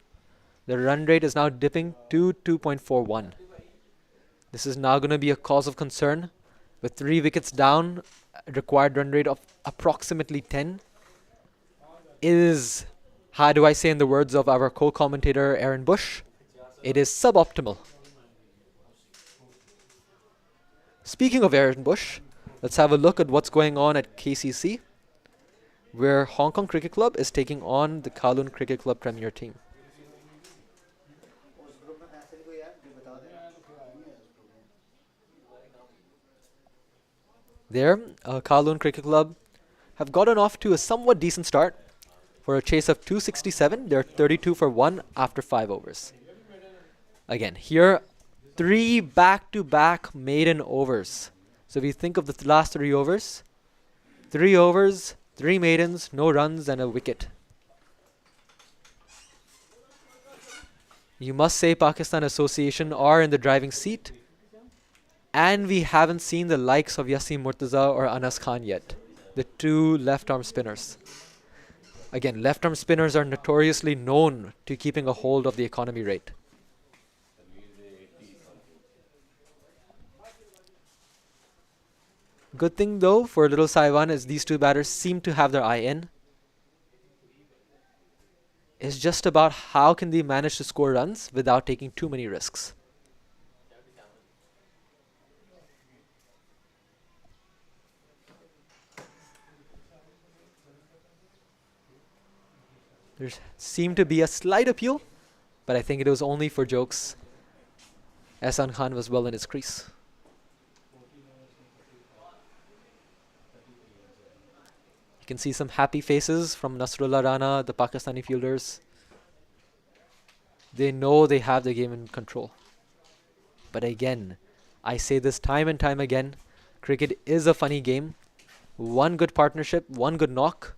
The run rate is now dipping to 2.41. This is now going to be a cause of concern. With 3 wickets down, required run rate of approximately 10 is, how do I say in the words of our co-commentator Aaron Bush, it is suboptimal. Speaking of Aaron Bush, let's have a look at what's going on at KCC, where Hong Kong Cricket Club is taking on the Kowloon Cricket Club Premier Team. उस group में फैसले को यार भी बता दे There, Kowloon Cricket Club have gotten off to a somewhat decent start. For a chase of 267, they're 32 for 1 after 5 overs. Again, here, 3 back-to-back maiden overs. So if you think of the last 3 overs, 3 overs, 3 maidens, no runs and a wicket. You must say Pakistan Association are in the driving seat. And we haven't seen the likes of Yasim Murtaza or Anas Khan yet, the 2 left-arm spinners. Again, left-arm spinners are notoriously known to keeping a hold of the economy rate. Good thing though for Little Saiwan is these 2 batters seem to have their eye in. It's just about how can they manage to score runs without taking too many risks. There seemed to be a slight appeal, but I think it was only for jokes. Ehsan Khan was well in his crease. You can see some happy faces from Nasrullah Rana, the Pakistani fielders. They know they have the game in control. But again, I say this time and time again, cricket is a funny game. One good partnership, one good knock,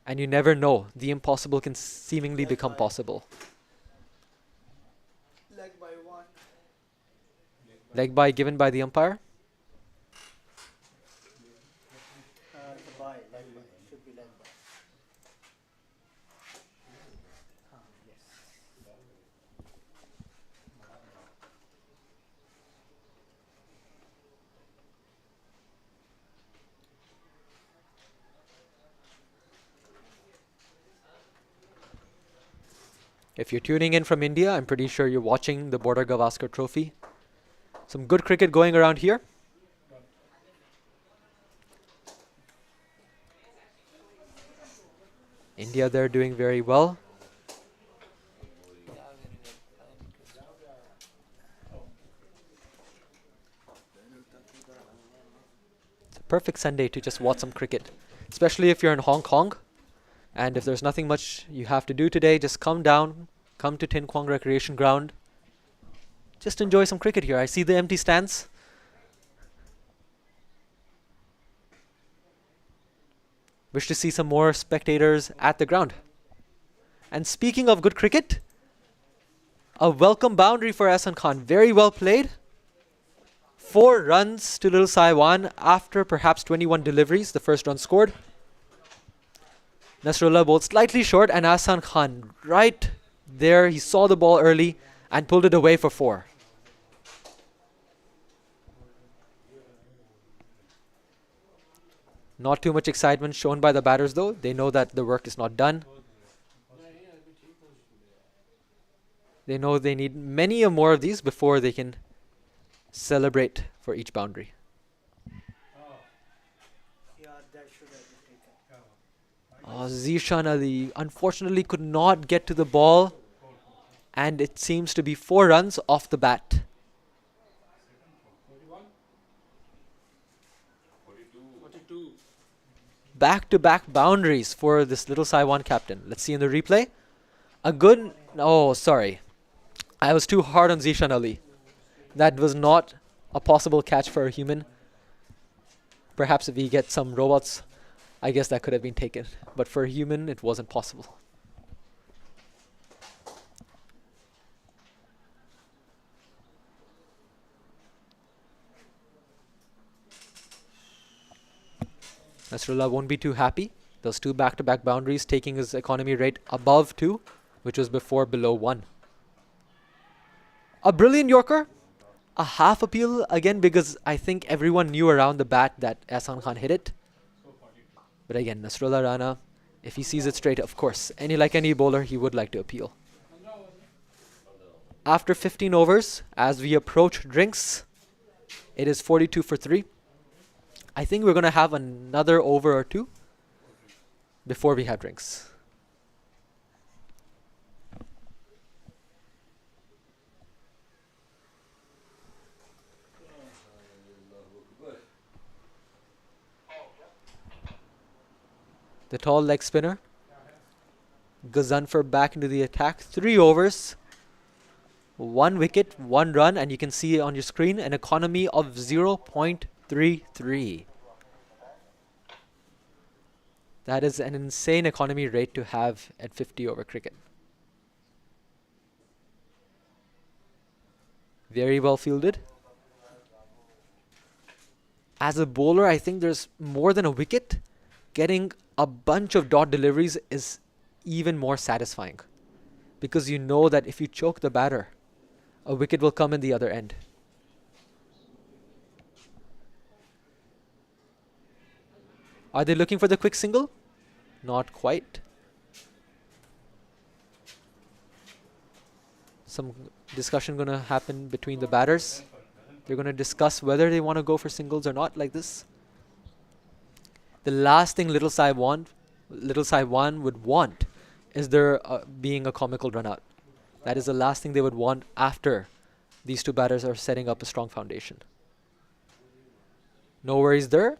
and you never know. The impossible can seemingly become possible. leg by 1 Leg by given by the umpire. it's a bye leg by should be leg by yes If you're tuning in from India, I'm pretty sure you're watching the Border Gavaskar Trophy. Some good cricket going around here. India, they're doing very well. It's a perfect Sunday to just watch some cricket, especially if you're in Hong Kong. And if there's nothing much you have to do today, just come down, come to Tin Kwang Recreation Ground. Just enjoy some cricket here. I see the empty stands. Wish to see some more spectators at the ground. And speaking of good cricket, a welcome boundary for Ehsan Khan. Very well played. 4 runs to Little Saiwan after perhaps 21 deliveries. The first run scored. Nasrullah bowled slightly short, and Ehsan Khan right there, he saw the ball early and pulled it away for 4. Not too much excitement shown by the batters though. They know that the work is not done. They know they need many more of these before they can celebrate for each boundary. yeah that should have been taken Zishan Ali unfortunately could not get to the ball, and it seems to be 4 runs off the bat. 42. Back-to-back boundaries for this Little Saiwan captain. Let's see in the replay. A good... Oh, sorry. I was too hard on Zishan Ali. That was not a possible catch for a human. Perhaps if we get some robots, I guess that could have been taken. But for a human, it wasn't possible. Nasrullah won't be too happy. Those 2 back-to-back boundaries taking his economy rate above 2, which was before below 1. A brilliant Yorker. A half appeal again because I think everyone knew around the bat that Ehsan Khan hit it. But again, Nasrullah Rana, if he sees it straight, of course, like any bowler, he would like to appeal. After 15 overs, as we approach drinks, It is 42 for 3. I think we're going to have another over or two before we have drinks. The tall leg spinner. Gazanfer back into the attack. 3 overs. 1 wicket, 1 run, and you can see on your screen an economy of 0.33. That is an insane economy rate to have at 50 over cricket. Very well fielded. As a bowler, I think there's more than a wicket. Getting a bunch of dot deliveries is even more satisfying, because you know that if you choke the batter, a wicket will come in the other end. Are they looking for the quick single? Not quite. Some discussion gonna happen between the batters. They're gonna discuss whether they want to go for singles or not, like this. The last thing Little Sai One would want is there being a comical run out. That is the last thing they would want after these two batters are setting up a strong foundation. No worries there,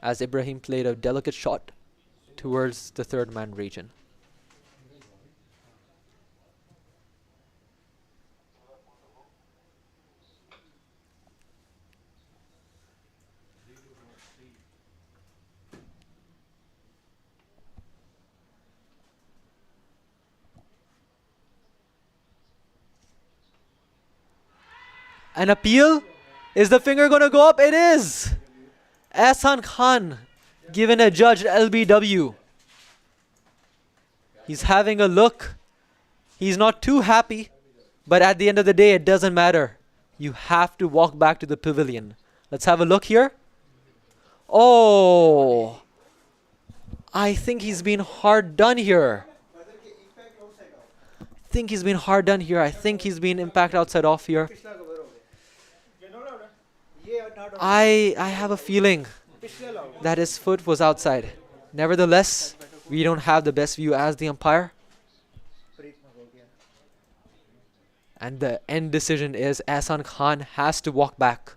as Ibrahim played a delicate shot towards the third man region. An appeal? Is the finger going to go up? It is! Ahsan Khan given a judge LBW. He's having a look. He's not too happy, but at the end of the day, it doesn't matter. You have to walk back to the pavilion. Let's have a look here. Oh! I think he's been hard done here. I think he's been impact outside off here. I have a feeling that his foot was outside. Nevertheless, we don't have the best view as the umpire. And the end decision is Ahsan Khan has to walk back.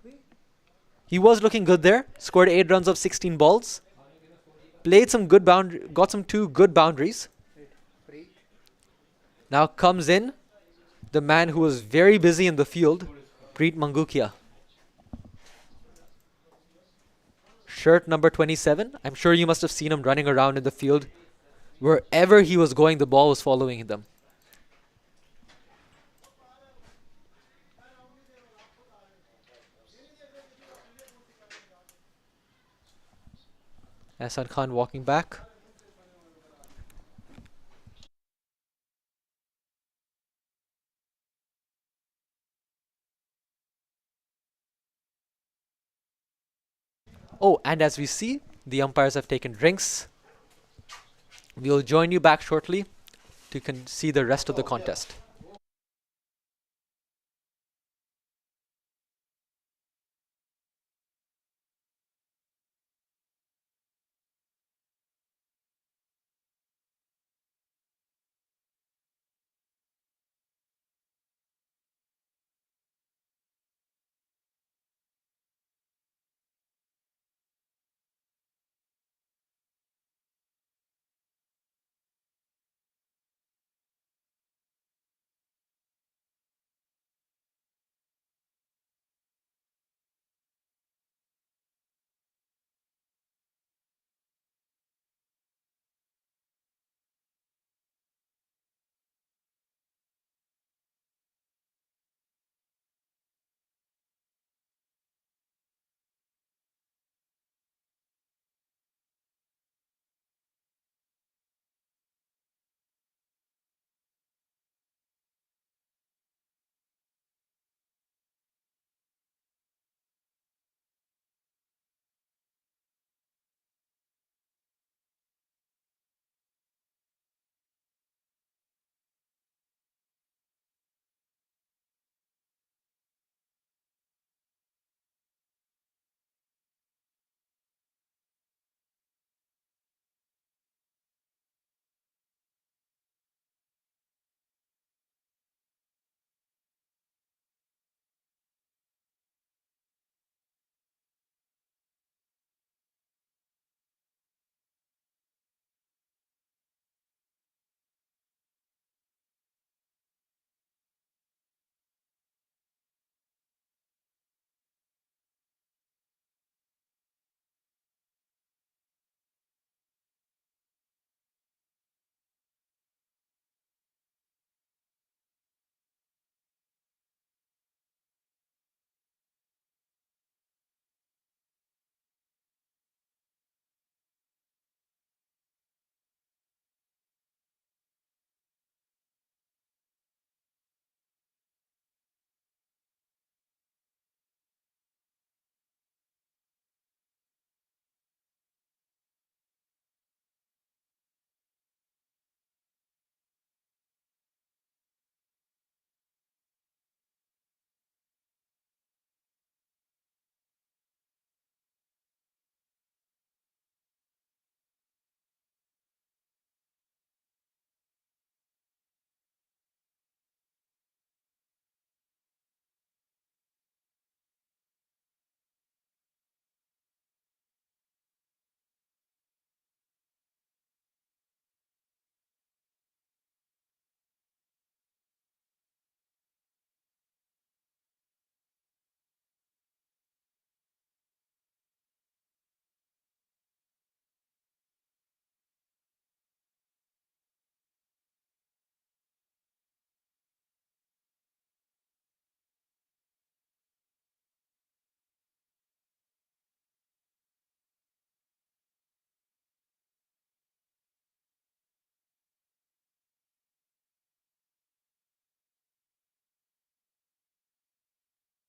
He was looking good there. Scored 8 runs of 16 balls. Played some good got some 2 good boundaries. Now comes in the man who was very busy in the field, Preet Mangukia. Shirt number 27. I'm sure you must have seen him running around in the field. Wherever he was going, the ball was following them. Ahsan Khan walking back. Oh, and as we see, the umpires have taken drinks. We'll join you back shortly to see the rest of the contest.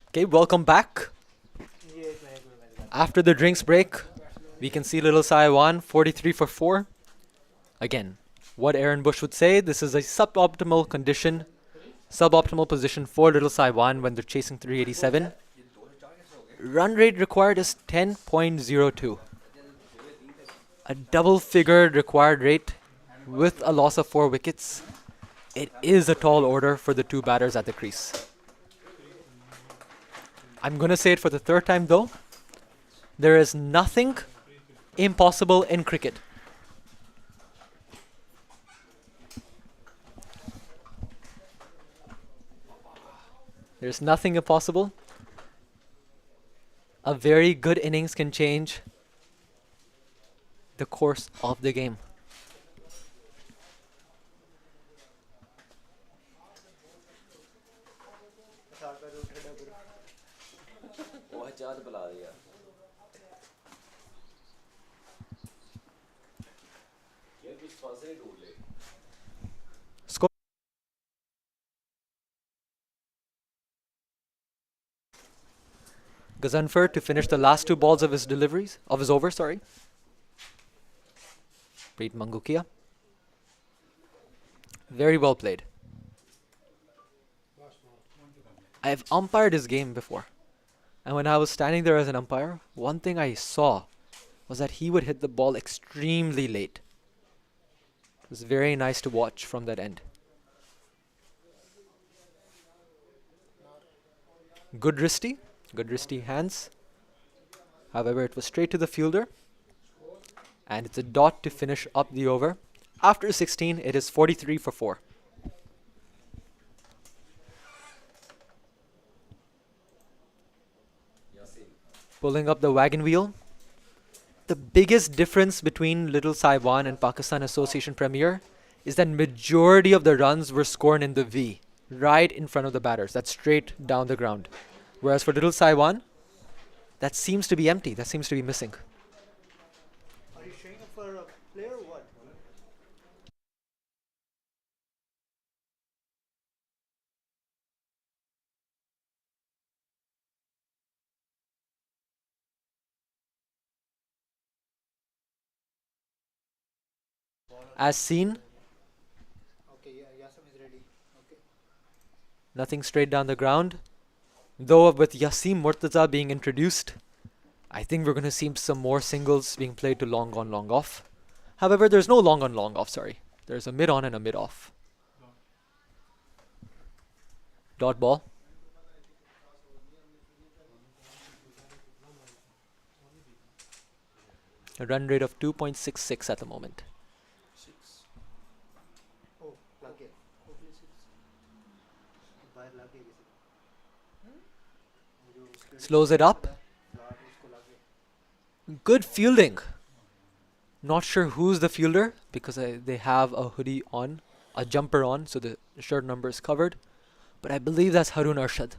Okay, welcome back. ये एक match में मैंने After the drinks break, we can see Little Sai won 43 for 4. Again, what Aaron Bush would say, this is a suboptimal condition, suboptimal position for Little Sai Wan when they're chasing 387. Run rate required is 10.02. A double figure required rate with a loss of 4 wickets. It is a tall order for the two batters at the crease. I'm going to say it for the third time though. There is nothing impossible in cricket. There's nothing impossible. A very good innings can change the course of the game. वो हजात बुला दिया यार कुछ फांसे ही ढूंढ ले Score. Gazanfer to finish the last two balls of his deliveries, of his over, sorry. Preet Mangukia. Very well played. I've umpired his game before. And when I was standing there as an umpire, one thing I saw was that he would hit the ball extremely late. It was very nice to watch from that end. Good wristy hands. However, it was straight to the fielder. And it's a dot to finish up the over. After 16, it is 43 for 4. Pulling up the wagon wheel. The biggest difference between Little Sai Wan and Pakistan Association Premier is that majority of the runs were scored in the V, right in front of the batters. That's straight down the ground. Whereas for Little Sai Wan, that seems to be empty. That seems to be missing. Are you showing up for a player or what? As seen, Okay, yeah, Yasim is ready. Okay. nothing straight down the ground. Though with Yasim Murtaza being introduced, I think we're going to see some more singles being played to long on, long off. However, there's no long on, long off, sorry. There's a mid on and a mid off. Dot ball. A run rate of 2.66 at the moment. Oh, लग गया. बाहर लग गया किसी को. जो उसके Slows it up. लाट उसको लग गया. Good fielding. Not sure who's the fielder because they have a hoodie on, a jumper on, so the shirt number is covered. But I believe that's Harun Arshad.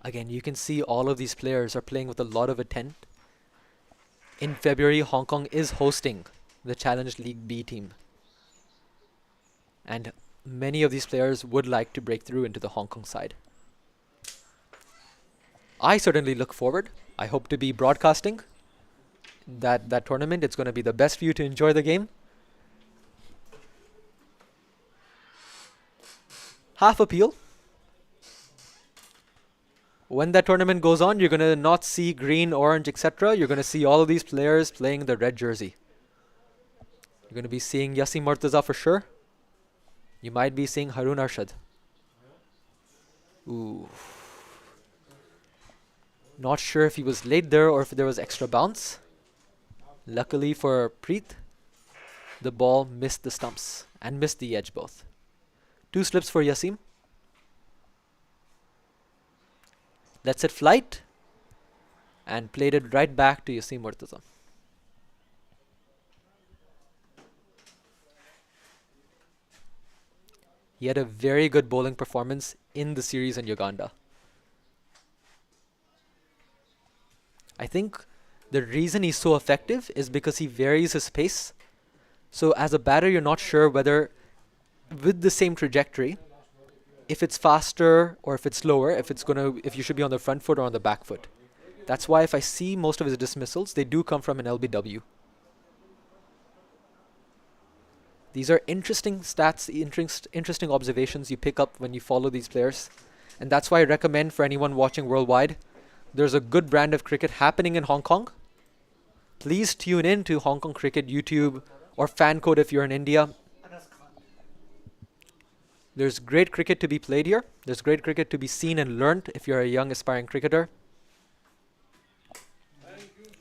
Again, you can see all of these players are playing with a lot of intent. In February, Hong Kong is hosting the Challenge League B team. And many of these players would like to break through into the Hong Kong side. I certainly look forward. I hope to be broadcasting that tournament. It's going to be the best for you to enjoy the game. Half appeal. When that tournament goes on, you're going to not see green, orange, etc. You're going to see all of these players playing the red jersey. You're going to be seeing Yasim Murtaza for sure. You might be seeing Harun Arshad. Ooh. Not sure if he was late there or if there was extra bounce. Luckily for Preet, the ball missed the stumps and missed the edge both. 2 slips for Yasim. Lets it flight and played it right back to Yasim Murtaza. He had a very good bowling performance in the series in Uganda. I think the reason he's so effective is because he varies his pace. So as a batter, you're not sure whether with the same trajectory, if it's faster or if it's slower, if you should be on the front foot or on the back foot. That's why if I see most of his dismissals, they do come from an LBW. These are interesting stats, interesting observations you pick up when you follow these players. And that's why I recommend for anyone watching worldwide, there's a good brand of cricket happening in Hong Kong. Please tune in to Hong Kong Cricket YouTube or Fan Code if you're in India. There's great cricket to be played here. There's great cricket to be seen and learned if you're a young aspiring cricketer.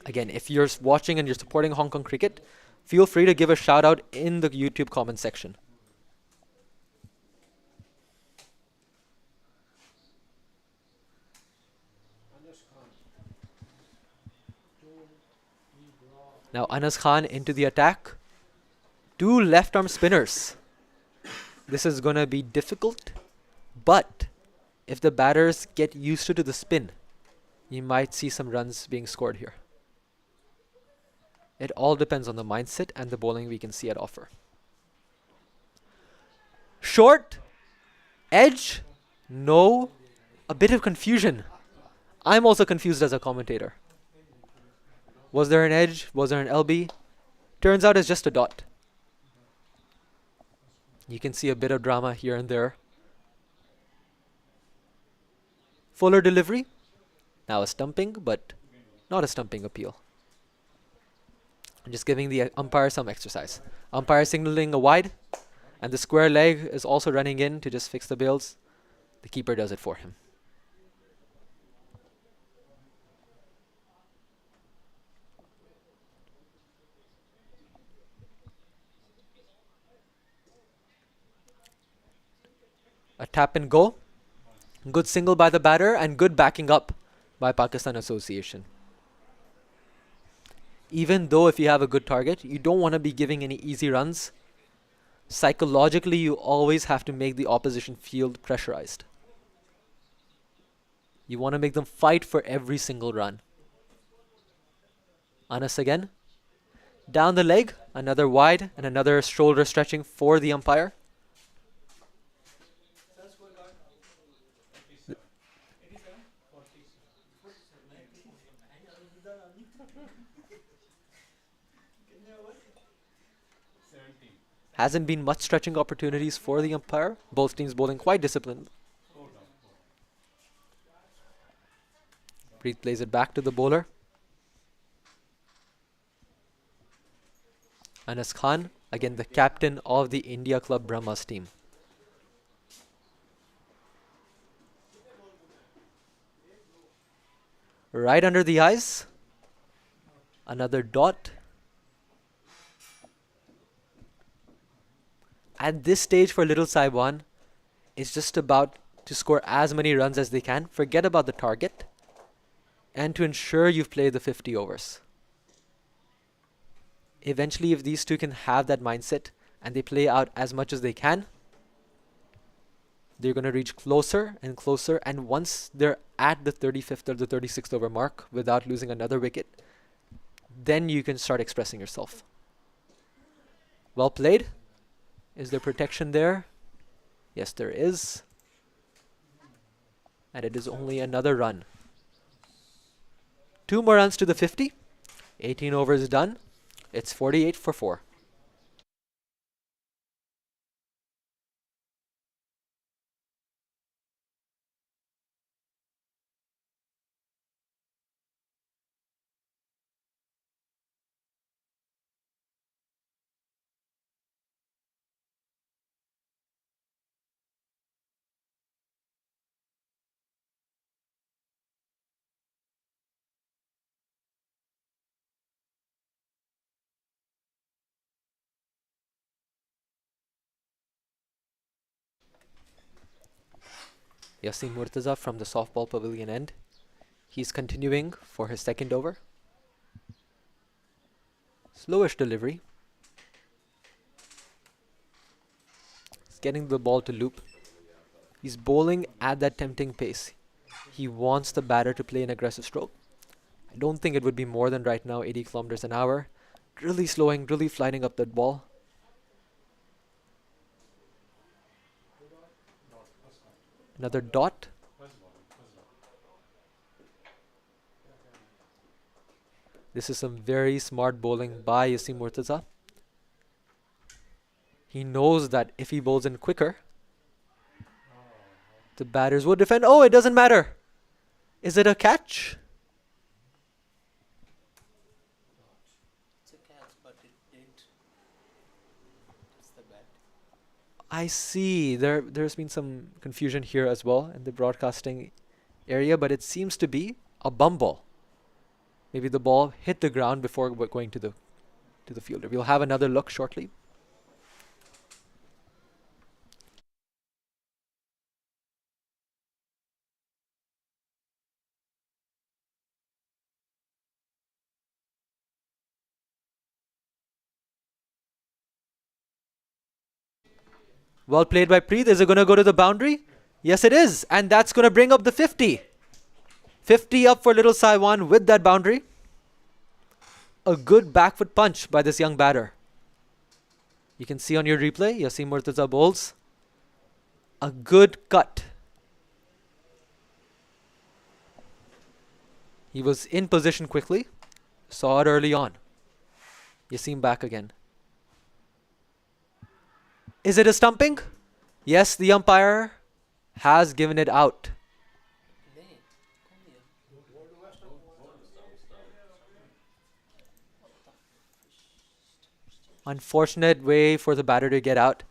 Again, if you're watching and you're supporting Hong Kong cricket, feel free to give a shout out in the YouTube comment section. Now Anas Khan into the attack. 2 left arm spinners. This is going to be difficult, but if the batters get used to the spin, you might see some runs being scored here. It all depends on the mindset and the bowling we can see at offer. Short, edge, no, a bit of confusion. I'm also confused as a commentator. Was there an edge? Was there an LB? Turns out it's just a dot. You can see a bit of drama here and there. Fuller delivery. Now a stumping, but not a stumping appeal. I'm just giving the umpire some exercise. Umpire signaling a wide, and the square leg is also running in to just fix the bails. The keeper does it for him. A tap and go. Good single by the batter and good backing up by Pakistan Association. Even though if you have a good target, you don't want to be giving any easy runs. Psychologically, you always have to make the opposition field pressurized. You want to make them fight for every single run. Anas again. Down the leg, another wide and another shoulder stretching for the umpire. Hasn't been much stretching opportunities for the umpire. Both teams bowling quite disciplined. Preet plays it back to the bowler. Anas Khan, again the captain of the India Club Brahmas team. Right under the eyes. Another dot. At this stage for Little Saiwan, it's just about to score as many runs as they can, forget about the target, and to ensure you've played the 50 overs. Eventually, if these two can have that mindset and they play out as much as they can, they're going to reach closer and closer, and once they're at the 35th or the 36th over mark without losing another wicket, then you can start expressing yourself. Well played. Is there protection there? Yes, there is. And it is only another run. 2 more runs to the 50. 18 overs done. It's 48 for 4. Yasin Murtaza from the softball pavilion end. He's continuing for his second over. Slowish delivery. He's getting the ball to loop. He's bowling at that tempting pace. He wants the batter to play an aggressive stroke. I don't think it would be more than right now 80 kilometers an hour. Really slowing, really flying up that ball. Another dot. This is some very smart bowling by Yasim Murtaza. He knows that if he bowls in quicker, the batters will defend. Oh, it doesn't matter. Is it a catch? It's a catch, but it didn't. It's the bat. I see. There's been some confusion here as well in the broadcasting area, but it seems to be a bum ball. Maybe the ball hit the ground before going to the fielder. We'll have another look shortly. Well played by Preet. Is it going to go to the boundary? Yes, it is. And that's going to bring up the 50. 50 up for little Saiwan with that boundary. A good back foot punch by this young batter. You can see on your replay, Yasim Murtaza bowls. A good cut. He was in position quickly. Saw it early on. Yasim back again. Is it a stumping? Yes, the umpire has given it out. नहीं, कौन दिया? Unfortunate way for the batter to get out.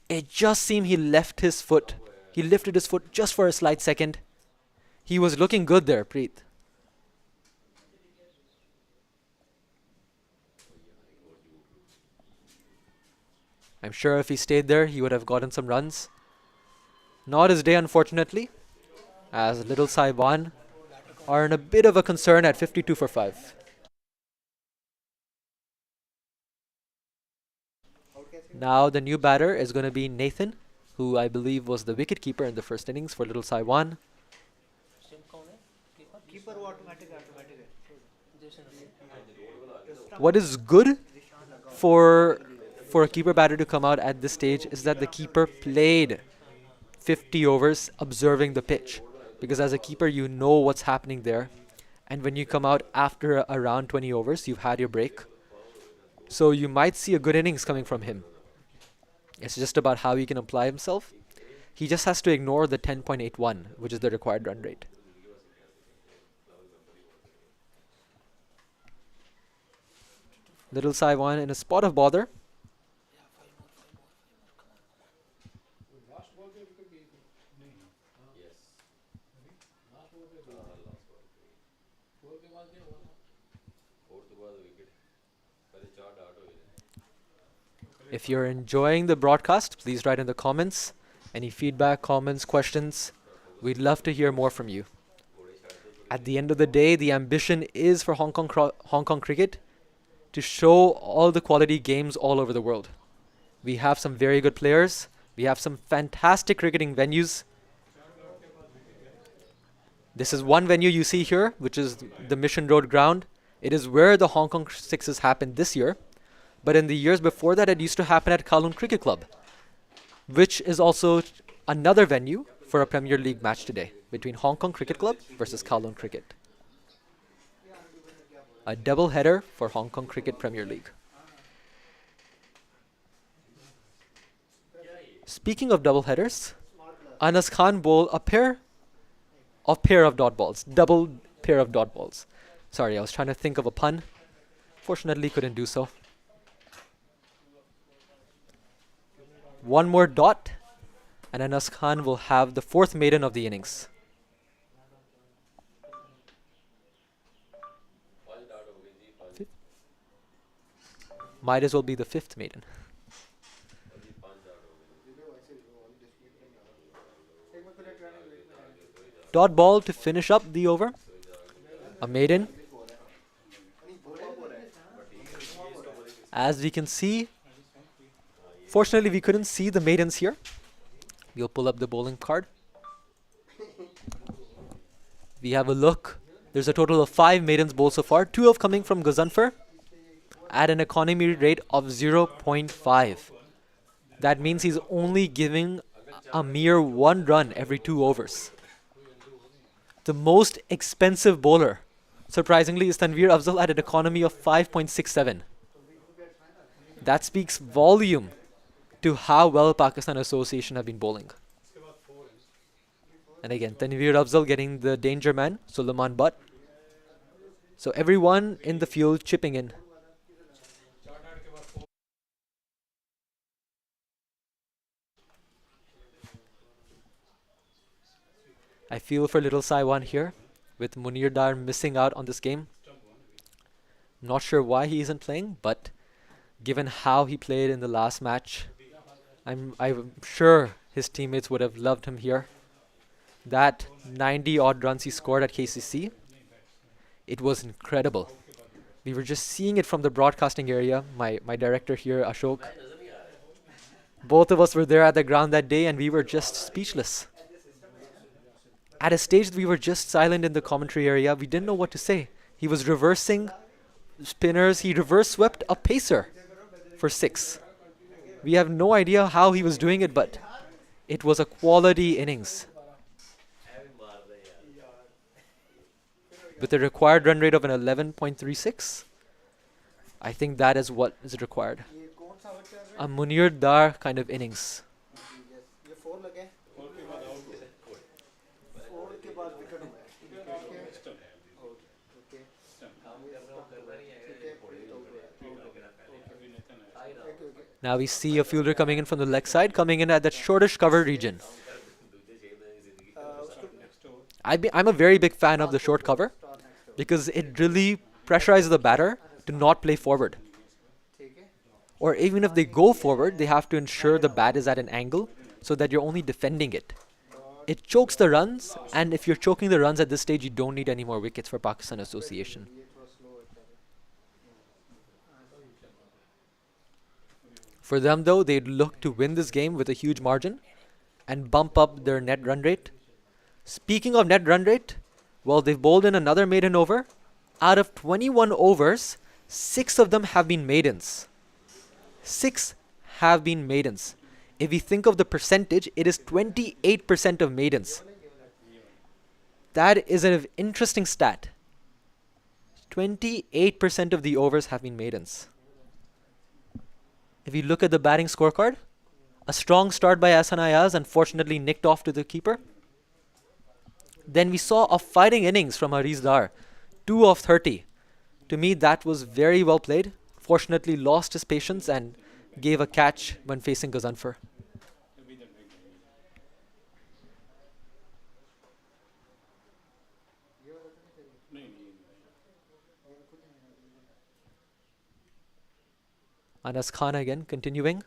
It just seemed he left his foot. He lifted his foot just for a slight second. He was looking good there, Preet. I'm sure if he stayed there, he would have gotten some runs. Not his day, unfortunately, as little Saiwan are in a bit of a concern at 52 for 5. Now the new batter is going to be Nathan, who I believe was the wicketkeeper in the first innings for little Saiwan. Stump कौन है? Keeper? Keeper वो automatic है. Jason Ravi. What is good for a keeper batter to come out at this stage is that the keeper played 50 overs observing the pitch, because as a keeper you know what's happening there, and when you come out after around 20 overs you've had your break, so you might see a good innings coming from him. It's just about how he can apply himself. He just has to ignore the 10.81, which is the required run rate. Little Saiwan in a spot of bother. If you're enjoying the broadcast, please write in the comments. Any feedback, comments, questions. We'd love to hear more from you. At the end of the day, the ambition is for Hong Kong cricket to show all the quality games all over the world. We have some very good players. We have some fantastic cricketing venues. This is one venue you see here, which is the Mission Road ground. It is where the Hong Kong Sixes happened this year. But in the years before that, it used to happen at Kowloon Cricket Club, which is also another venue for a Premier League match today between Hong Kong Cricket Club versus Kowloon Cricket. A double header for Hong Kong Cricket Premier League. Speaking of double headers, Anas Khan bowled a pair of dot balls, double pair of dot balls. Sorry, I was trying to think of a pun. Fortunately, couldn't do so. One more dot, and Anas Khan will have the fourth maiden of the innings. Might as well be the fifth maiden. Dot ball to finish up the over. A maiden. As we can see, fortunately we couldn't see the maidens here. We'll pull up the bowling card. We have a look. There's a total of 5 maidens bowled so far. 2 of coming from Gazanfar at an economy rate of 0.5. That means he's only giving a mere 1 run every 2 overs. The most expensive bowler, surprisingly, is Tanveer Afzal at an economy of 5.67. That speaks volume to how well Pakistan Association have been bowling. And again, Tanveer Afzal getting the danger man, Sulaiman Butt. So everyone in the field chipping in. I feel for little Saiwan here, with Munir Dar missing out on this game. Not sure why he isn't playing, but given how he played in the last match, I'm sure his teammates would have loved him here. That 90 odd runs he scored at KCC, it was incredible. We were just seeing it from the broadcasting area. My director here, Ashok, both of us were there at the ground that day and we were just speechless. At a stage we were just silent in the commentary area. We didn't know what to say. He was reversing spinners. He reverse swept a pacer for 6. We have no idea how he was doing it, but it was a quality innings. With a required run rate of an 11.36, I think that is what is required. A Munir Dar kind of innings. Now we see a fielder coming in from the leg side, coming in at that shortish cover region. I'm a very big fan of the short cover because it really pressurizes the batter to not play forward. Or even if they go forward, they have to ensure the bat is at an angle so that you're only defending it. It chokes the runs, and if you're choking the runs at this stage, you don't need any more wickets for Pakistan Association. For them though, they'd look to win this game with a huge margin and bump up their net run rate. Speaking of net run rate, well, they've bowled in another maiden over. Out of 21 overs, 6 of them have been maidens. 6 have been maidens. If we think of the percentage, it is 28% of maidens. That is an interesting stat. 28% of the overs have been maidens. If you look at the batting scorecard, a strong start by Ahsan Ayaz, unfortunately nicked off to the keeper. Then we saw a fighting innings from Hariz Dar, 2 of 30. To me, that was very well played. Fortunately, lost his patience and gave a catch when facing Gazanfar. Anas Khan again, continuing.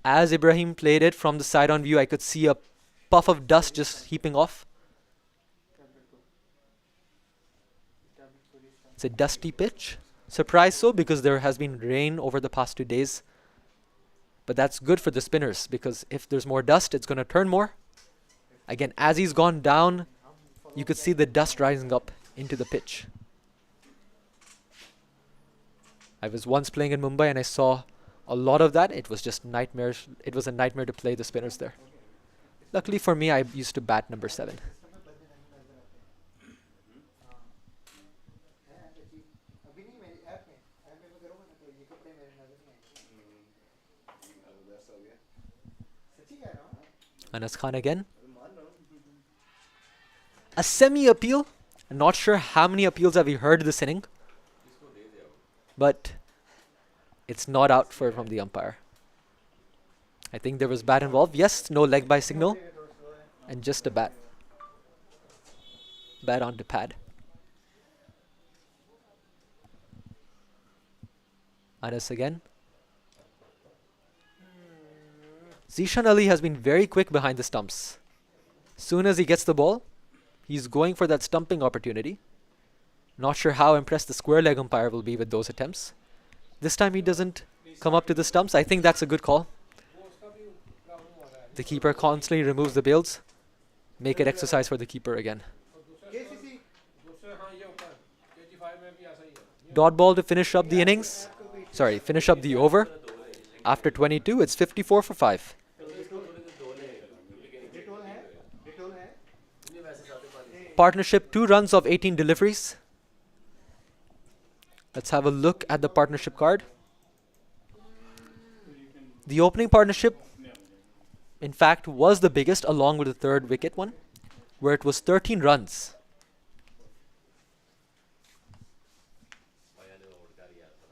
As Ibrahim played it from the side-on view, I could see a puff of dust just heaping off. It's a dusty pitch. Surprised so because there has been rain over the past 2 days. But that's good for the spinners because if there's more dust, it's going to turn more. Again, as he's gone down, you could see the dust rising up into the pitch. I was once playing in Mumbai and I saw a lot of that. It was just nightmares. It was a nightmare to play the spinners there. Luckily for me, I used to bat number 7. Anas Khan again. A semi-appeal. I'm not sure how many appeals have we heard this inning. But it's not out from the umpire. I think there was bat involved. Yes, no leg by signal. And just a bat. Bat onto pad. Anas again. Zishan Ali has been very quick behind the stumps. Soon as he gets the ball, he's going for that stumping opportunity. Not sure how impressed the square leg umpire will be with those attempts. This time he doesn't come up to the stumps. I think that's a good call. The keeper constantly removes the bails. Make it exercise for the keeper again. Dot ball to finish up the innings. Sorry, finish up the over. After 22, it's 54 for 5. Partnership 2 runs of 18 deliveries. Let's have a look at the partnership card. The opening partnership, in fact, was the biggest along with the third wicket one, where it was 13 runs.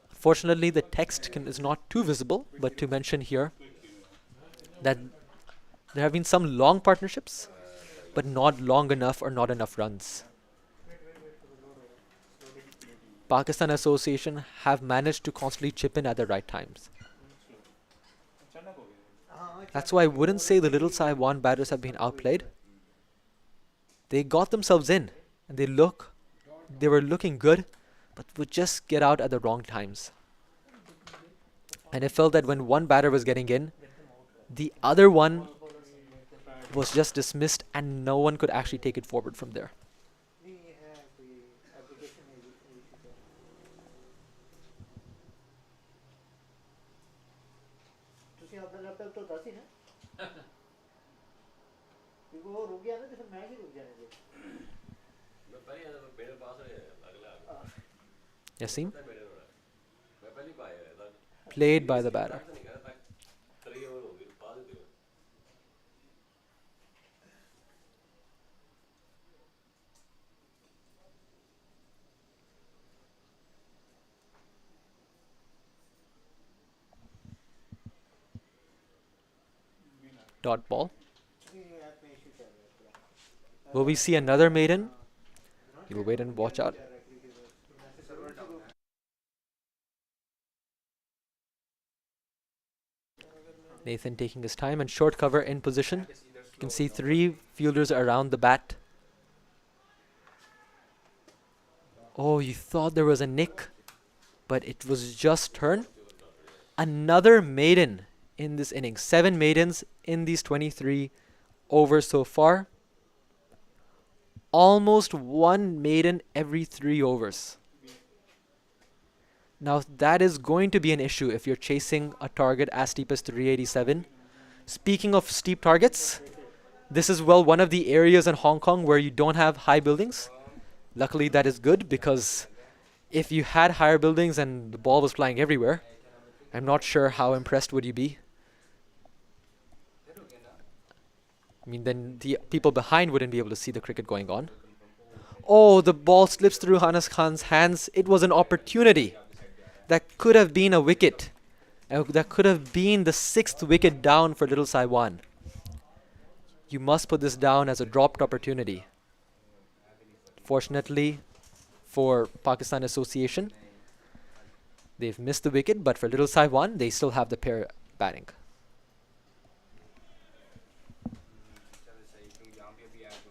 Fortunately, the text is not too visible, but to mention here that there have been some long partnerships, but not long enough or not enough runs. Pakistan Association have managed to constantly chip in at the right times. That's why I wouldn't say the Little Saiwan batters have been outplayed. They got themselves in, and they were looking good, but would just get out at the wrong times. And it felt that when one batter was getting in, the other one was just dismissed and no one could actually take it forward from there. Yasim? Played by the batter. Dot ball. Will we see another maiden? You will wait and watch out. Nathan taking his time and short cover in position. You can see 3 fielders around the bat. Oh, you thought there was a nick, but it was just turn. Another maiden in this inning. 7 maidens in these 23 overs so far. Almost 1 maiden every 3 overs. Now that is going to be an issue if you're chasing a target as steep as 387. Speaking of steep targets, this is one of the areas in Hong Kong where you don't have high buildings. Luckily that is good, because if you had higher buildings and the ball was flying everywhere, I'm not sure how impressed would you be. I mean, then the people behind wouldn't be able to see the cricket going on. Oh, the ball slips through Anas Khan's hands. It was an opportunity. That could have been a wicket. That could have been the 6th wicket down for Little Saiwan. You must put this down as a dropped opportunity. Fortunately for Pakistan Association, they've missed the wicket, but for Little Saiwan, they still have the pair batting.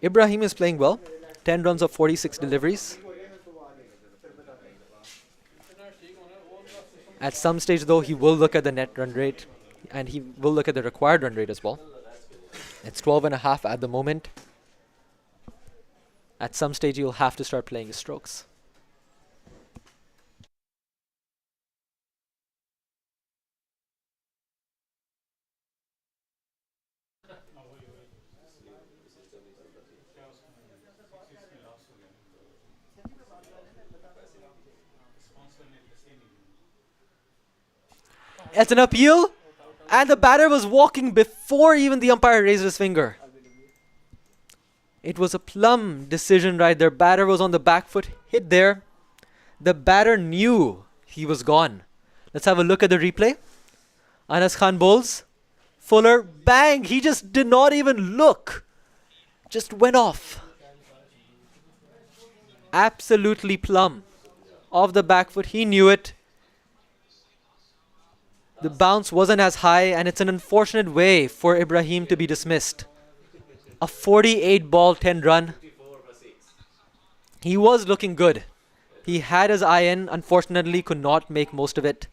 Ibrahim is playing well. 10 runs of 46 deliveries. At some stage though, he will look at the net run rate, and he will look at the required run rate as well. It's 12.5 at the moment. At some stage you'll have to start playing his strokes. It's an appeal, and the batter was walking before even the umpire raised his finger. It was a plum decision right there. Batter was on the back foot, hit there. The batter knew he was gone. Let's have a look at the replay. Anas Khan bowls. Fuller, bang! He just did not even look. Just went off. Absolutely plum. Off the back foot, he knew it. The bounce wasn't as high, and it's an unfortunate way for Ibrahim to be dismissed. A 48 ball, 10 run. He was looking good. He had his eye in, unfortunately could not make most of it.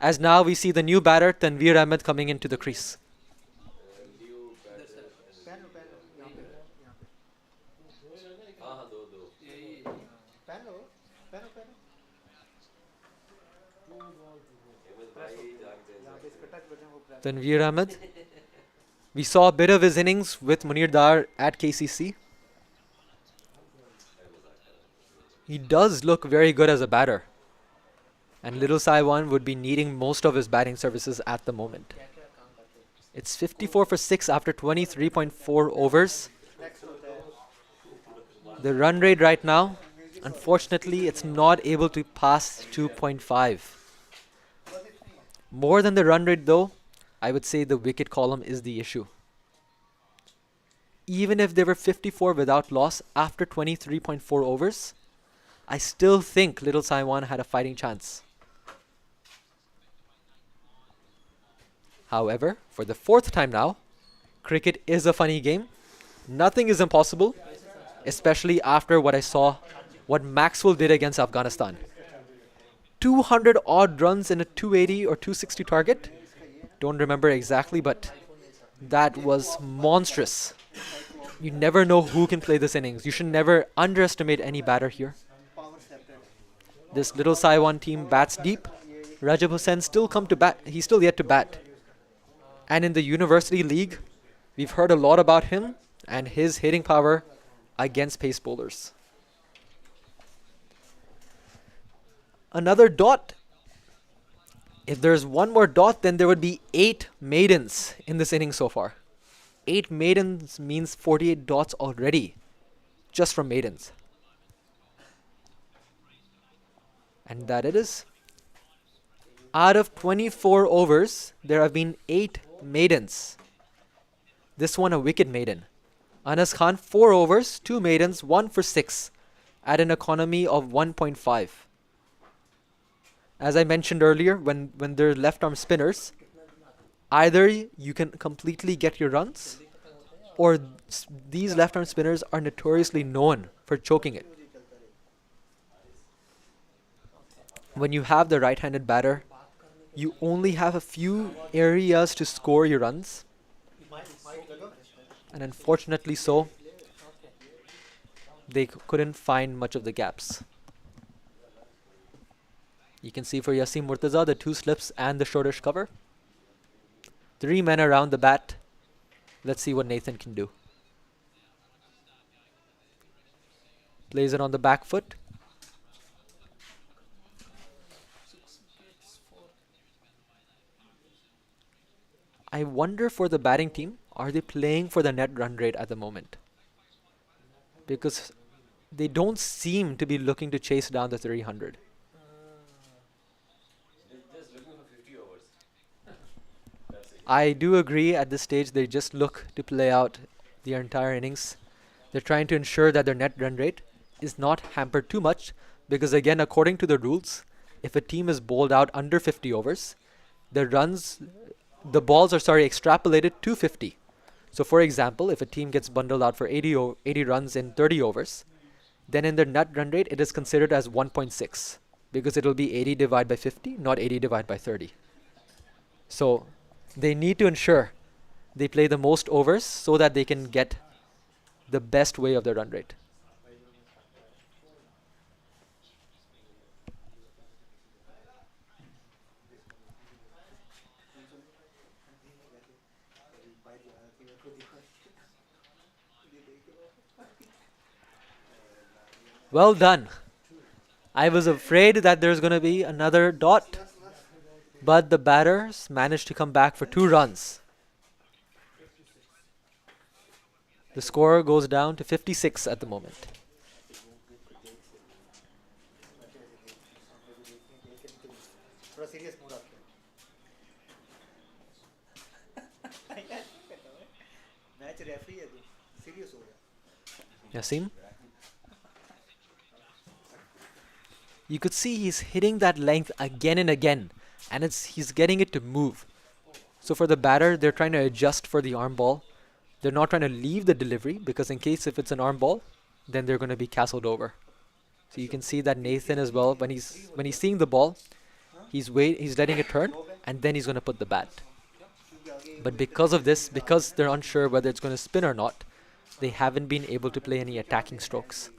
As now we see the new batter, Tanveer Ahmed, coming into the crease. Tanveer Ahmed. We saw a bit of his innings with Munir Dar at KCC. He does look very good as a batter. And little Saiwan would be needing most of his batting services at the moment. It's 54 for 6 after 23.4 overs. The run rate right now, unfortunately, it's not able to pass 2.5. More than the run rate though, I would say the wicket column is the issue. Even if they were 54 without loss after 23.4 overs, I still think little Saiwan had a fighting chance. However, for the fourth time now, cricket is a funny game. Nothing is impossible, especially after what I saw, what Maxwell did against Afghanistan. 200 odd runs in a 280 or 260 target. Don't remember exactly, but that was monstrous. You never know who can play this innings. You should never underestimate any batter here. This little Saiwan team bats deep. Rajab Hussain still come to bat. He's still yet to bat. And in the University League, we've heard a lot about him and his hitting power against pace bowlers. Another dot. If there's one more dot, then there would be 8 maidens in this inning so far. 8 maidens means 48 dots already, just from maidens. And that it is. Out of 24 overs, there have been 8 maidens. This one a wicket maiden. Anas Khan 4 overs, 2 maidens, 1 for 6 at an economy of 1.5. As I mentioned earlier, when they're left arm spinners, either you can completely get your runs, or these left arm spinners are notoriously known for choking it. When you have the right-handed batter, you only have a few areas to score your runs. And unfortunately so, they couldn't find much of the gaps. You can see for Yasim Murtaza the 2 slips and the shortish cover. 3 men around the bat. Let's see what Nathan can do. Plays it on the back foot. I wonder for the batting team, are they playing for the net run rate at the moment? Because they don't seem to be looking to chase down the 300. Just looking for 50 overs. That's it. I do agree at this stage they just look to play out the entire innings. They're trying to ensure that their net run rate is not hampered too much, because again, according to the rules, if a team is bowled out under 50 overs, the balls are extrapolated to 50. So for example, if a team gets bundled out for 80 runs in 30 overs, then in their net run rate it is considered as 1.6, because it will be 80 divided by 50, not 80 divided by 30. So they need to ensure they play the most overs so that they can get the best way of their run rate. Well done. I was afraid that there's going to be another dot, but the batters managed to come back for 2 runs. The score goes down to 56 at the moment. Yasim? You could see he's hitting that length again and again, and he's getting it to move. So for the batter, they're trying to adjust for the arm ball. They're not trying to leave the delivery, because in case if it's an arm ball, then they're going to be castled over. So you can see that Nathan as well, when he's seeing the ball, he's letting it turn, and then he's going to put the bat. But because of this, because they're unsure whether it's going to spin or not, they haven't been able to play any attacking strokes.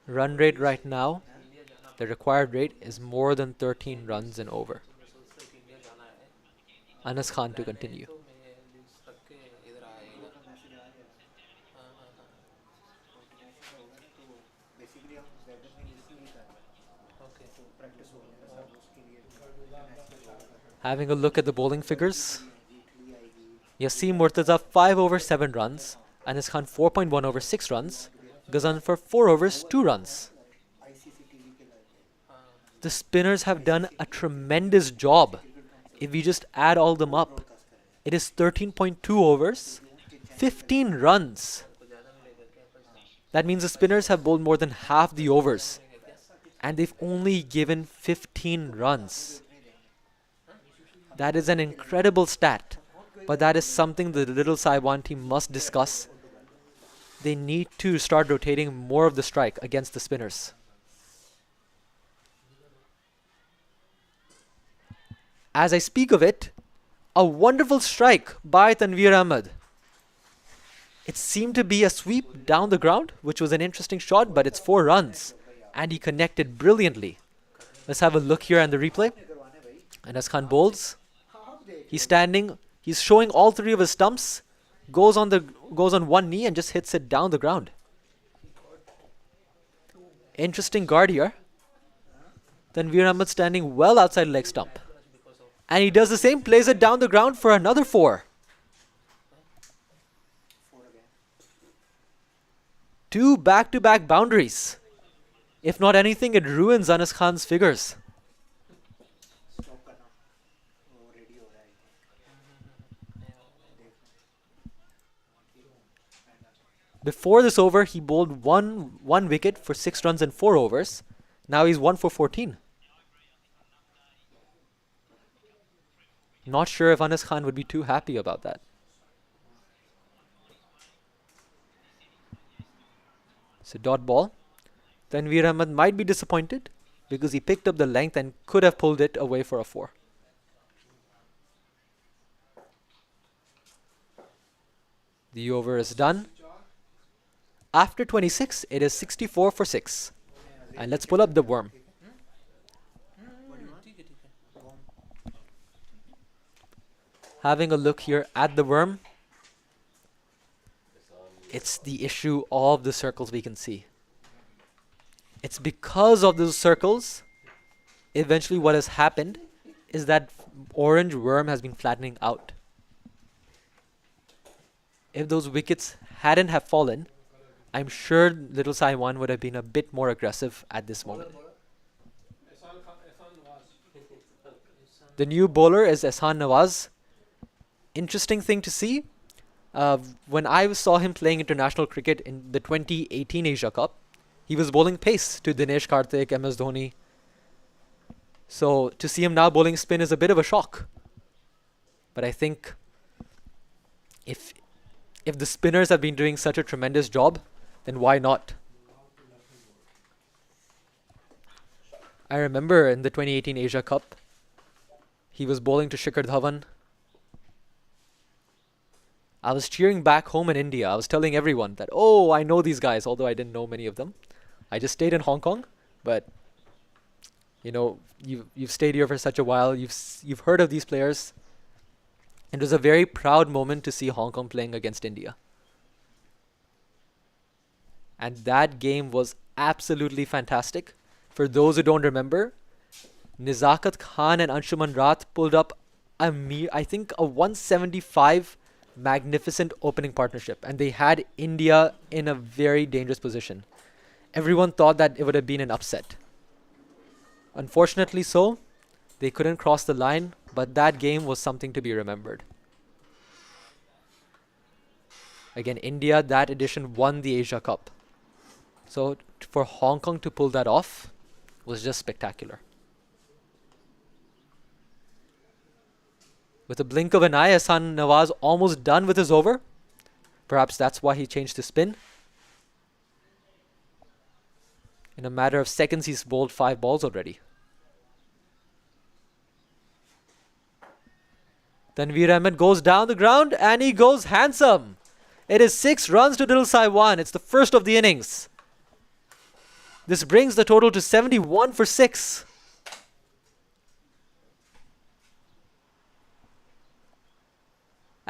Run rate right now, the required rate is more than 13 runs and over. Anas Khan to continue. तो मैं list रख के इधर आएगा message आ गया हाँ हाँ हाँ तो मैसेज होगा ना तो बेसिकली हम Z में लिस्ट नहीं कर रहे ओके तो प्रैक्टिस हो जाएगा सब उसके लिए मैसेज होगा Having a look at the bowling figures, weekly आएगी Yaseem Murtaza 5 over 7 runs, Anas Khan 4.1 over 6 runs, Ghazan for 4 overs 2 runs. ICC TV के लाइव हाँ The spinners have done a tremendous job. If we just add all them up, it is 13.2 overs, 15 runs. तो ज़्यादा मिलेगा क्या पैसा That means the spinners have bowled more than half the overs, and they've only given 15 runs. That is an incredible stat, but that is something the Little Saiwan team must discuss. They need to start rotating more of the strike against the spinners. As I speak of it, a wonderful strike by Tanveer Ahmed. It seemed to be a sweep down the ground, which was an interesting shot, but it's 4 runs. And he connected brilliantly. Let's have a look here on the replay. Anas Khan bowls. He's standing. He's showing all 3 of his stumps. Goes on one knee and just hits it down the ground. Interesting guard here. Tanveer Ahmed standing well outside leg stump. And he does the same, plays it down the ground for another 4. 2 back-to-back boundaries. If not anything, it ruins Anas Khan's figures. Stop करना वो ready हो रहा है Before this over, he bowled one wicket for 6 runs in 4 overs. Now he's 1 for 14. Not sure if Anas Khan would be too happy about that. It's a dot ball. Tanveer Ahmed might be disappointed because he picked up the length and could have pulled it away for a 4. The over is done. After 26, it is 64 for 6. And let's pull up the worm. ठीक है Having a look here at the worm, it's the issue of the circles we can see. It's because of those circles, eventually what has happened is that orange worm has been flattening out. If those wickets hadn't have fallen, I'm sure Little Saiwan would have been a bit more aggressive at this moment. The new bowler is Ehsan Nawaz. Interesting thing to see. When I saw him playing international cricket in the 2018 Asia Cup, he was bowling pace to Dinesh Karthik, MS Dhoni. So to see him now bowling spin is a bit of a shock. But I think if the spinners have been doing such a tremendous job, then why not? I remember in the 2018 Asia Cup, he was bowling to Shikhar Dhawan. I was cheering back home in India. I was telling everyone that, oh, I know these guys, although I didn't know many of them. I just stayed in Hong Kong, but you know, you've stayed here for such a while. You've heard of these players. It was a very proud moment to see Hong Kong playing against India. And that game was absolutely fantastic. For those who don't remember, Nizakat Khan and Anshuman Rath pulled up I think a 175 magnificent opening partnership, and they had India in a very dangerous position. Everyone thought that it would have been an upset. Unfortunately so, they couldn't cross the line, but that game was something to be remembered. Again, India, that edition, won the Asia Cup. So for Hong Kong to pull that off was just spectacular. With a blink of an eye, Ehsan Nawaz almost done with his over. Perhaps that's why he changed to spin. In a matter of seconds, he's bowled 5 balls already. Tanveer Ahmed goes down the ground and he goes handsome. It is 6 runs to Little Saiwan. It's the first of the innings. This brings the total to 71 for 6.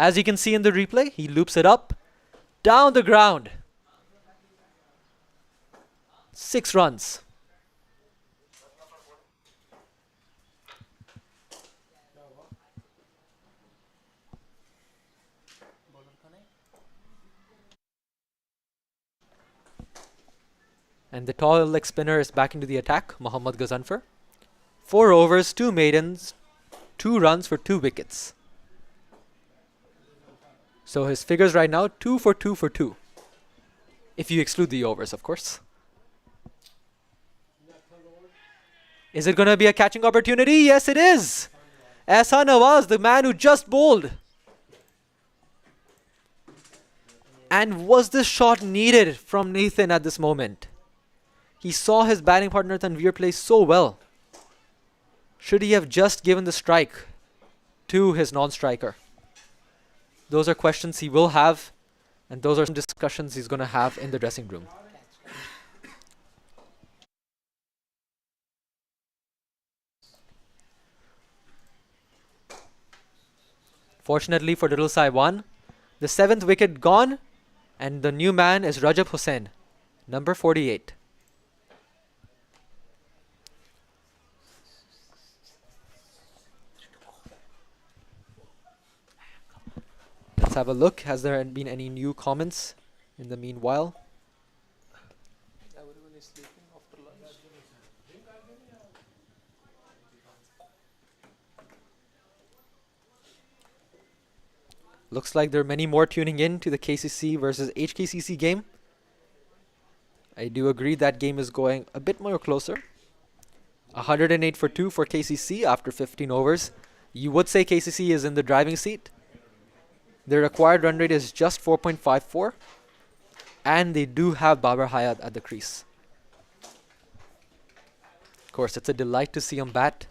As you can see in the replay, he loops it up, down the ground. 6 runs. And the tall leg spinner is back into the attack, Mohammad Ghazanfar. 4 overs, 2 maidens, 2 runs for 2 wickets. So his figures right now, 2 for 2 for 2. If you exclude the overs, of course. Is it going to be a catching opportunity? Yes, it is. Ehsan Nawaz, the man who just bowled. And was this shot needed from Nathan at this moment? He saw his batting partner Tanveer play so well. Should he have just given the strike to his non-striker? Those are questions he will have, and those are some discussions he's going to have in the dressing room. Fortunately for Little Saiwan, the 7th wicket gone, and the new man is Rajab Hussain, number 48. Let's have a look. Has there been any new comments in the meanwhile? Everyone is sleeping after lunch. Looks like there are many more tuning in to the KCC versus HKCC game. I do agree that game is going a bit more closer. 108 for 2 for KCC after 15 overs. You would say KCC is in the driving seat. Their required run rate is just 4.54. And they do have Babar Hayat at the crease. Of course, it's a delight to see him bat.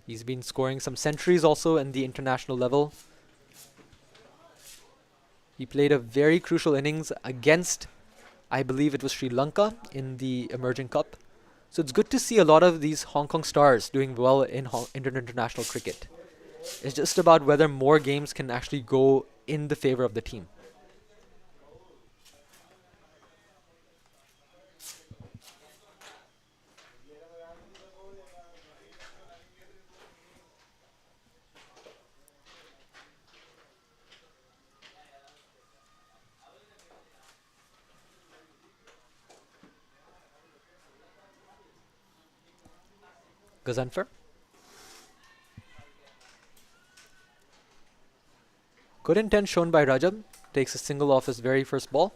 He's been scoring some centuries also in the international level. He played a very crucial innings against, I believe it was Sri Lanka in the Emerging Cup. So it's good to see a lot of these Hong Kong stars doing well in international cricket. It's just about whether more games can actually go in the favor of the team. Ghazanfar. Good intent shown by Rajab. Takes a single off his very first ball.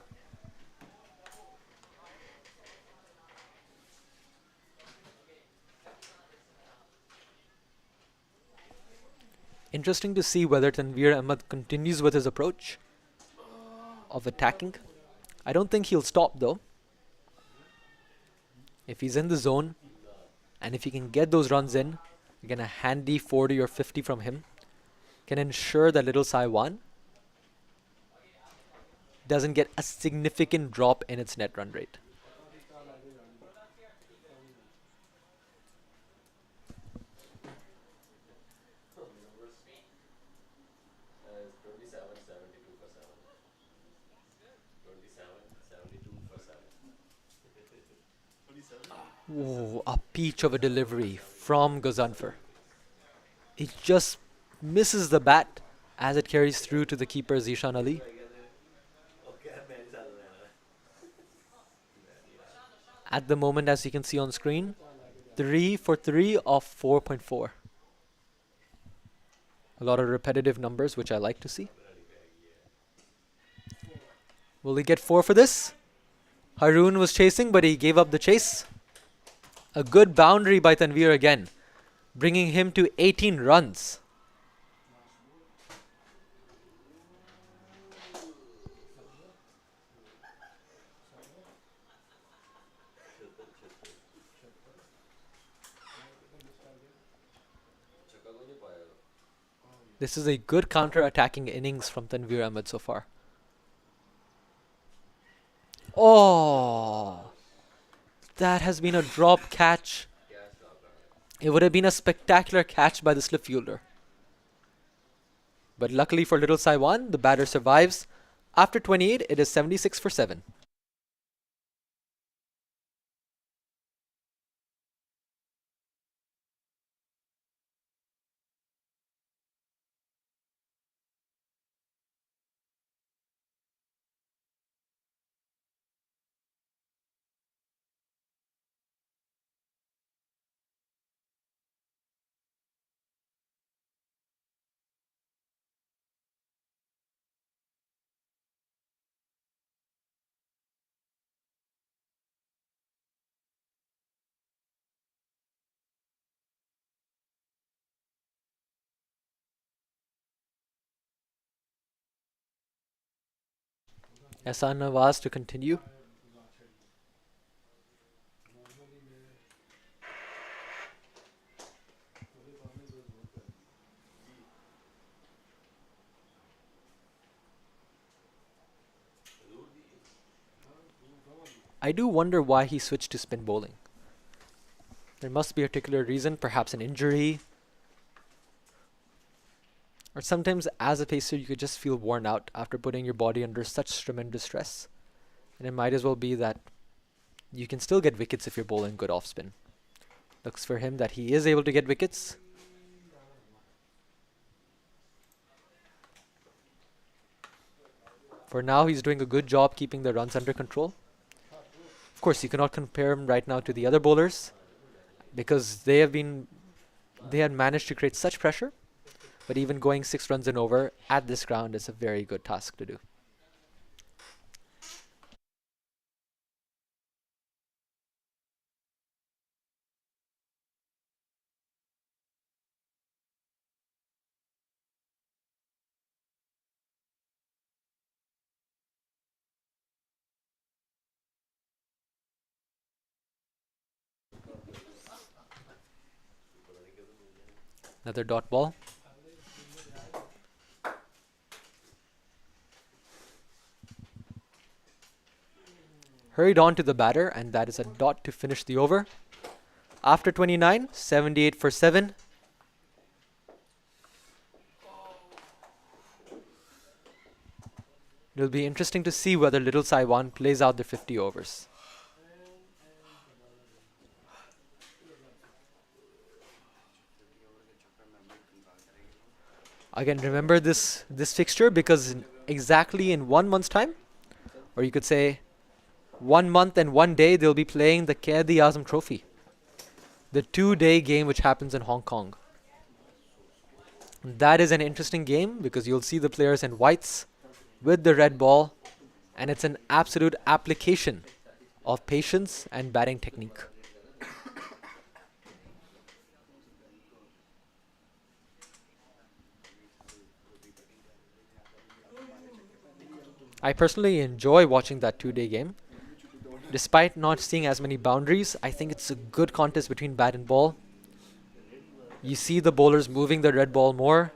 Interesting to see whether Tanveer Ahmed continues with his approach of attacking. I don't think he'll stop though. If he's in the zone, and if he can get those runs in, again a handy 40 or 50 from him, can ensure that Little Saiwan doesn't get a significant drop in its net run rate. It's 27, 72 for 7. 27, 72 for 7. Ooh, a peach of a delivery from Ghazanfar. It just misses the bat as it carries through to the keeper Zishan Ali. At the moment, as you can see on screen, 3 for 3 of 4.4. A lot of repetitive numbers, which I like to see. Will he get 4 for this? Haroon was chasing, but he gave up the chase. A good boundary by Tanveer again, bringing him to 18 runs. This is a good counter-attacking innings from Tanveer Ahmed so far. Oh, that has been a drop catch It would have been a spectacular catch by the slip fielder. But luckily for Little Saiwan, the batter survives. After 28, it is 76 for 7. Ehsan Nawaz to continue. I do wonder why he switched to spin bowling. There must be a particular reason, perhaps an injury. Or sometimes as a pacer you could just feel worn out after putting your body under such tremendous stress. And it might as well be that you can still get wickets if you're bowling good off spin. Looks for him that he is able to get wickets. For now he's doing a good job keeping the runs under control. Of course, you cannot compare him right now to the other bowlers because they had managed to create such pressure. But even going 6 runs and over at this ground is a very good task to do. Another dot ball. Hurried on to the batter, and that is a dot to finish the over. After 29, 78 for 7. It'll be interesting to see whether Little Saiwan plays out the 50 overs. Again, remember this fixture because exactly in 1 month's time, or you could say 1 month and 1 day, they'll be playing the Quaid-e-Azam Trophy, the 2-day game which happens in Hong Kong. That is an interesting game because you'll see the players in whites with the red ball, and it's an absolute application of patience and batting technique. I personally enjoy watching that 2-day game. Despite not seeing as many boundaries, I think it's a good contest between bat and ball. You see the bowlers moving the red ball more,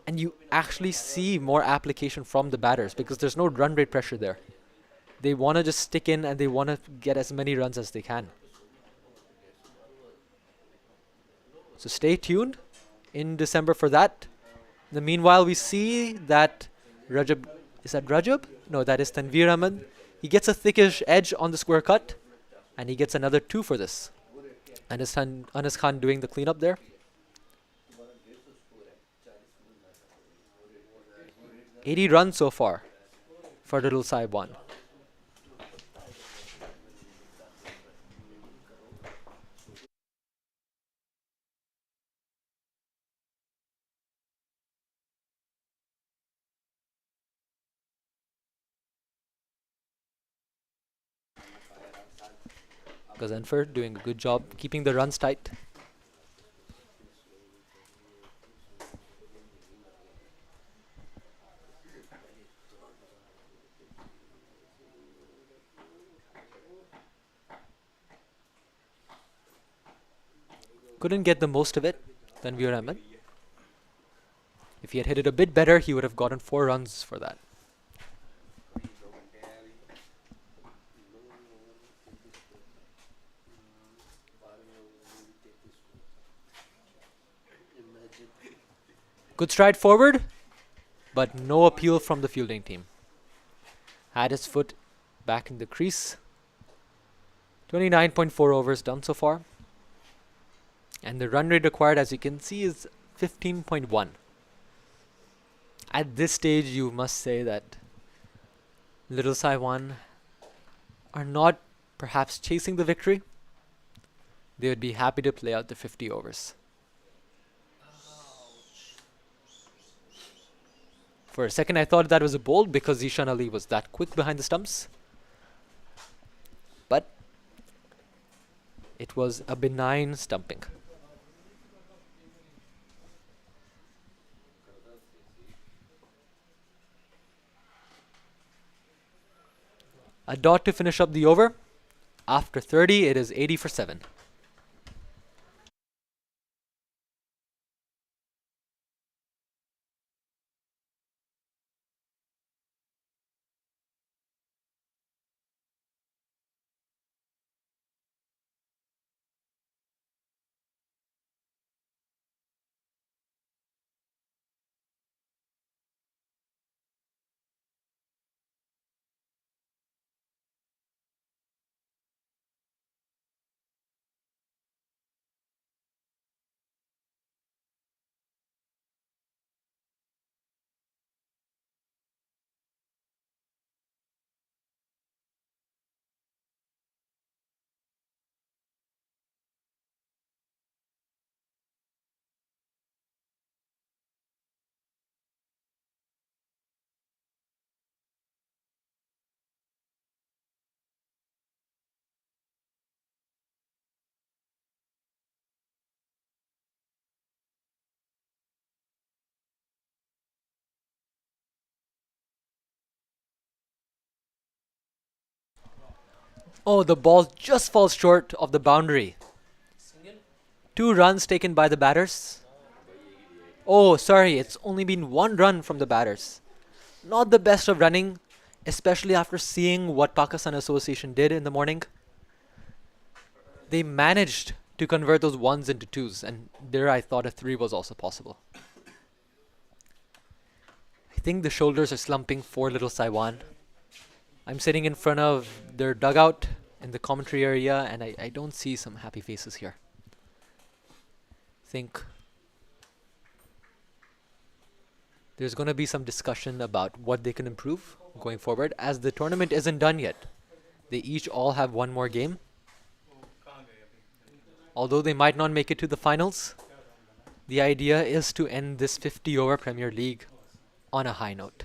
and you actually see more application from the batters because there's no run rate pressure there. They want to just stick in and they want to get as many runs as they can. So stay tuned in December for that. In the meanwhile, we see that Rajab, is that Rajab? No, that is Tanveer Ahmed. He gets a thickish edge on the square cut, and he gets another 2 for this. And Anas Khan doing the cleanup there. 80 runs so far for Little Saiwan. Gazanfer doing a good job keeping the runs tight. Couldn't get the most of it, Tanveer Ahmed. If he had hit it a bit better, he would have gotten 4 runs for that. Good stride forward, but no appeal from the fielding team. Had his foot back in the crease. 29.4 overs done so far. And the run rate required, as you can see, is 15.1. At this stage, you must say that Little Saiwan are not perhaps chasing the victory. They would be happy to play out the 50 overs. For a second, I thought that was a bold because Zishan Ali was that quick behind the stumps. But it was a benign stumping. A dot to finish up the over. After 30, it is 80 for 7. Oh, the ball just falls short of the boundary. Single? 2 runs taken by the batters. Oh, sorry, it's only been 1 run from the batters. Not the best of running, especially after seeing what Pakistan Association did in the morning. They managed to convert those 1s into 2s, and there I thought a 3 was also possible. I think the shoulders are slumping for Little Saiwan. I'm sitting in front of their dugout in the commentary area, and I don't see some happy faces here. I think there's going to be some discussion about what they can improve going forward, as the tournament isn't done yet. They each all have 1 more game. Although they might not make it to the finals, the idea is to end this 50-over Premier League on a high note.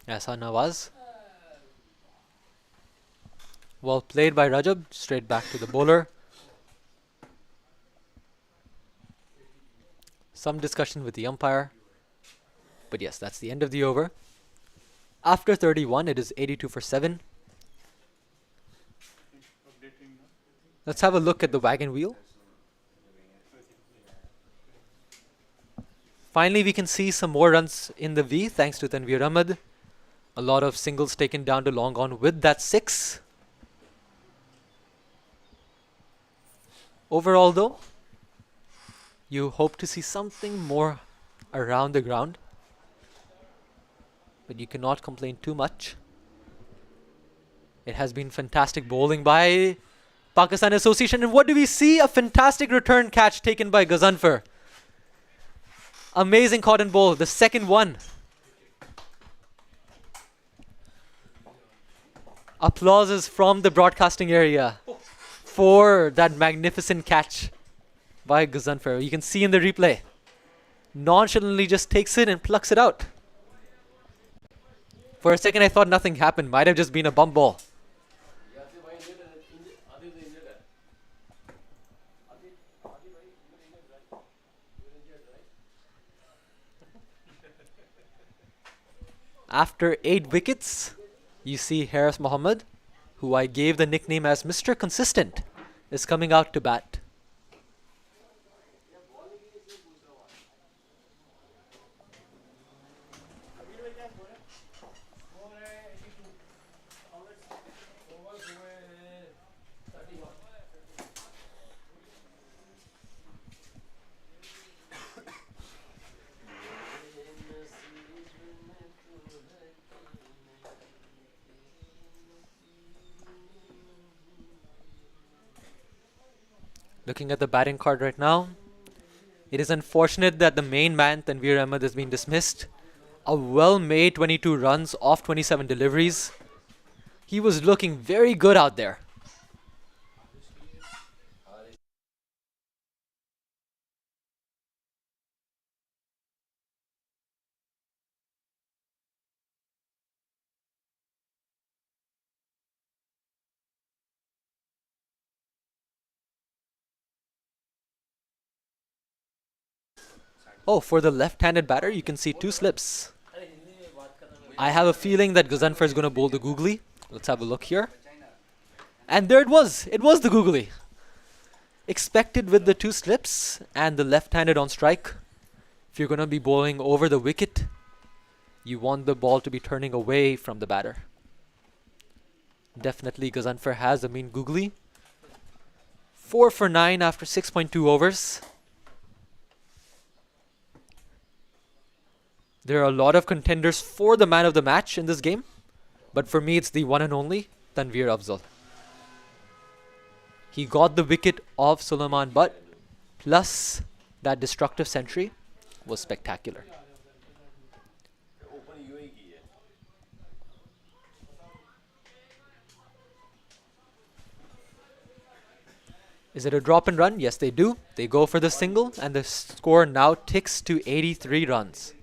Ahsan Nawaz. Well played by Rajab. Straight back to the bowler. Some discussion with the umpire. But yes, that's the end of the over. After 31, it is 82 for 7. Let's have a look at the wagon wheel. Finally, we can see some more runs in the V thanks to Tanveer Ahmed. A lot of singles taken down to long on with that 6. Overall though, you hope to see something more around the ground, but you cannot complain too much. It has been fantastic bowling by Pakistan Association, and what do we see? A fantastic return catch taken by Ghazanfar. Amazing cotton bowl, the second one. Applauses from the broadcasting area for that magnificent catch by Ghazanfar. You can see in the replay. Nonchalantly just takes it and plucks it out. For a second I thought nothing happened. Might have just been a bump ball. After 8 wickets, you see Harris Mohammed, who I gave the nickname as Mr. Consistent, is coming out to bat. Looking at the batting card right now, it is unfortunate that the main man, Tanveer Ahmed, has been dismissed. A well-made 22 runs off 27 deliveries. He was looking very good out there. Oh, for the left-handed batter, you can see two slips. I have a feeling that Ghazanfar is going to bowl the googly. Let's have a look here. And there it was. It was the googly. Expected with the two slips and the left-handed on strike. If you're going to be bowling over the wicket, you want the ball to be turning away from the batter. Definitely Ghazanfar has a mean googly. 4 for 9 after 6.2 overs. There are a lot of contenders for the man of the match in this game. But for me, it's the one and only Tanveer Afzal. He got the wicket of Sulaiman Butt. Plus, that destructive century was spectacular. Is it a drop and run? Yes, they do. They go for the single, and the score now ticks to 83 runs.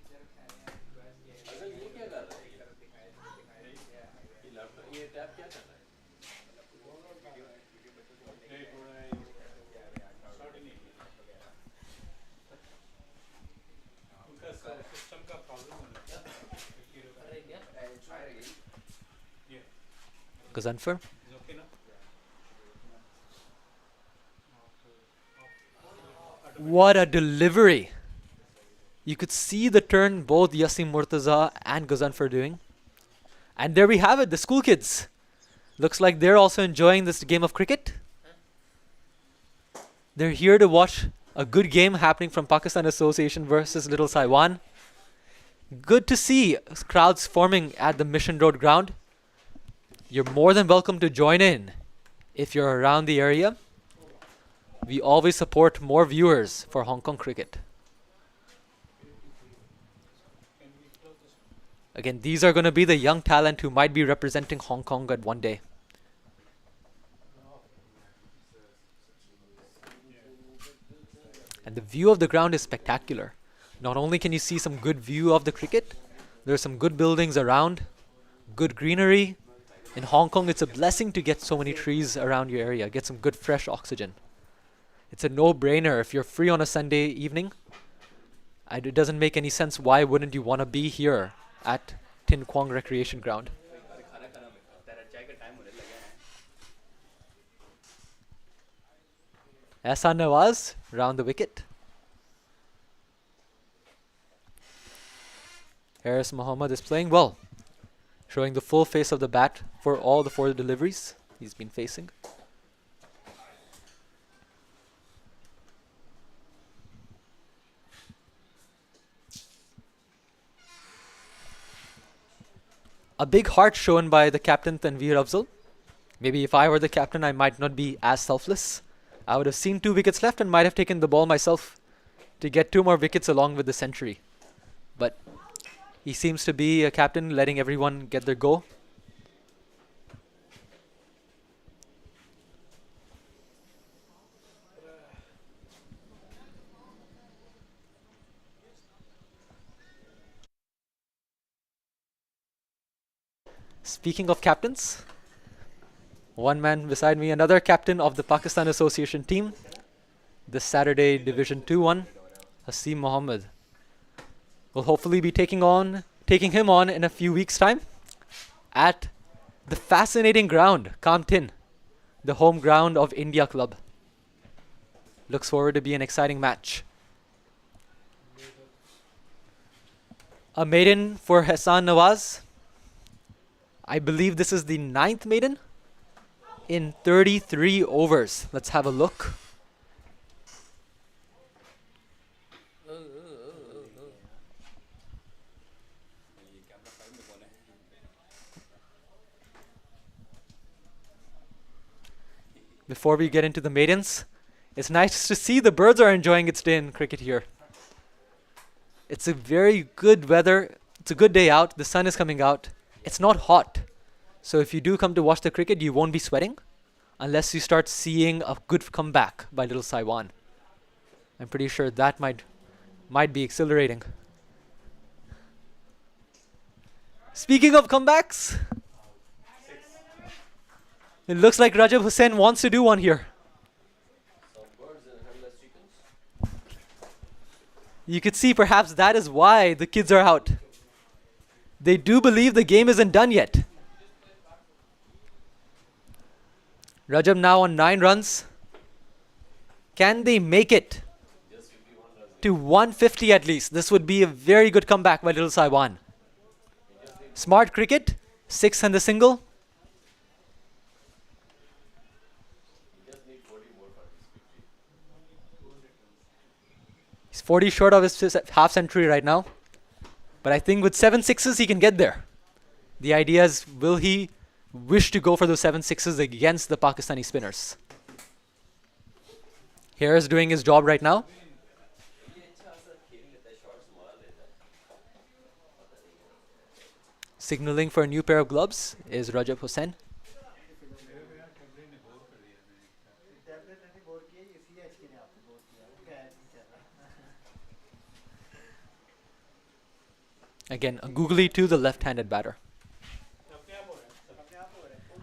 Ghazanfar. What a delivery. You could see the turn both Yasim Murtaza and Ghazanfar doing. And there we have it, the school kids. Looks like they're also enjoying this game of cricket. They're here to watch a good game happening from Pakistan Association versus Little Saiwan. Good to see crowds forming at the Mission Road ground. You're more than welcome to join in if you're around the area. We always support more viewers for Hong Kong cricket. Again, these are going to be the young talent who might be representing Hong Kong at one day. And the view of the ground is spectacular. Not only can you see some good view of the cricket, there's some good buildings around, good greenery. In Hong Kong, it's a blessing to get so many trees around your area, get some good fresh oxygen. It's a no-brainer. If you're free on a Sunday evening, it doesn't make any sense. Why wouldn't you want to be here at Tin Kwong Recreation Ground? Ehsan Nawaz round the wicket. Harris Muhammad is playing well, showing the full face of the bat for all the 4 deliveries he's been facing. A big heart shown by the captain Tanveer Afzal. Maybe if I were the captain, I might not be as selfless. I would have seen 2 wickets left and might have taken the ball myself to get 2 more wickets along with the century. But he seems to be a captain letting everyone get their go. Speaking of captains, one man beside me, another captain of the Pakistan Association team, this Saturday Division 2-1, Hasim Mohammed, will hopefully be taking him on in a few weeks' time at the fascinating ground, Kam Tin, the home ground of India Club. Looks forward to be an exciting match. A maiden for Hassan Nawaz. I believe this is the 9th maiden in 33 overs. Let's have a look. Before we get into the maidens, it's nice to see the birds are enjoying its day in cricket here. It's a very good weather. It's a good day out. The sun is coming out. It's not hot. So if you do come to watch the cricket, you won't be sweating unless you start seeing a good comeback by little Saiwan. I'm pretty sure that might be exhilarating. Speaking of comebacks, it looks like Rajab Hussain wants to do one here. Some birds and headless chickens. You could see perhaps that is why the kids are out. They do believe the game isn't done yet. Rajab now on 9 runs. Can they make it Just 51 runs. to 150 at least? This would be a very good comeback by little Saiwan. Smart cricket, 6 and the single. He just need 40 more for his 50. He's 40 short of his half century right now. But I think with 7 sixes he can get there. The idea is, will he wish to go for those 7 sixes against the Pakistani spinners? Here is doing his job right now. Signaling for a new pair of gloves is Rajab Hussain. Again, a googly to the left-handed batter.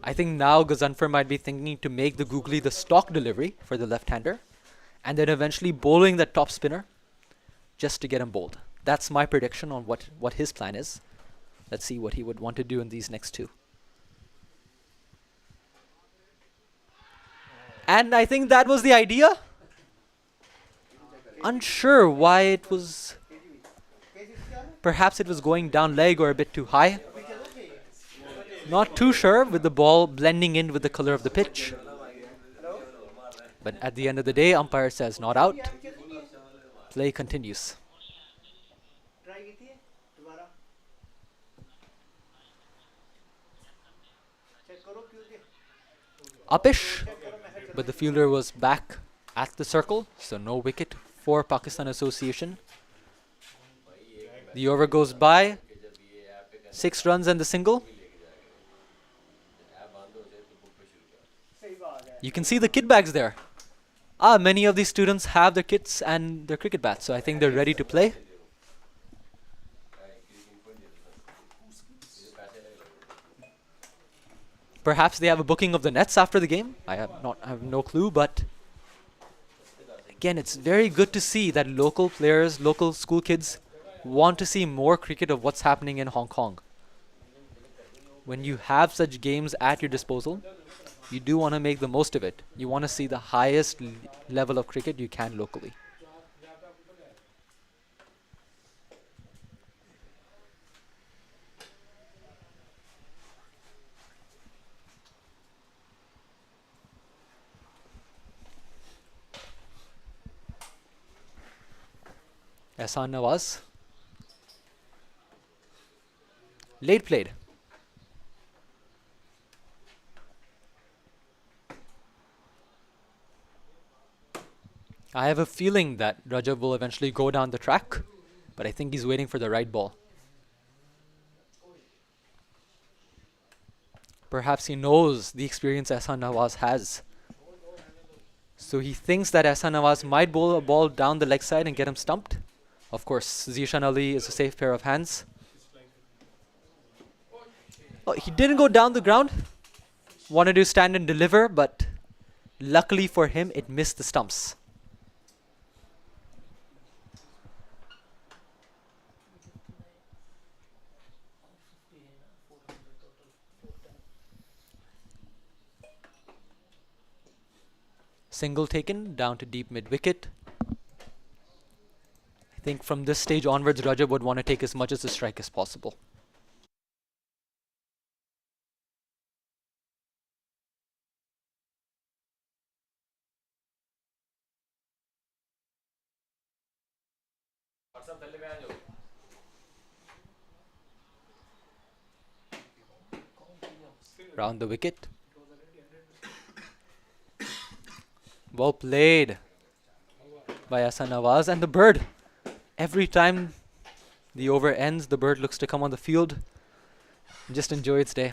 I think now Gazanfar might be thinking to make the googly the stock delivery for the left-hander and then eventually bowling the top spinner just to get him bowled. That's my prediction on what his plan is. Let's see what he would want to do in these next two. And I think that was the idea. Unsure why it was. Perhaps it was going down leg or a bit too high. Not too sure with the ball blending in with the color of the pitch. But at the end of the day, umpire says not out. Play continues. Uppish, but the fielder was back at the circle, so no wicket for Pakistan Association. The over goes by, 6 runs and the single. You can see the kit bags there. Many of these students have their kits and their cricket bats, so I think they're ready to play. Perhaps they have a booking of the nets after the game. I have no clue, but again, it's very good to see that local players, local school kids want to see more cricket of what's happening in Hong Kong. When you have such games at your disposal, you do want to make the most of it. You want to see the highest level of cricket you can locally. Ehsan Nawaz. Late played. I have a feeling that Rajab will eventually go down the track, but I think he's waiting for the right ball. Perhaps he knows the experience Ehsan Nawaz has. So he thinks that Ehsan Nawaz might bowl a ball down the leg side and get him stumped. Of course, Zishan Ali is a safe pair of hands. Oh, he didn't go down the ground. Wanted to stand and deliver, but luckily for him, it missed the stumps. Single taken down to deep mid wicket. I think from this stage onwards, Rajab would want to take as much as the strike as possible. Round the wicket. Well played by Hasan Nawaz, and the bird. Every time the over ends, the bird looks to come on the field and just enjoy its day.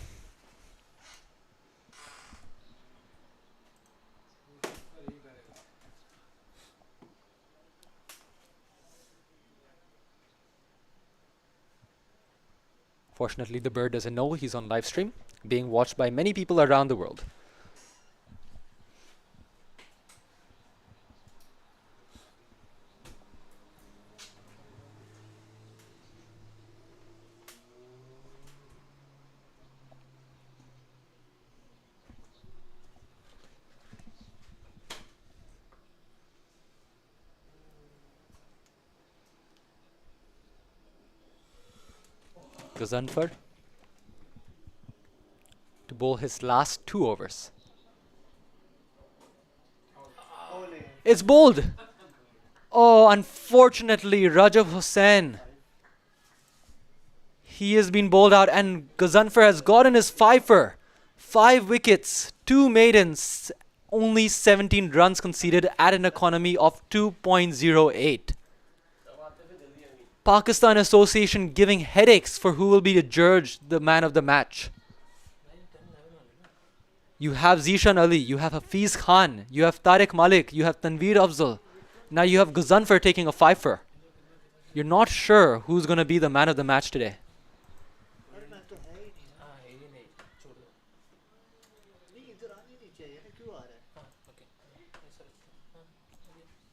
Fortunately, the bird doesn't know he's on live stream, being watched by many people around the world. Ghazanfar to bowl his last 2 overs. It's bowled. Oh, unfortunately, Rajab Hussain. He has been bowled out, and Ghazanfar has gotten his fifer. 5 wickets, 2 maidens, only 17 runs conceded at an economy of 2.08. Pakistan Association giving headaches for who will be adjudged the man of the match. You have Zishan Ali, you have Hafiz Khan, you have Tariq Malik, you have Tanveer Afzal. Now you have Ghazanfar taking a fifer. You're not sure who's going to be the man of the match today.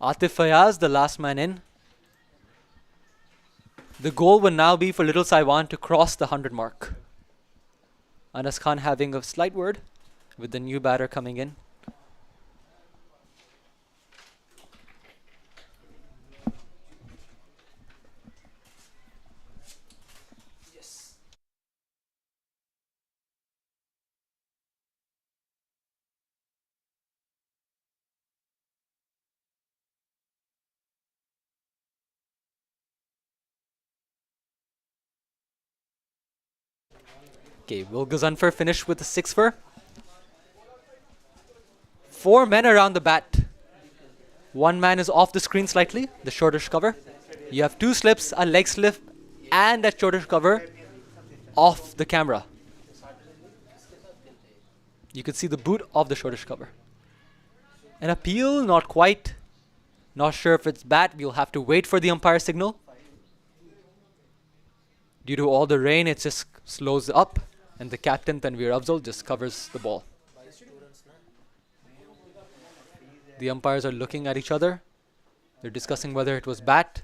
Atif Fayaz, the last man in. The goal will now be for Little Saiwan to cross the 100 mark. Anas Khan having a slight word with the new batter coming in. Okay, will Ghazanfar finish with a 6-for? 4 men around the bat. 1 man is off the screen slightly, the shortish cover. You have 2 slips, a leg slip, and that shortish cover off the camera. You can see the boot of the shortish cover. An appeal, not quite. Not sure if it's bat, we'll have to wait for the umpire signal. Due to all the rain, it just slows up, and the captain, Tanveer Afzal, just covers the ball. The umpires are looking at each other. They're discussing whether it was bat.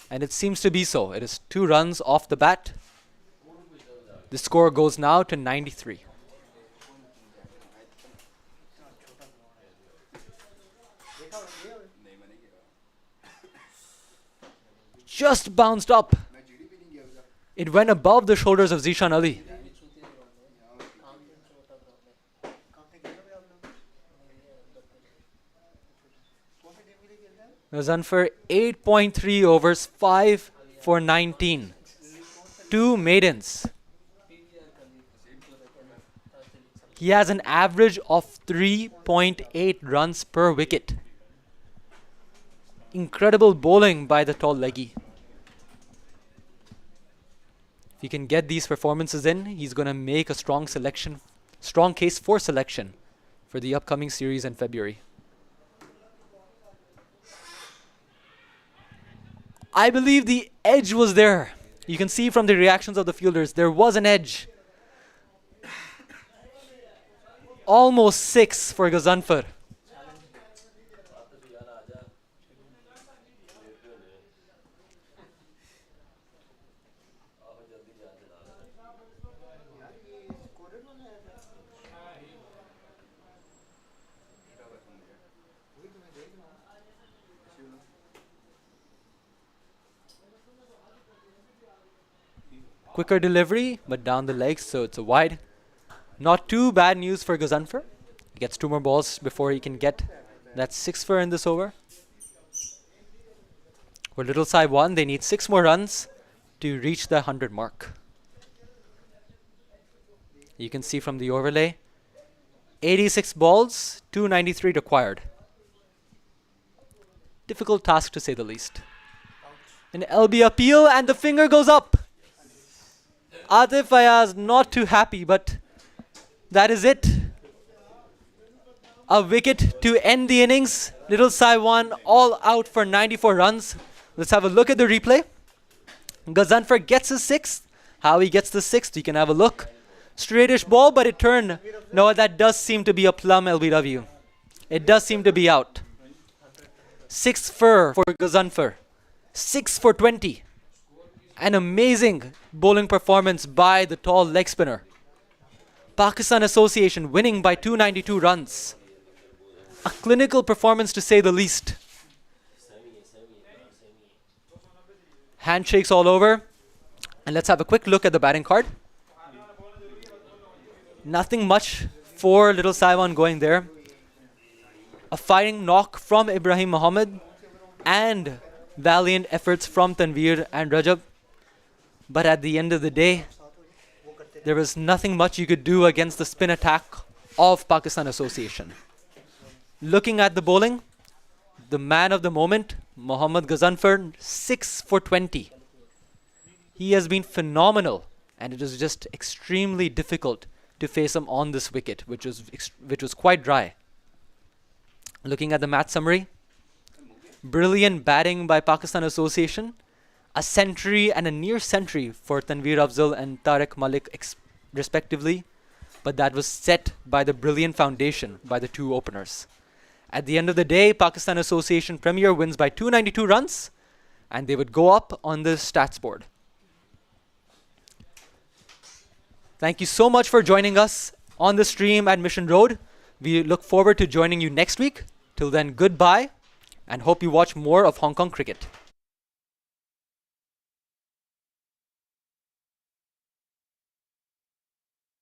And it seems to be so. It is 2 runs off the bat. The score goes now to 93. Just bounced up. It went above the shoulders of Zishan Ali. Ghazanfar 8.3 overs, 5 for 19. 2 maidens. He has an average of 3.8 runs per wicket. Incredible bowling by the tall leggy. If he can get these performances in, he's going to make a strong case for selection for the upcoming series in February. I believe the edge was there. You can see from the reactions of the fielders, there was an edge. Almost 6 for Ghazanfar. Quicker delivery, but down the legs, so it's a wide. Not too bad news for Gazanfar. He gets 2 more balls before he can get that 6 for in this over. For Little Sai 1, they need 6 more runs to reach the 100 mark. You can see from the overlay, 86 balls, 293 required. Difficult task to say the least. An LB appeal and the finger goes up. Atif Ayaz not too happy, but that is it. A wicket to end the innings. Little Sai 1 all out for 94 runs. Let's have a look at the replay. Gazanfar gets his 6th. How he gets the 6th, you can have a look. Straightish ball, but it turned. No, that does seem to be a plum LBW. It does seem to be out. 6th for Gazanfar. 6 for 20. An amazing bowling performance by the tall leg spinner. Pakistan Association winning by 292 runs. A clinical performance to say the least. Handshakes all over. And let's have a quick look at the batting card. Nothing much for Little Saiwan going there. A fighting knock from Ibrahim Mohammed and valiant efforts from Tanveer and Rajab. But at the end of the day, there was nothing much you could do against the spin attack of Pakistan Association. Looking at the bowling, the man of the moment, Mohammad Gazanfar, 6 for 20. He has been phenomenal, and it is just extremely difficult to face him on this wicket, which was quite dry. Looking at the match summary, brilliant batting by Pakistan Association, a century and a near century for Tanveer Afzal and Tariq Malik respectively, but that was set by the brilliant foundation by the 2 openers. At the end of the day, Pakistan Association Premier wins by 292 runs, and they would go up on the stats board. Thank you so much for joining us on the stream at Mission Road. We look forward to joining you next week. Till then, goodbye, and hope you watch more of Hong Kong cricket.